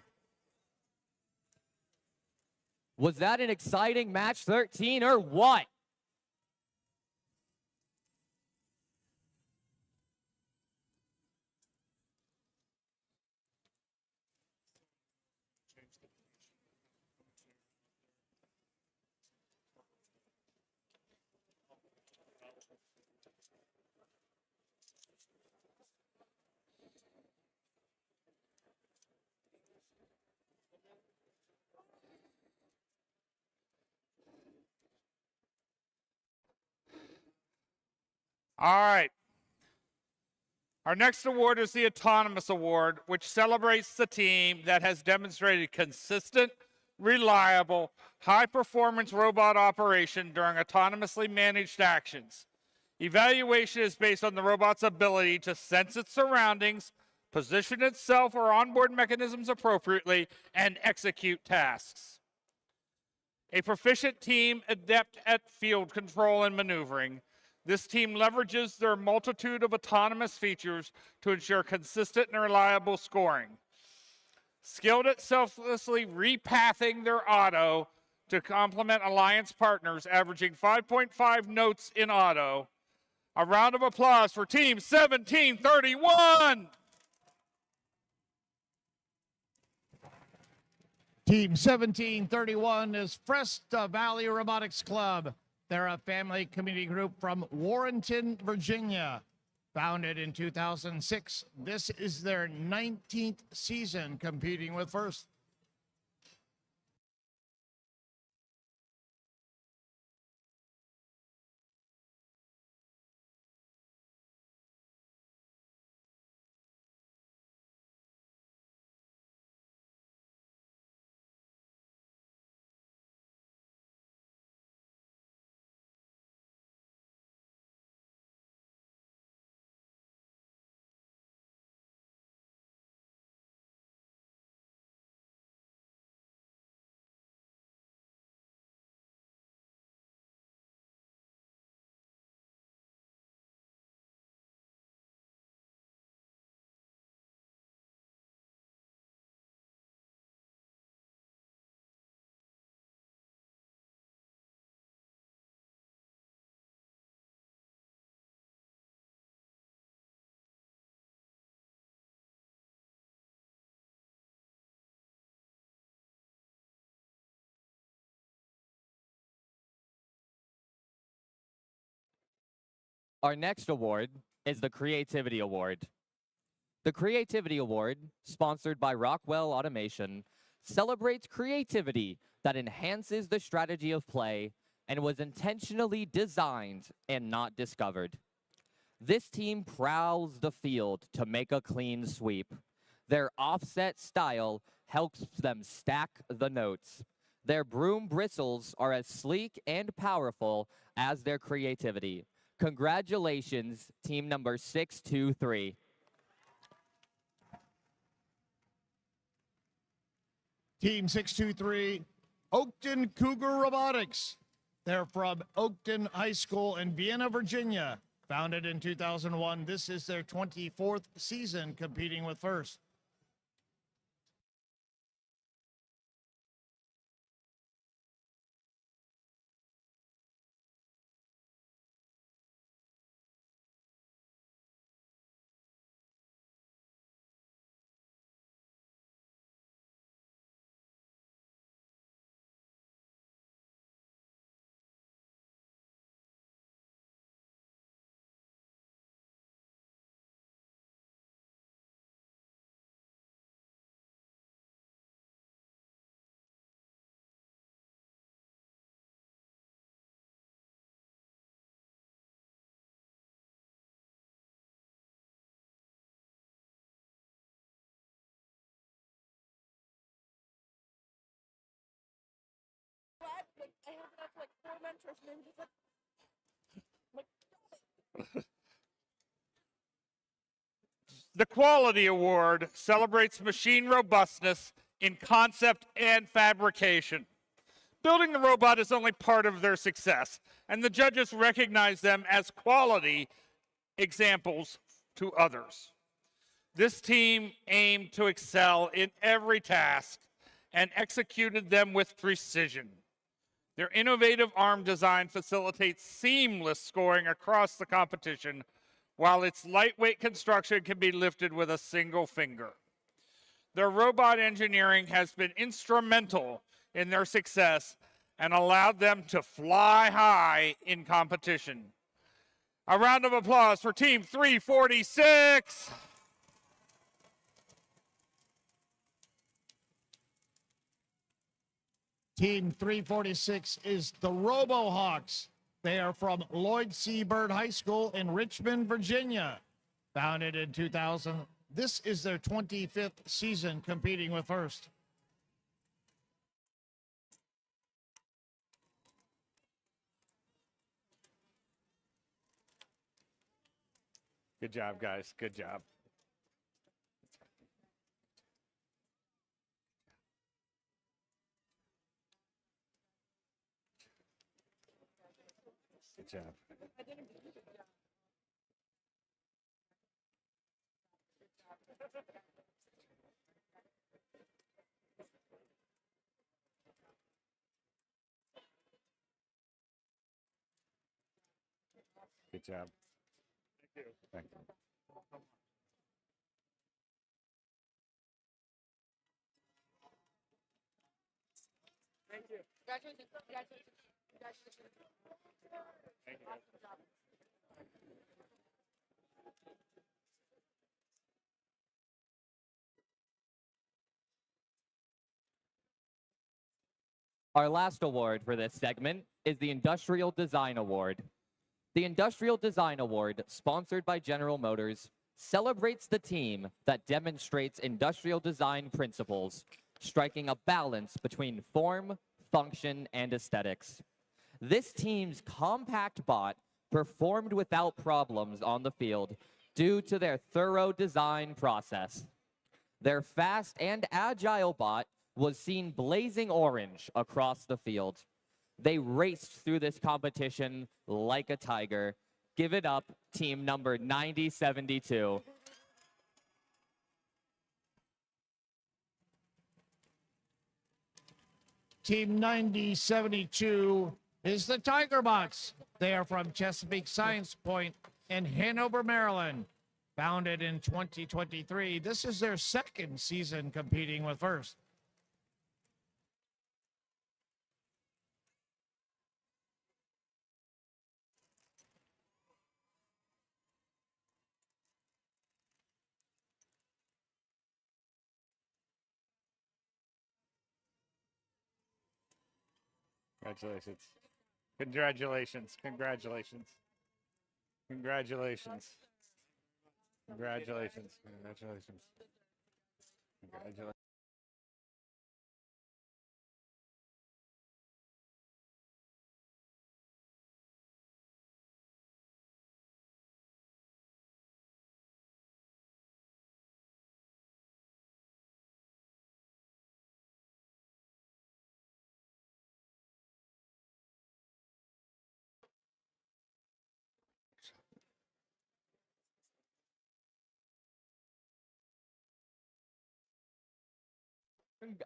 Was that an exciting match 13 or what? All right. Our next award is the Autonomous Award, which celebrates the team that has demonstrated consistent, reliable, high-performance robot operation during autonomously managed actions. Evaluation is based on the robot's ability to sense its surroundings, position itself or onboard mechanisms appropriately, and execute tasks. A proficient team adept at field control and maneuvering, this team leverages their multitude of autonomous features to ensure consistent and reliable scoring. Skilled at selflessly repathing their auto to complement Alliance partners, averaging 5.5 notes in auto. A round of applause for Team 1731. Team 1731 is Fresta Valley Robotics Club. They're a family community group from Warrenton, Virginia. Founded in 2006, this is their 19th season competing with FRC. Our next award is the Creativity Award. The Creativity Award, sponsored by Rockwell Automation, celebrates creativity that enhances the strategy of play and was intentionally designed and not discovered. This team prowls the field to make a clean sweep. Their offset style helps them stack the notes. Their broom bristles are as sleek and powerful as their creativity. Congratulations, team number 623. Team 623, Oakton Cougar Robotics. They're from Oakton High School in Vienna, Virginia. Founded in 2001, this is their 24th season competing with FIRST. The Quality Award celebrates machine robustness in concept and fabrication. Building the robot is only part of their success, and the judges recognize them as quality examples to others. This team aimed to excel in every task and executed them with precision. Their innovative arm design facilitates seamless scoring across the competition, while its lightweight construction can be lifted with a single finger. Their robot engineering has been instrumental in their success and allowed them to fly high in competition. A round of applause for Team 346. Team 346 is the RoboHawks. They are from Lloyd C. Bird High School in Richmond, Virginia. Founded in 2000, this is their 25th season competing with FIRST. Good job, guys. Good job. Good job. Good job. Thank you. Thank you. Thank you. Congratulations. Congratulations. Congratulations. Thank you. Our last award for this segment is the Industrial Design Award. The Industrial Design Award, sponsored by General Motors, celebrates the team that demonstrates industrial design principles, striking a balance between form, function, and aesthetics. This team's compact bot performed without problems on the field due to their thorough design process. Their fast and agile bot was seen blazing orange across the field. They raced through this competition like a tiger. Give it up, team number 9072. Team 9072 is the Tiger Box. They are from Chesapeake Science Point in Hanover, Maryland. Founded in 2023, this is their second season competing with FIRST. Congratulations. Congratulations. Congratulations. Congratulations. Congratulations. Congratulations. Congratulations.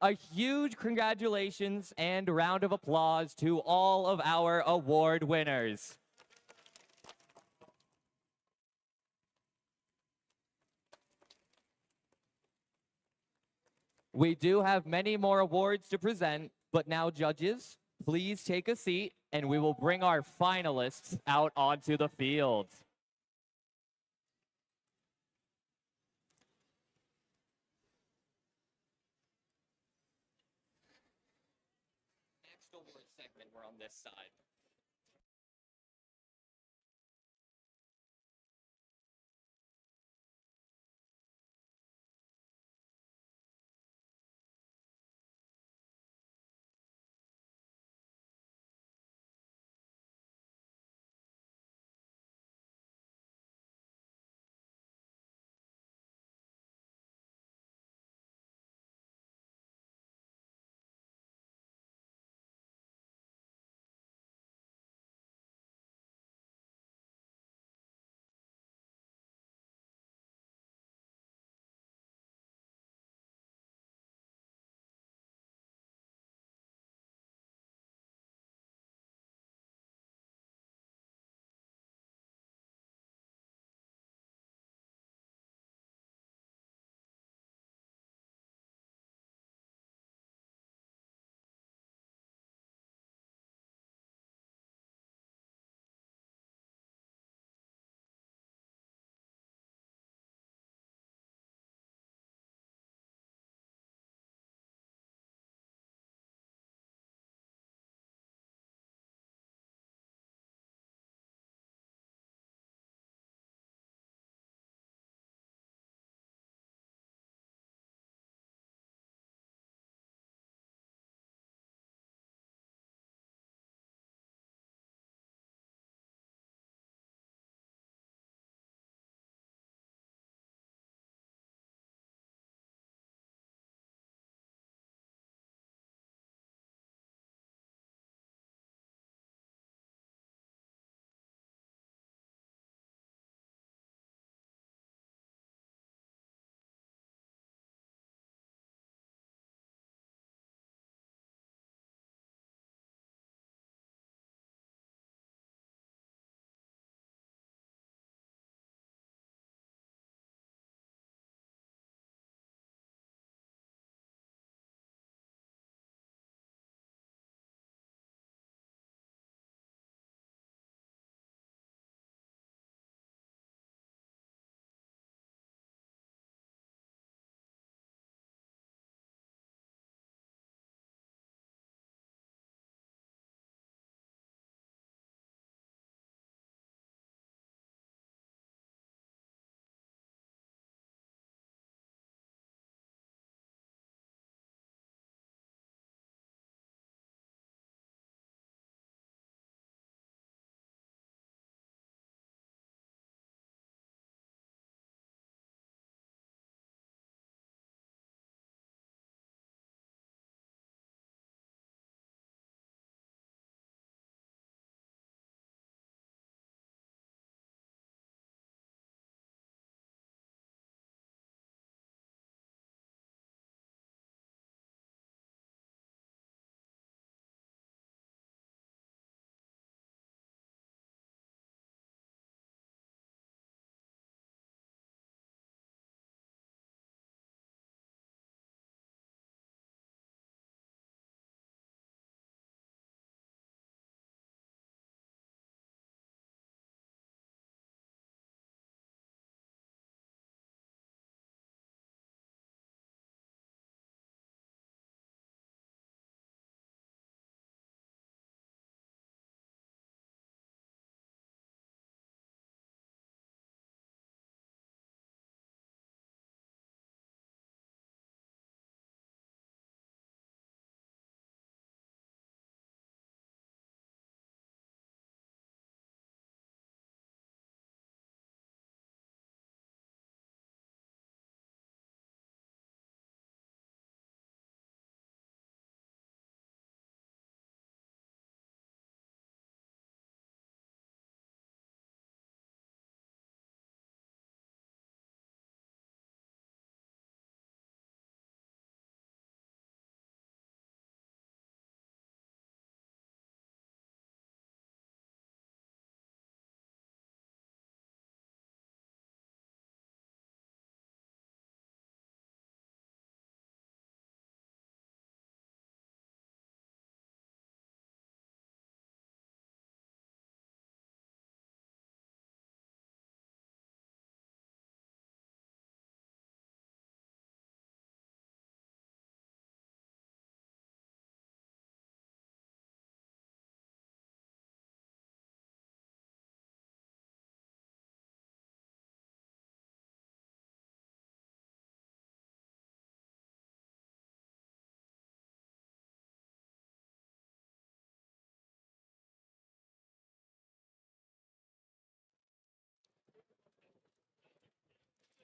A huge congratulations and round of applause to all of our award winners. We do have many more awards to present, but now judges, please take a seat and we will bring our finalists out onto the field. Next award segment, we're on this side.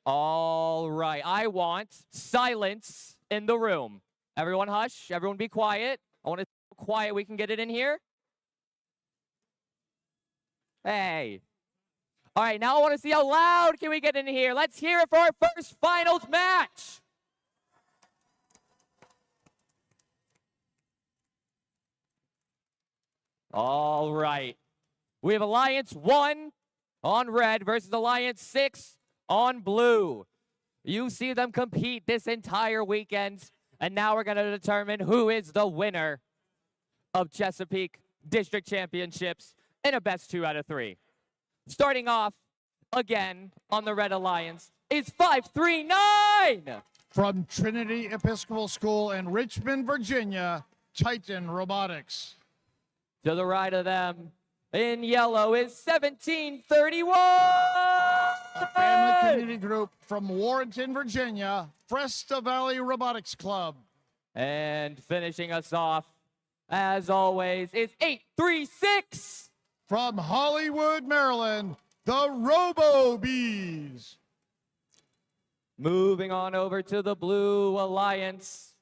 All right. I want silence in the room. Everyone hush. Everyone be quiet. I want to see how quiet we can get it in here. Hey. All right, now I want to see how loud can we get in here. Let's hear it for our first finals match. All right. We have Alliance 1 on red versus Alliance 6 on blue. You see them compete this entire weekend, and now we're going to determine who is the winner of Chesapeake District Championships in a best 2 out of 3. Starting off again on the Red Alliance is 539. From Trinity Episcopal School in Richmond, Virginia, Titan Robotics. To the right of them in yellow is 1731. A family community group from Warrenton, Virginia, Fresta Valley Robotics Club. And finishing us off, as always, is 836. From Hollywood, Maryland, the Robo Bees. Moving on over to the Blue Alliance,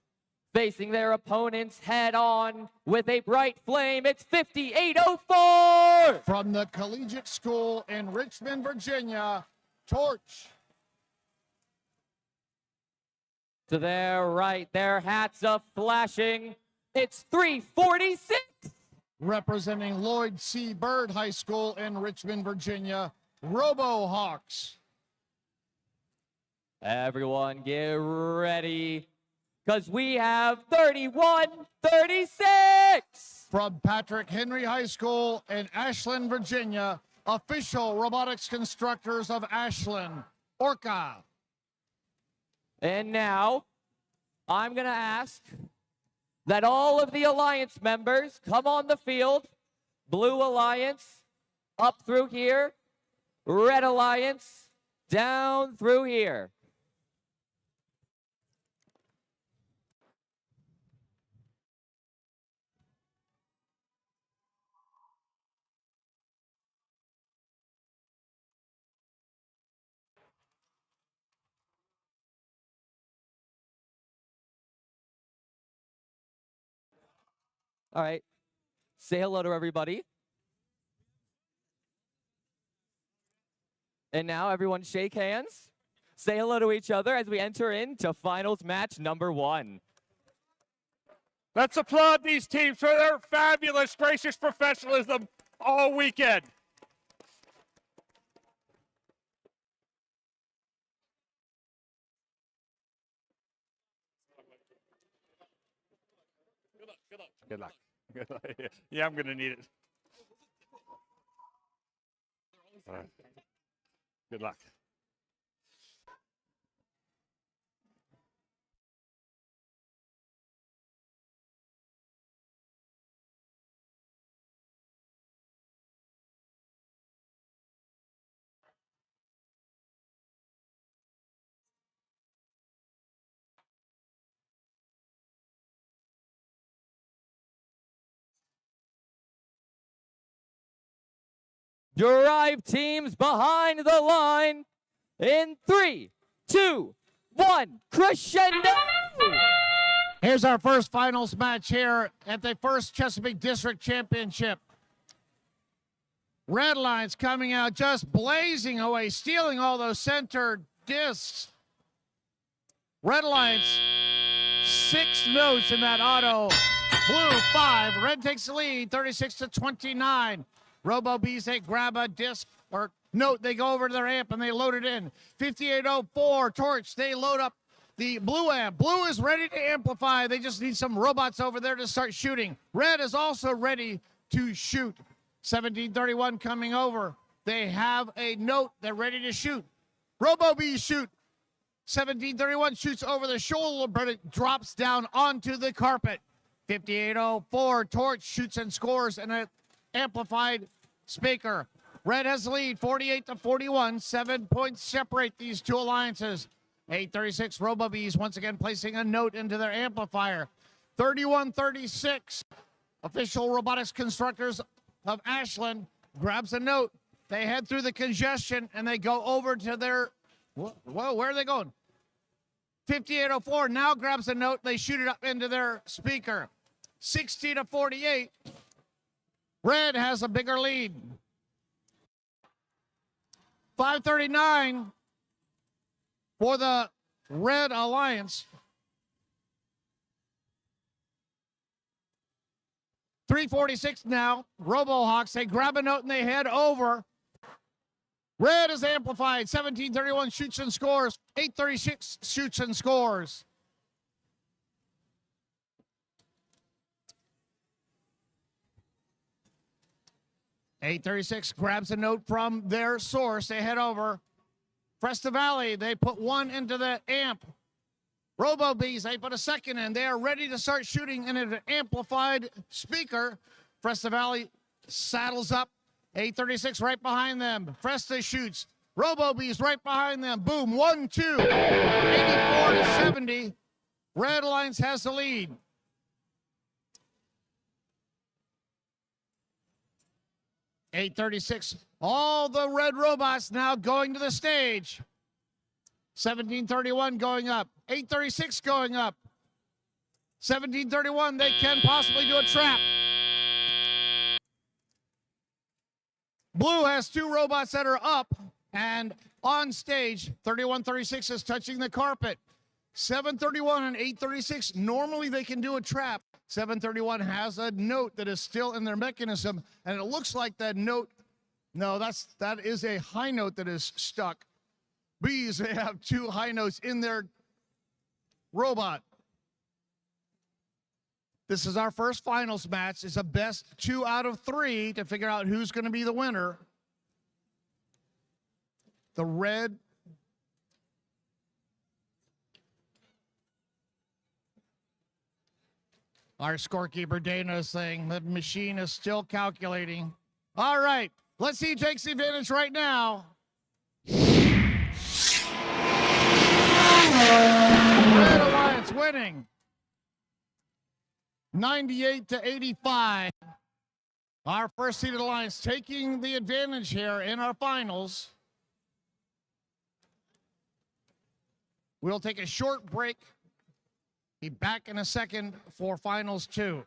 facing their opponents head on with a bright flame, it's 5804. From the Collegiate School in Richmond, Virginia, Torch. To their right, their hats are flashing, it's 346. Representing Lloyd C. Byrd High School in Richmond, Virginia, Robo Hawks. Everyone get ready, because we have 3136. From Patrick Henry High School in Ashland, Virginia, official robotics constructors of Ashland, Orca. And now, I'm going to ask that all of the Alliance members come on the field. Blue Alliance, up through here. Red Alliance, down through here. All right. Say hello to everybody. And now everyone shake hands. Say hello to each other as we enter into finals match number 1. Let's applaud these teams for their fabulous, gracious professionalism all weekend. Good luck. Good luck. Yeah, I'm going to need it. All right. Good luck. Drive teams behind the line in 3, 2, 1, crescendo! Here's our first finals match here at the first Chesapeake District Championship. Red Lions coming out just blazing away, stealing all those center discs. Red Lions, 6 notes in that auto. Blue, 5. Red takes the lead, 36-29. Robo Bees, they grab a disc or note, they go over to their amp and they load it in. 5804, Torch, they load up the blue amp. Blue is ready to amplify. They just need some robots over there to start shooting. Red is also ready to shoot. 1731 coming over. They have a note. They're ready to shoot. Robo Bees shoot. 1731 shoots over the shoulder, but it drops down onto the carpet. 5804, Torch shoots and scores and an amplified speaker. Red has the lead, 48-41. 7 points separate these two alliances. 836 Robo Bees once again placing a note into their amplifier. 31-36. Official robotics constructors of Ashland grabs a note. They head through the congestion and they go over to their Whoa, where are they going? 5804 now grabs a note. They shoot it up into their speaker. 60-48. Red has a bigger lead. 539 for the Red Alliance. 346 now. RoboHawks, they grab a note and they head over. Red is amplified. 1731 shoots and scores. 836 shoots and scores. .836 grabs a note from their source. They head over. Fresta Valley, they put one into the amp. Robo Bees, they put a second in. They are ready to start shooting in an amplified speaker. Fresta Valley saddles up. 836 right behind them. Fresta shoots. Robo Bees right behind them. Boom. 1-2. 84-70. Red Alliance has the lead. .836. All the red robots now going to the stage. 1731 going up. 836 going up. 1731, they can possibly do a trap. Blue has two robots that are up and on stage. 3136 is touching the carpet. 731 and 836, normally they can do a trap. 731 has a note that is still in their mechanism, and it looks like that note, no, that is a high note that is stuck. Bees, they have two high notes in their robot. This is our first finals match. It's a best 2 out of 3 to figure out who's going to be the winner. The red. Our scorekeeper Dana is saying the machine is still calculating. All right, let's see who takes the advantage right now. Red Alliance winning. 98-85. Our first seeded alliance taking the advantage here in our finals. We'll take a short break. Be back in a second for finals 2.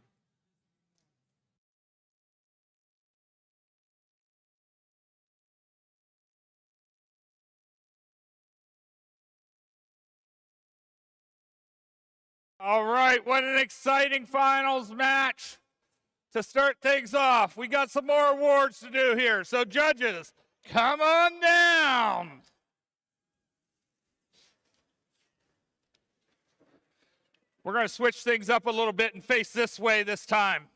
All right, what an exciting finals match. To start things off, we got some more awards to do here. So judges, come on down. We're going to switch things up a little bit and face this way this time.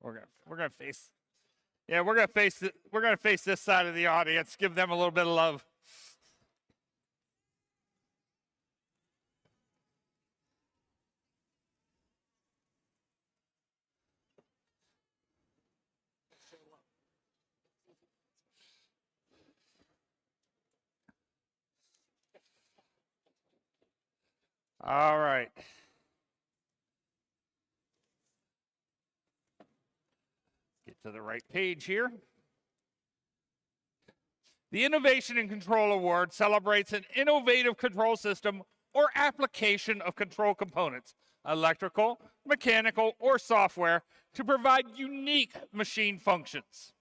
We're gonna face. Yeah, we're gonna face this side of the audience. Give them a little bit of love. All right. Get to the right page here. The Innovation and Control Award celebrates an innovative control system or application of control components, electrical, mechanical, or software, to provide unique machine functions.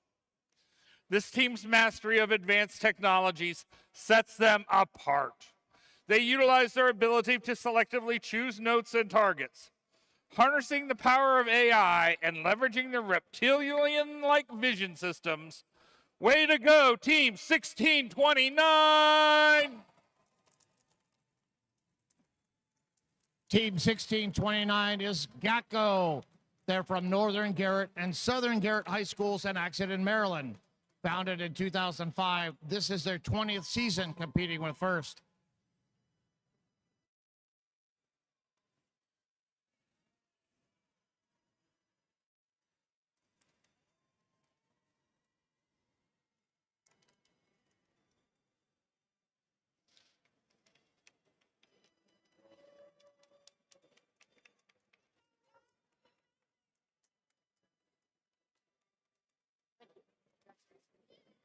This team's mastery of advanced technologies sets them apart. They utilize their ability to selectively choose notes and targets, harnessing the power of AI and leveraging their reptilian-like vision systems. Way to go, Team 1629! Team 1629 is GACO. They're from Northern Garrett and Southern Garrett High Schools in Exeter, Maryland. Founded in 2005, this is their 20th season competing with First.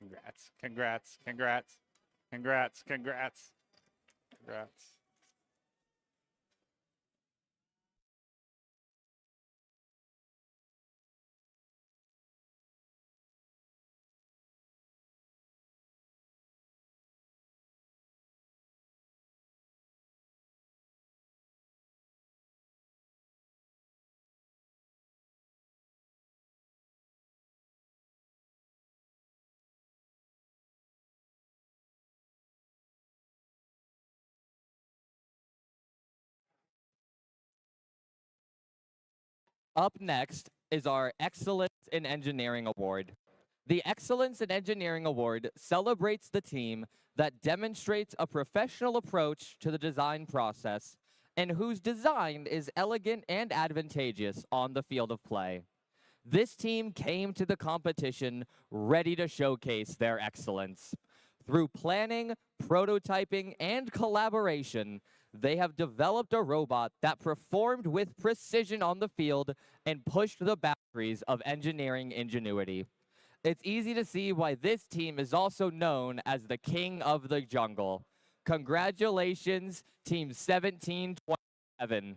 Congrats, congrats, congrats, congrats, congrats, congrats. Up next is our Excellence in Engineering Award. The Excellence in Engineering Award celebrates the team that demonstrates a professional approach to the design process and whose design is elegant and advantageous on the field of play. This team came to the competition ready to showcase their excellence. Through planning, prototyping, and collaboration, they have developed a robot that performed with precision on the field and pushed the boundaries of engineering ingenuity. It's easy to see why this team is also known as the King of the Jungle. Congratulations, Team 1727.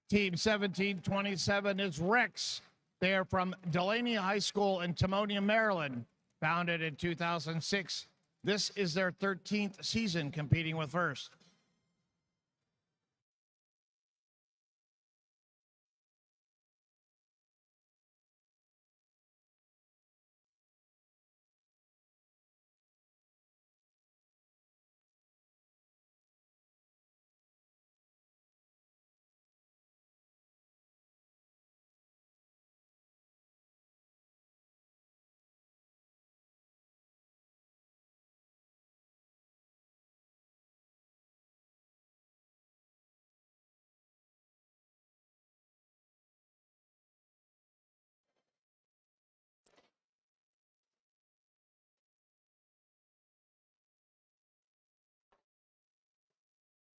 Team 1727 is Rex. They are from Delaney High School in Timonium, Maryland, founded in 2006. This is their 13th season competing with FIRST.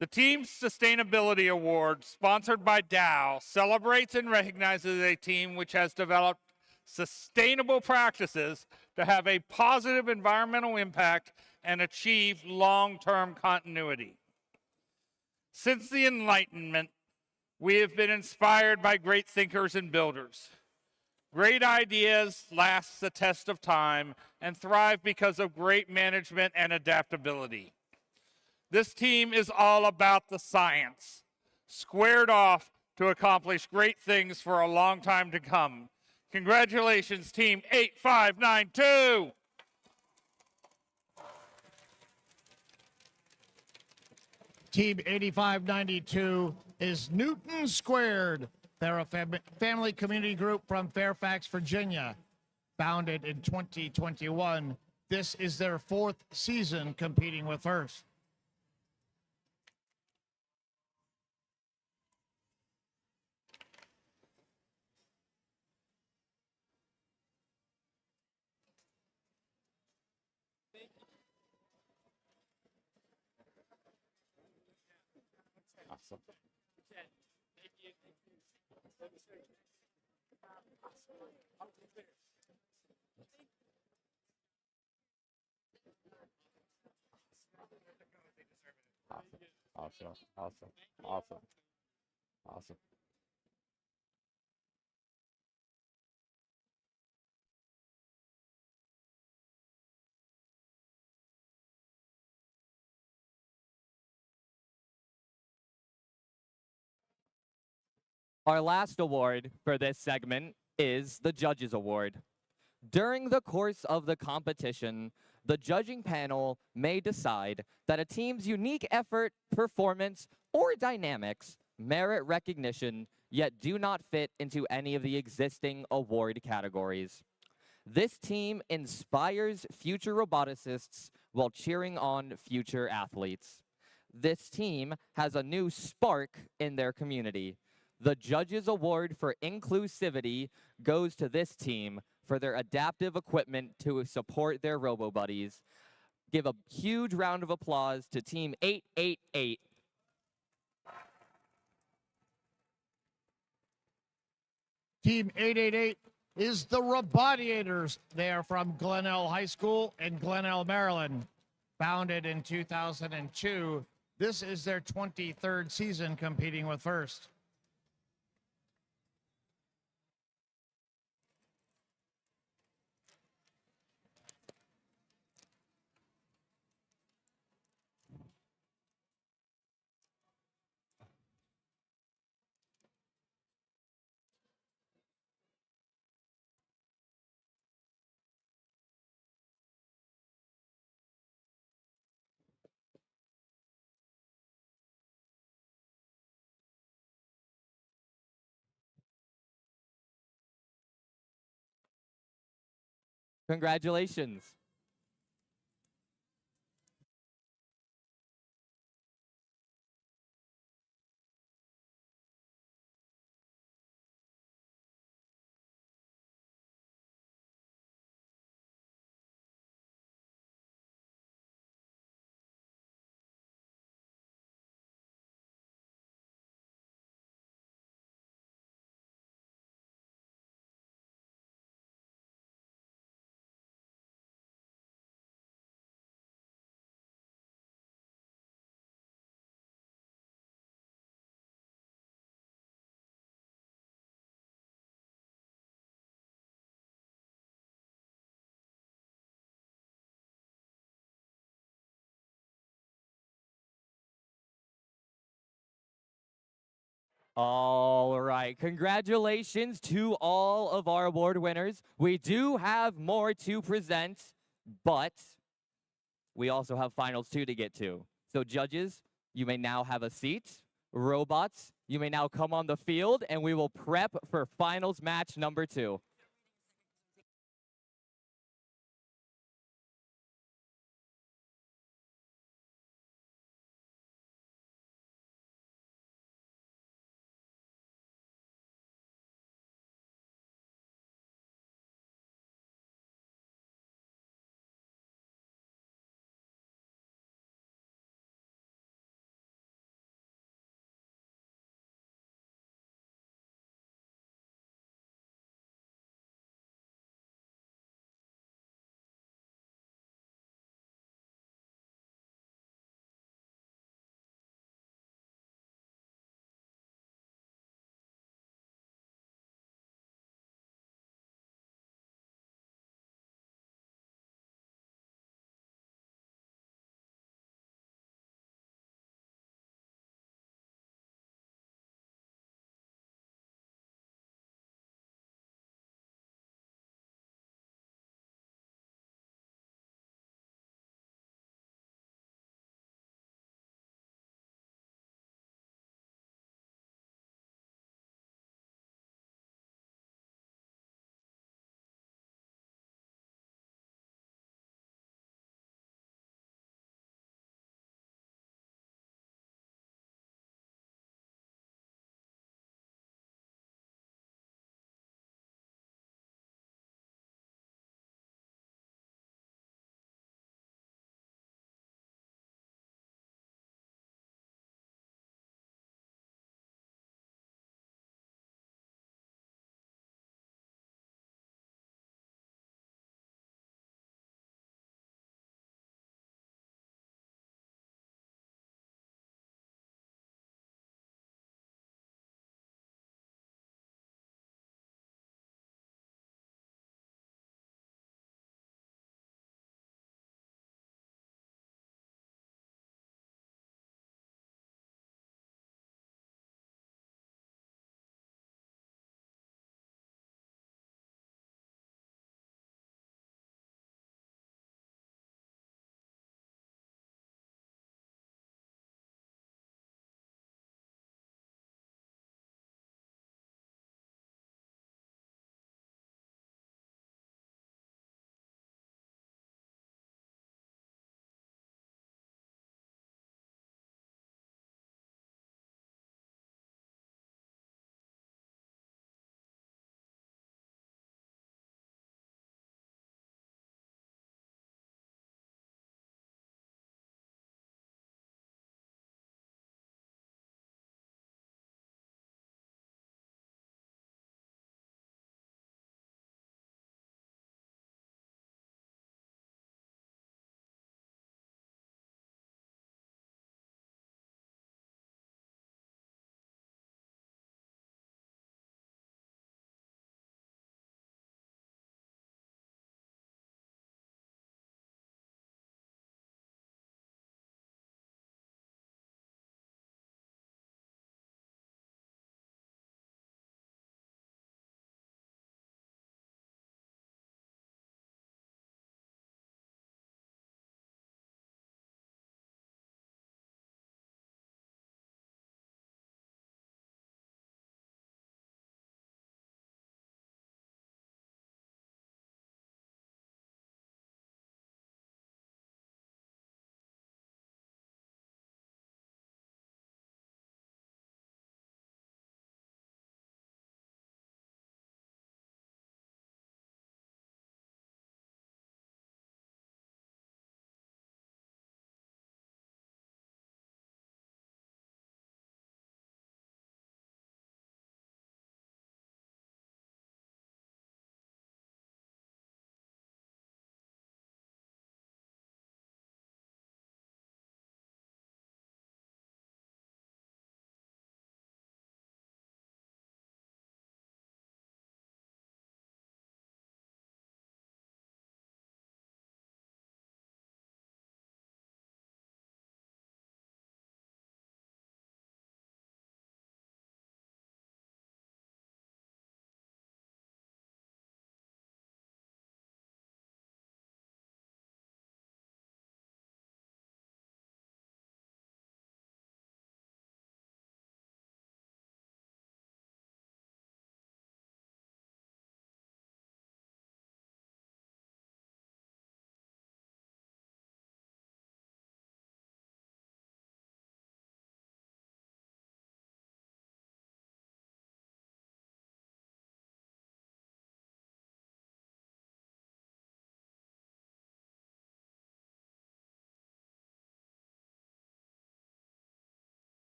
The Team Sustainability Award, sponsored by Dow, celebrates and recognizes a team which has developed sustainable practices to have a positive environmental impact and achieve long-term continuity. Since the Enlightenment, we have been inspired by great thinkers and builders. Great ideas last the test of time and thrive because of great management and adaptability. This team is all about the science, squared off to accomplish great things for a long time to come. Congratulations, Team 8592. Team 8592 is Newton Squared. They're a family community group from Fairfax, Virginia, founded in 2021. This is their 4th season competing with FIRST. Awesome. Awesome, awesome, awesome, awesome. Our last award for this segment is the Judges Award. During the course of the competition, the judging panel may decide that a team's unique effort, performance, or dynamics merit recognition, yet do not fit into any of the existing award categories. This team inspires future roboticists while cheering on future athletes. This team has a new spark in their community. The Judges Award for Inclusivity goes to this team for their adaptive equipment to support their robo-buddies. Give a huge round of applause to Team 888. Team 888 is the Rabadiators. They are from Glenelg High School in Glenelg, Maryland. Founded in 2002, this is their 23rd season competing with First. Congratulations. All right. Congratulations to all of our award winners. We do have more to present, but we also have finals 2 to get to. So judges, you may now have a seat. Robots, you may now come on the field, and we will prep for finals match number 2.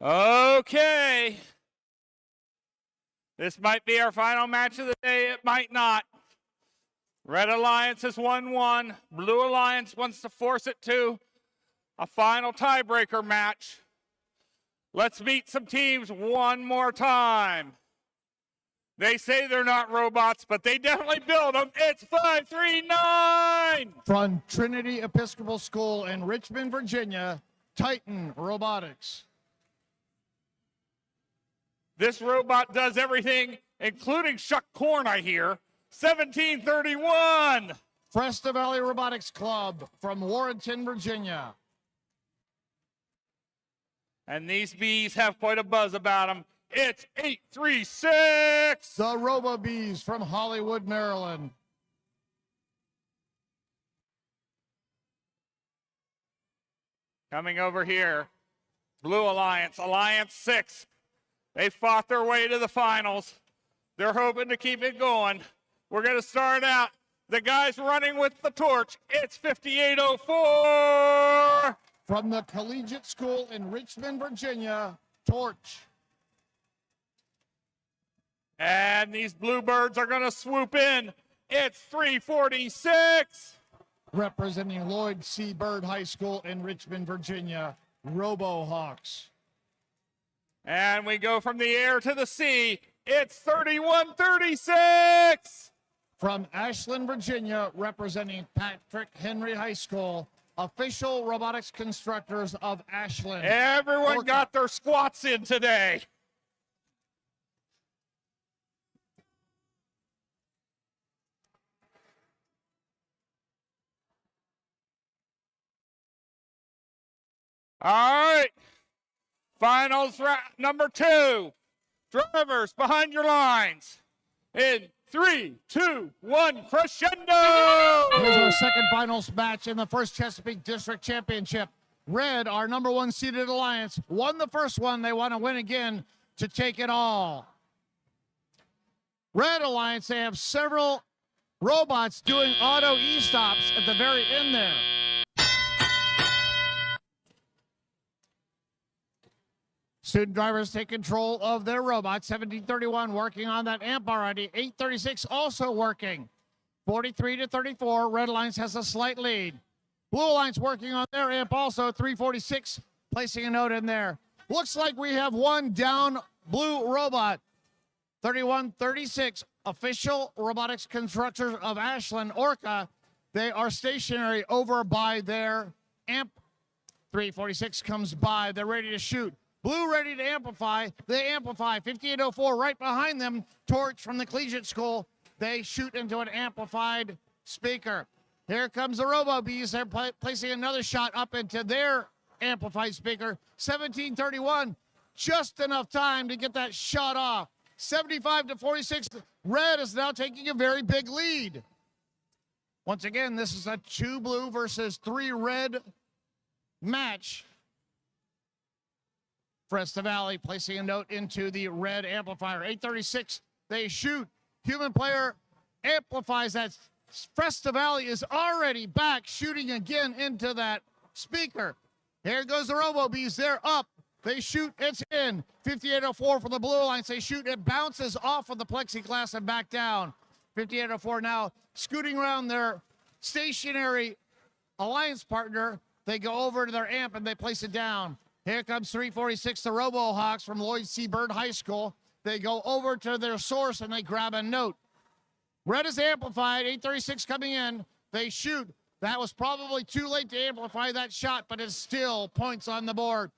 Okay. This might be our final match of the day. It might not. Red Alliance has won one. Blue Alliance wants to force it to a final tiebreaker match. Let's meet some teams one more time. They say they're not robots, but they definitely build them. It's 539. From Trinity Episcopal School in Richmond, Virginia, Titan Robotics. This robot does everything, including shuck corn, I hear. 1731. Fresta Valley Robotics Club from Warrenton, Virginia. And these bees have quite a buzz about them. It's 836. The Robo Bees from Hollywood, Maryland. Coming over here, Blue Alliance, Alliance 6. They fought their way to the finals. They're hoping to keep it going. We're going to start out. The guys running with the torch. It's 5804. From the Collegiate School in Richmond, Virginia, Torch. And these Bluebirds are going to swoop in. It's 346. Representing Lloyd C. Bird High School in Richmond, Virginia, Robohawks. And we go from the air to the sea. It's 3136. From Ashland, Virginia, representing Patrick Henry High School, official robotics constructors of Ashland. Everyone got their squats in today. All right. Finals number 2. Drivers behind your lines. In 3, 2, 1, crescendo! Here's our second finals match in the first Chesapeake District Championship. Red, our number 1 seeded alliance, won the first one. They want to win again to take it all. Red Alliance, they have several robots doing auto e-stops at the very end there. Student drivers take control of their robot. 1731 working on that amp already. 836 also working. 43-34. Red Alliance has a slight lead. Blue Alliance working on their amp also. 346 placing a note in there. Looks like we have one down blue robot. 3136. Official robotics constructors of Ashland, Orca. They are stationary over by their amp. 346 comes by. They're ready to shoot. Blue ready to amplify. They amplify. 5804 right behind them. Torch from the Collegiate School. They shoot into an amplified speaker. Here comes the Robo Bees. They're placing another shot up into their amplified speaker. 1731. Just enough time to get that shot off. 75-46. Red is now taking a very big lead. Once again, this is a 2 blue versus 3 red match. Fresta Valley placing a note into the red amplifier. 836, they shoot. Human player amplifies that. Fresta Valley is already back, shooting again into that speaker. Here goes the Robo Bees. They're up. They shoot. It's in. 5804 for the Blue Alliance. They shoot. It bounces off of the plexiglass and back down. 5804 now scooting around their stationary alliance partner. They go over to their amp and they place it down. Here comes 346, the Robohawks from Lloyd C. Bird High School. They go over to their source and they grab a note. Red is amplified, 836 coming in. They shoot. That was probably too late to amplify that shot, but it's still points on the board.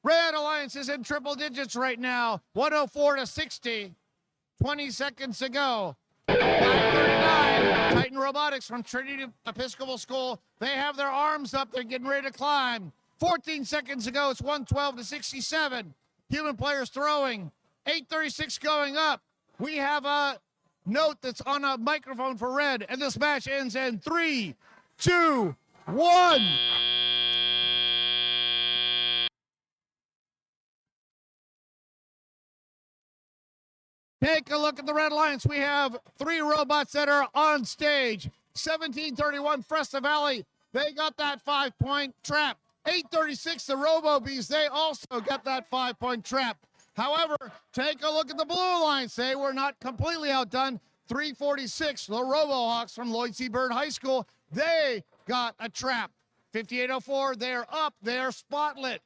Red Alliance is in triple digits right now, 104-60. 20 seconds to go. 539, Titan Robotics from Trinity Episcopal School. They have their arms up. They're getting ready to climb. 14 seconds ago, it's 112-67. Human players throwing. 836 going up. We have a note that's on a microphone for Red, and this match ends in 3, 2, 1. Take a look at the Red Alliance. We have 3 robots that are on stage. 1731 Fresta Valley. They got that 5-point trap. 836, the Robo Bees, they also got that 5-point trap. However, take a look at the Blue Alliance. They were not completely outdone. 346, the RoboHawks from Lloyd C. Bird High School, they got a trap. 5804, they're up, they're spotlit.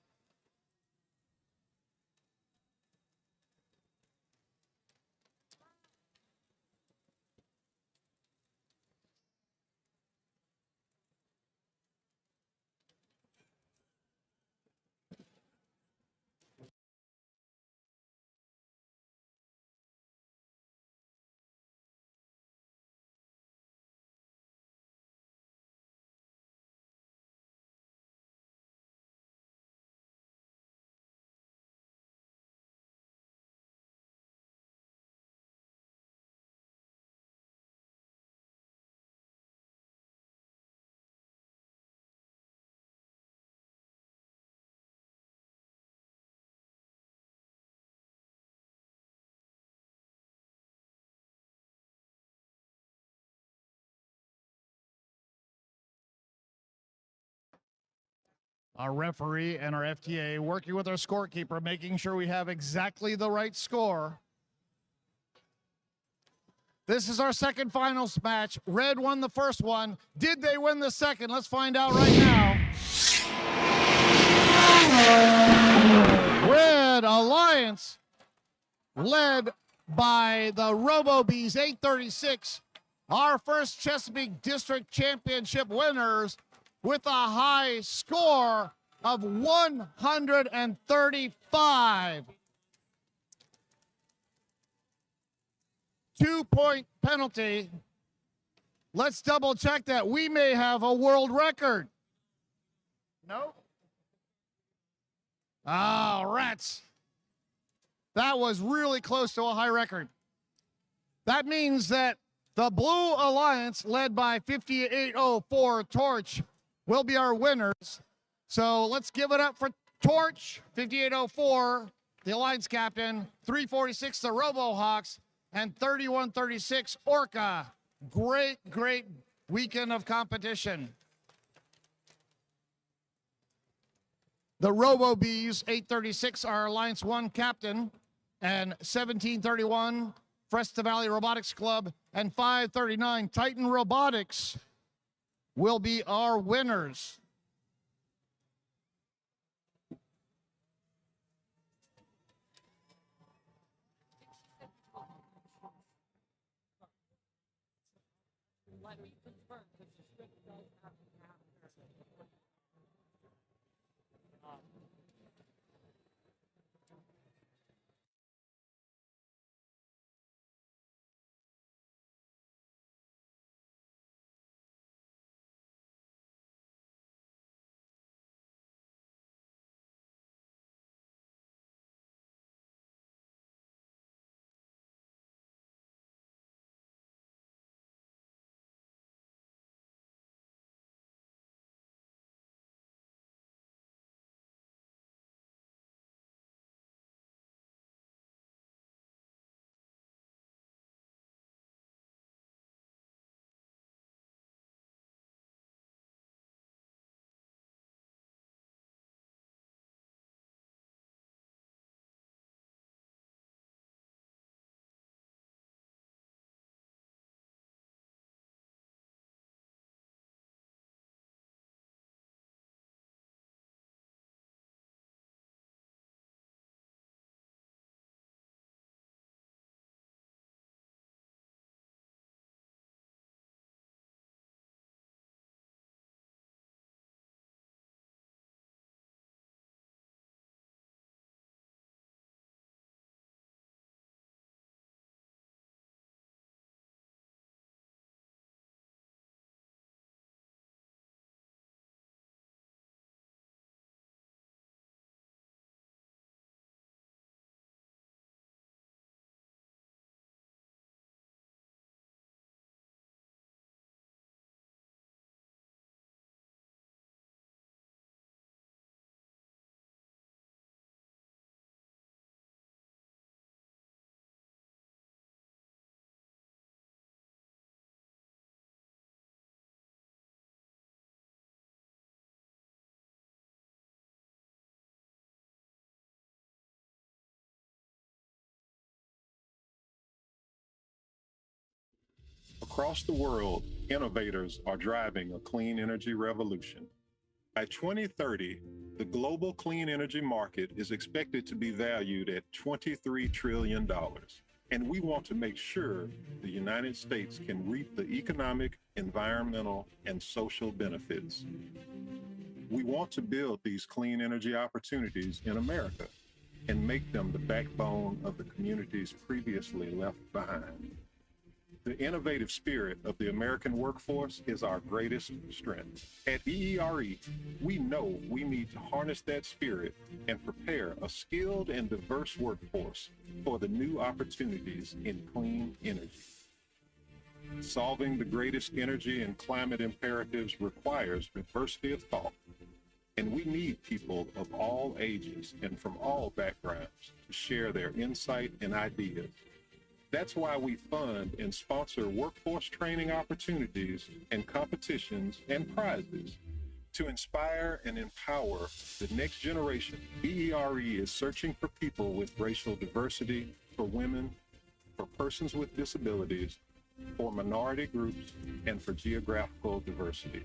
Our referee and our FTA working with our scorekeeper, making sure we have exactly the right score. This is our second finals match. Red won the first one. Did they win the second? Let's find out right now. Red Alliance, led by the Robo Bees, 836, our first Chesapeake District Championship winners, with a high score of 135. 2-point penalty. Let's double check that. We may have a world record. No? Oh, rats. That was really close to a high record. That means that the Blue Alliance, led by 5804 Torch, will be our winners. So let's give it up for Torch, 5804, the Alliance captain, 346, the RoboHawks, and 3136, Orca. Great, great weekend of competition. The Robo Bees, 836, our Alliance 1 captain, and 1731, Festa Valley Robotics Club, and 539, Titan Robotics, will be our winners. Across the world, innovators are driving a clean energy revolution. By 2030, the global clean energy market is expected to be valued at $23 trillion. And we want to make sure the United States can reap the economic, environmental, and social benefits. We want to build these clean energy opportunities in America and make them the backbone of the communities previously left behind. The innovative spirit of the American workforce is our greatest strength. At EERE, we know we need to harness that spirit and prepare a skilled and diverse workforce for the new opportunities in clean energy. Solving the greatest energy and climate imperatives requires diversity of thought, and we need people of all ages and from all backgrounds to share their insight and ideas. That's why we fund and sponsor workforce training opportunities and competitions and prizes to inspire and empower the next generation. EERE is searching for people with racial diversity, for women, for persons with disabilities, for minority groups, and for geographical diversity.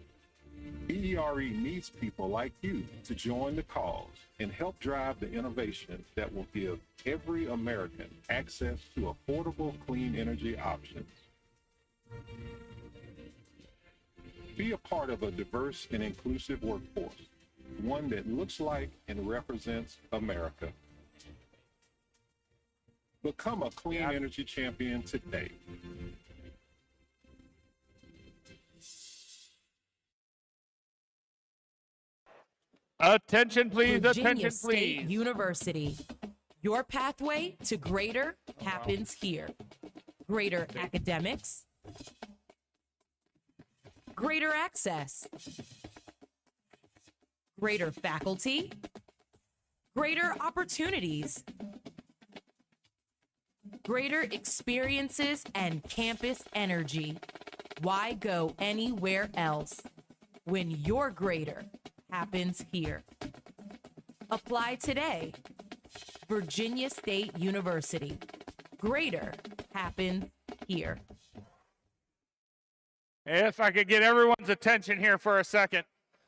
EERE needs people like you to join the cause and help drive the innovation that will give every American access to affordable clean energy options. Be a part of a diverse and inclusive workforce, one that looks like and represents America. Become a clean energy champion today. Attention, please. Virginia Attention, State please. University. Your pathway to greater happens here. Greater academics, greater access, greater faculty, greater opportunities, greater experiences, and campus energy. Why go anywhere else when your greater happens here? Apply today. Virginia State University. Greater happens here. If I could get everyone's attention here for a second,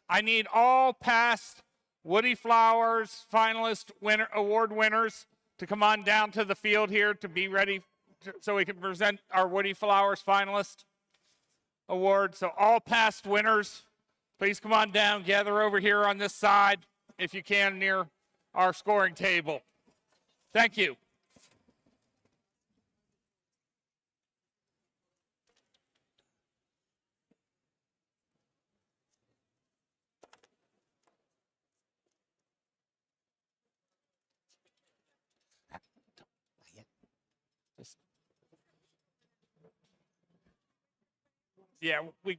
I need all past Woody Flowers finalist award winners to come on down to the field here to be ready so we can present our Woody Flowers finalist award. So all past winners, please come on down, gather over here on this side if you can near our scoring table. Thank you. Yeah, we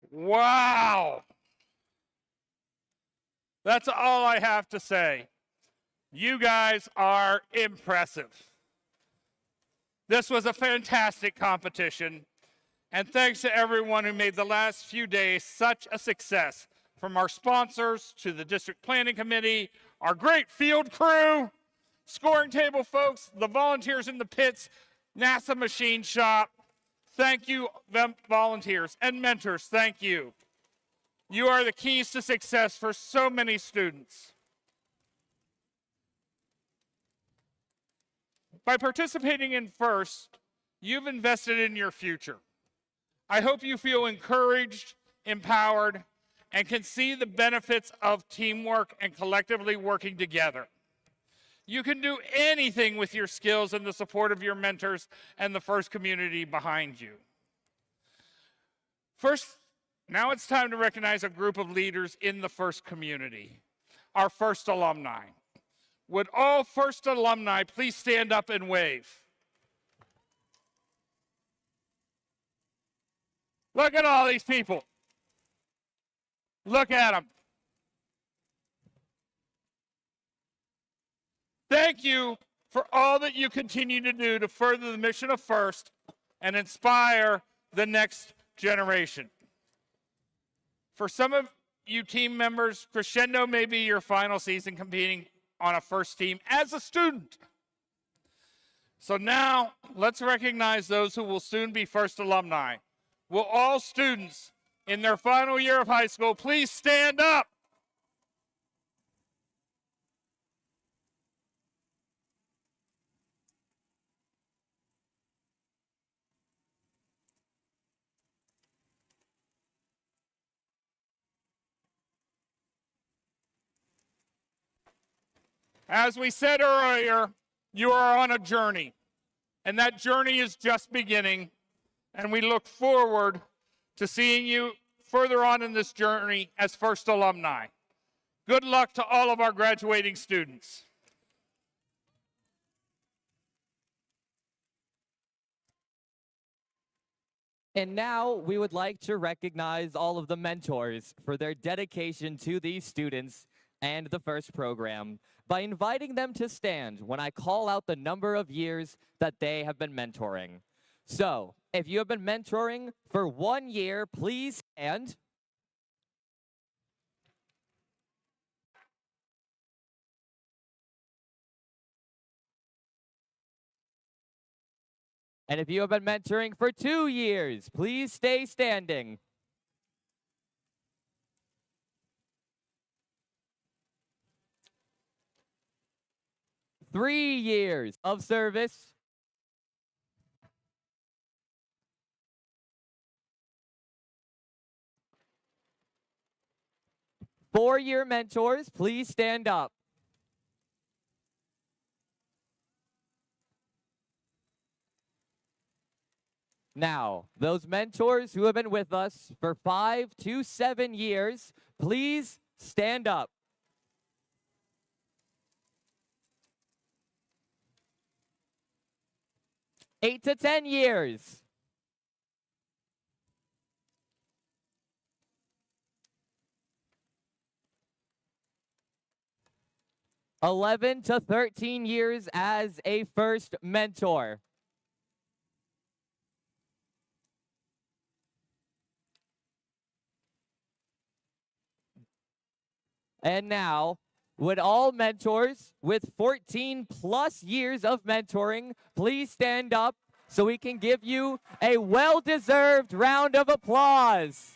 Wow. That's all I have to say. You guys are impressive. This was a fantastic competition, and thanks to everyone who made the last few days such a success, from our sponsors to the district planning committee, our great field crew, scoring table folks, the volunteers in the pits, NASA machine shop. Thank you, volunteers and mentors, thank you. You are the keys to success for so many students. By participating in FIRST, you've invested in your future. I hope you feel encouraged, empowered, and can see the benefits of teamwork and collectively working together. You can do anything with your skills and the support of your mentors and the FIRST community behind you. First, now it's time to recognize a group of leaders in the FIRST community, our FIRST alumni. Would all FIRST alumni please stand up and wave? Look at all these people. Look at them. Thank you for all that you continue to do to further the mission of FIRST and inspire the next generation. For some of you team members, Crescendo may be your final season competing on a FIRST team as a student. So now, let's recognize those who will soon be FIRST alumni. Will all students in their final year of high school please stand up? As we said earlier, you are on a journey, and that journey is just beginning, and we look forward to seeing you further on in this journey as FIRST alumni. Good luck to all of our graduating students. And now we would like to recognize all of the mentors for their dedication to these students and the FIRST program by inviting them to stand when I call out the number of years that they have been mentoring. So, if you have been mentoring for 1 year, please stand. And if you have been mentoring for 2 years, please stay standing. Three years of service. Four-year mentors, please stand up. Now, those mentors who have been with us for 5 to 7 years, please stand up. 8 to 10 years. $11 to 13 years as a FIRST mentor. And now, would all mentors with 14 plus years of mentoring please stand up so we can give you a well-deserved round of applause?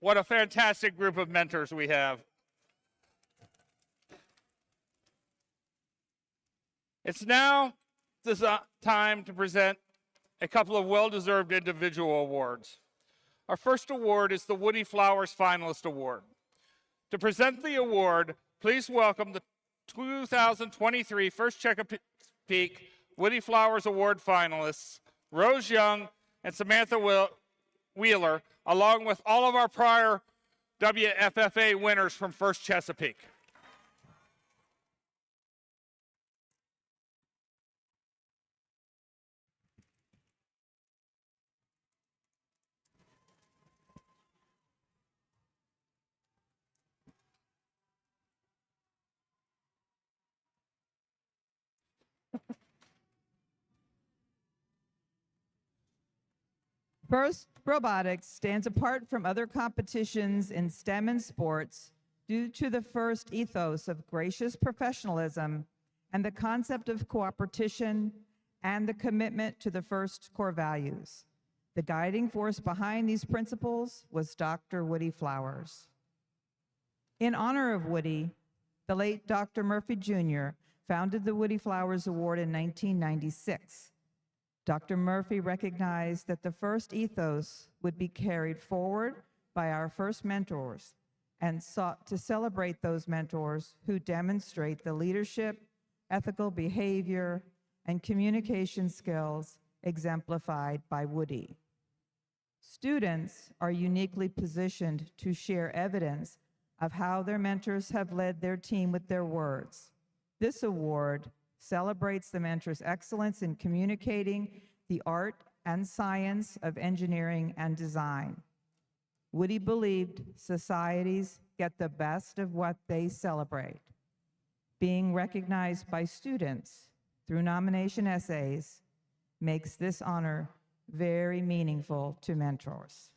What a fantastic group of mentors we have. It's now the time to present a couple of well-deserved individual awards. Our first award is the Woody Flowers Finalist Award. To present the award, please welcome the 2023 First Chesapeake Woody Flowers Award finalists, Rose Young and Samantha Wheeler, along with all of our prior WFFA winners from First Chesapeake. First Robotics stands apart from other competitions in STEM and sports due to the first ethos of gracious professionalism and the concept of cooperation and the commitment to the first core values. The guiding force behind these principles was Dr. Woody Flowers. In honor of Woody, the late Dr. Murphy Jr. founded the Woody Flowers Award in 1996. Dr. Murphy recognized that the first ethos would be carried forward by our first mentors and sought to celebrate those mentors who demonstrate the leadership, ethical behavior, and communication skills exemplified by Woody. Students are uniquely positioned to share evidence of how their mentors have led their team with their words. This award celebrates the mentor's excellence in communicating the art and science of engineering and design. Woody believed societies get the best of what they celebrate. Being recognized by students through nomination essays makes this honor very meaningful to mentors.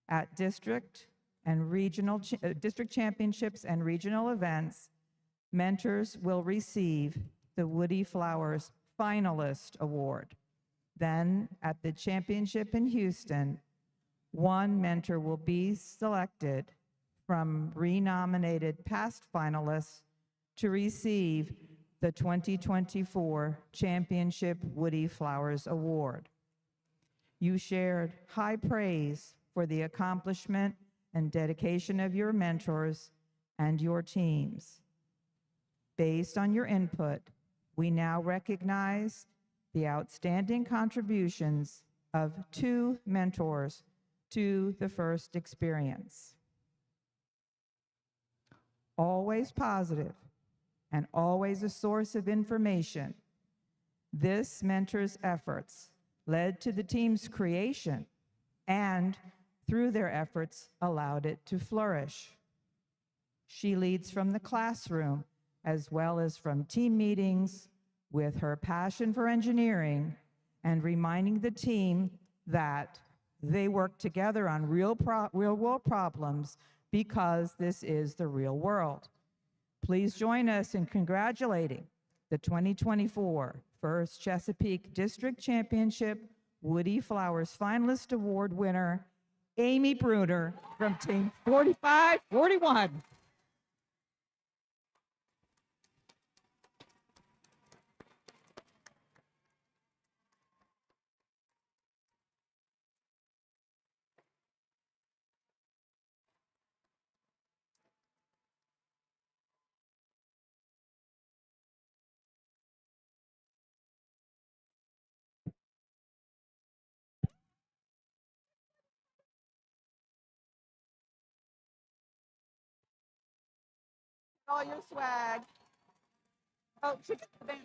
At district championships and regional events, mentors will receive the Woody Flowers Finalist Award. Then, at the championship in Houston, one mentor will be selected from renominated past finalists to receive the 2024 Championship Woody Flowers Award. You shared high praise for the accomplishment and dedication of your mentors and your teams. Based on your input, we now recognize the outstanding contributions of 2 mentors to the first experience. Always positive and always a source of information, this mentor's efforts led to the team's creation and, through their efforts, allowed it to flourish. She leads from the classroom as well as from team meetings with her passion for engineering and reminding the team that they work together on real world problems because this is the real world. Please join us in congratulating the 2024 First Chesapeake District Championship Woody Flowers Finalist Award winner, Amy Bruner from Team 4541. All your swag. Oh, chicken cabana.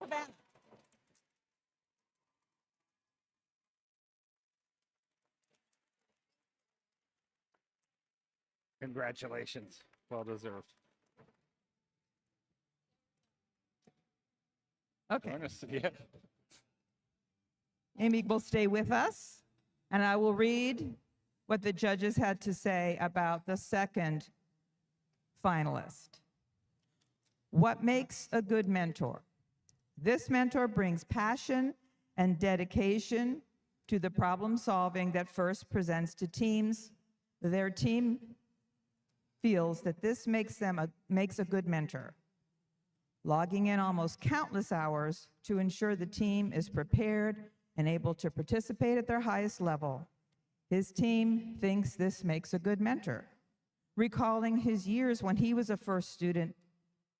Cabana. Congratulations. Well deserved. Okay. Yeah. Amy will stay with us, and I will read what the judges had to say about the second finalist. What makes a good mentor? This mentor brings passion and dedication to the problem solving that first presents to teams. Their team feels that this makes a good mentor, logging in almost countless hours to ensure the team is prepared and able to participate at their highest level. His team thinks this makes a good mentor, recalling his years when he was a first student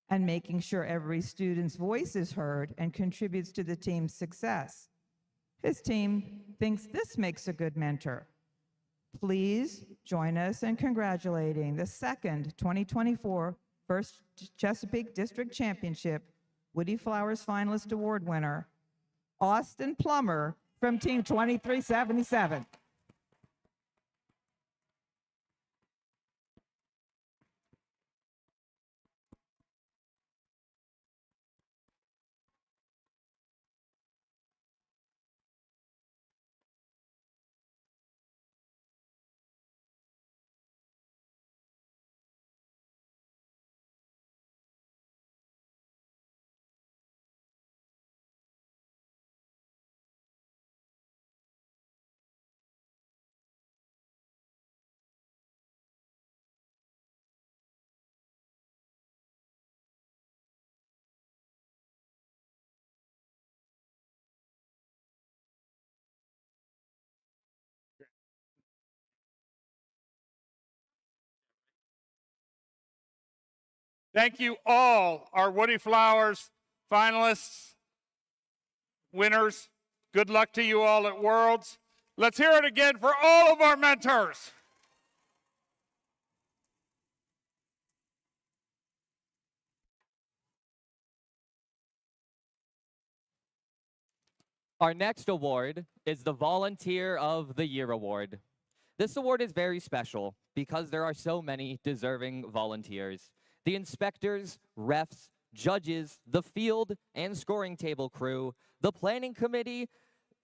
and making sure every student's voice is heard and contributes to the team's success. His team thinks this makes a good mentor. Please join us in congratulating the second 2024 First Chesapeake District Championship Woody Flowers Finalist Award winner, Austin Plummer from Team 2377. Thank you all, our Woody Flowers finalists, winners. Good luck to you all at Worlds. Let's hear it again for all of our mentors. Our next award is the Volunteer of the Year Award. This award is very special because there are so many deserving volunteers. The inspectors, refs, judges, the field and scoring table crew, the planning committee,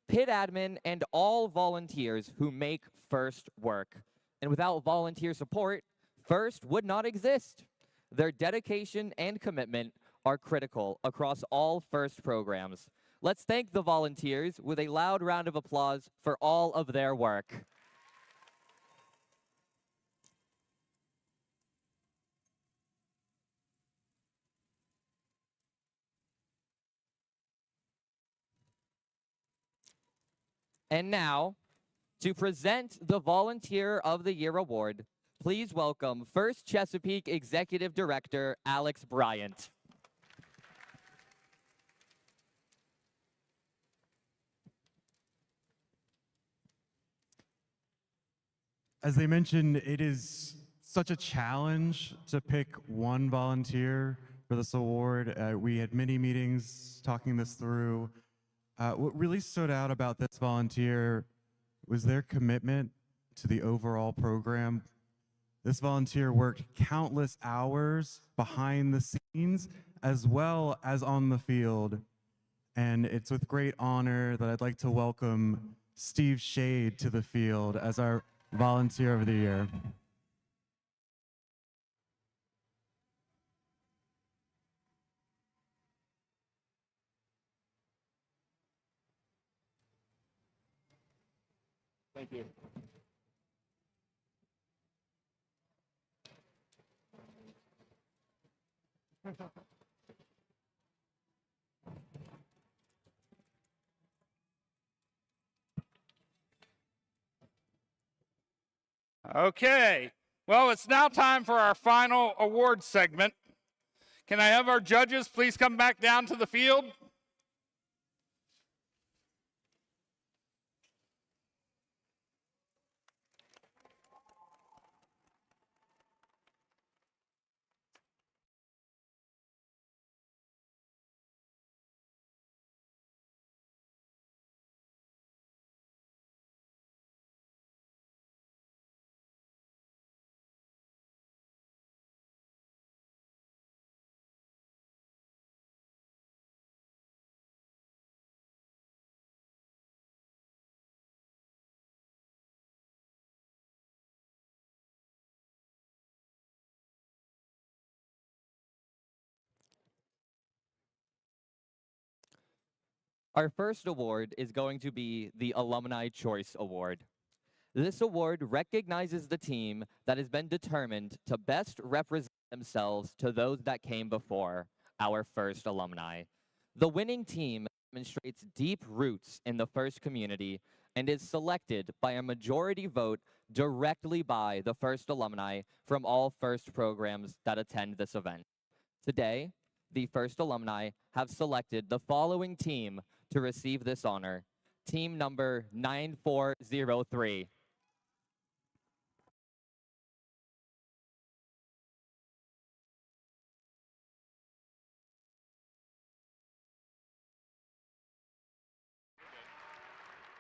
pit admin, and all volunteers who make FIRST work. And without volunteer support, FIRST would not exist. Their dedication and commitment are critical across all FIRST programs. Let's thank the volunteers with a loud round of applause for all of their work. And now, to present the Volunteer of the Year Award, please welcome First Chesapeake Executive Director Alex Bryant. As they mentioned, it is such a challenge to pick one volunteer for this award. We had many meetings talking this through. What really stood out about this volunteer was their commitment to the overall program. This volunteer worked countless hours behind the scenes as well as on the field. And it's with great honor that I'd like to welcome Steve Shade to the field as our Volunteer of the Year. Thank you. Okay, well, it's now time for our final award segment. Can I have our judges please come back down to the field? Our first award is going to be the Alumni Choice Award. This award recognizes the team that has been determined to best represent themselves to those that came before, our FIRST alumni. The winning team demonstrates deep roots in the FIRST community and is selected by a majority vote directly by the FIRST alumni from all FIRST programs that attend this event. Today, the first alumni have selected the following team to receive this honor. Team number 9403.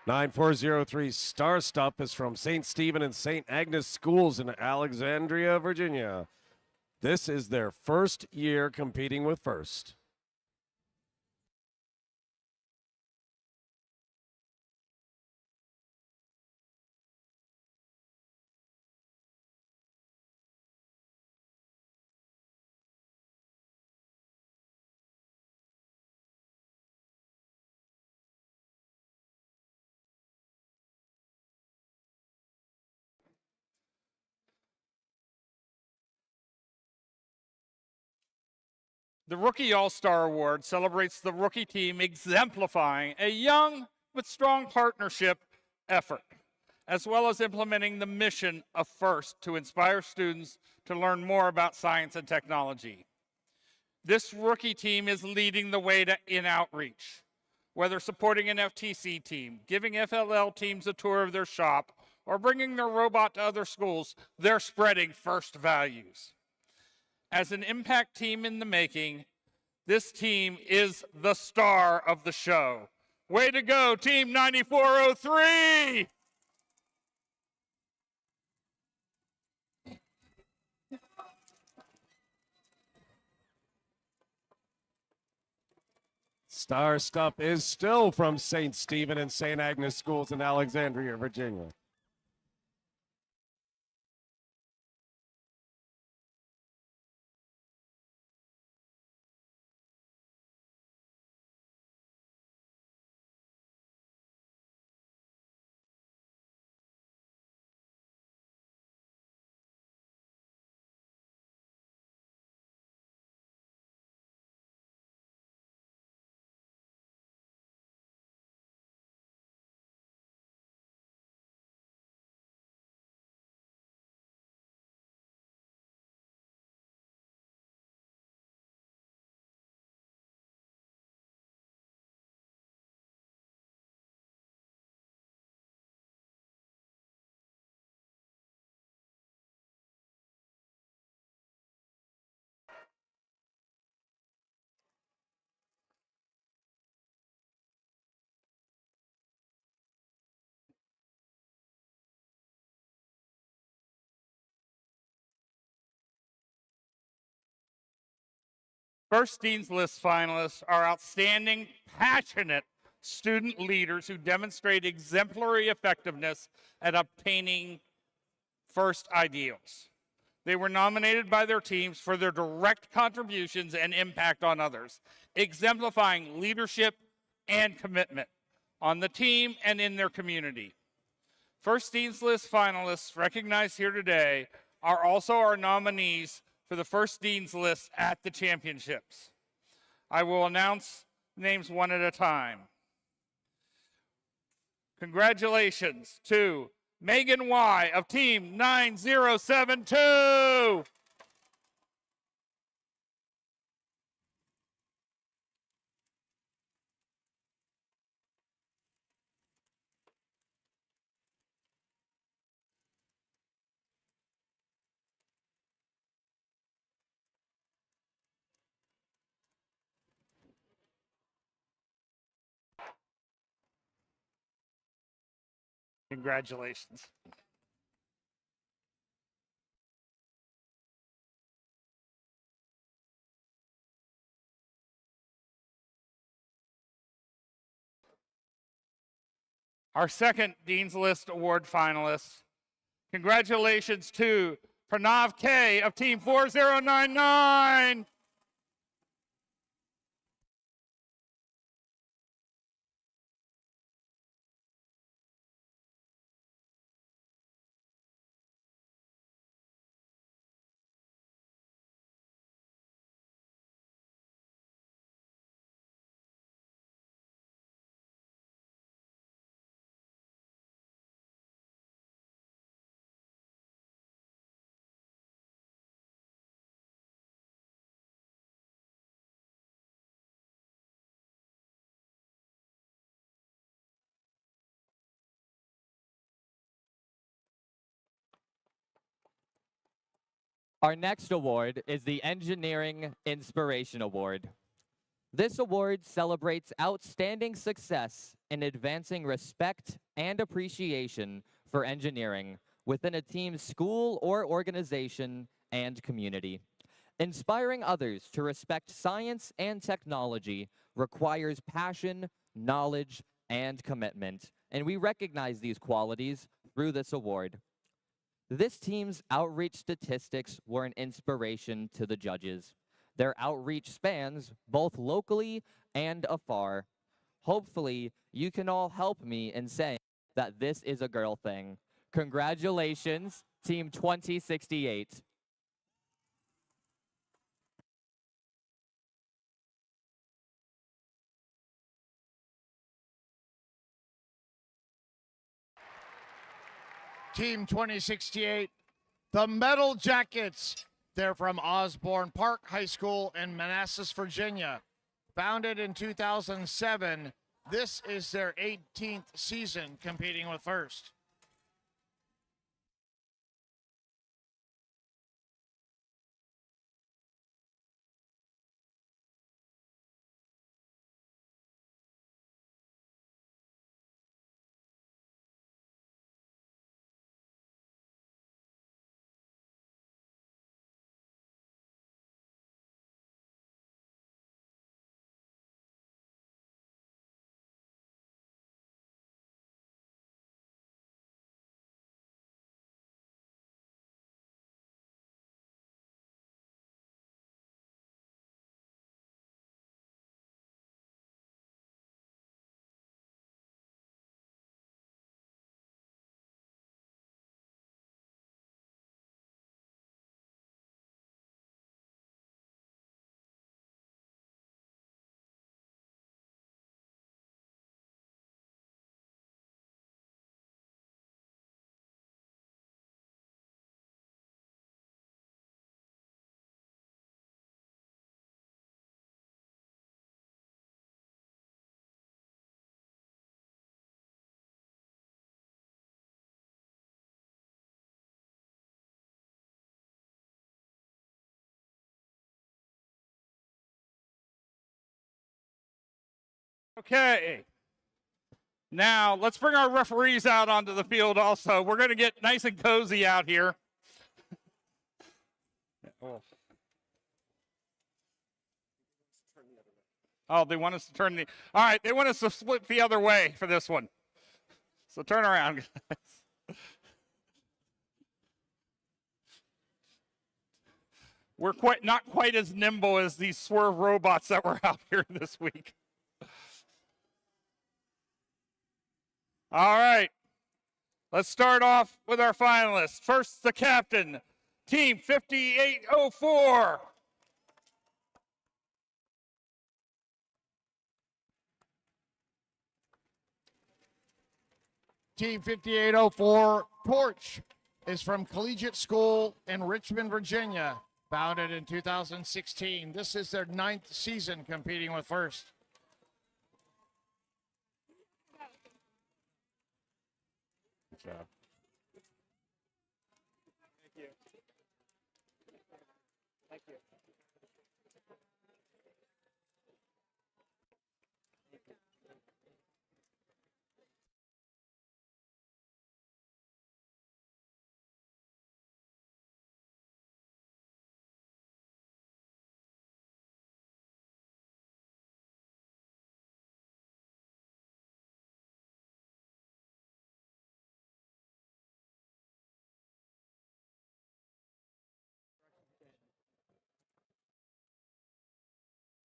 Nine four zero three Star Stuff is from St. Stephen and St. Agnes Schools in Alexandria, Virginia. This is their first year competing with First. The Rookie All-Star Award celebrates the rookie team exemplifying a young but strong partnership effort, as well as implementing the mission of FIRST to inspire students to learn more about science and technology. This rookie team is leading the way in outreach, whether supporting an FTC team, giving FLL teams a tour of their shop, or bringing their robot to other schools. They're spreading FIRST values. As an impact team in the making, this team is the star of the show. Way to go, Team 9403! Star Stuff is still from St. Stephen and St. Agnes Schools in Alexandria, Virginia. First Dean's List finalists are outstanding, passionate student leaders who demonstrate exemplary effectiveness at obtaining FIRST ideals. They were nominated by their teams for their direct contributions and impact on others, exemplifying leadership and commitment on the team and in their community. First Dean's List finalists recognized here today are also our nominees for the First Dean's List at the championships. I will announce names one at a time. Congratulations to Megan Y. of Team 9072. Congratulations. Our second Dean's List Award finalists, congratulations to Pranav K. of Team 4099. Our next award is the Engineering Inspiration Award. This award celebrates outstanding success in advancing respect and appreciation for engineering within a team's school or organization and community. Inspiring others to respect science and technology requires passion, knowledge, and commitment, and we recognize these qualities through this award. This team's outreach statistics were an inspiration to the judges. Their outreach spans both locally and afar. Hopefully, you can all help me in saying that this is a girl thing. Congratulations, Team 2068. Team 2068, the Metal Jackets. They're from Osborne Park High School in Manassas, Virginia. Founded in 2007, this is their 18th season competing with First. Okay. Now, let's bring our referees out onto the field also. We're going to get nice and cozy out here. Oh, they want us to turn the... All right, they want us to split the other way for this one. So turn around, guys. We're not quite as nimble as these swerve robots that were out here this week. All right. Let's start off with our finalists. First, the captain, Team 5804. Team 5804, Torch, is from Collegiate School in Richmond, Virginia. Founded in 2016. This is their 9th season competing with First. Good job. Thank you. Thank you.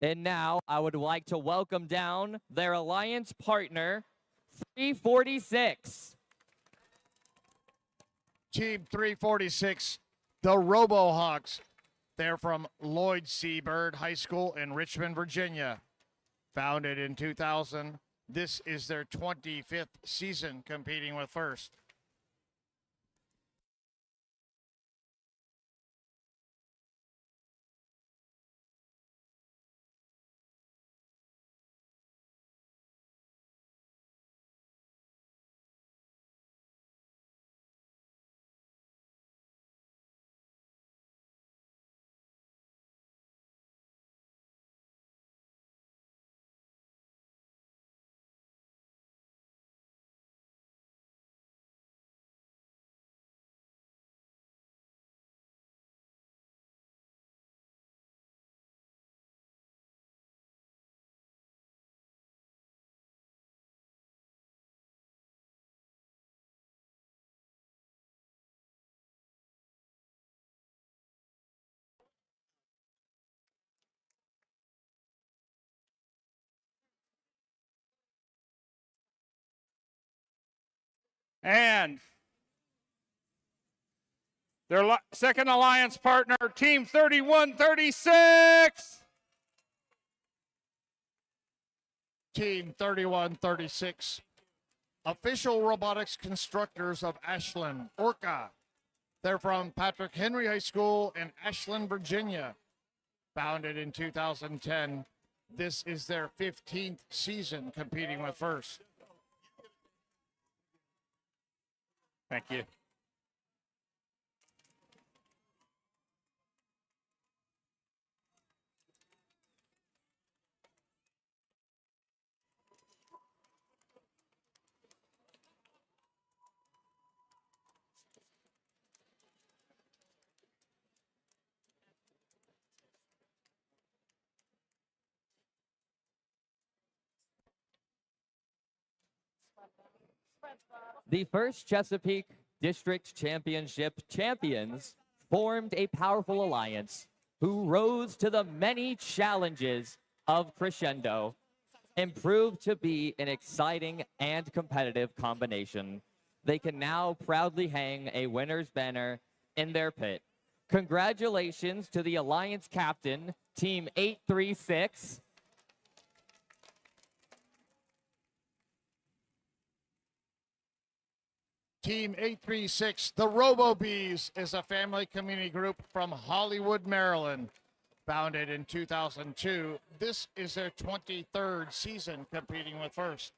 And now I would like to welcome down their alliance partner, 346. Team 346, the RoboHawks. They're from Lloyd Seabird High School in Richmond, Virginia. Founded in 2000, this is their 25th season competing with First. And their second alliance partner, Team 3136. Team 3136, official robotics constructors of Ashland, Orca. They're from Patrick Henry High School in Ashland, Virginia. Founded in 2010, this is their 15th season competing with FIRST. Thank you. The first Chesapeake District Championship champions formed a powerful alliance who rose to the many challenges of Crescendo and proved to be an exciting and competitive combination. They can now proudly hang a winner's banner in their pit. Congratulations to the Alliance captain, Team 836. Team 836, the Robo Bees, is a family community group from Hollywood, Maryland. Founded in 2002, this is their 23rd season competing with FIRST.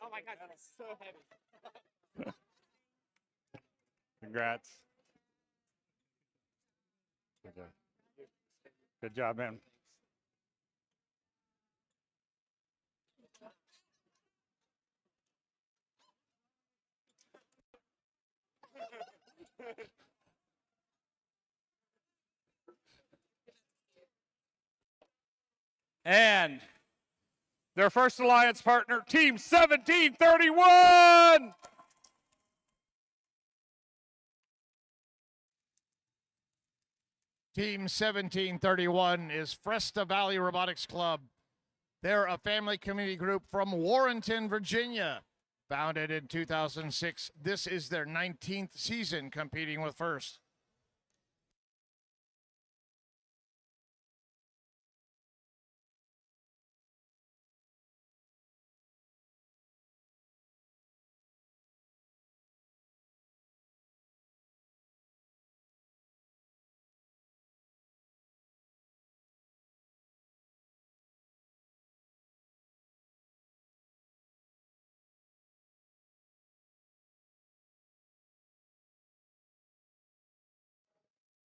Oh my God, that's so heavy. Congrats. Good job. Good job, man. And their first alliance partner, Team 1731. Team 1731 is Fresta Valley Robotics Club. They're a family community group from Warrenton, Virginia. Founded in 2006, this is their 19th season competing with FIRST.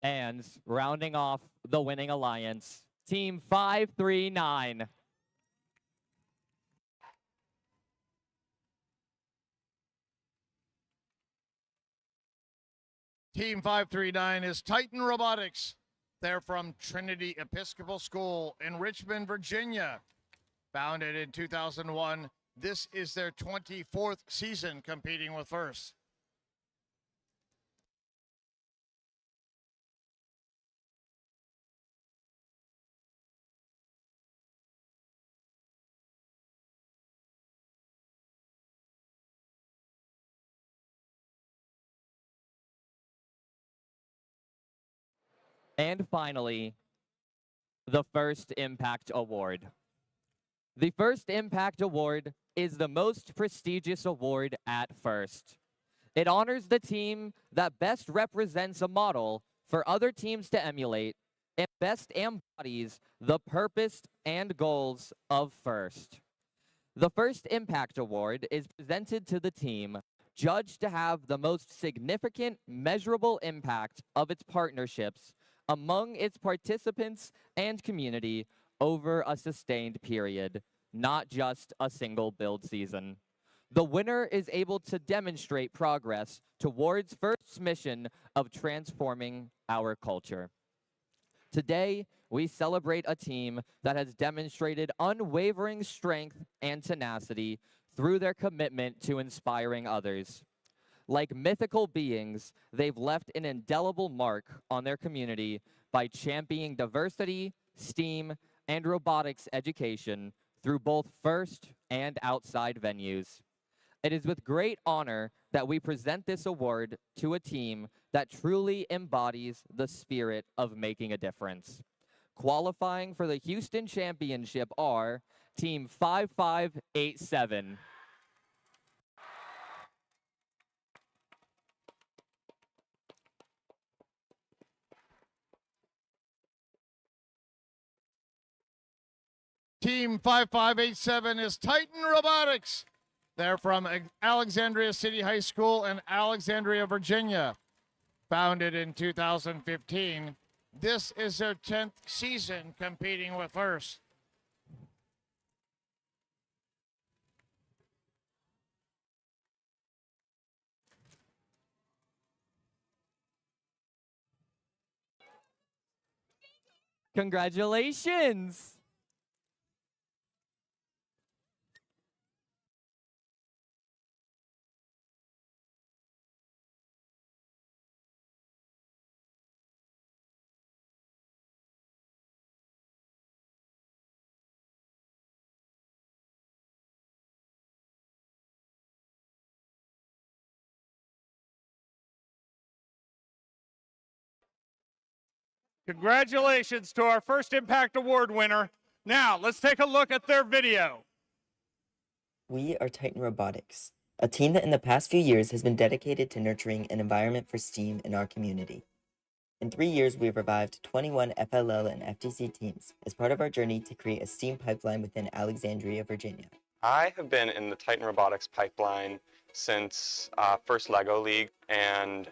And rounding off the winning alliance, Team 539. Team 539 is Titan Robotics. They're from Trinity Episcopal School in Richmond, Virginia. Founded in 2001, this is their 24th season competing with FIRST. And finally, the First Impact Award. The First Impact Award is the most prestigious award at FIRST. It honors the team that best represents a model for other teams to emulate and best embodies the purpose and goals of FIRST. The First Impact Award is presented to the team judged to have the most significant measurable impact of its partnerships among its participants and community over a sustained period, not just a single build season. The winner is able to demonstrate progress towards first mission of transforming our culture. Today, we celebrate a team that has demonstrated unwavering strength and tenacity through their commitment to inspiring others. Like mythical beings, they've left an indelible mark on their community by championing diversity, STEAM, and robotics education through both first and outside venues. It is with great honor that we present this award to a team that truly embodies the spirit of making a difference. Qualifying for the Houston Championship are Team 5587. Team 5587 is Titan Robotics. They're from Alexandria City High School in Alexandria, Virginia. Founded in 2015, this is their 10th season competing with FRC. Congratulations! Congratulations to our first Impact Award winner. Now, let's take a look at their video. We are Titan Robotics, a team that in the past few years has been dedicated to nurturing an environment for STEAM in our community. In 3 years, we have revived 21 FLL and FTC teams as part of our journey to create a STEAM pipeline within Alexandria, Virginia. I have been in the Titan Robotics pipeline since first LEGO League, and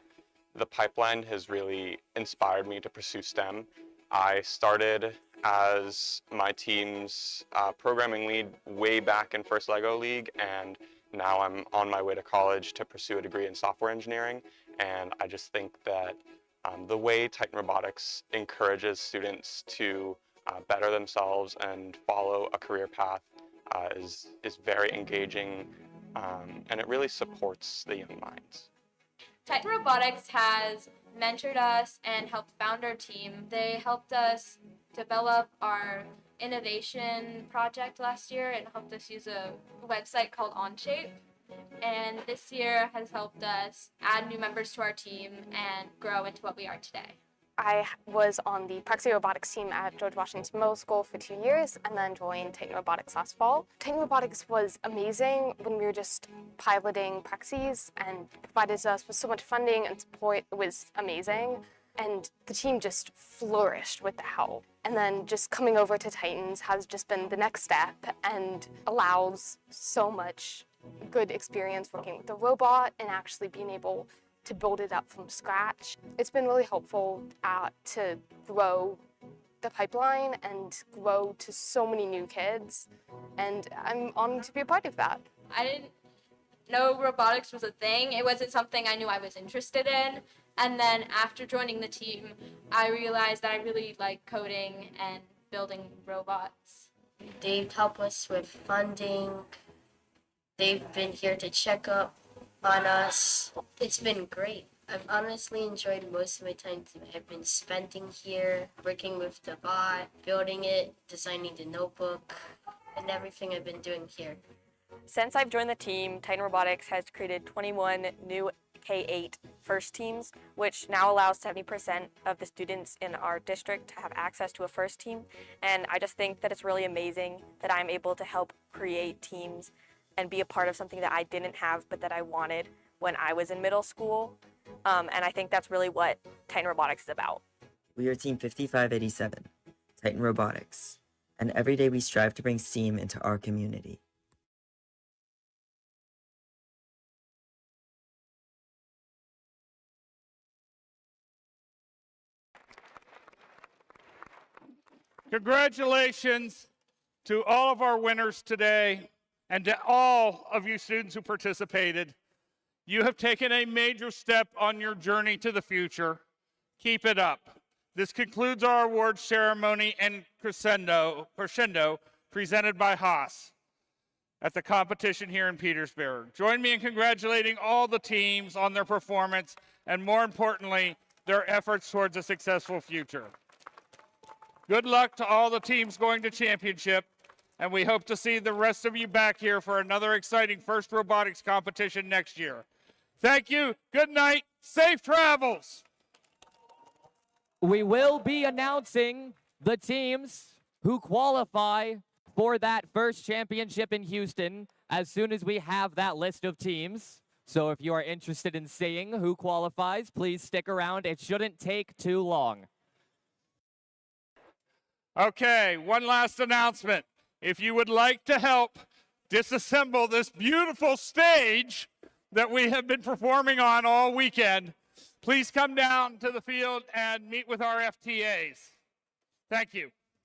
the pipeline has really inspired me to pursue STEM. I started as my team's programming lead way back in first LEGO League, and now I'm on my way to college to pursue a degree in software engineering. And I just think that the way Titan Robotics encourages students to better themselves and follow a career path is very engaging, and it really supports the young minds. Titan Robotics has mentored us and helped found our team. They helped us develop our innovation project last year and helped us use a website called Onshape. And this year has helped us add new members to our team and grow into what we are today. I was on the Praxi Robotics team at George Washington Middle School for 2 years and then joined Titan Robotics last fall. Titan Robotics was amazing when we were just piloting Praxis and provided us with so much funding and support. It was amazing. And the team just flourished with the help. And then just coming over to Titans has just been the next step and allows so much good experience working with the robot and actually being able to build it up from scratch. It's been really helpful to grow the pipeline and grow to so many new kids, and I'm honored to be a part of that. I didn't know robotics was a thing. It wasn't something I knew I was interested in. And then after joining the team, I realized that I really like coding and building robots. They've helped us with funding. They've been here to check up on us. It's been great. I've honestly enjoyed most of my time I've been spending here, working with the bot, building it, designing the notebook, and everything I've been doing here. Since I've joined the team, Titan Robotics has created 21 new K-8 FRC teams, which now allows 70% of the students in our district to have access to a FRC team. And I just think that it's really amazing that I'm able to help create teams and be a part of something that I didn't have but that I wanted when I was in middle school. And I think that's really what Titan Robotics is about. We are Team 5587, Titan Robotics, and every day we strive to bring STEAM into our community. Congratulations to all of our winners today. And to all of you students who participated, you have taken a major step on your journey to the future. Keep it up. This concludes our awards ceremony and crescendo presented by Haas at the competition here in Petersburg. Join me in congratulating all the teams on their performance and, more importantly, their efforts towards a successful future. Good luck to all the teams going to championship, and we hope to see the rest of you back here for another exciting FIRST robotics competition next year. Thank you, good night, safe travels. We will be announcing the teams who qualify for that first championship in Houston as soon as we have that list of teams. So if you are interested in seeing who qualifies, please stick around. It shouldn't take too long. Okay, one last announcement. If you would like to help disassemble this beautiful stage that we have been performing on all weekend, please come down to the field and meet with our FTAs. Thank you.